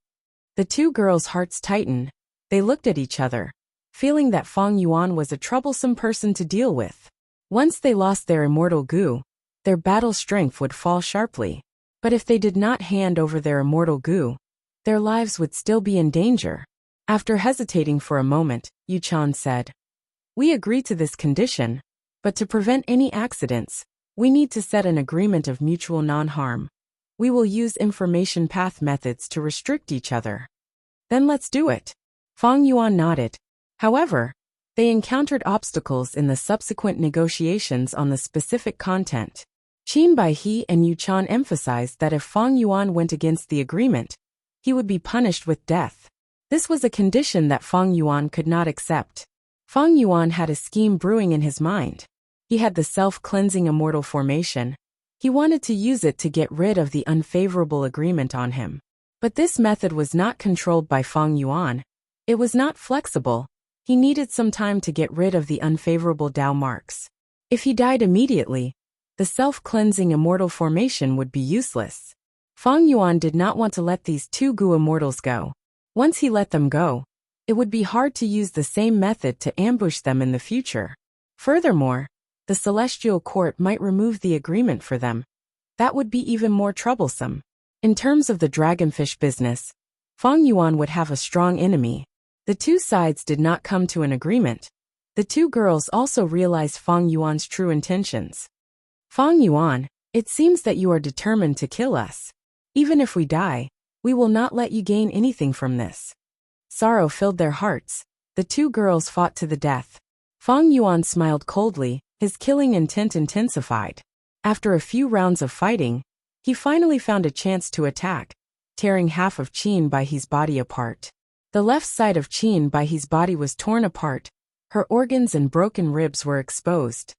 The two girls' hearts tightened. They looked at each other, feeling that Fang Yuan was a troublesome person to deal with. Once they lost their immortal goo, their battle strength would fall sharply. But if they did not hand over their immortal goo, their lives would still be in danger. After hesitating for a moment, Yuchan said, we agree to this condition, but to prevent any accidents, we need to set an agreement of mutual non-harm. We will use information path methods to restrict each other. Then let's do it. Fang Yuan nodded. However, they encountered obstacles in the subsequent negotiations on the specific content. Qin Baihe and Yuchan emphasized that if Fang Yuan went against the agreement, he would be punished with death. This was a condition that Fang Yuan could not accept. Fang Yuan had a scheme brewing in his mind. He had the self-cleansing immortal formation. He wanted to use it to get rid of the unfavorable agreement on him. But this method was not controlled by Fang Yuan. It was not flexible. He needed some time to get rid of the unfavorable Dao marks. If he died immediately, the self-cleansing immortal formation would be useless. Fang Yuan did not want to let these two Gu immortals go. Once he let them go, it would be hard to use the same method to ambush them in the future. Furthermore, the Celestial Court might remove the agreement for them. That would be even more troublesome. In terms of the dragonfish business, Fang Yuan would have a strong enemy. The two sides did not come to an agreement. The two girls also realized Fang Yuan's true intentions. Fang Yuan, it seems that you are determined to kill us. Even if we die, we will not let you gain anything from this. Sorrow filled their hearts. The two girls fought to the death. Fang Yuan smiled coldly, his killing intent intensified. After a few rounds of fighting, he finally found a chance to attack, tearing half of Qin Baihe's body apart. The left side of Qin Baihe's body was torn apart. Her organs and broken ribs were exposed.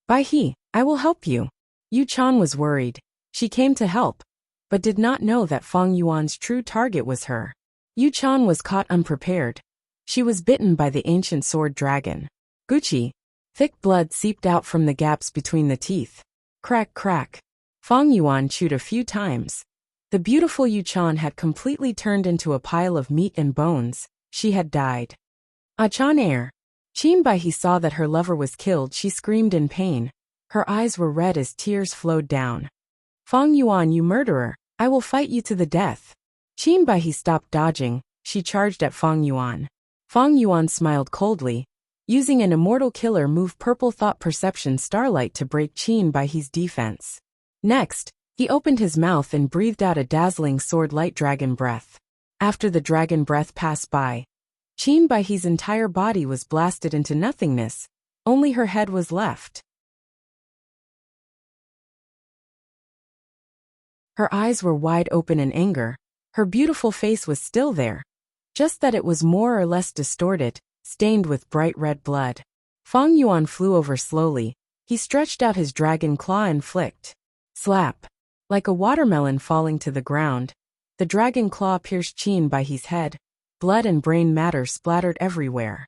Baihe, I will help you. Yu Chan was worried. She came to help, but did not know that Fang Yuan's true target was her. Yu Chan was caught unprepared. She was bitten by the ancient sword dragon. Gucci. Thick blood seeped out from the gaps between the teeth. Crack, crack. Fang Yuan chewed a few times. The beautiful Yu Chan had completely turned into a pile of meat and bones. She had died. Chan air. Qin Baihe saw that her lover was killed. She screamed in pain. Her eyes were red as tears flowed down. Fang Yuan, you murderer, I will fight you to the death. Qin Baihe stopped dodging. She charged at Fang Yuan. Fang Yuan smiled coldly. Using an immortal killer move purple thought perception starlight to break Qin Baihe's defense. Next, he opened his mouth and breathed out a dazzling sword light dragon breath. After the dragon breath passed by, Qin Baihe's entire body was blasted into nothingness. Only her head was left. Her eyes were wide open in anger. Her beautiful face was still there, just that it was more or less distorted, stained with bright red blood. Fang Yuan flew over slowly. He stretched out his dragon claw and flicked. Slap. Like a watermelon falling to the ground, the dragon claw pierced Qin Baihe's head. Blood and brain matter splattered everywhere.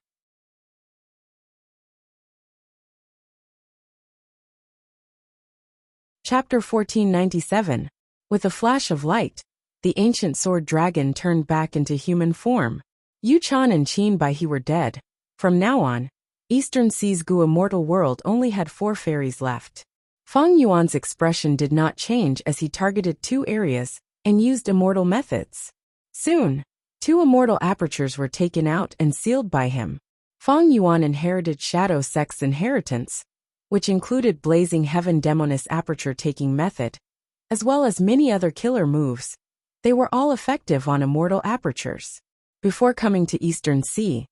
Chapter 1497. With a flash of light, the ancient sword dragon turned back into human form. Yu Chan and Qin Baihe were dead. From now on, Eastern Sea's Gu immortal world only had 4 fairies left. Fang Yuan's expression did not change as he targeted 2 areas and used immortal methods. Soon, 2 immortal apertures were taken out and sealed by him. Fang Yuan inherited Shadow Sect's inheritance, which included Blazing Heaven Demoness aperture taking method, as well as many other killer moves. They were all effective on immortal apertures. Before coming to Eastern Sea,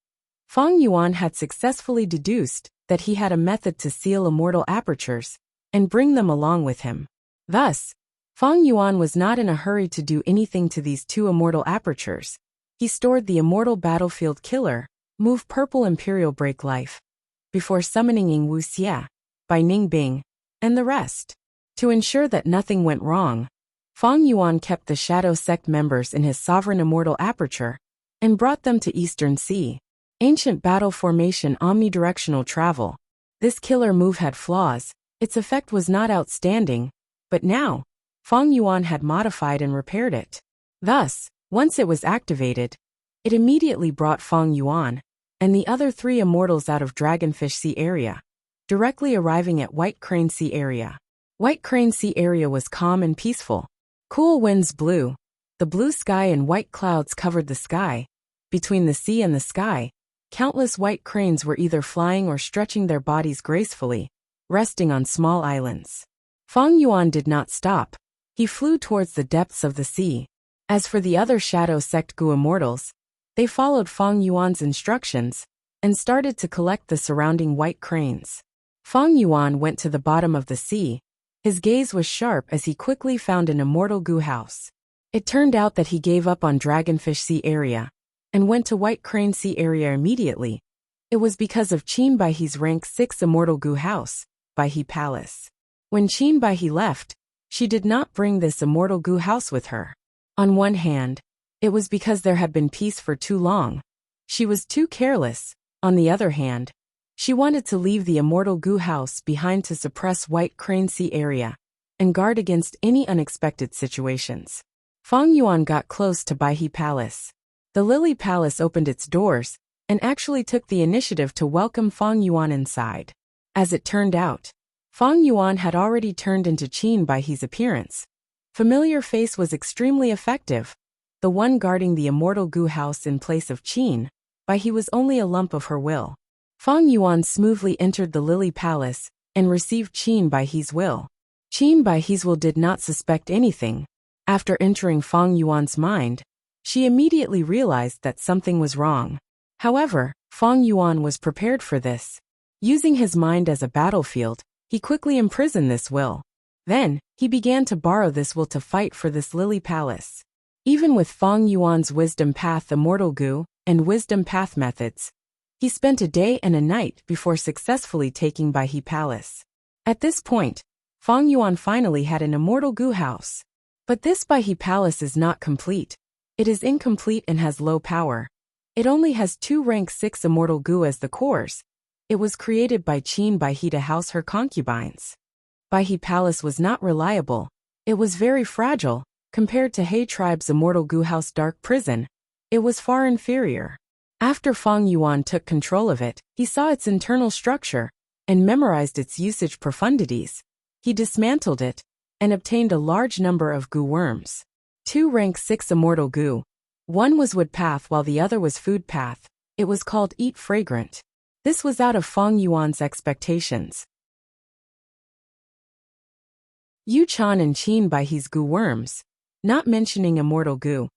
Fang Yuan had successfully deduced that he had a method to seal immortal apertures and bring them along with him. Thus, Fang Yuan was not in a hurry to do anything to these 2 immortal apertures. He stored the immortal battlefield killer, move purple imperial break life, before summoning Wuxia, by Ningbing, and the rest. To ensure that nothing went wrong, Fang Yuan kept the Shadow Sect members in his sovereign immortal aperture and brought them to Eastern Sea. Ancient battle formation omnidirectional travel. This killer move had flaws. Its effect was not outstanding, but now, Fang Yuan had modified and repaired it. Thus, once it was activated, it immediately brought Fang Yuan and the other 3 immortals out of Dragonfish Sea area, directly arriving at White Crane Sea area. White Crane Sea area was calm and peaceful. Cool winds blew. The blue sky and white clouds covered the sky. Between the sea and the sky, countless white cranes were either flying or stretching their bodies gracefully, resting on small islands. Fang Yuan did not stop. He flew towards the depths of the sea. As for the other Shadow Sect Gu immortals, they followed Fang Yuan's instructions and started to collect the surrounding white cranes. Fang Yuan went to the bottom of the sea. His gaze was sharp as he quickly found an immortal Gu house. It turned out that he gave up on Dragonfish Sea area and went to White Crane Sea area immediately. It was because of Qin Baihe's rank 6 immortal Gu house, Baihe Palace. When Qin Baihe left, she did not bring this immortal Gu house with her. On one hand, it was because there had been peace for too long. She was too careless. On the other hand, she wanted to leave the immortal Gu house behind to suppress White Crane Sea area and guard against any unexpected situations. Fang Yuan got close to Baihe Palace. The Lily Palace opened its doors and actually took the initiative to welcome Fang Yuan inside. As it turned out, Fang Yuan had already turned into Qin Baihe's appearance. Familiar face was extremely effective. the one guarding the immortal Gu house in place of Qin, Bai He was only a lump of her will. Fang Yuan smoothly entered the Lily Palace and received Qin Bai He's will. Qin Bai He's will did not suspect anything. After entering Fang Yuan's mind, she immediately realized that something was wrong. However, Fang Yuan was prepared for this. Using his mind as a battlefield, he quickly imprisoned this will. Then, he began to borrow this will to fight for this Lily Palace. Even with Fang Yuan's Wisdom Path Immortal Gu and Wisdom Path methods, he spent a day and a night before successfully taking Bai He Palace. At this point, Fang Yuan finally had an Immortal Gu house. But this Bai He Palace is not complete. It is incomplete and has low power. It only has 2 rank 6 Immortal Gu as the cores. It was created by Qin Bai He to house her concubines. Bai He Palace was not reliable. It was very fragile. Compared to He Tribe's Immortal Gu House Dark Prison, it was far inferior. After Fang Yuan took control of it, he saw its internal structure and memorized its usage profundities. He dismantled it and obtained a large number of Gu worms. 2 rank 6 Immortal Gu. One was Wood Path while the other was Food Path. It was called Eat Fragrant. This was out of Fang Yuan's expectations. Yu Chan and Qin Bai He's Gu worms, not mentioning Immortal Gu.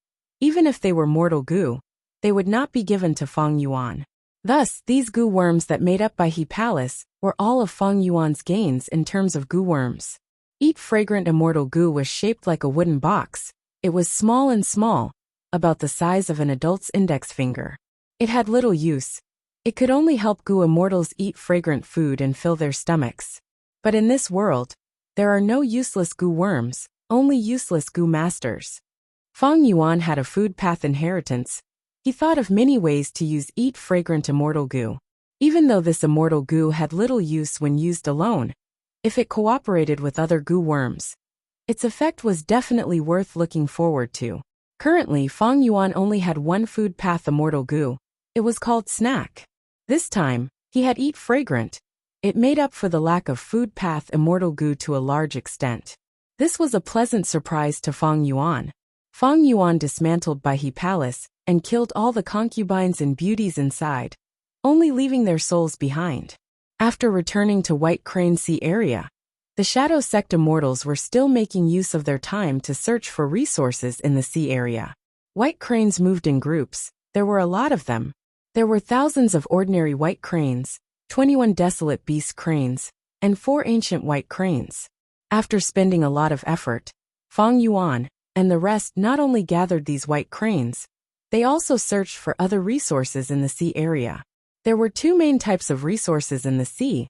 Even if they were Mortal Gu, they would not be given to Fang Yuan. Thus, these Gu worms that made up Bai He Palace were all of Fang Yuan's gains in terms of Gu worms. Eat Fragrant Immortal Gu was shaped like a wooden box. It was small and small, about the size of an adult's index finger. It had little use. It could only help Gu immortals eat fragrant food and fill their stomachs. But in this world, there are no useless Gu worms, only useless Gu masters. Fang Yuan had a food path inheritance. He thought of many ways to use Eat Fragrant Immortal Gu. Even though this Immortal Gu had little use when used alone, if it cooperated with other Gu worms, its effect was definitely worth looking forward to. Currently, Fang Yuan only had one food path Immortal Gu. It was called Snack. This time, he had Eat Fragrant. It made up for the lack of food path Immortal Gu to a large extent. This was a pleasant surprise to Fang Yuan. Fang Yuan dismantled Bai He Palace and killed all the concubines and beauties inside, only leaving their souls behind. After returning to White Crane Sea area, the Shadow Sect immortals were still making use of their time to search for resources in the sea area. White cranes moved in groups. There were a lot of them. There were thousands of ordinary white cranes, 21 desolate beast cranes, and 4 ancient white cranes. After spending a lot of effort, Fang Yuan and the rest not only gathered these white cranes, they also searched for other resources in the sea area. There were 2 main types of resources in the sea.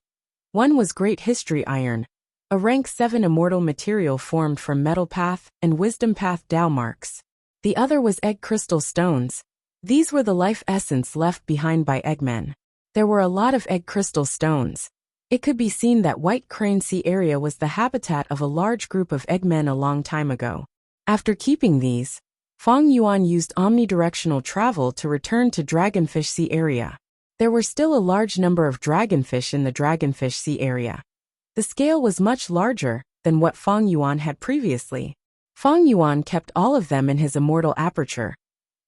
One was Great History Iron, a rank 7 immortal material formed from Metal Path and Wisdom Path Dao marks. The other was Egg Crystal Stones. These were the life essence left behind by Eggmen. There were a lot of Egg Crystal Stones. It could be seen that White Crane Sea area was the habitat of a large group of Eggmen a long time ago. After keeping these, Fang Yuan used omnidirectional travel to return to Dragonfish Sea area. There were still a large number of dragonfish in the Dragonfish Sea area. The scale was much larger than what Fang Yuan had previously. Fang Yuan kept all of them in his immortal aperture.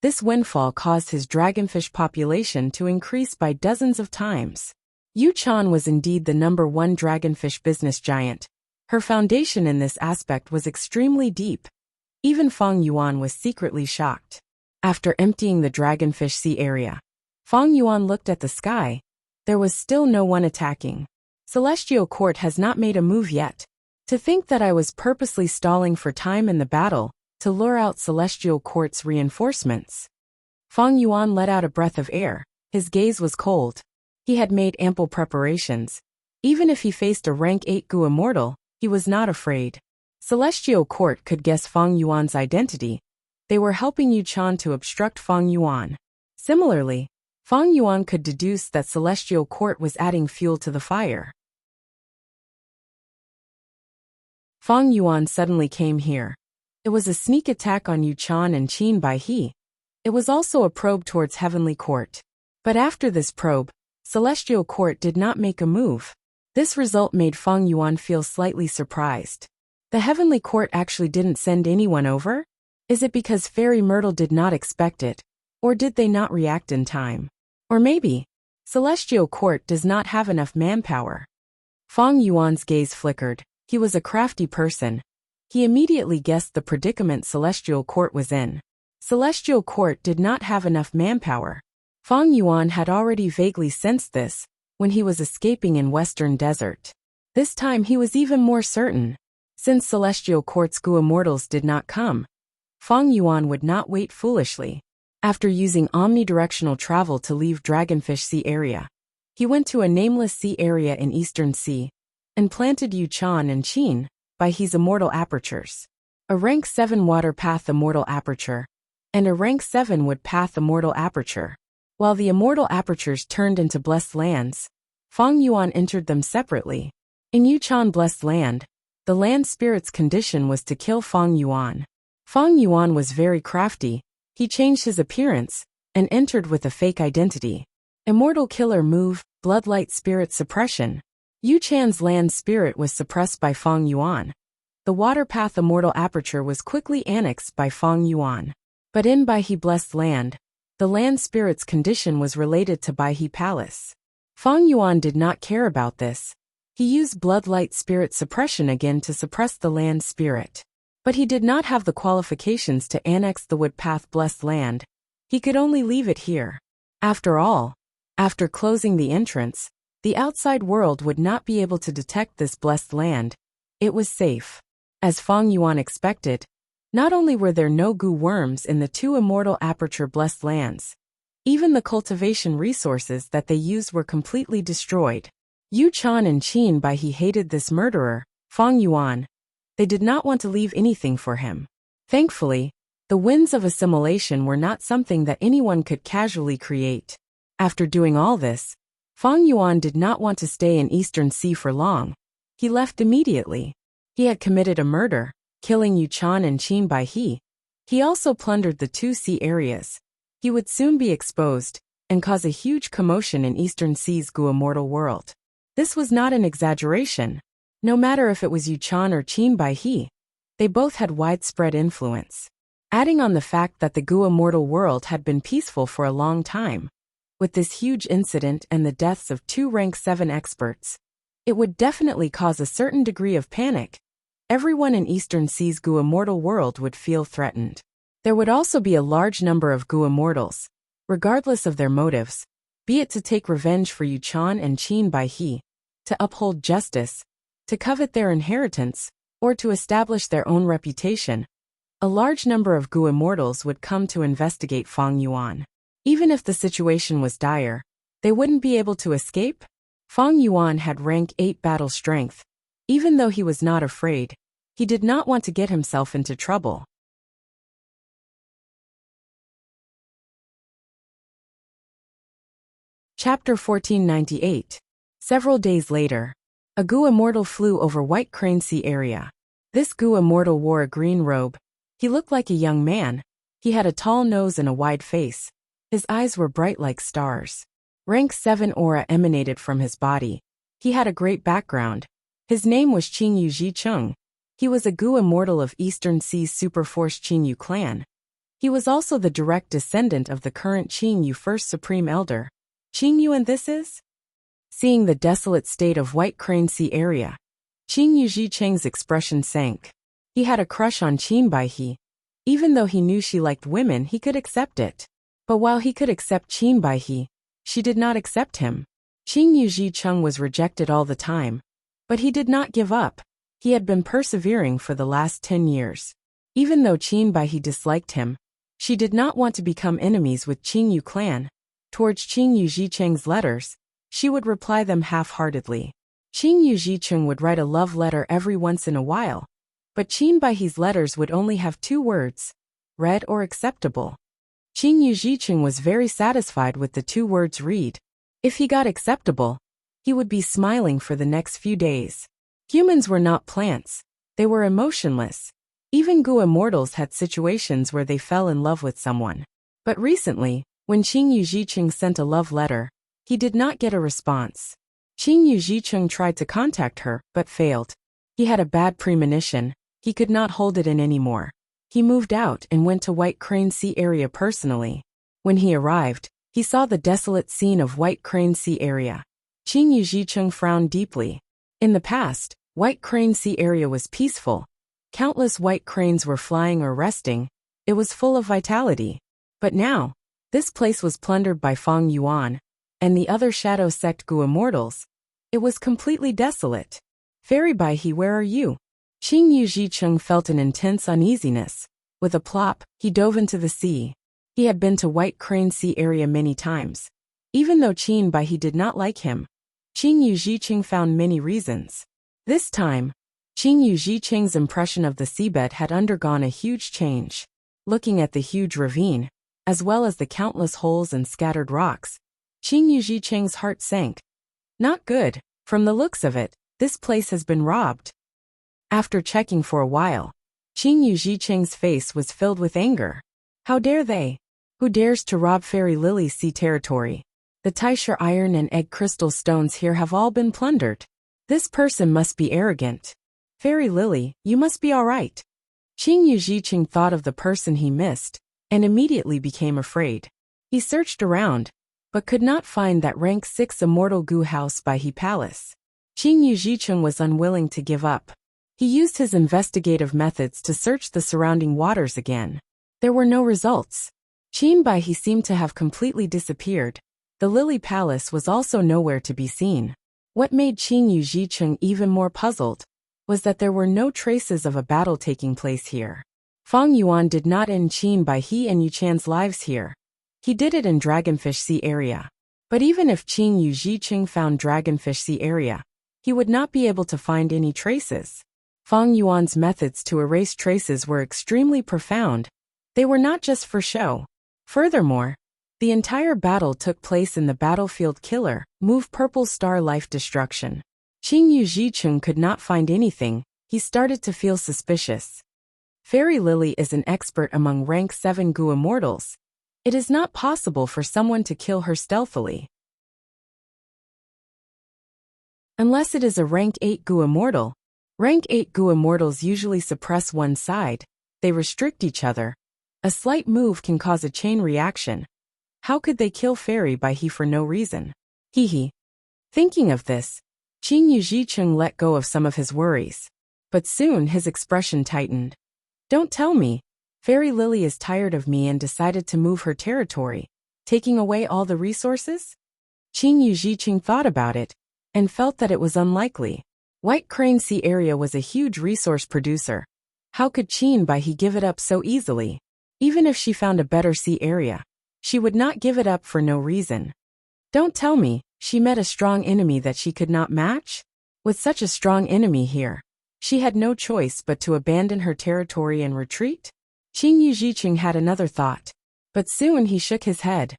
This windfall caused his dragonfish population to increase by dozens of times. Yu Chan was indeed the #1 dragonfish business giant. Her foundation in this aspect was extremely deep. Even Fang Yuan was secretly shocked. After emptying the Dragonfish Sea area, Fang Yuan looked at the sky. There was still no one attacking. Celestial Court has not made a move yet. To think that I was purposely stalling for time in the battle to lure out Celestial Court's reinforcements. Fang Yuan let out a breath of air. His gaze was cold. He had made ample preparations. Even if he faced a rank 8 Gu immortal, he was not afraid. Celestial Court could guess Fang Yuan's identity. They were helping Yu Chan to obstruct Fang Yuan. Similarly, Fang Yuan could deduce that Celestial Court was adding fuel to the fire. Fang Yuan suddenly came here. It was a sneak attack on Yu Chan and Qin Bai He. It was also a probe towards Heavenly Court. But after this probe, Celestial Court did not make a move. This result made Fang Yuan feel slightly surprised. The Heavenly Court actually didn't send anyone over? Is it because Fairy Myrtle did not expect it? Or did they not react in time? Or maybe, Celestial Court does not have enough manpower. Fang Yuan's gaze flickered. He was a crafty person. He immediately guessed the predicament Celestial Court was in. Celestial Court did not have enough manpower. Fang Yuan had already vaguely sensed this when he was escaping in Western Desert. This time he was even more certain. Since Celestial Court's Gu Immortals did not come, Fang Yuan would not wait foolishly. After using omnidirectional travel to leave Dragonfish Sea area, he went to a nameless sea area in Eastern Sea and planted Yuchan and Qin by his immortal apertures. A rank 7 water path immortal aperture and a rank 7 wood path immortal aperture. While the immortal apertures turned into blessed lands, Fang Yuan entered them separately. In Yuchan Blessed Land, the land spirit's condition was to kill Fang Yuan. Fang Yuan was very crafty. He changed his appearance and entered with a fake identity. Immortal Killer Move, Bloodlight Spirit Suppression. Yuchan's land spirit was suppressed by Fang Yuan. The water path immortal aperture was quickly annexed by Fang Yuan. But in Baihe Blessed Land, the land spirit's condition was related to Baihe Palace. Fang Yuan did not care about this. He used Bloodlight Spirit Suppression again to suppress the land spirit. But he did not have the qualifications to annex the Wood Path Blessed Land. He could only leave it here. After all, after closing the entrance, the outside world would not be able to detect this blessed land. It was safe. As Fang Yuan expected, not only were there no Gu worms in the 2 immortal aperture blessed lands, even the cultivation resources that they used were completely destroyed. Yuchan and Qin Baihe hated this murderer, Fang Yuan. They did not want to leave anything for him. Thankfully, the winds of assimilation were not something that anyone could casually create. After doing all this, Fang Yuan did not want to stay in Eastern Sea for long. He left immediately. He had committed a murder, killing Yuchan and Qin Baihe. He also plundered the 2 sea areas. He would soon be exposed and cause a huge commotion in Eastern Sea's Gu Immortal world. This was not an exaggeration. No matter if it was Yuchan or Qin Baihe, they both had widespread influence. Adding on the fact that the Gu Immortal world had been peaceful for a long time, with this huge incident and the deaths of 2 rank 7 experts, it would definitely cause a certain degree of panic. Everyone in Eastern Sea's Gu Immortal world would feel threatened. There would also be a large number of Gu Immortals, regardless of their motives, be it to take revenge for Yuchan and Qin Baihe, to uphold justice, to covet their inheritance, or to establish their own reputation. A large number of Gu Immortals would come to investigate Fang Yuan. Even if the situation was dire, they wouldn't be able to escape. Fang Yuan had rank 8 battle strength. Even though he was not afraid, he did not want to get himself into trouble. Chapter 1498. Several days later, a Gu Immortal flew over White Crane Sea area. This Gu Immortal wore a green robe. He looked like a young man. He had a tall nose and a wide face. His eyes were bright like stars. Rank 7 aura emanated from his body. He had a great background. His name was Qingyu Zhicheng. He was a Gu Immortal of Eastern Sea's Superforce Qingyu clan. He was also the direct descendant of the current Qingyu First Supreme Elder. Qingyu, and this is? Seeing the desolate state of White Crane Sea area, Qingyu Zhicheng's expression sank. He had a crush on Qin Baihe. Even though he knew she liked women, he could accept it. But while he could accept Qin Baihe, she did not accept him. Qingyu Zhicheng was rejected all the time. But he did not give up. He had been persevering for the last 10 years. Even though Qin Baihe disliked him, she did not want to become enemies with Qingyu clan. Towards Qingyu Zhicheng's letters, she would reply them half-heartedly. Qingyu Zhicheng would write a love letter every once in a while, but Qin Baihe's letters would only have 2 words, read or acceptable. Qingyu Zhicheng was very satisfied with the 2 words read. If he got acceptable, he would be smiling for the next few days. Humans were not plants. They were emotionless. Even Gu Immortals had situations where they fell in love with someone. But recently, when Qingyu Zhicheng sent a love letter, he did not get a response. Qingyu Zhicheng tried to contact her, but failed. He had a bad premonition. He could not hold it in anymore. He moved out and went to White Crane Sea area personally. When he arrived, he saw the desolate scene of White Crane Sea area. Qin Yujicheng frowned deeply. In the past, White Crane Sea area was peaceful. Countless white cranes were flying or resting. It was full of vitality. But now, this place was plundered by Fang Yuan and the other Shadow Sect Gu immortals. It was completely desolate. Fairy Baihe, where are you? Qin Yujicheng felt an intense uneasiness. With a plop, he dove into the sea. He had been to White Crane Sea area many times. Even though Qin Baihe did not like him, Qin Yujicheng found many reasons. This time, Qin Yujicheng's impression of the seabed had undergone a huge change. Looking at the huge ravine, as well as the countless holes and scattered rocks, Qin Yujicheng's heart sank. Not good. From the looks of it, this place has been robbed. After checking for a while, Qin Yujicheng's face was filled with anger. How dare they? Who dares to rob Fairy Lily's sea territory? The Taisha iron and egg crystal stones here have all been plundered. This person must be arrogant. Fairy Lily, you must be all right. Qin Yujicheng thought of the person he missed, and immediately became afraid. He searched around, but could not find that rank 6 immortal Gu house by He Palace. Qin Yujicheng was unwilling to give up. He used his investigative methods to search the surrounding waters again. There were no results. Qin Baihe seemed to have completely disappeared. The Lily Palace was also nowhere to be seen. What made Qin Yujicheng even more puzzled was that there were no traces of a battle taking place here. Fang Yuan did not end Qin Baihe and Yu Chan's lives here. He did it in Dragonfish Sea area. But even if Qin Yujicheng found Dragonfish Sea area, he would not be able to find any traces. Fang Yuan's methods to erase traces were extremely profound. They were not just for show. Furthermore, the entire battle took place in the battlefield killer, move Purple Star Life Destruction. Qin Yujicheng could not find anything. He started to feel suspicious. Fairy Lily is an expert among rank 7 Gu immortals. It is not possible for someone to kill her stealthily. Unless it is a rank 8 Gu immortal. Rank 8 Gu immortals usually suppress one side. They restrict each other. A slight move can cause a chain reaction. How could they kill Fairy Baihe for no reason? Hehe. Thinking of this, Qin Yujicheng let go of some of his worries. But soon his expression tightened. Don't tell me. Fairy Lily is tired of me and decided to move her territory, taking away all the resources? Qin Yujicheng thought about it, and felt that it was unlikely. White Crane Sea area was a huge resource producer. How could Qin Baihe give it up so easily? Even if she found a better sea area, she would not give it up for no reason. Don't tell me, she met a strong enemy that she could not match? With such a strong enemy here, she had no choice but to abandon her territory and retreat? Qin Yujicheng had another thought. But soon he shook his head.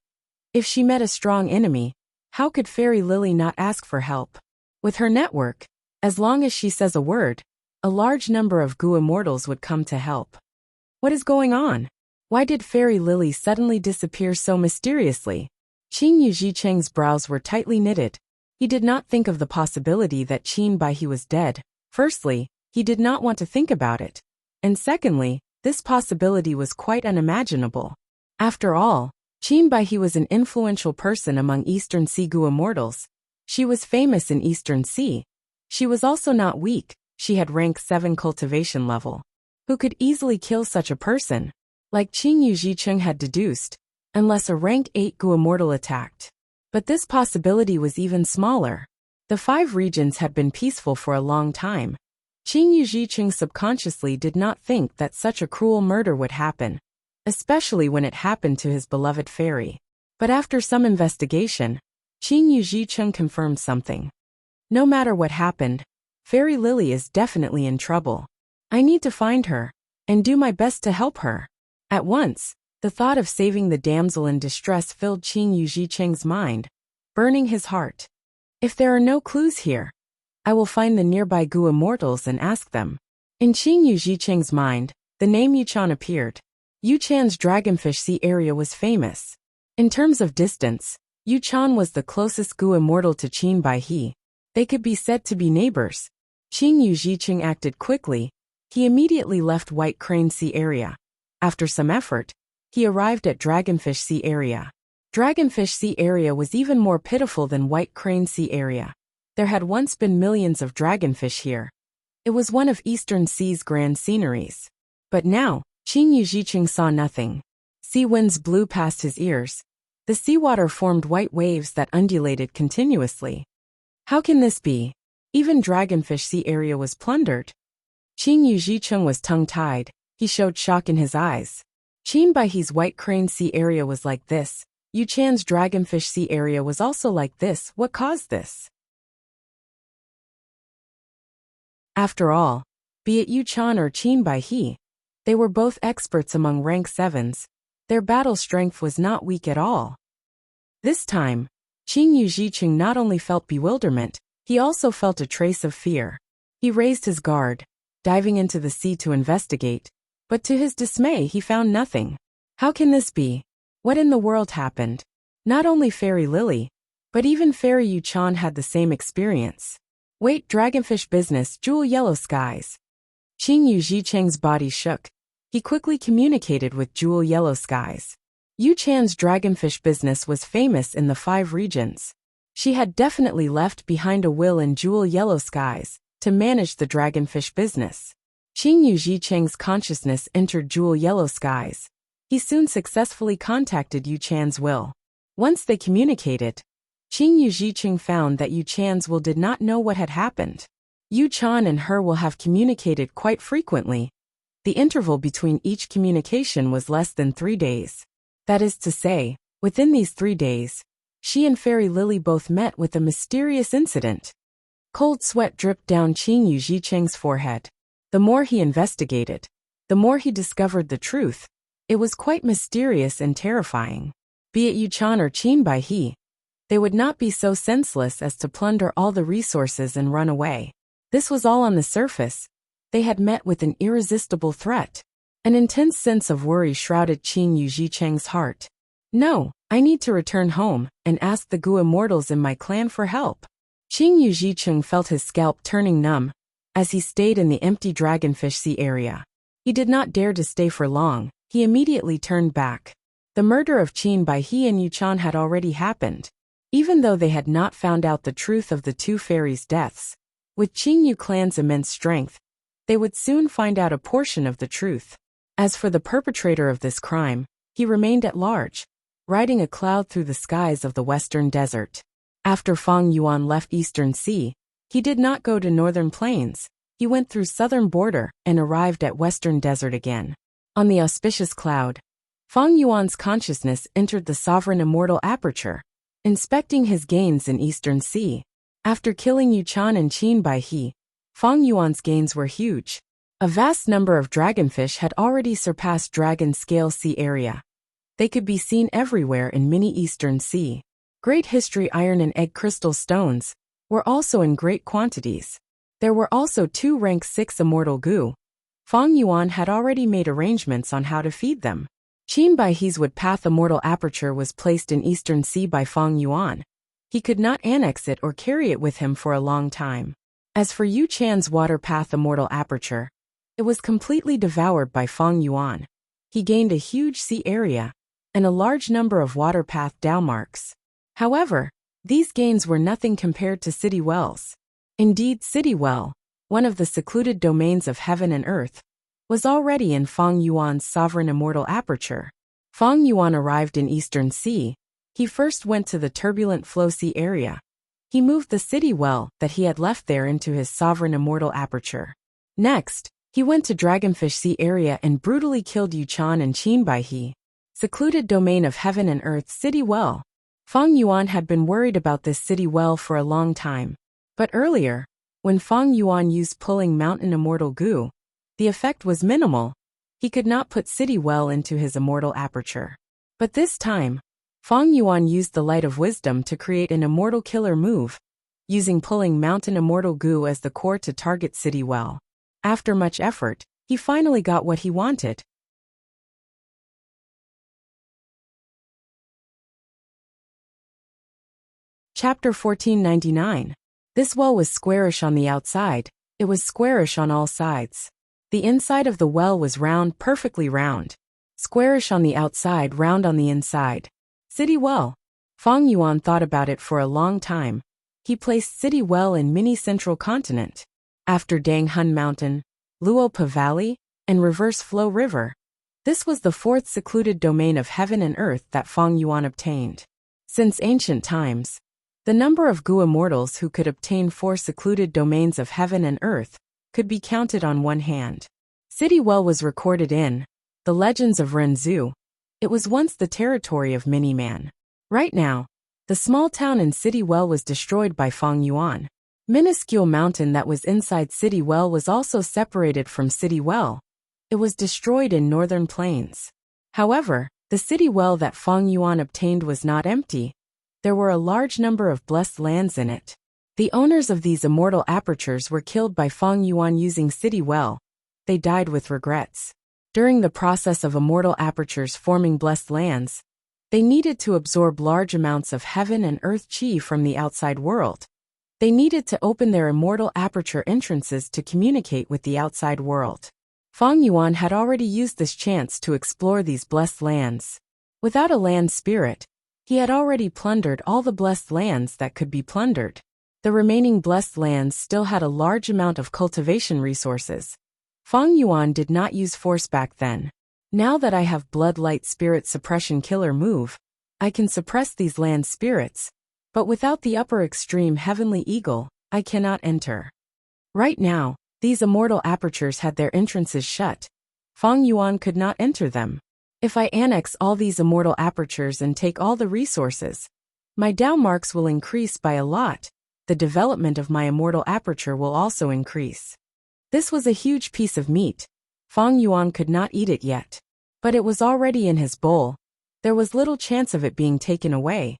If she met a strong enemy, how could Fairy Lily not ask for help? With her network, as long as she says a word, a large number of Gu immortals would come to help. What is going on? Why did Fairy Lily suddenly disappear so mysteriously? Qin Yujicheng's brows were tightly knitted. He did not think of the possibility that Qin Baihe was dead. Firstly, he did not want to think about it. And secondly, this possibility was quite unimaginable. After all, Qin Baihe was an influential person among Eastern Sea Gu immortals. She was famous in Eastern Sea. She was also not weak. She had rank 7 cultivation level. Who could easily kill such a person? Like Qin Yujicheng had deduced, unless a rank 8 Gu immortal attacked. But this possibility was even smaller. The 5 regions had been peaceful for a long time. Qin Yujicheng subconsciously did not think that such a cruel murder would happen, especially when it happened to his beloved fairy. But after some investigation, Qin Yujicheng confirmed something. No matter what happened, Fairy Lily is definitely in trouble. I need to find her, and do my best to help her. At once, the thought of saving the damsel in distress filled Qin Yujicheng's mind, burning his heart. If there are no clues here, I will find the nearby Gu immortals and ask them. In Qin Yujicheng's mind, the name Yu Chan appeared. Yu Chan's Dragonfish Sea area was famous. In terms of distance, Yu Chan was the closest Gu immortal to Qin Baihe. They could be said to be neighbors. Qin Yujicheng acted quickly. He immediately left White Crane Sea area. After some effort, he arrived at Dragonfish Sea area. Dragonfish Sea area was even more pitiful than White Crane Sea area. There had once been millions of dragonfish here. It was one of Eastern Sea's grand sceneries. But now, Qin Yujiqing saw nothing. Sea winds blew past his ears. The seawater formed white waves that undulated continuously. How can this be? Even Dragonfish Sea area was plundered. Qin Yujiqing was tongue-tied. He showed shock in his eyes. Qin Baihe's White Crane Sea area was like this. Yu Chan's Dragonfish Sea area was also like this. What caused this? After all, be it Yu Chan or Qin Baihe, they were both experts among rank 7s. Their battle strength was not weak at all. This time, Qin Yujiqing not only felt bewilderment, he also felt a trace of fear. He raised his guard, diving into the sea to investigate, but to his dismay he found nothing. How can this be? What in the world happened? Not only Fairy Lily, but even Fairy Yu Chan had the same experience. Wait, Dragonfish business, Jewel Yellow Skies. Qin Yujiqing's body shook. He quickly communicated with Jewel Yellow Skies. Yu Chan's Dragonfish business was famous in the 5 regions. She had definitely left behind a will in Jewel Yellow Skies to manage the Dragonfish business. Qin Yujiqing's consciousness entered Jewel Yellow Skies. He soon successfully contacted Yu Chan's will. Once they communicated, Qin Yujiqing found that Yu Chan's will did not know what had happened. Yu Chan and her will have communicated quite frequently. The interval between each communication was less than 3 days. That is to say, within these 3 days, she and Fairy Lily both met with a mysterious incident. Cold sweat dripped down Qin Yujiqing's forehead. The more he investigated, the more he discovered the truth. It was quite mysterious and terrifying. Be it Yu Chan or Qin Baihe, they would not be so senseless as to plunder all the resources and run away. This was all on the surface. They had met with an irresistible threat. An intense sense of worry shrouded Qin Yujiqing's heart. No, I need to return home and ask the Gu immortals in my clan for help. Qin Yujiqing felt his scalp turning numb as he stayed in the empty Dragonfish Sea area. He did not dare to stay for long. He immediately turned back. The murder of Qin Baihe and Yu Chan had already happened. Even though they had not found out the truth of the 2 fairies' deaths, with Qin Yu clan's immense strength, they would soon find out a portion of the truth. As for the perpetrator of this crime, he remained at large, riding a cloud through the skies of the western desert. After Fang Yuan left Eastern Sea, he did not go to northern plains. He went through southern border and arrived at western desert again. On the auspicious cloud, Fang Yuan's consciousness entered the sovereign immortal aperture, inspecting his gains in Eastern Sea. After killing Yu Chan and Qin Baihe, Fang Yuan's gains were huge. A vast number of dragonfish had already surpassed Dragon Scale Sea area. They could be seen everywhere in mini Eastern Sea. Great history iron and egg crystal stones were also in great quantities. There were also 2 rank 6 immortal Gu. Fang Yuan had already made arrangements on how to feed them. Qin Baihe's Wood Path Immortal Aperture was placed in Eastern Sea by Fang Yuan. He could not annex it or carry it with him for a long time. As for Yu Chan's Water Path Immortal Aperture, it was completely devoured by Fang Yuan. He gained a huge sea area and a large number of water path Dao marks. However, these gains were nothing compared to City Wells. Indeed, City Well, one of the secluded domains of heaven and earth, was already in Fang Yuan's sovereign immortal aperture. Fang Yuan arrived in Eastern Sea. He first went to the turbulent flow sea area. He moved the City Well that he had left there into his sovereign immortal aperture. Next, he went to Dragonfish Sea area and brutally killed Yu Chan and Qin Baihe. Secluded domain of heaven and earth City Well. Fang Yuan had been worried about this City Well for a long time. But earlier, when Fang Yuan used pulling mountain immortal Gu, the effect was minimal. He could not put City Well into his immortal aperture. But this time, Fang Yuan used the light of wisdom to create an immortal killer move, using pulling mountain immortal Gu as the core to target City Well. After much effort, he finally got what he wanted. Chapter 1499. This well was squarish on the outside. It was squarish on all sides. The inside of the well was round, perfectly round. Squarish on the outside, round on the inside. City well. Fang Yuan thought about it for a long time. He placed City Well in mini central continent. After Dang Hun Mountain, Luopa Valley, and Reverse Flow River. This was the fourth secluded domain of heaven and earth that Fang Yuan obtained. Since ancient times, the number of Gu immortals who could obtain 4 secluded domains of heaven and earth could be counted on one hand. City Well was recorded in the Legends of Renzu. It was once the territory of Mini-Man. Right now, the small town in City Well was destroyed by Fang Yuan. Minuscule mountain that was inside City Well was also separated from City Well. It was destroyed in northern plains. However, the City Well that Fang Yuan obtained was not empty. There were a large number of blessed lands in it. The owners of these immortal apertures were killed by Fang Yuan using City Well. They died with regrets. During the process of immortal apertures forming blessed lands, they needed to absorb large amounts of heaven and earth chi from the outside world. They needed to open their immortal aperture entrances to communicate with the outside world. Fang Yuan had already used this chance to explore these blessed lands. Without a land spirit, he had already plundered all the blessed lands that could be plundered. The remaining blessed lands still had a large amount of cultivation resources. Fang Yuan did not use force back then. Now that I have Blood Light Spirit Suppression Killer move, I can suppress these land spirits, but without the upper extreme Heavenly Eagle, I cannot enter. Right now, these immortal apertures had their entrances shut. Fang Yuan could not enter them. If I annex all these immortal apertures and take all the resources, my Dao marks will increase by a lot. The development of my immortal aperture will also increase. This was a huge piece of meat. Fang Yuan could not eat it yet. But it was already in his bowl. There was little chance of it being taken away.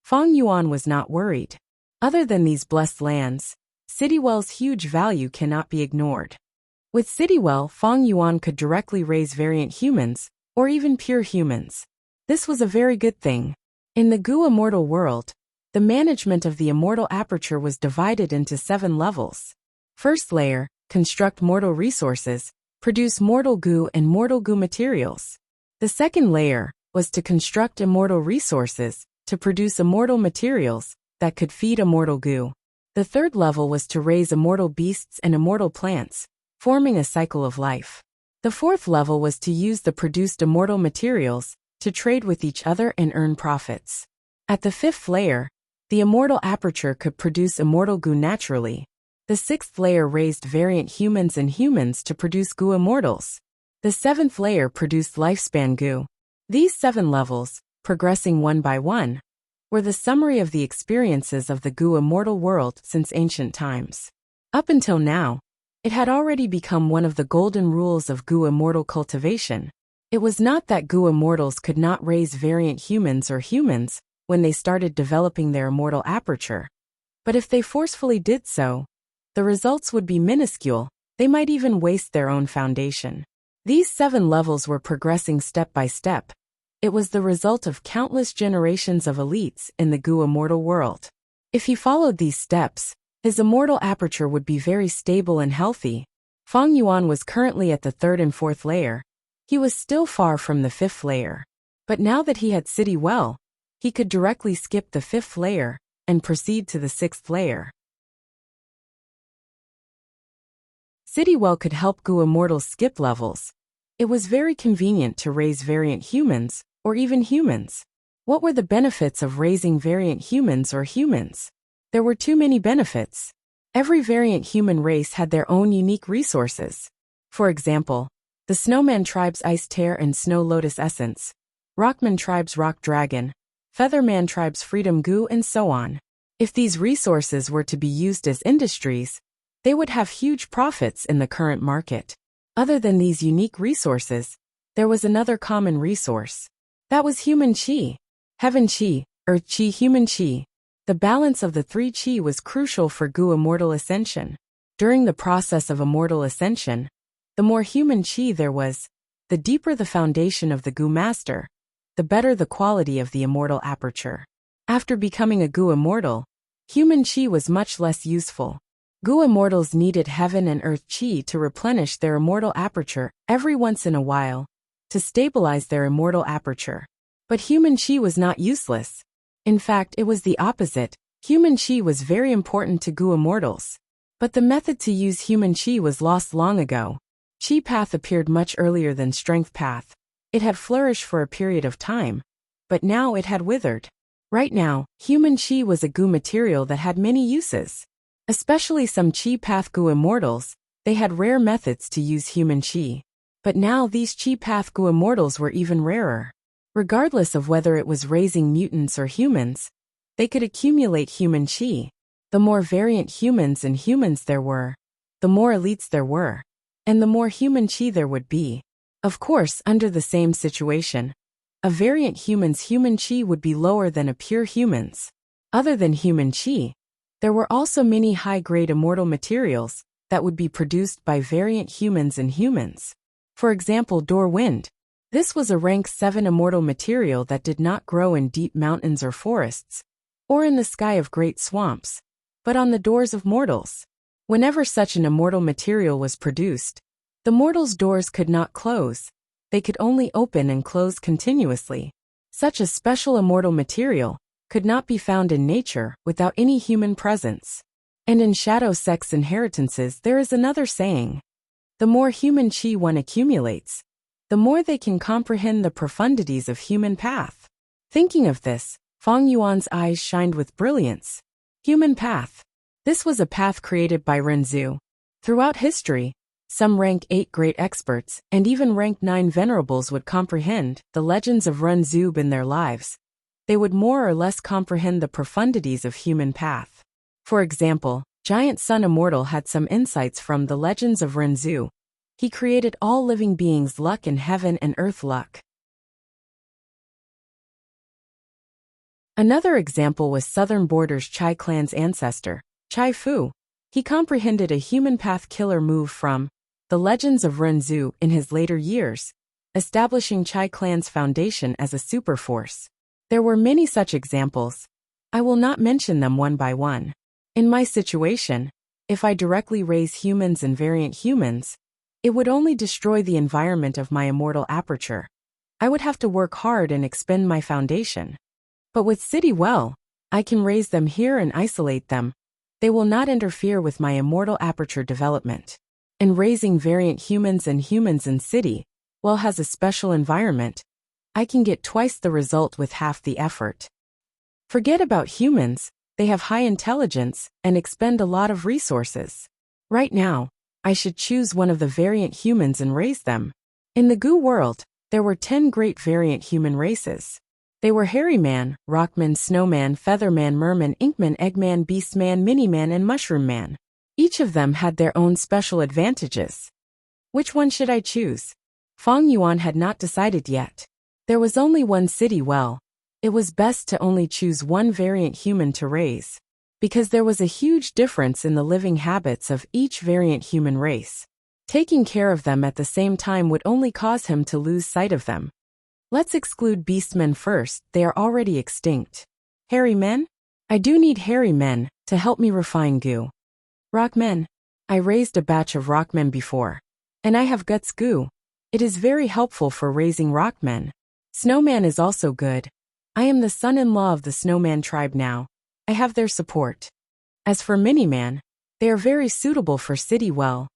Fang Yuan was not worried. Other than these blessed lands, City Well's huge value cannot be ignored. With City Well, Fang Yuan could directly raise variant humans, or even pure humans. This was a very good thing. In the Gu Immortal world, the management of the immortal aperture was divided into 7 levels. First layer, construct mortal resources, produce mortal goo and mortal goo materials. The second layer was to construct immortal resources, to produce immortal materials that could feed immortal goo. The third level was to raise immortal beasts and immortal plants, forming a cycle of life. The fourth level was to use the produced immortal materials to trade with each other and earn profits. At the fifth layer, the immortal aperture could produce immortal goo naturally. The sixth layer raised variant humans and humans to produce Gu immortals. The seventh layer produced lifespan Gu. These 7 levels, progressing one by one, were the summary of the experiences of the Gu immortal world since ancient times. Up until now, it had already become one of the golden rules of Gu immortal cultivation. It was not that Gu immortals could not raise variant humans or humans when they started developing their immortal aperture. But if they forcefully did so, the results would be minuscule. They might even waste their own foundation. These 7 levels were progressing step by step. It was the result of countless generations of elites in the Gu immortal world. If he followed these steps, his immortal aperture would be very stable and healthy. Fang Yuan was currently at the 3rd and 4th layer. He was still far from the 5th layer. But now that he had City Well, he could directly skip the 5th layer and proceed to the 6th layer. City Well could help Gu immortals skip levels. It was very convenient to raise variant humans, or even humans. What were the benefits of raising variant humans or humans? There were too many benefits. Every variant human race had their own unique resources. For example, the Snowman tribe's Ice Tear and Snow Lotus Essence, Rockman tribe's Rock Dragon, Featherman tribe's Freedom Goo, and so on. If these resources were to be used as industries, they would have huge profits in the current market. Other than these unique resources, there was another common resource. That was human chi. Heaven chi, earth chi, human chi. The balance of the 3 chi was crucial for Gu immortal ascension. During the process of immortal ascension, the more human chi there was, the deeper the foundation of the Gu master, the better the quality of the immortal aperture. After becoming a Gu immortal, human chi was much less useful. Gu immortals needed heaven and earth chi to replenish their immortal aperture every once in a while, to stabilize their immortal aperture. But human chi was not useless. In fact, it was the opposite. Human chi was very important to Gu immortals. But the method to use human chi was lost long ago. Chi path appeared much earlier than strength path. It had flourished for a period of time, but now it had withered. Right now, human chi was a Gu material that had many uses. Especially some chi path Gu immortals, they had rare methods to use human chi. But now these chi path Gu immortals were even rarer. Regardless of whether it was raising mutants or humans, they could accumulate human chi. The more variant humans and humans there were, the more elites there were, and the more human chi there would be. Of course, under the same situation, a variant human's human chi would be lower than a pure human's. Other than human chi, there were also many high-grade immortal materials that would be produced by variant humans and humans. For example, door wind. This was a rank 7 immortal material that did not grow in deep mountains or forests, or in the sky of great swamps, but on the doors of mortals. Whenever such an immortal material was produced, the mortals' doors could not close. They could only open and close continuously. Such a special immortal material could not be found in nature without any human presence. And in shadow sex inheritances there is another saying. The more human chi one accumulates, the more they can comprehend the profundities of human path. Thinking of this, Fang Yuan's eyes shined with brilliance. Human path. This was a path created by Renzu. Throughout history, some rank 8 great experts and even rank 9 venerables would comprehend the legends of Renzu in their lives. They would more or less comprehend the profundities of human path. For example, Giant Sun Immortal had some insights from the legends of Renzu. He created all living beings' luck in heaven and earth luck. Another example was Southern Border's Chai clan's ancestor, Chai Fu. He comprehended a human path killer move from the legends of Renzu in his later years, establishing Chai clan's foundation as a superforce. There were many such examples. I will not mention them one by one. In my situation, if I directly raise humans and variant humans, it would only destroy the environment of my immortal aperture. I would have to work hard and expend my foundation. But with City Well, I can raise them here and isolate them. They will not interfere with my immortal aperture development. And raising variant humans in City Well has a special environment. I can get twice the result with half the effort. Forget about humans, they have high intelligence and expend a lot of resources. Right now, I should choose one of the variant humans and raise them. In the Gu world, there were 10 great variant human races. They were Hairy Man, Rockman, Snowman, Featherman, Merman, Inkman, Eggman, Beastman, Miniman, and Mushroom Man. Each of them had their own special advantages. Which one should I choose? Fang Yuan had not decided yet. There was only one City Well. It was best to only choose one variant human to raise, because there was a huge difference in the living habits of each variant human race. Taking care of them at the same time would only cause him to lose sight of them. Let's exclude beastmen first, they are already extinct. Hairy men? I do need hairy men to help me refine Gu. Rockmen? I raised a batch of rockmen before. And I have guts Gu. It is very helpful for raising rockmen. Snowman is also good. I am the son-in-law of the Snowman tribe now. I have their support. As for Miniman, they are very suitable for City Well.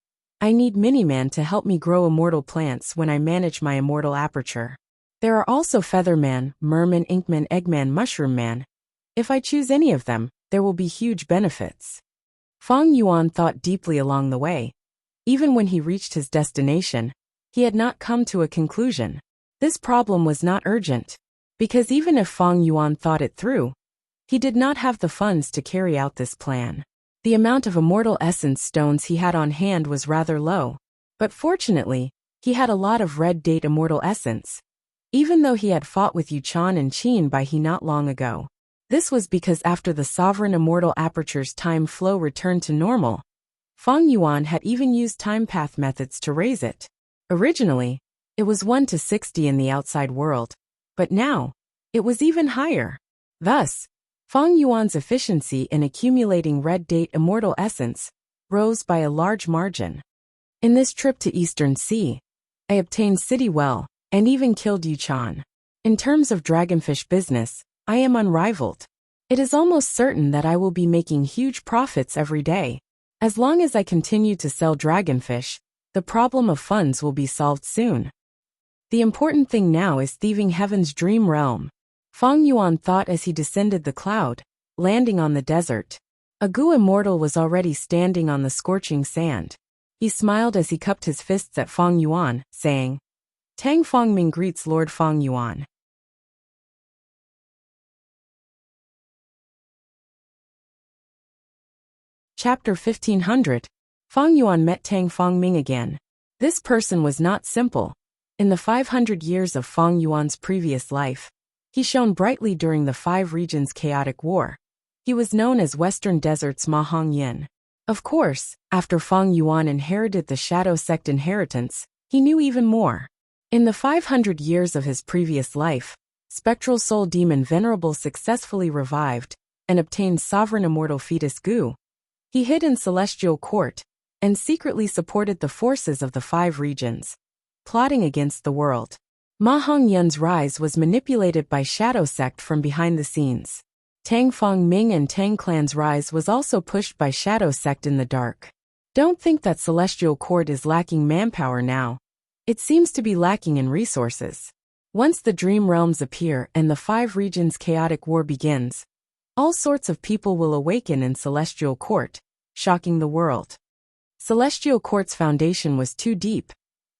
I need Miniman to help me grow immortal plants when I manage my immortal aperture. There are also Featherman, Merman, Inkman, Eggman, Mushroom Man. If I choose any of them, there will be huge benefits. Fang Yuan thought deeply along the way. Even when he reached his destination, he had not come to a conclusion. This problem was not urgent, because even if Fang Yuan thought it through, he did not have the funds to carry out this plan. The amount of immortal essence stones he had on hand was rather low, but fortunately, he had a lot of red date immortal essence. Even though he had fought with Yuchan and Qin Bai He not long ago. This was because after the sovereign immortal aperture's time flow returned to normal, Fang Yuan had even used time path methods to raise it. Originally, it was 1 to 60 in the outside world, but now, it was even higher. Thus, Fang Yuan's efficiency in accumulating red date immortal essence rose by a large margin. In this trip to Eastern Sea, I obtained city well, and even killed Yuchan. In terms of dragonfish business, I am unrivaled. It is almost certain that I will be making huge profits every day. As long as I continue to sell dragonfish, the problem of funds will be solved soon. The important thing now is thieving heaven's dream realm. Feng Yuan thought as he descended the cloud, landing on the desert. A Gu immortal was already standing on the scorching sand. He smiled as he cupped his fists at Feng Yuan, saying, "Tang Fengming greets Lord Feng Yuan." Chapter 1500. Feng Yuan met Tang Fengming again. This person was not simple. In the 500 years of Feng Yuan's previous life, he shone brightly during the Five Regions' chaotic war. He was known as Western Desert's Ma Hongyin. Of course, after Feng Yuan inherited the Shadow Sect inheritance, he knew even more. In the 500 years of his previous life, Spectral Soul Demon Venerable successfully revived and obtained Sovereign Immortal Fetus Gu. He hid in Celestial Court and secretly supported the forces of the Five Regions, plotting against the world. Ma Hongyun's rise was manipulated by Shadow Sect from behind the scenes. Tang Fengming and Tang Clan's rise was also pushed by Shadow Sect in the dark. Don't think that Celestial Court is lacking manpower now. It seems to be lacking in resources. Once the Dream Realms appear and the Five Regions' chaotic war begins, all sorts of people will awaken in Celestial Court, shocking the world. Celestial Court's foundation was too deep.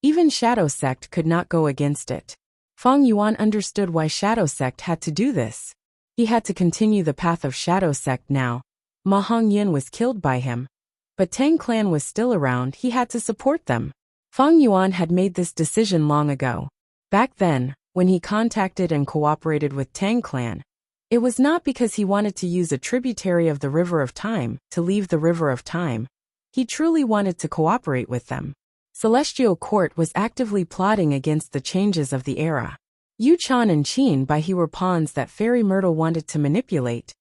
Even Shadow Sect could not go against it. Feng Yuan understood why Shadow Sect had to do this. He had to continue the path of Shadow Sect now. Ma Hongyin was killed by him. But Tang Clan was still around, he had to support them. Feng Yuan had made this decision long ago. Back then, when he contacted and cooperated with Tang Clan, it was not because he wanted to use a tributary of the River of Time to leave the River of Time. He truly wanted to cooperate with them. Celestial Court was actively plotting against the changes of the era. Yu Chan and Qin Bai He were pawns that Fairy Myrtle wanted to manipulate.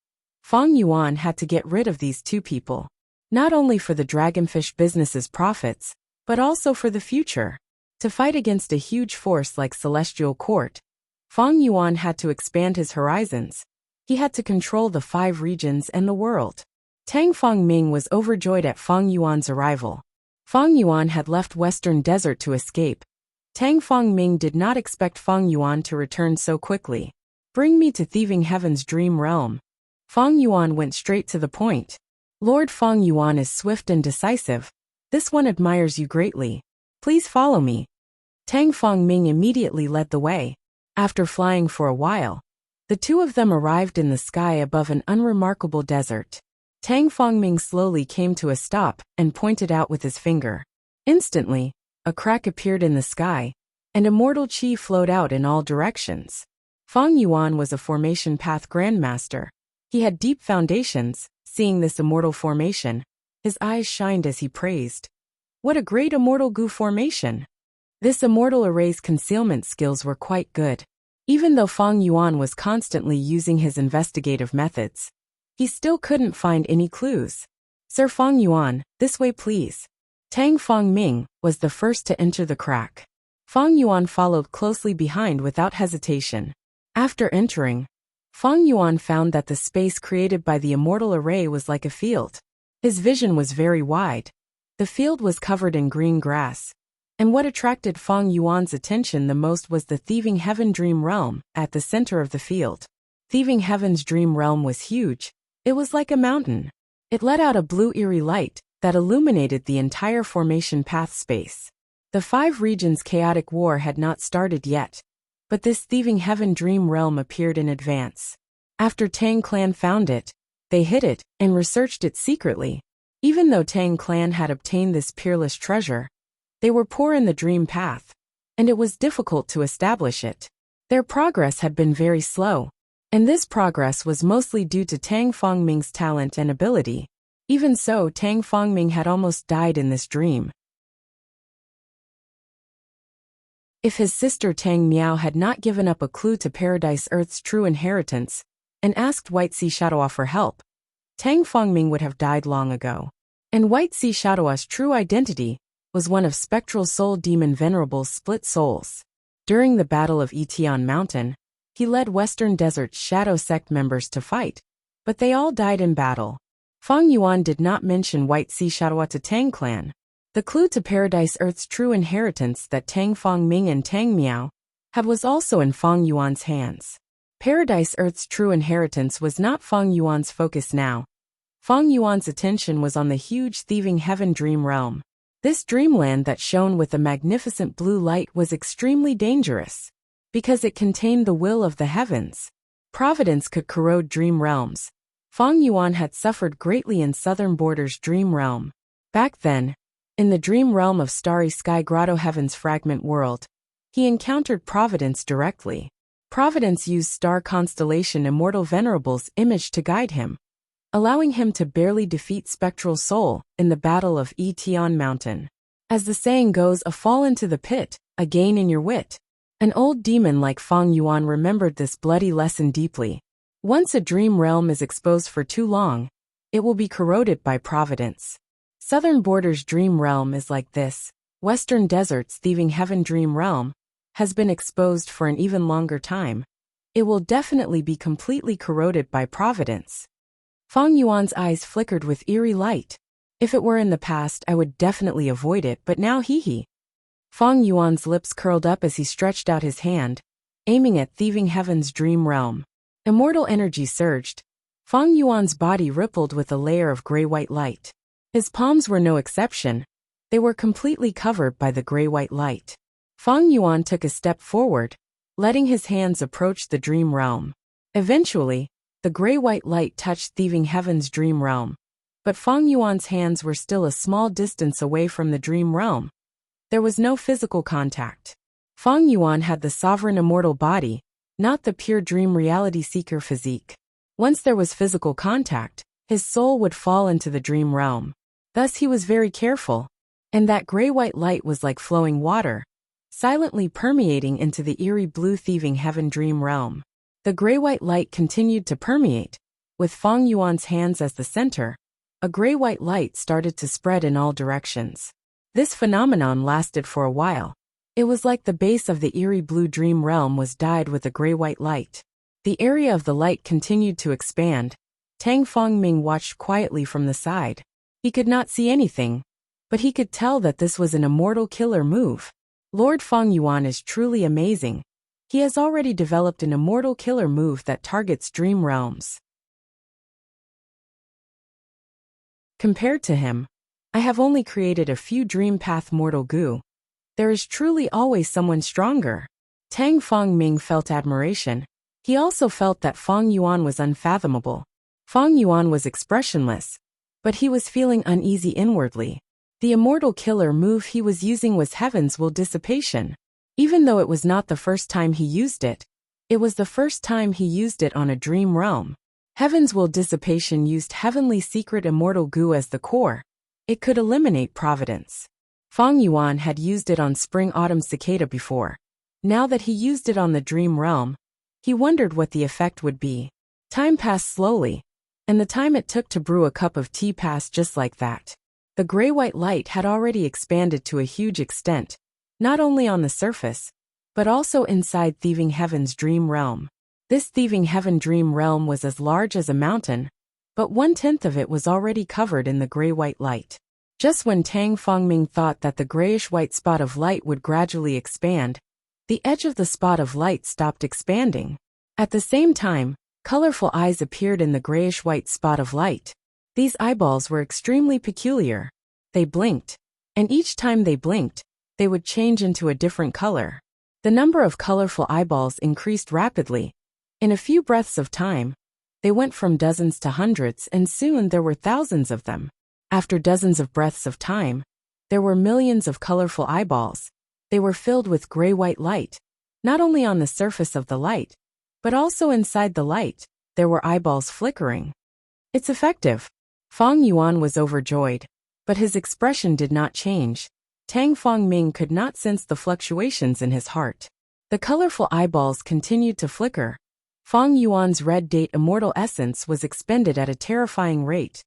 Feng Yuan had to get rid of these two people, not only for the dragonfish business's profits, but also for the future. To fight against a huge force like Celestial Court, Feng Yuan had to expand his horizons. He had to control the Five Regions and the world. Tang Fengming was overjoyed at Feng Yuan's arrival. Feng Yuan had left Western Desert to escape. Tang Fengming did not expect Feng Yuan to return so quickly. "Bring me to Thieving Heaven's Dream Realm." Feng Yuan went straight to the point. "Lord Feng Yuan is swift and decisive. This one admires you greatly. Please follow me." Tang Fengming immediately led the way. After flying for a while, the two of them arrived in the sky above an unremarkable desert. Tang Fengming slowly came to a stop and pointed out with his finger. Instantly, a crack appeared in the sky, and immortal chi flowed out in all directions. Feng Yuan was a formation path grandmaster. He had deep foundations. Seeing this immortal formation, his eyes shined as he praised. "What a great immortal Gu formation!" This immortal array's concealment skills were quite good. Even though Feng Yuan was constantly using his investigative methods, he still couldn't find any clues. "Sir Feng Yuan, this way please." Tang Fengming was the first to enter the crack. Feng Yuan followed closely behind without hesitation. After entering, Feng Yuan found that the space created by the immortal array was like a field. His vision was very wide. The field was covered in green grass. And what attracted Feng Yuan's attention the most was the Thieving Heaven Dream Realm at the center of the field. Thieving Heaven's Dream Realm was huge. It was like a mountain. It let out a blue eerie light that illuminated the entire formation path space. The Five Regions' chaotic war had not started yet, but this Thieving Heaven Dream Realm appeared in advance. After Tang Clan found it, they hid it and researched it secretly. Even though Tang Clan had obtained this peerless treasure, they were poor in the dream path, and it was difficult to establish it. Their progress had been very slow, and this progress was mostly due to Tang Fengming's talent and ability. Even so, Tang Fengming had almost died in this dream. If his sister Tang Miao had not given up a clue to Paradise Earth's true inheritance and asked White Sea Shadow for help, Tang Fengming would have died long ago. And White Sea Shadowa's true identity was one of spectral soul demon Venerable's split souls. During the Battle of Etion Mountain, he led Western Desert's Shadow Sect members to fight, but they all died in battle. Feng Yuan did not mention White Sea Shadowa to Tang clan. The clue to Paradise Earth's true inheritance that Tang Fongming and Tang Miao had was also in Feng Yuan's hands. Paradise Earth's true inheritance was not Feng Yuan's focus now. Feng Yuan's attention was on the huge thieving heaven dream realm. This dreamland that shone with a magnificent blue light was extremely dangerous, because it contained the will of the heavens. Providence could corrode dream realms. Feng Yuan had suffered greatly in Southern Border's dream realm. Back then, in the dream realm of Starry Sky Grotto Heaven's fragment world, he encountered Providence directly. Providence used star constellation Immortal Venerable's image to guide him, allowing him to barely defeat Spectral Soul in the Battle of Etion Mountain. As the saying goes, a fall into the pit, a gain in your wit. An old demon like Feng Yuan remembered this bloody lesson deeply. Once a dream realm is exposed for too long, it will be corroded by Providence. Southern Border's dream realm is like this. Western Desert's thieving heaven dream realm has been exposed for an even longer time. It will definitely be completely corroded by Providence. Feng Yuan's eyes flickered with eerie light. If it were in the past, I would definitely avoid it, but now he. Feng Yuan's lips curled up as he stretched out his hand, aiming at thieving heaven's dream realm. Immortal energy surged. Feng Yuan's body rippled with a layer of gray-white light. His palms were no exception. They were completely covered by the gray-white light. Feng Yuan took a step forward, letting his hands approach the dream realm. Eventually, the gray-white light touched thieving heaven's dream realm. But Feng Yuan's hands were still a small distance away from the dream realm. There was no physical contact. Feng Yuan had the sovereign immortal body, not the pure dream reality seeker physique. Once there was physical contact, his soul would fall into the dream realm. Thus he was very careful, and that gray-white light was like flowing water, silently permeating into the eerie blue thieving heaven dream realm. The gray-white light continued to permeate, with Feng Yuan's hands as the center. A gray-white light started to spread in all directions. This phenomenon lasted for a while. It was like the base of the eerie blue dream realm was dyed with a gray-white light. The area of the light continued to expand. Tang Fongming watched quietly from the side. He could not see anything, but he could tell that this was an immortal killer move. Lord Feng Yuan is truly amazing. He has already developed an immortal killer move that targets dream realms. Compared to him, I have only created a few dream path mortal goo. There is truly always someone stronger. Tang Fongming felt admiration. He also felt that Feng Yuan was unfathomable. Feng Yuan was expressionless, but he was feeling uneasy inwardly. The immortal killer move he was using was Heaven's Will Dissipation. Even though it was not the first time he used it, it was the first time he used it on a dream realm. Heaven's Will Dissipation used heavenly secret immortal goo as the core. It could eliminate Providence. Feng Yuan had used it on Spring Autumn Cicada before. Now that he used it on the dream realm, he wondered what the effect would be. Time passed slowly, and the time it took to brew a cup of tea passed just like that. The gray-white light had already expanded to a huge extent, not only on the surface, but also inside Thieving Heaven's dream realm. This Thieving Heaven dream realm was as large as a mountain, but 1/10 of it was already covered in the gray-white light. Just when Tang Fongming thought that the grayish-white spot of light would gradually expand, the edge of the spot of light stopped expanding. At the same time, colorful eyes appeared in the grayish-white spot of light. These eyeballs were extremely peculiar. They blinked, and each time they blinked, they would change into a different color. The number of colorful eyeballs increased rapidly. In a few breaths of time, they went from dozens to hundreds, and soon there were thousands of them. After dozens of breaths of time, there were millions of colorful eyeballs. They were filled with gray-white light. Not only on the surface of the light, but also inside the light, there were eyeballs flickering. It's effective. Feng Yuan was overjoyed, but his expression did not change. Tang Fongming could not sense the fluctuations in his heart. The colorful eyeballs continued to flicker. Feng Yuan's red date immortal essence was expended at a terrifying rate.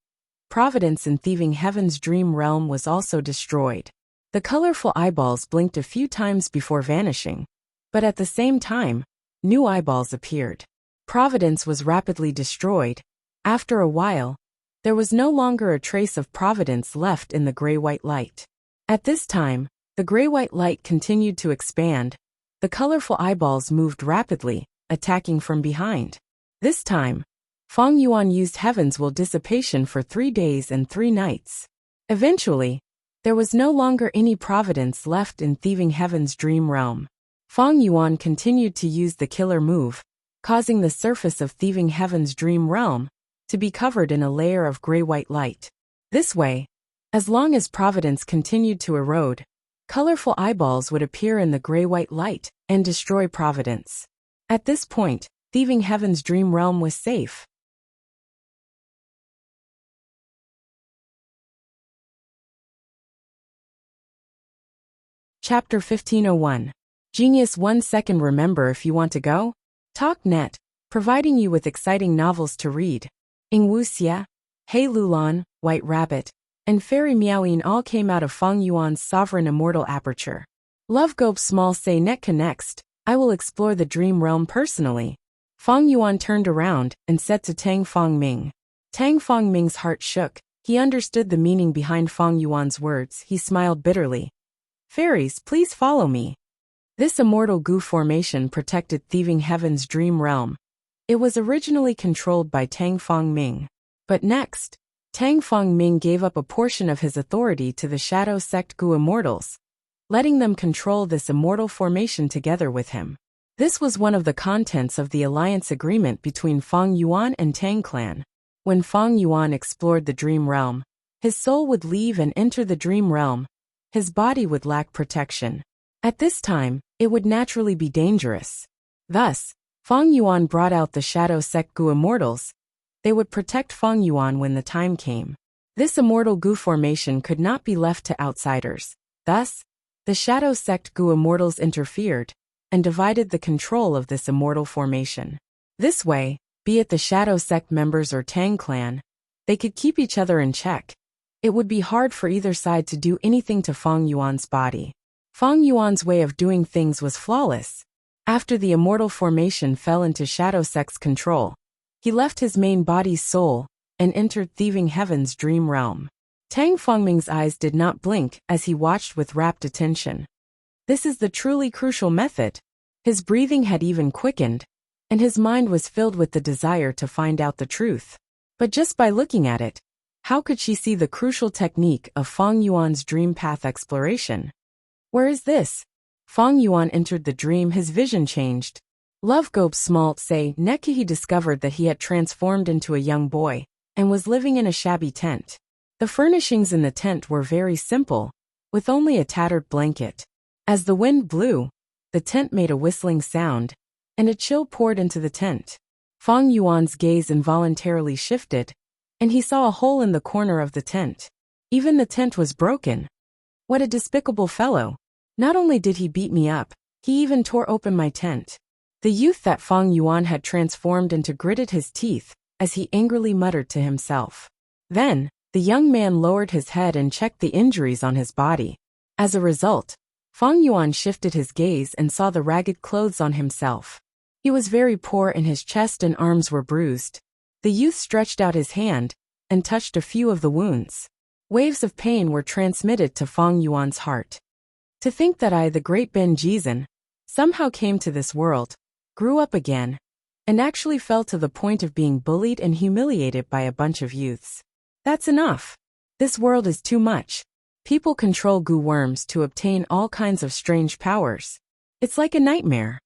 Providence in thieving heaven's dream realm was also destroyed. The colorful eyeballs blinked a few times before vanishing, but at the same time, new eyeballs appeared. Providence was rapidly destroyed. After a while, there was no longer a trace of Providence left in the gray-white light. At this time, the gray-white light continued to expand. The colorful eyeballs moved rapidly, attacking from behind. This time, Feng Yuan used heaven's will dissipation for 3 days and 3 nights. Eventually, there was no longer any Providence left in thieving heaven's dream realm. Feng Yuan continued to use the killer move, causing the surface of thieving heaven's dream realm to be covered in a layer of gray-white light. This way, as long as Providence continued to erode, colorful eyeballs would appear in the gray-white light and destroy Providence. At this point, thieving heaven's dream realm was safe. Chapter 1501. Genius 1 second. Remember, if you want to go? TalkNet, providing you with exciting novels to read. Ing Wuxia, Hey Lulan, White Rabbit, and Fairy Meowing all came out of Feng Yuan's sovereign immortal aperture. Love Gope Small say Netka next, I will explore the dream realm personally. Feng Yuan turned around and said to Tang Fengming. Tang Fengming's heart shook. He understood the meaning behind Feng Yuan's words. He smiled bitterly. Fairies, please follow me. This immortal goo formation protected thieving heaven's dream realm. It was originally controlled by Tang Fengming. But next, Tang Fengming gave up a portion of his authority to the Shadow Sect Goo Immortals, letting them control this immortal formation together with him. This was one of the contents of the alliance agreement between Feng Yuan and Tang Clan. When Feng Yuan explored the dream realm, his soul would leave and enter the dream realm. His body would lack protection. At this time, it would naturally be dangerous. Thus, Feng Yuan brought out the Shadow Sect Goo Immortals. They would protect Feng Yuan when the time came. This immortal goo formation could not be left to outsiders. Thus, the Shadow Sect Goo Immortals interfered and divided the control of this immortal formation. This way, be it the Shadow Sect members or Tang Clan, they could keep each other in check. It would be hard for either side to do anything to Feng Yuan's body. Feng Yuan's way of doing things was flawless. After the immortal formation fell into Shadow Sect's control, he left his main body's soul and entered thieving heaven's dream realm. Tang Fengming's eyes did not blink as he watched with rapt attention. This is the truly crucial method. His breathing had even quickened, and his mind was filled with the desire to find out the truth. But just by looking at it, how could she see the crucial technique of Feng Yuan's dream path exploration? Where is this? Feng Yuan entered the dream. His vision changed. Love Gope Smalt say Neki he discovered that he had transformed into a young boy and was living in a shabby tent. The furnishings in the tent were very simple, with only a tattered blanket. As the wind blew, the tent made a whistling sound, and a chill poured into the tent. Feng Yuan's gaze involuntarily shifted, and he saw a hole in the corner of the tent. Even the tent was broken. What a despicable fellow. Not only did he beat me up, he even tore open my tent. The youth that Feng Yuan had transformed into gritted his teeth as he angrily muttered to himself. Then, the young man lowered his head and checked the injuries on his body. As a result, Feng Yuan shifted his gaze and saw the ragged clothes on himself. He was very poor and his chest and arms were bruised. The youth stretched out his hand and touched a few of the wounds. Waves of pain were transmitted to Feng Yuan's heart. To think that I, the great Ben Jizan, somehow came to this world, grew up again, and actually fell to the point of being bullied and humiliated by a bunch of youths. That's enough. This world is too much. People control goo worms to obtain all kinds of strange powers. It's like a nightmare.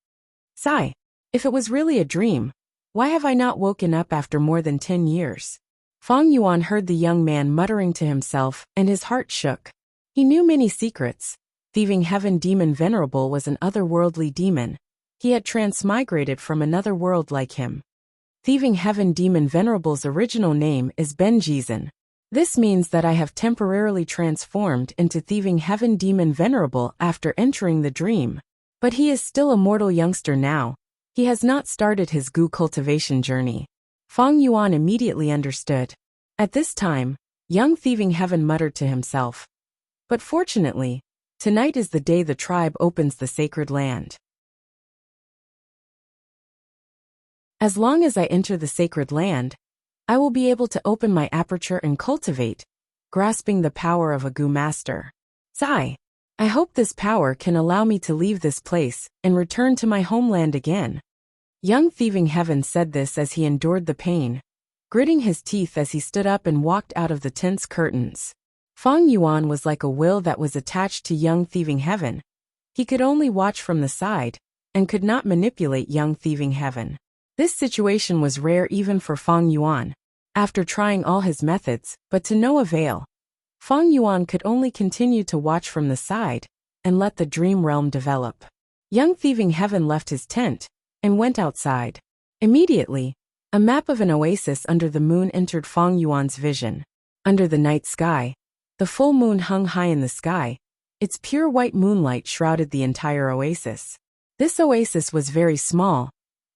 Sigh. If it was really a dream, why have I not woken up after more than 10 years? Feng Yuan heard the young man muttering to himself, and his heart shook. He knew many secrets. Thieving Heaven Demon Venerable was an otherworldly demon. He had transmigrated from another world like him. Thieving Heaven Demon Venerable's original name is Ben Jizan. This means that I have temporarily transformed into Thieving Heaven Demon Venerable after entering the dream. But he is still a mortal youngster now. He has not started his goo cultivation journey. Feng Yuan immediately understood. At this time, Young Thieving Heaven muttered to himself. But fortunately, tonight is the day the tribe opens the sacred land. As long as I enter the sacred land, I will be able to open my aperture and cultivate, grasping the power of a Gu master. Sigh. I hope this power can allow me to leave this place and return to my homeland again. Young Thieving Heaven said this as he endured the pain, gritting his teeth as he stood up and walked out of the tent's curtains. Feng Yuan was like a will that was attached to Young Thieving Heaven. He could only watch from the side, and could not manipulate Young Thieving Heaven. This situation was rare even for Feng Yuan. After trying all his methods, but to no avail, Feng Yuan could only continue to watch from the side, and let the dream realm develop. Young Thieving Heaven left his tent, and went outside. Immediately, a map of an oasis under the moon entered Feng Yuan's vision. Under the night sky, the full moon hung high in the sky. Its pure white moonlight shrouded the entire oasis. This oasis was very small.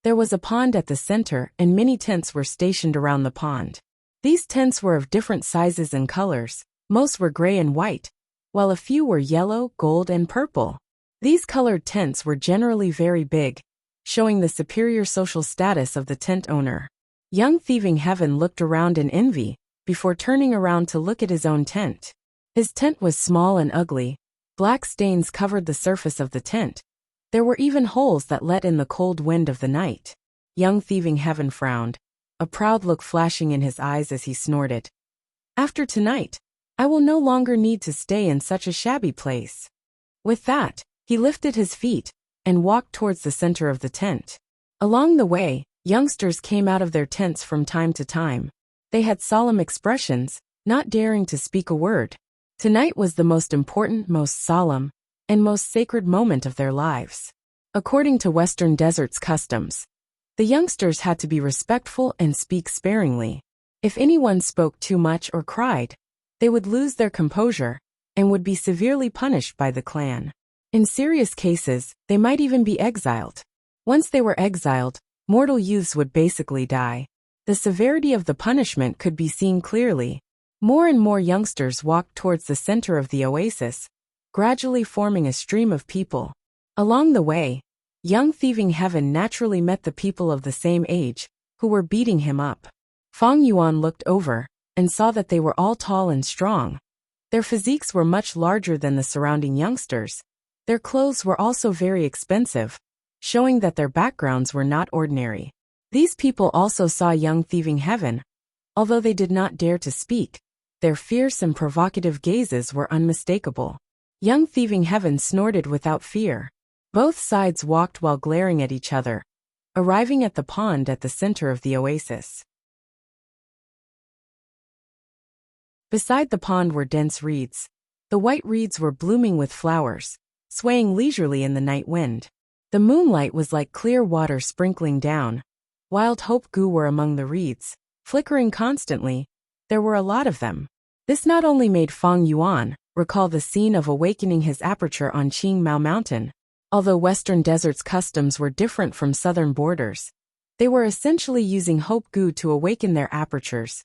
There was a pond at the center and many tents were stationed around the pond. These tents were of different sizes and colors. Most were gray and white, while a few were yellow, gold, and purple. These colored tents were generally very big, showing the superior social status of the tent owner. Young Thieving Heaven looked around in envy, before turning around to look at his own tent. His tent was small and ugly. Black stains covered the surface of the tent. There were even holes that let in the cold wind of the night. Young Thieving Heaven frowned, a proud look flashing in his eyes as he snorted. After tonight, I will no longer need to stay in such a shabby place. With that, he lifted his feet, and walked towards the center of the tent. Along the way, youngsters came out of their tents from time to time. They had solemn expressions, not daring to speak a word. Tonight was the most important, most solemn, and most sacred moment of their lives. According to Western Desert's customs, the youngsters had to be respectful and speak sparingly. If anyone spoke too much or cried, they would lose their composure, and would be severely punished by the clan. In serious cases, they might even be exiled. Once they were exiled, mortal youths would basically die. The severity of the punishment could be seen clearly. More and more youngsters walked towards the center of the oasis, gradually forming a stream of people. Along the way, Young Thieving Heaven naturally met the people of the same age, who were beating him up. Feng Yuan looked over, and saw that they were all tall and strong. Their physiques were much larger than the surrounding youngsters. Their clothes were also very expensive, showing that their backgrounds were not ordinary. These people also saw Young Thieving Heaven. Although they did not dare to speak, their fierce and provocative gazes were unmistakable. Young Thieving Heaven snorted without fear. Both sides walked while glaring at each other, arriving at the pond at the center of the oasis. Beside the pond were dense reeds. The white reeds were blooming with flowers, swaying leisurely in the night wind. The moonlight was like clear water sprinkling down. Wild hope goo were among the reeds, flickering constantly. There were a lot of them. This not only made Feng Yuan recall the scene of awakening his aperture on Qing Mao Mountain. Although Western Desert's customs were different from southern borders, they were essentially using hope goo to awaken their apertures.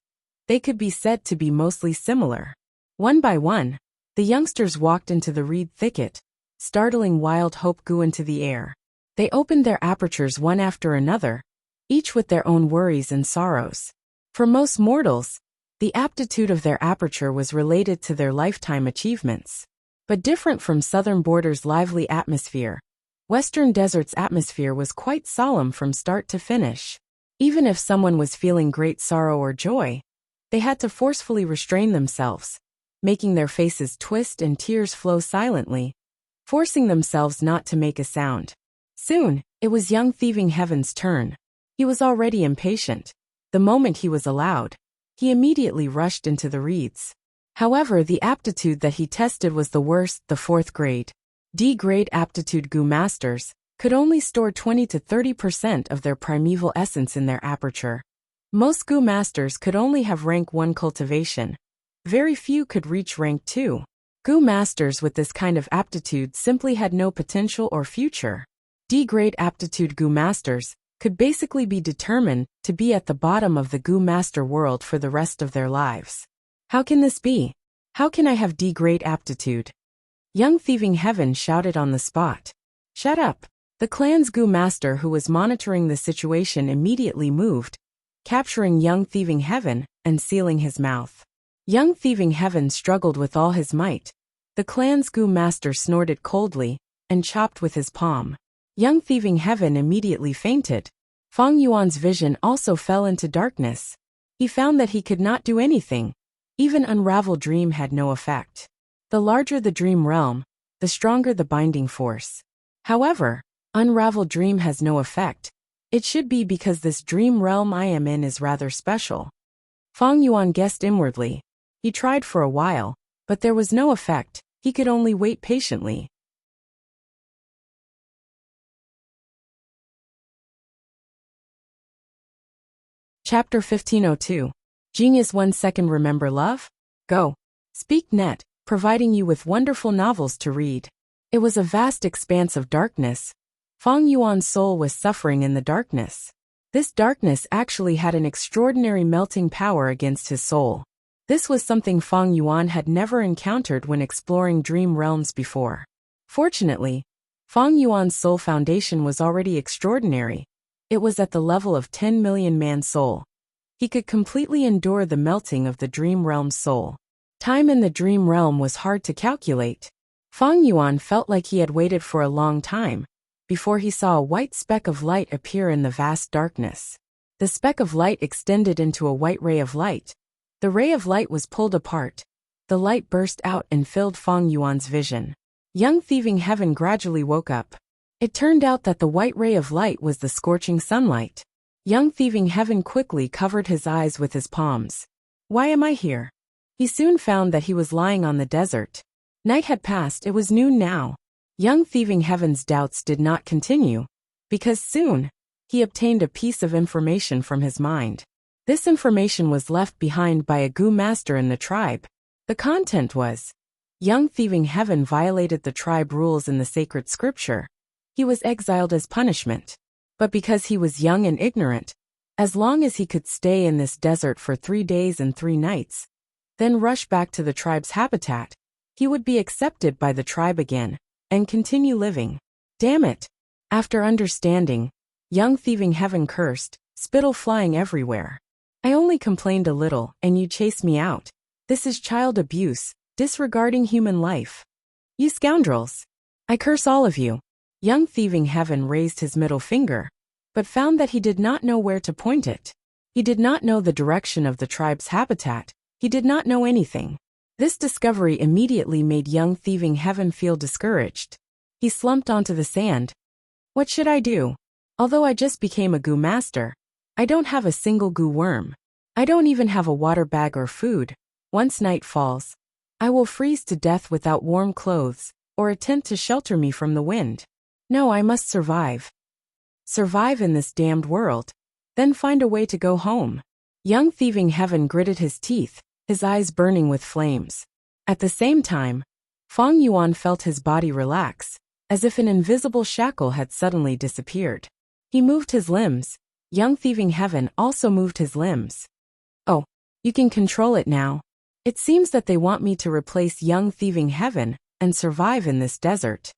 They could be said to be mostly similar. One by one, the youngsters walked into the reed thicket, startling wild hope goo into the air. They opened their apertures one after another, each with their own worries and sorrows. For most mortals, the aptitude of their aperture was related to their lifetime achievements. But different from southern borders' lively atmosphere, Western Desert's atmosphere was quite solemn from start to finish. Even if someone was feeling great sorrow or joy, they had to forcefully restrain themselves, making their faces twist and tears flow silently, forcing themselves not to make a sound. Soon, it was Young Thieving Heaven's turn. He was already impatient. The moment he was allowed, he immediately rushed into the reeds. However, the aptitude that he tested was the worst, the 4th grade. D-grade aptitude Gu masters could only store 20 to 30% of their primeval essence in their aperture. Most Gu masters could only have rank 1 cultivation. Very few could reach rank 2. Gu masters with this kind of aptitude simply had no potential or future. D-grade aptitude Gu masters could basically be determined to be at the bottom of the Gu master world for the rest of their lives. How can this be? How can I have great aptitude? Young Thieving Heaven shouted on the spot. Shut up. The clan's Gu master who was monitoring the situation immediately moved, capturing Young Thieving Heaven and sealing his mouth. Young Thieving Heaven struggled with all his might. The clan's Gu master snorted coldly and chopped with his palm. Young Thieving Heaven immediately fainted. Fang Yuan's vision also fell into darkness. He found that he could not do anything. Even Unravel Dream had no effect. The larger the dream realm, the stronger the binding force. However, Unravel Dream has no effect. It should be because this dream realm I am in is rather special. Fang Yuan guessed inwardly. He tried for a while, but there was no effect. He could only wait patiently. Chapter 1502. Genius 1 second. Remember love? Go. Speak net, providing you with wonderful novels to read. It was a vast expanse of darkness. Fang Yuan's soul was suffering in the darkness. This darkness actually had an extraordinary melting power against his soul. This was something Fang Yuan had never encountered when exploring dream realms before. Fortunately, Fang Yuan's soul foundation was already extraordinary. It was at the level of 10 million man soul. He could completely endure the melting of the dream realm's soul. Time in the dream realm was hard to calculate. Fang Yuan felt like he had waited for a long time before he saw a white speck of light appear in the vast darkness. The speck of light extended into a white ray of light. The ray of light was pulled apart. The light burst out and filled Fang Yuan's vision. Young Thieving Heaven gradually woke up. It turned out that the white ray of light was the scorching sunlight. Young Thieving Heaven quickly covered his eyes with his palms. Why am I here? He soon found that he was lying on the desert. Night had passed, it was noon now. Young Thieving Heaven's doubts did not continue, because soon, he obtained a piece of information from his mind. This information was left behind by a Gu master in the tribe. The content was, Young Thieving Heaven violated the tribe rules in the sacred scripture. He was exiled as punishment. But because he was young and ignorant, as long as he could stay in this desert for 3 days and 3 nights, then rush back to the tribe's habitat, he would be accepted by the tribe again and continue living. Damn it! After understanding, Young Thieving Heaven cursed, spittle flying everywhere. I only complained a little, and you chased me out. This is child abuse, disregarding human life. You scoundrels! I curse all of you. Young Thieving Heaven raised his middle finger, but found that he did not know where to point it. He did not know the direction of the tribe's habitat. He did not know anything. This discovery immediately made Young Thieving Heaven feel discouraged. He slumped onto the sand. What should I do? Although I just became a Gu master, I don't have a single Gu worm. I don't even have a water bag or food. Once night falls, I will freeze to death without warm clothes or a tent to shelter me from the wind. No, I must survive. Survive in this damned world, then find a way to go home. Young Thieving Heaven gritted his teeth, his eyes burning with flames. At the same time, Fang Yuan felt his body relax, as if an invisible shackle had suddenly disappeared. He moved his limbs. Young Thieving Heaven also moved his limbs. Oh, you can control it now. It seems that they want me to replace Young Thieving Heaven and survive in this desert.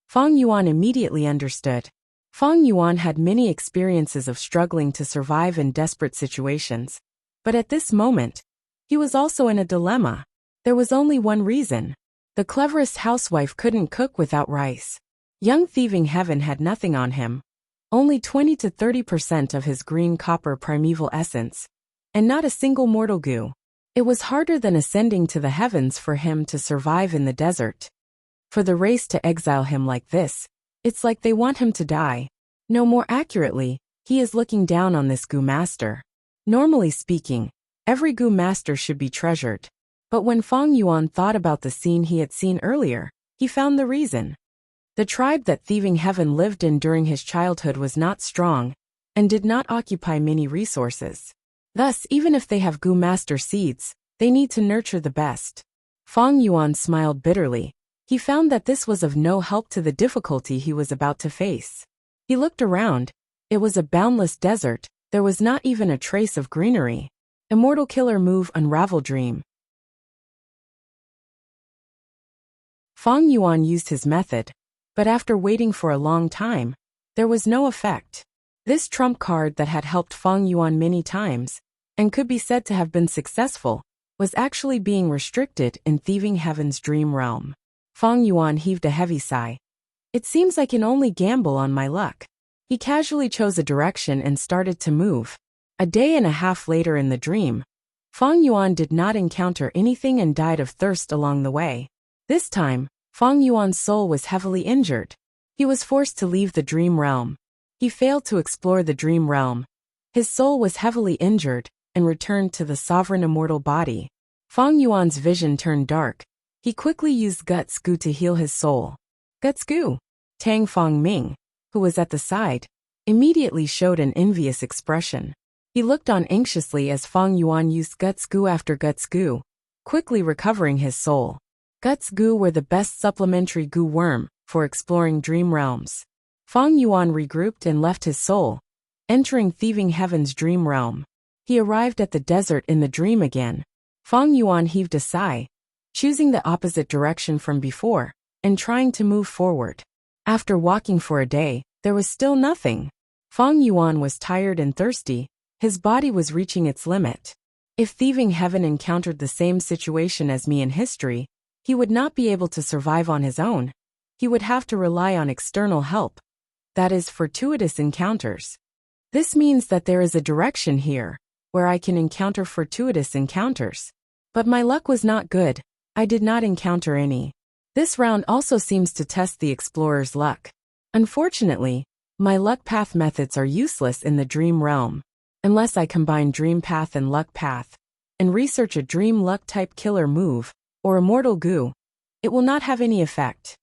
Fang Yuan immediately understood. Fang Yuan had many experiences of struggling to survive in desperate situations. But at this moment, he was also in a dilemma. There was only one reason. The cleverest housewife couldn't cook without rice. Young Thieving Heaven had nothing on him. Only 20 to 30% of his green copper primeval essence. And not a single mortal Gu. It was harder than ascending to the heavens for him to survive in the desert. For the race to exile him like this, it's like they want him to die. No, more accurately, he is looking down on this Gu master. Normally speaking, every Gu master should be treasured. But when Fang Yuan thought about the scene he had seen earlier, he found the reason. The tribe that Thieving Heaven lived in during his childhood was not strong, and did not occupy many resources. Thus, even if they have Gu master seeds, they need to nurture the best. Fang Yuan smiled bitterly. He found that this was of no help to the difficulty he was about to face. He looked around. It was a boundless desert. There was not even a trace of greenery. Immortal killer move Unravel Dream. Fang Yuan used his method, but after waiting for a long time, there was no effect. This trump card that had helped Fang Yuan many times, and could be said to have been successful, was actually being restricted in Thieving Heaven's dream realm. Fang Yuan heaved a heavy sigh. It seems I can only gamble on my luck. He casually chose a direction and started to move. A day and a half later in the dream, Fang Yuan did not encounter anything and died of thirst along the way. This time, Fang Yuan's soul was heavily injured. He was forced to leave the dream realm. He failed to explore the dream realm. His soul was heavily injured and returned to the sovereign immortal body. Fang Yuan's vision turned dark. He quickly used Guts Gu to heal his soul. Guts Gu. Tang Fang Ming, who was at the side, immediately showed an envious expression. He looked on anxiously as Fang Yuan used Guts Gu after Guts Gu, quickly recovering his soul. Guts Gu were the best supplementary Gu worm for exploring dream realms. Fang Yuan regrouped and left his soul, entering Thieving Heaven's dream realm. He arrived at the desert in the dream again. Fang Yuan heaved a sigh, choosing the opposite direction from before, and trying to move forward. After walking for a day, there was still nothing. Fang Yuan was tired and thirsty. His body was reaching its limit. If Thieving Heaven encountered the same situation as me in history, he would not be able to survive on his own. He would have to rely on external help. That is, fortuitous encounters. This means that there is a direction here, where I can encounter fortuitous encounters. But my luck was not good. I did not encounter any. This round also seems to test the explorer's luck. Unfortunately, my luck path methods are useless in the dream realm. Unless I combine dream path and luck path, and research a dream luck type killer move, or immortal Gu, it will not have any effect.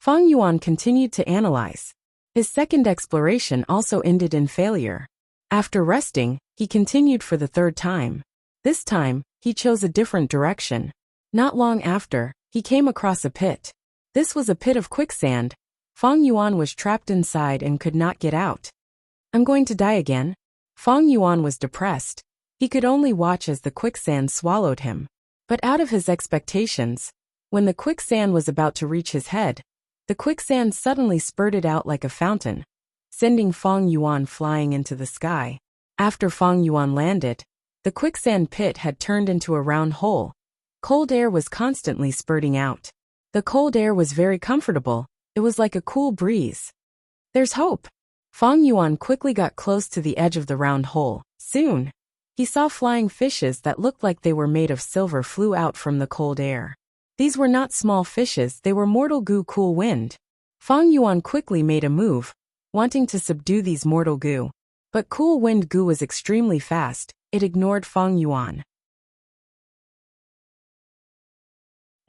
Fang Yuan continued to analyze. His second exploration also ended in failure. After resting, he continued for the third time. This time, he chose a different direction. Not long after, he came across a pit. This was a pit of quicksand. Fang Yuan was trapped inside and could not get out. I'm going to die again. Fang Yuan was depressed. He could only watch as the quicksand swallowed him. But out of his expectations, when the quicksand was about to reach his head, the quicksand suddenly spurted out like a fountain, sending Fang Yuan flying into the sky. After Fang Yuan landed, the quicksand pit had turned into a round hole. Cold air was constantly spurting out. The cold air was very comfortable. It was like a cool breeze. There's hope. Fang Yuan quickly got close to the edge of the round hole. Soon, he saw flying fishes that looked like they were made of silver flew out from the cold air. These were not small fishes, they were mortal Gu cool wind. Fang Yuan quickly made a move, wanting to subdue these mortal Gu. But cool wind Gu was extremely fast, it ignored Fang Yuan.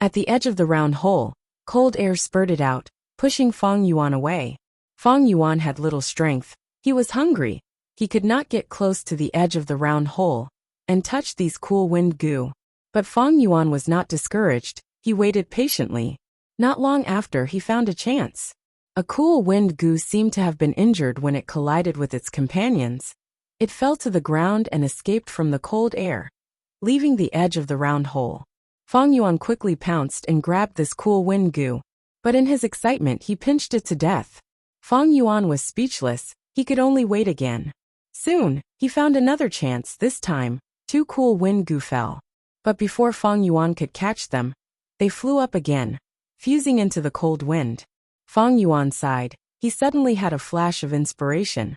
At the edge of the round hole, cold air spurted out, pushing Fang Yuan away. Fang Yuan had little strength. He was hungry. He could not get close to the edge of the round hole and touch these cool wind Gu. But Fang Yuan was not discouraged. He waited patiently. Not long after, he found a chance. A cool wind Gu seemed to have been injured when it collided with its companions. It fell to the ground and escaped from the cold air, leaving the edge of the round hole. Fang Yuan quickly pounced and grabbed this cool wind Gu. But in his excitement, he pinched it to death. Fang Yuan was speechless. He could only wait again. Soon, he found another chance. This time, 2 cool wind Gu fell. But before Fang Yuan could catch them, they flew up again, fusing into the cold wind. Fang Yuan sighed. He suddenly had a flash of inspiration.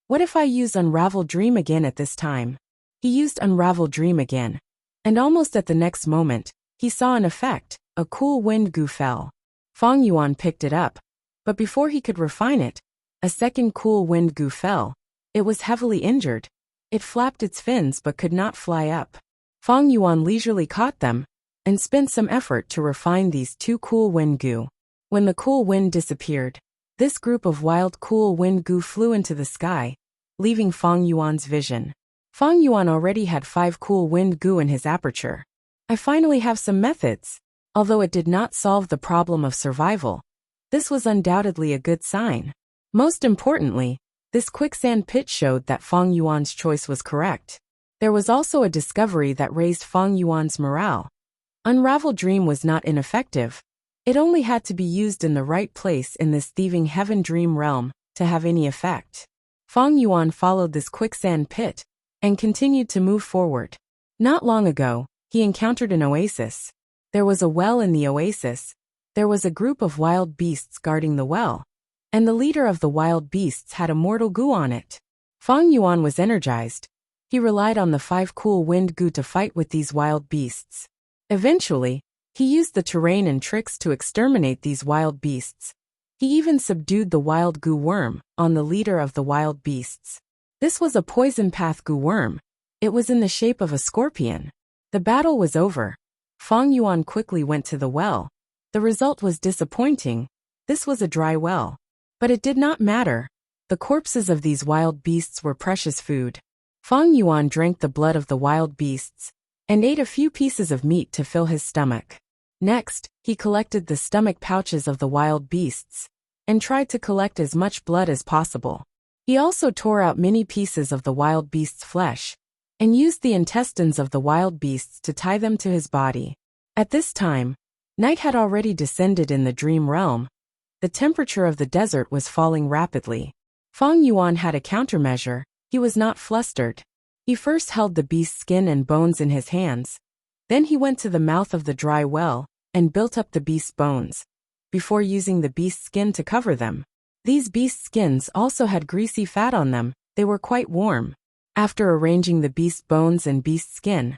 What if I use Unravel Dream again at this time? He used Unravel Dream again. And almost at the next moment, he saw an effect. A cool wind Gu fell. Fang Yuan picked it up. But before he could refine it, a second cool wind Gu fell. It was heavily injured. It flapped its fins but could not fly up. Fang Yuan leisurely caught them and spent some effort to refine these 2 cool wind Gu. When the cool wind disappeared, this group of wild cool wind Gu flew into the sky, leaving Fang Yuan's vision. Fang Yuan already had 5 cool wind Gu in his aperture. I finally have some methods. Although it did not solve the problem of survival, this was undoubtedly a good sign. Most importantly, this quicksand pit showed that Fang Yuan's choice was correct. There was also a discovery that raised Fang Yuan's morale. Unravel Dream was not ineffective. It only had to be used in the right place in this thieving heaven dream realm to have any effect. Feng Yuan followed this quicksand pit and continued to move forward. Not long ago, he encountered an oasis. There was a well in the oasis. There was a group of wild beasts guarding the well, and the leader of the wild beasts had a mortal goo on it. Feng Yuan was energized. He relied on the 5 cool wind goo to fight with these wild beasts. Eventually, he used the terrain and tricks to exterminate these wild beasts. He even subdued the wild goo worm on the leader of the wild beasts. This was a poison path goo worm. It was in the shape of a scorpion. The battle was over. Feng Yuan quickly went to the well. The result was disappointing. This was a dry well. But it did not matter. The corpses of these wild beasts were precious food. Feng Yuan drank the blood of the wild beasts and ate a few pieces of meat to fill his stomach. Next, he collected the stomach pouches of the wild beasts and tried to collect as much blood as possible. He also tore out many pieces of the wild beast's flesh and used the intestines of the wild beasts to tie them to his body. At this time, night had already descended in the dream realm. The temperature of the desert was falling rapidly. Feng Yuan had a countermeasure. He was not flustered. He first held the beast's skin and bones in his hands. Then he went to the mouth of the dry well and built up the beast's bones, before using the beast's skin to cover them. These beast skins also had greasy fat on them. They were quite warm. After arranging the beast's bones and beast's skin,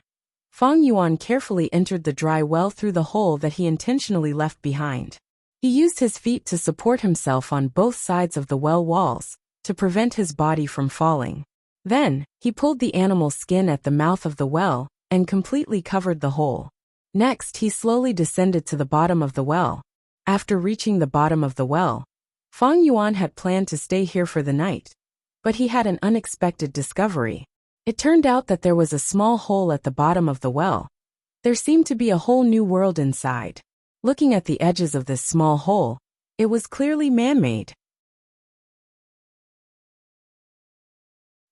Feng Yuan carefully entered the dry well through the hole that he intentionally left behind. He used his feet to support himself on both sides of the well walls to prevent his body from falling. Then, he pulled the animal's skin at the mouth of the well and completely covered the hole. Next, he slowly descended to the bottom of the well. After reaching the bottom of the well, Feng Yuan had planned to stay here for the night, but he had an unexpected discovery. It turned out that there was a small hole at the bottom of the well. There seemed to be a whole new world inside. Looking at the edges of this small hole, it was clearly man-made.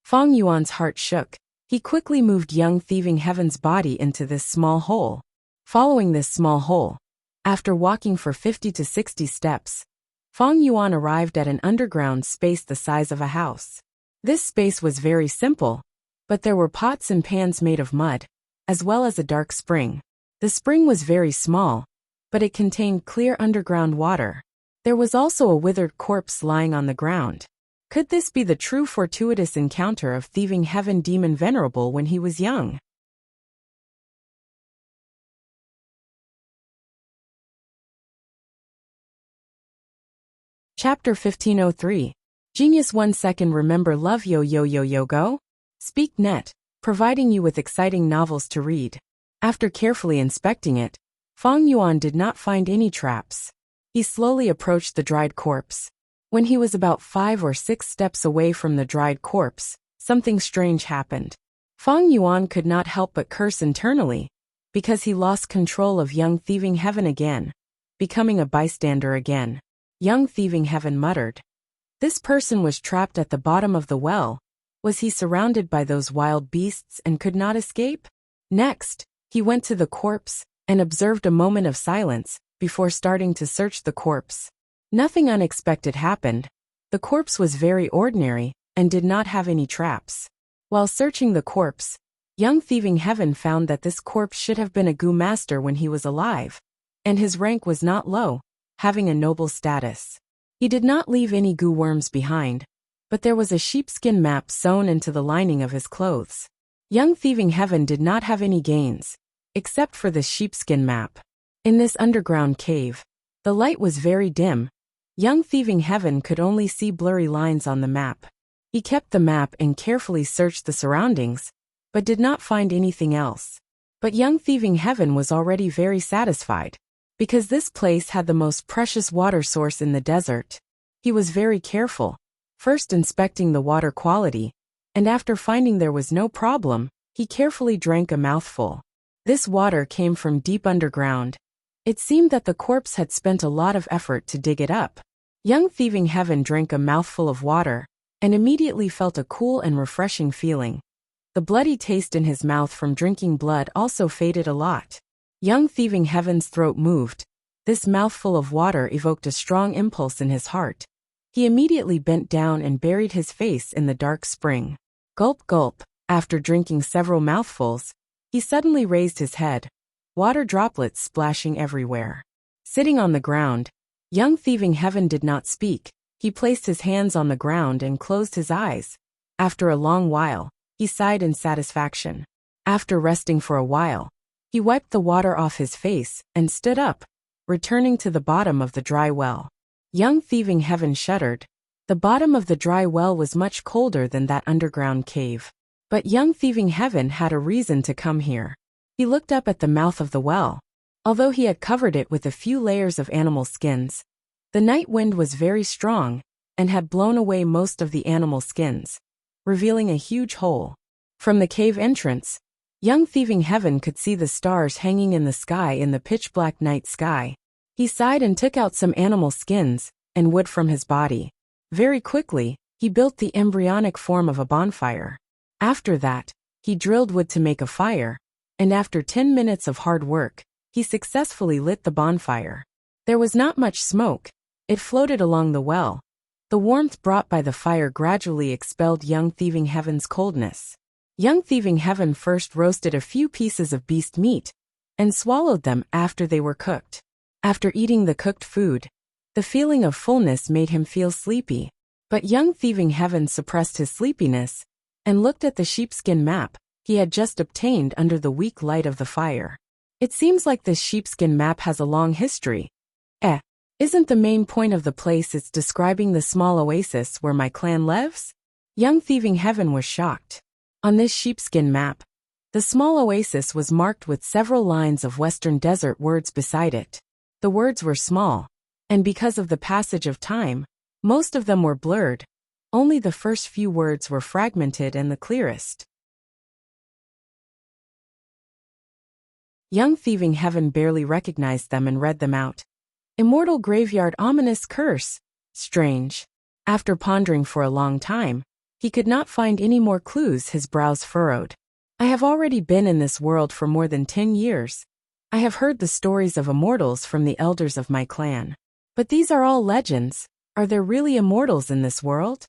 Feng Yuan's heart shook. He quickly moved young thieving heaven's body into this small hole. Following this small hole, after walking for 50 to 60 steps, Feng Yuan arrived at an underground space the size of a house. This space was very simple, but there were pots and pans made of mud, as well as a dark spring. The spring was very small, but it contained clear underground water. There was also a withered corpse lying on the ground. Could this be the true fortuitous encounter of thieving heaven demon Venerable when he was young? Chapter 1503. Genius 1 second. Remember love. Yo go? Speak net, providing you with exciting novels to read. After carefully inspecting it, Feng Yuan did not find any traps. He slowly approached the dried corpse. When he was about 5 or 6 steps away from the dried corpse, something strange happened. Feng Yuan could not help but curse internally, because he lost control of young thieving heaven again, becoming a bystander again. Young thieving heaven muttered. This person was trapped at the bottom of the well. Was he surrounded by those wild beasts and could not escape? Next, he went to the corpse and observed a moment of silence before starting to search the corpse. Nothing unexpected happened. The corpse was very ordinary and did not have any traps. While searching the corpse, young thieving heaven found that this corpse should have been a goo master when he was alive, and his rank was not low, having a noble status. He did not leave any goo worms behind, but there was a sheepskin map sewn into the lining of his clothes. Young thieving heaven did not have any gains, except for this sheepskin map. In this underground cave, the light was very dim. Young thieving heaven could only see blurry lines on the map. He kept the map and carefully searched the surroundings, but did not find anything else. But young thieving heaven was already very satisfied, because this place had the most precious water source in the desert. He was very careful, first inspecting the water quality, and after finding there was no problem, he carefully drank a mouthful. This water came from deep underground. It seemed that the corpse had spent a lot of effort to dig it up. Young thieving heaven drank a mouthful of water, and immediately felt a cool and refreshing feeling. The bloody taste in his mouth from drinking blood also faded a lot. Young thieving heaven's throat moved. This mouthful of water evoked a strong impulse in his heart. He immediately bent down and buried his face in the dark spring. Gulp, gulp. After drinking several mouthfuls, he suddenly raised his head, water droplets splashing everywhere. Sitting on the ground, young thieving Heaven did not speak. He placed his hands on the ground and closed his eyes. After a long while, he sighed in satisfaction. After resting for a while, he wiped the water off his face and stood up, returning to the bottom of the dry well. Young thieving Heaven shuddered. The bottom of the dry well was much colder than that underground cave. But young thieving Heaven had a reason to come here. He looked up at the mouth of the well. Although he had covered it with a few layers of animal skins, the night wind was very strong and had blown away most of the animal skins, revealing a huge hole. From the cave entrance, young thieving Heaven could see the stars hanging in the sky in the pitch-black night sky. He sighed and took out some animal skins and wood from his body. Very quickly, he built the embryonic form of a bonfire. After that, he drilled wood to make a fire, and after 10 minutes of hard work, he successfully lit the bonfire. There was not much smoke. It floated along the well. The warmth brought by the fire gradually expelled young thieving Heaven's coldness. Young thieving Heaven first roasted a few pieces of beast meat and swallowed them after they were cooked. After eating the cooked food, the feeling of fullness made him feel sleepy. But young thieving Heaven suppressed his sleepiness and looked at the sheepskin map he had just obtained under the weak light of the fire. It seems like this sheepskin map has a long history. Isn't the main point of the place it's describing the small oasis where my clan lives? Young thieving Heaven was shocked. On this sheepskin map, the small oasis was marked with several lines of Western desert words beside it. The words were small, and because of the passage of time, most of them were blurred. Only the first few words were fragmented and the clearest. Young thieving Heaven barely recognized them and read them out. Immortal graveyard, ominous curse. Strange. After pondering for a long time, he could not find any more clues. His brows furrowed. I have already been in this world for more than 10 years. I have heard the stories of immortals from the elders of my clan. But these are all legends. Are there really immortals in this world?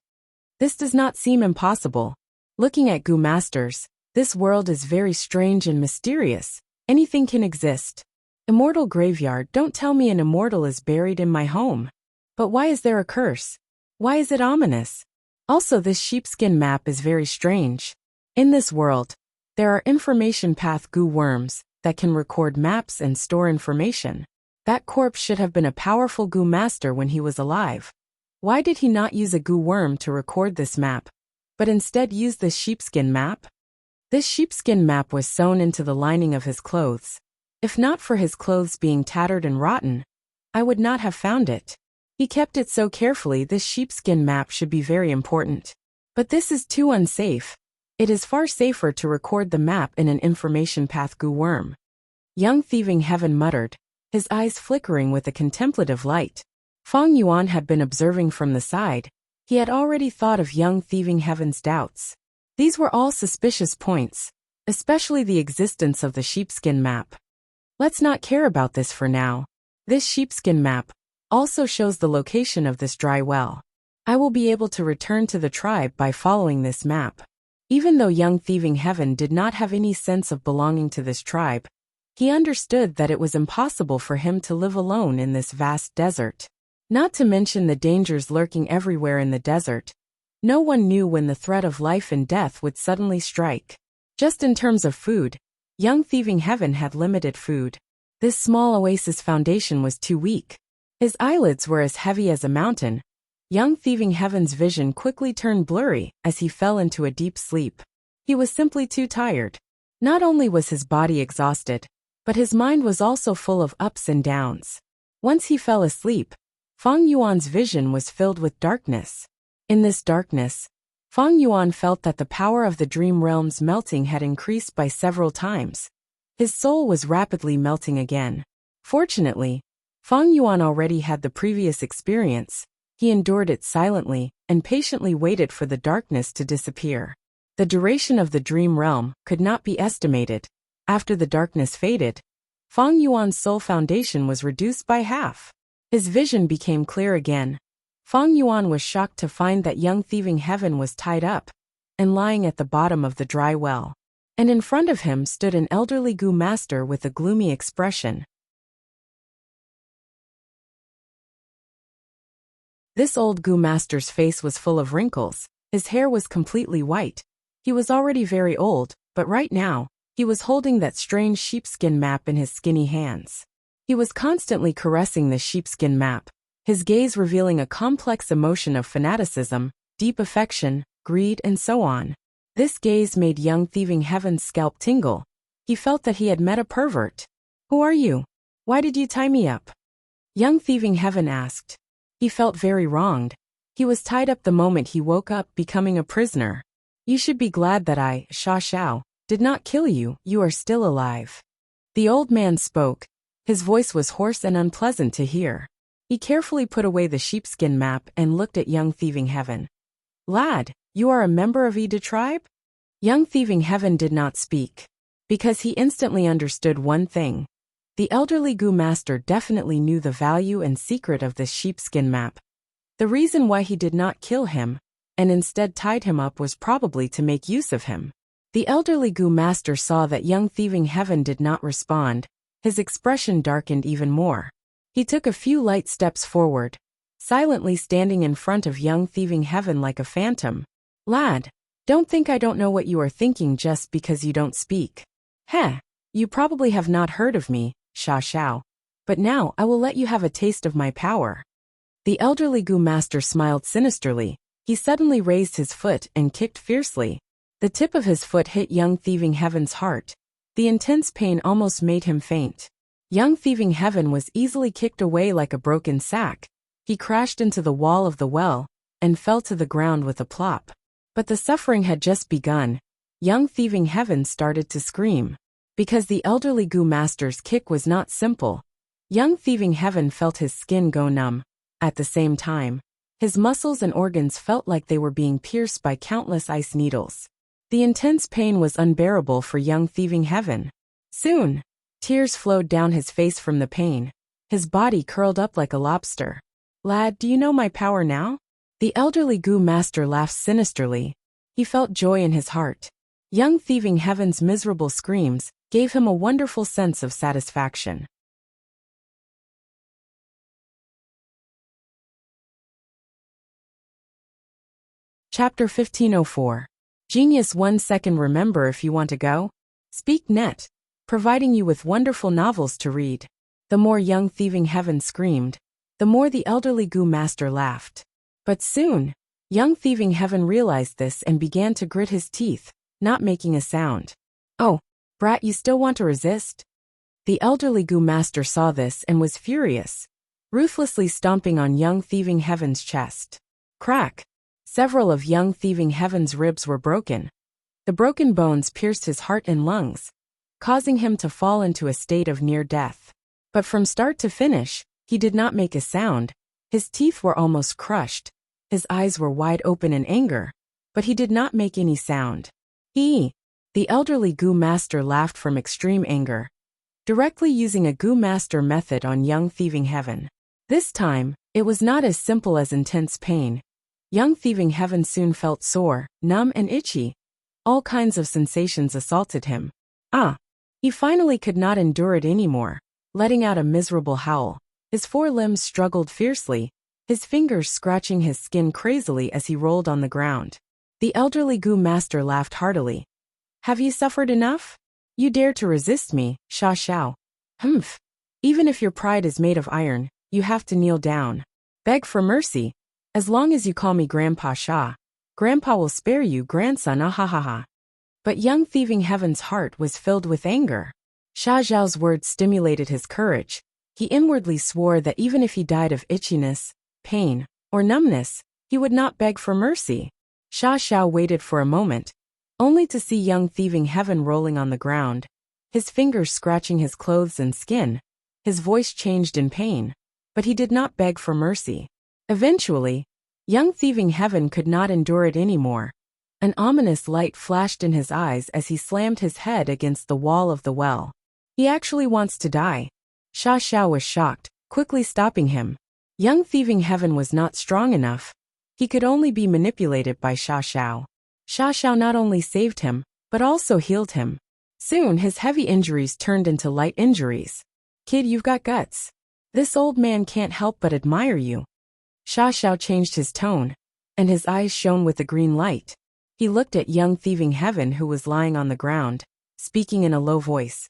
This does not seem impossible. Looking at Gu Masters, this world is very strange and mysterious. Anything can exist. Immortal graveyard, don't tell me an immortal is buried in my home. But why is there a curse? Why is it ominous? Also, this sheepskin map is very strange. In this world, there are information path Gu worms that can record maps and store information. That corpse should have been a powerful Gu master when he was alive. Why did he not use a Gu worm to record this map, but instead use this sheepskin map? This sheepskin map was sewn into the lining of his clothes. If not for his clothes being tattered and rotten, I would not have found it. He kept it so carefully. This sheepskin map should be very important. But this is too unsafe. It is far safer to record the map in an information path Gu worm. Young thieving Heaven muttered, his eyes flickering with a contemplative light. Feng Yuan had been observing from the side. He had already thought of young thieving Heaven's doubts. These were all suspicious points, especially the existence of the sheepskin map. Let's not care about this for now. This sheepskin map also shows the location of this dry well. I will be able to return to the tribe by following this map. Even though young thieving Heaven did not have any sense of belonging to this tribe, he understood that it was impossible for him to live alone in this vast desert. Not to mention the dangers lurking everywhere in the desert. No one knew when the threat of life and death would suddenly strike. Just in terms of food, young thieving Heaven had limited food. This small oasis foundation was too weak. His eyelids were as heavy as a mountain. Young thieving Heaven's vision quickly turned blurry as he fell into a deep sleep. He was simply too tired. Not only was his body exhausted, but his mind was also full of ups and downs. Once he fell asleep, Feng Yuan's vision was filled with darkness. In this darkness, Feng Yuan felt that the power of the dream realm's melting had increased by several times. His soul was rapidly melting again. Fortunately, Feng Yuan already had the previous experience. He endured it silently and patiently waited for the darkness to disappear. The duration of the dream realm could not be estimated. After the darkness faded, Fang Yuan's soul foundation was reduced by half. His vision became clear again. Fang Yuan was shocked to find that young thieving heaven was tied up and lying at the bottom of the dry well. And in front of him stood an elderly Gu master with a gloomy expression. This old Gu master's face was full of wrinkles. His hair was completely white. He was already very old, but right now, he was holding that strange sheepskin map in his skinny hands. He was constantly caressing the sheepskin map, his gaze revealing a complex emotion of fanaticism, deep affection, greed, and so on. This gaze made young thieving heaven's scalp tingle. He felt that he had met a pervert. "Who are you? Why did you tie me up?" Young thieving heaven asked. He felt very wronged. He was tied up the moment he woke up, becoming a prisoner. "You should be glad that I, Sha Xiao, did not kill you. You are still alive." The old man spoke. His voice was hoarse and unpleasant to hear. He carefully put away the sheepskin map and looked at young thieving heaven. "Lad, you are a member of Ida tribe?" Young thieving heaven did not speak, because he instantly understood one thing. The elderly Gu master definitely knew the value and secret of this sheepskin map. The reason why he did not kill him, and instead tied him up, was probably to make use of him. The elderly Gu master saw that young thieving heaven did not respond. His expression darkened even more. He took a few light steps forward, silently standing in front of young thieving heaven like a phantom. "Lad, don't think I don't know what you are thinking just because you don't speak. Heh, you probably have not heard of me, Sha Xiao. But now I will let you have a taste of my power." The elderly Gu master smiled sinisterly. He suddenly raised his foot and kicked fiercely. The tip of his foot hit young thieving heaven's heart. The intense pain almost made him faint. Young thieving heaven was easily kicked away like a broken sack. He crashed into the wall of the well and fell to the ground with a plop. But the suffering had just begun. Young thieving heaven started to scream. Because the elderly Gu master's kick was not simple. Young thieving heaven felt his skin go numb. At the same time, his muscles and organs felt like they were being pierced by countless ice needles. The intense pain was unbearable for young thieving heaven. Soon, tears flowed down his face from the pain. His body curled up like a lobster. "Lad, do you know my power now?" The elderly Gu master laughed sinisterly. He felt joy in his heart. Young thieving heaven's miserable screams gave him a wonderful sense of satisfaction. Chapter 1504. Genius 1 second. Remember, if you want to go, speak net, providing you with wonderful novels to read. The more young thieving heaven screamed, the more the elderly Gu master laughed. But soon, young thieving heaven realized this and began to grit his teeth, not making a sound. "Oh, brat, you still want to resist?" The elderly Gu master saw this and was furious, ruthlessly stomping on young thieving heaven's chest. Crack! Several of young thieving heaven's ribs were broken. The broken bones pierced his heart and lungs, causing him to fall into a state of near death. But from start to finish, he did not make a sound. His teeth were almost crushed. His eyes were wide open in anger, but he did not make any sound. The elderly Gu master laughed from extreme anger, directly using a Gu master method on young thieving heaven. This time, it was not as simple as intense pain. Young thieving heaven soon felt sore, numb, and itchy. All kinds of sensations assaulted him. He finally could not endure it anymore, letting out a miserable howl. His forelimbs struggled fiercely, his fingers scratching his skin crazily as he rolled on the ground. The elderly Gu master laughed heartily. "Have you suffered enough? You dare to resist me, Sha Xiao? Humph! Even if your pride is made of iron, you have to kneel down. Beg for mercy. As long as you call me Grandpa Sha, Grandpa will spare you, grandson, ahahaha." But young thieving heaven's heart was filled with anger. Sha Zhao's words stimulated his courage. He inwardly swore that even if he died of itchiness, pain, or numbness, he would not beg for mercy. Sha Xiao waited for a moment, only to see young thieving heaven rolling on the ground, his fingers scratching his clothes and skin. His voice changed in pain, but he did not beg for mercy. Eventually, young thieving heaven could not endure it anymore. An ominous light flashed in his eyes as he slammed his head against the wall of the well. He actually wants to die. Sha Xiao was shocked, quickly stopping him. Young thieving heaven was not strong enough. He could only be manipulated by Sha Xiao. Sha Xiao not only saved him, but also healed him. Soon his heavy injuries turned into light injuries. Kid, you've got guts. This old man can't help but admire you. Sha Xiao changed his tone, and his eyes shone with a green light. He looked at young thieving heaven who was lying on the ground, speaking in a low voice.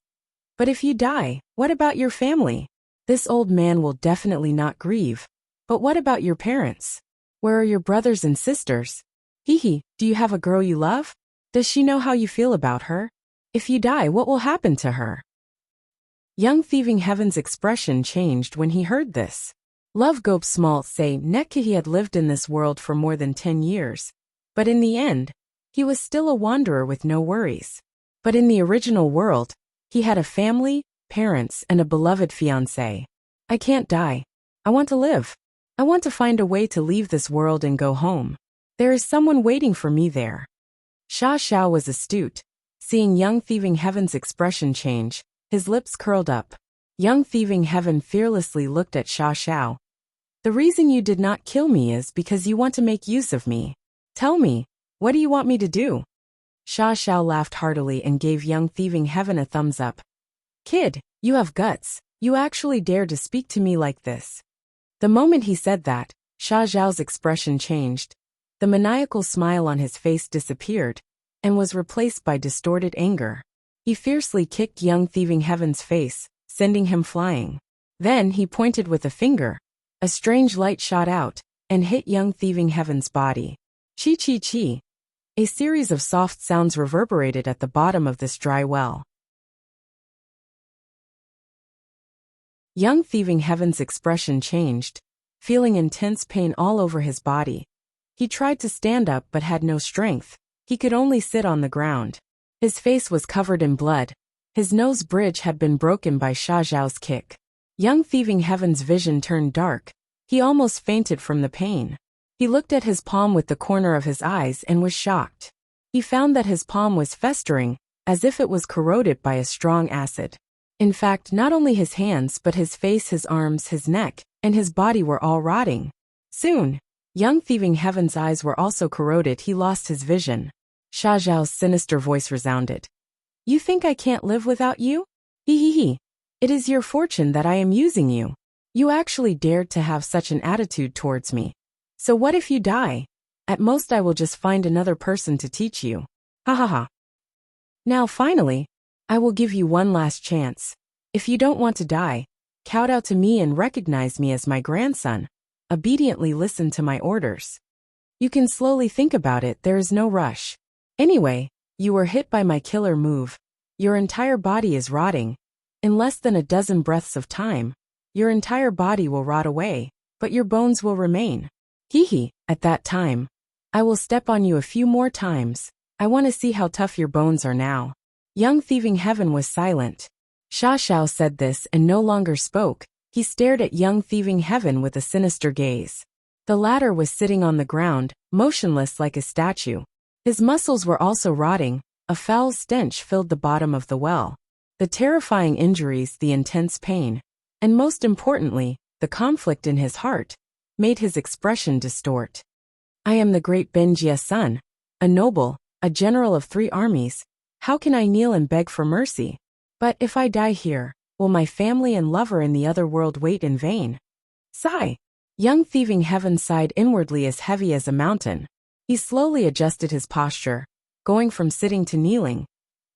But if you die, what about your family? This old man will definitely not grieve. But what about your parents? Where are your brothers and sisters? Hee, do you have a girl you love? Does she know how you feel about her? If you die, what will happen to her? Young thieving heaven's expression changed when he heard this. Love Gope Smalt say Netka he had lived in this world for more than 10 years. But in the end, he was still a wanderer with no worries. But in the original world, he had a family, parents, and a beloved fiancé. I can't die. I want to live. I want to find a way to leave this world and go home. There is someone waiting for me there. Sha Xiao was astute. Seeing young thieving heaven's expression change, his lips curled up. Young thieving heaven fearlessly looked at Sha Xiao. The reason you did not kill me is because you want to make use of me. Tell me, what do you want me to do? Sha Xiao laughed heartily and gave young thieving heaven a thumbs up. Kid, you have guts. You actually dare to speak to me like this. The moment he said that, Sha Xiao's expression changed. The maniacal smile on his face disappeared and was replaced by distorted anger. He fiercely kicked young thieving heaven's face, sending him flying. Then he pointed with a finger. A strange light shot out and hit young thieving heaven's body. Chi chi chi. A series of soft sounds reverberated at the bottom of this dry well. Young thieving heaven's expression changed, feeling intense pain all over his body. He tried to stand up but had no strength. He could only sit on the ground. His face was covered in blood. His nose bridge had been broken by Sha Xiao's kick. Young thieving heaven's vision turned dark. He almost fainted from the pain. He looked at his palm with the corner of his eyes and was shocked. He found that his palm was festering, as if it was corroded by a strong acid. In fact, not only his hands but his face, his arms, his neck, and his body were all rotting. Soon, young thieving heaven's eyes were also corroded. He lost his vision. Sha Xiao's sinister voice resounded. You think I can't live without you? Hee. It is your fortune that I am using you. You actually dared to have such an attitude towards me. So what if you die? At most I will just find another person to teach you. Ha ha ha. Now finally, I will give you one last chance. If you don't want to die, kowtow to me and recognize me as my grandson. Obediently listen to my orders. You can slowly think about it, there is no rush. Anyway, you were hit by my killer move. Your entire body is rotting. In less than a dozen breaths of time, your entire body will rot away, but your bones will remain. Hee, at that time, I will step on you a few more times. I want to see how tough your bones are now. Young thieving heaven was silent. Sha Xiao said this and no longer spoke. He stared at young thieving heaven with a sinister gaze. The latter was sitting on the ground, motionless like a statue. His muscles were also rotting. A foul stench filled the bottom of the well. The terrifying injuries, the intense pain, and most importantly, the conflict in his heart, made his expression distort. I am the great Benjia's son, a noble, a general of 3 armies. How can I kneel and beg for mercy? But if I die here, will my family and lover in the other world wait in vain? Sigh. Young thieving heaven sighed inwardly as heavy as a mountain. He slowly adjusted his posture, going from sitting to kneeling.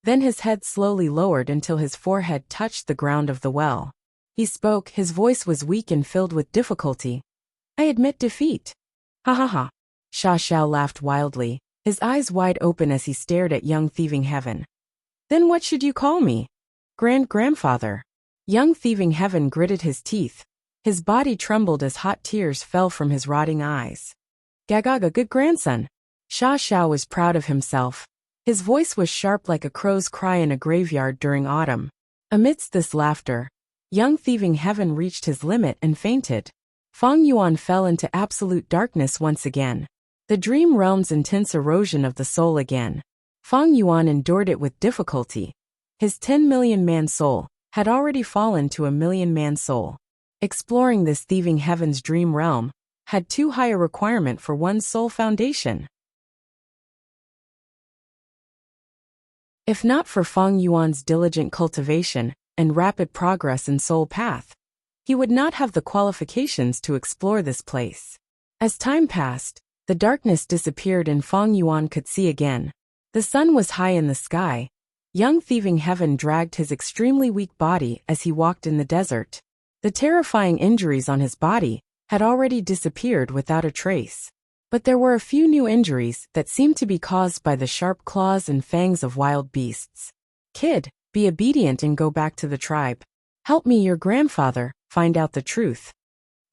Then his head slowly lowered until his forehead touched the ground of the well. He spoke, his voice was weak and filled with difficulty. I admit defeat. Ha ha ha. Sha Xiao laughed wildly, his eyes wide open as he stared at young thieving heaven. Then what should you call me? Grandfather. Young thieving heaven gritted his teeth. His body trembled as hot tears fell from his rotting eyes. Gagaga, good grandson. Sha Xiao was proud of himself. His voice was sharp like a crow's cry in a graveyard during autumn. Amidst this laughter, young thieving heaven reached his limit and fainted. Feng Yuan fell into absolute darkness once again. The dream realm's intense erosion of the soul again. Feng Yuan endured it with difficulty. His 10 million man soul, had already fallen to a million-man soul. Exploring this thieving heaven's dream realm had too high a requirement for one's soul foundation. If not for Feng Yuan's diligent cultivation and rapid progress in soul path, he would not have the qualifications to explore this place. As time passed, the darkness disappeared and Feng Yuan could see again. The sun was high in the sky. Young thieving heaven dragged his extremely weak body as he walked in the desert. The terrifying injuries on his body had already disappeared without a trace. But there were a few new injuries that seemed to be caused by the sharp claws and fangs of wild beasts. Kid, be obedient and go back to the tribe. Help me, your grandfather, find out the truth.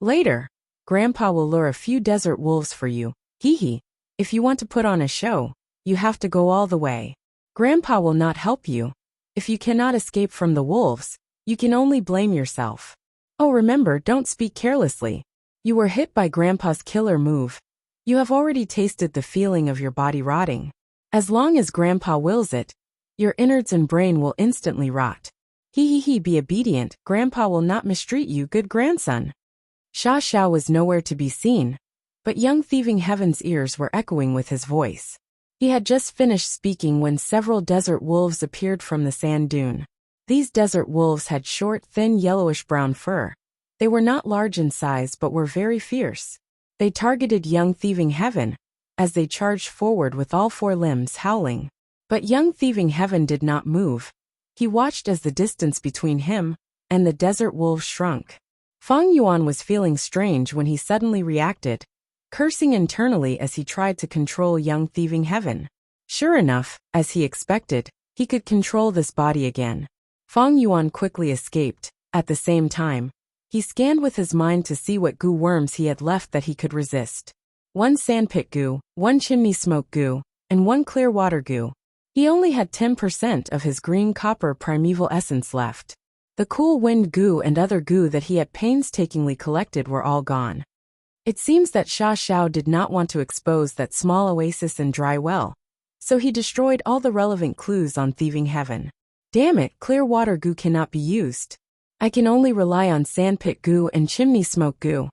Later, Grandpa will lure a few desert wolves for you. Hee hee. If you want to put on a show, you have to go all the way. Grandpa will not help you. If you cannot escape from the wolves, you can only blame yourself. Oh, remember, don't speak carelessly. You were hit by Grandpa's killer move. You have already tasted the feeling of your body rotting. As long as Grandpa wills it, your innards and brain will instantly rot. Hee, be obedient, Grandpa will not mistreat you, good grandson. Sha Xiao was nowhere to be seen, but young thieving heaven's ears were echoing with his voice. He had just finished speaking when several desert wolves appeared from the sand dune. These desert wolves had short, thin yellowish-brown fur. They were not large in size but were very fierce. They targeted young thieving heaven as they charged forward with all four limbs howling. But young thieving heaven did not move. He watched as the distance between him and the desert wolves shrunk. Feng Yuan was feeling strange when he suddenly reacted, cursing internally as he tried to control young thieving heaven. Sure enough, as he expected, he could control this body again. Feng Yuan quickly escaped. At the same time, he scanned with his mind to see what goo worms he had left that he could resist. 1 sandpit goo, 1 chimney smoke goo, and 1 clear water goo. He only had 10% of his green copper primeval essence left. The cool wind goo and other goo that he had painstakingly collected were all gone. It seems that Sha Xiao did not want to expose that small oasis and dry well, so he destroyed all the relevant clues on thieving heaven. Damn it, clear water goo cannot be used. I can only rely on sandpit goo and chimney smoke goo.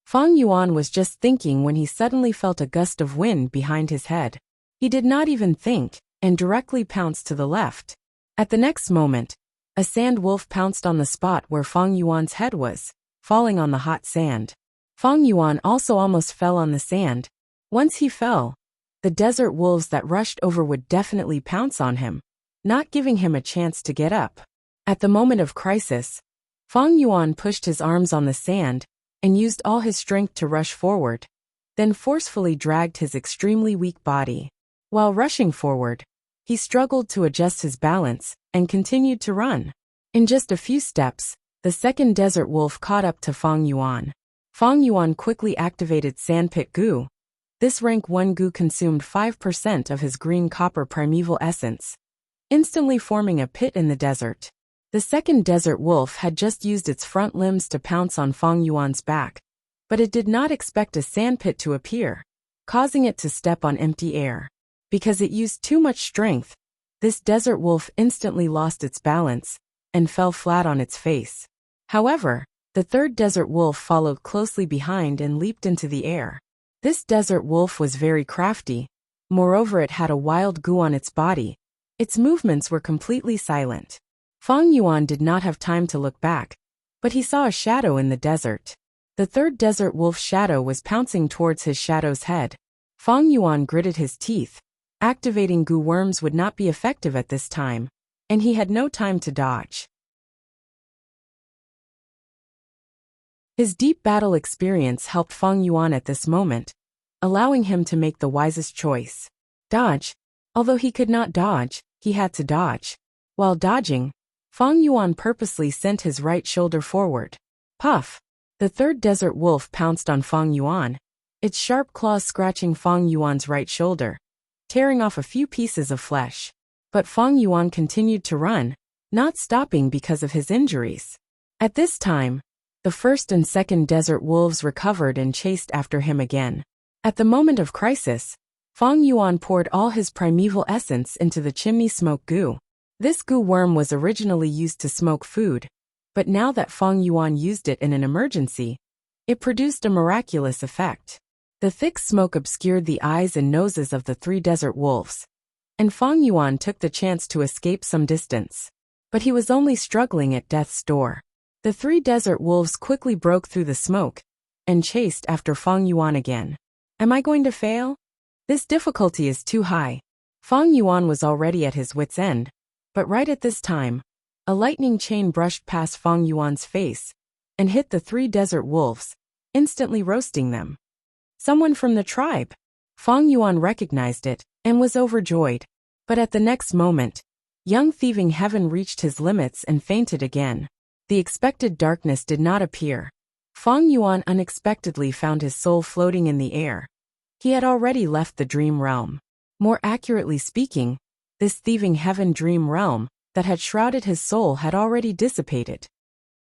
Feng Yuan was just thinking when he suddenly felt a gust of wind behind his head. He did not even think, and directly pounced to the left. At the next moment, a sand wolf pounced on the spot where Feng Yuan's head was, falling on the hot sand. Feng Yuan also almost fell on the sand. Once he fell, the desert wolves that rushed over would definitely pounce on him, not giving him a chance to get up. At the moment of crisis, Feng Yuan pushed his arms on the sand and used all his strength to rush forward, then forcefully dragged his extremely weak body. While rushing forward, he struggled to adjust his balance and continued to run. In just a few steps, the second desert wolf caught up to Feng Yuan. Feng Yuan quickly activated sandpit goo. This rank 1 goo consumed 5% of his green copper primeval essence, instantly forming a pit in the desert. The second desert wolf had just used its front limbs to pounce on Feng Yuan's back, but it did not expect a sandpit to appear, causing it to step on empty air. Because it used too much strength, this desert wolf instantly lost its balance and fell flat on its face. However, the third desert wolf followed closely behind and leaped into the air. This desert wolf was very crafty. Moreover, it had a wild goo on its body. Its movements were completely silent. Feng Yuan did not have time to look back, but he saw a shadow in the desert. The third desert wolf's shadow was pouncing towards his shadow's head. Feng Yuan gritted his teeth. Activating goo worms would not be effective at this time, and he had no time to dodge. His deep battle experience helped Feng Yuan at this moment, allowing him to make the wisest choice. Dodge. Although he could not dodge, he had to dodge. While dodging, Feng Yuan purposely sent his right shoulder forward. Puff! The third desert wolf pounced on Feng Yuan, its sharp claws scratching Feng Yuan's right shoulder, tearing off a few pieces of flesh. But Feng Yuan continued to run, not stopping because of his injuries. At this time, the first and second desert wolves recovered and chased after him again. At the moment of crisis, Feng Yuan poured all his primeval essence into the chimney smoke goo. This goo worm was originally used to smoke food, but now that Feng Yuan used it in an emergency, it produced a miraculous effect. The thick smoke obscured the eyes and noses of the 3 desert wolves, and Feng Yuan took the chance to escape some distance. But he was only struggling at death's door. The 3 desert wolves quickly broke through the smoke and chased after Feng Yuan again. Am I going to fail? This difficulty is too high. Feng Yuan was already at his wit's end, but right at this time, a lightning chain brushed past Feng Yuan's face and hit the 3 desert wolves, instantly roasting them. Someone from the tribe. Feng Yuan recognized it and was overjoyed. But at the next moment, young thieving heaven reached his limits and fainted again. The expected darkness did not appear. Feng Yuan unexpectedly found his soul floating in the air. He had already left the dream realm. More accurately speaking, this thieving heaven dream realm that had shrouded his soul had already dissipated.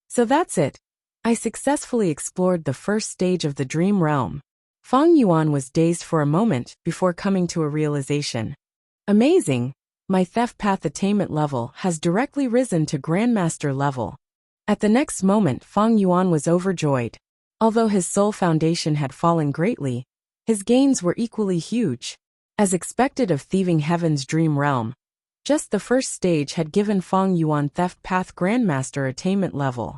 So that's it. I successfully explored the first stage of the dream realm. Feng Yuan was dazed for a moment before coming to a realization. Amazing! My theft path attainment level has directly risen to Grandmaster level. At the next moment, Feng Yuan was overjoyed. Although his soul foundation had fallen greatly, his gains were equally huge. As expected of thieving heaven's dream realm, just the first stage had given Feng Yuan theft path Grandmaster attainment level.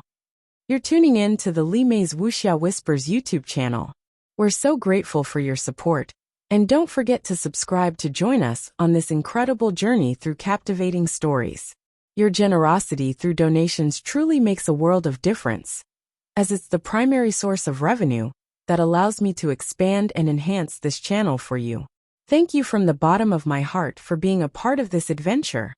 You're tuning in to the Li Mei's Wuxia Whispers YouTube channel. We're so grateful for your support, and don't forget to subscribe to join us on this incredible journey through captivating stories. Your generosity through donations truly makes a world of difference, as it's the primary source of revenue that allows me to expand and enhance this channel for you. Thank you from the bottom of my heart for being a part of this adventure.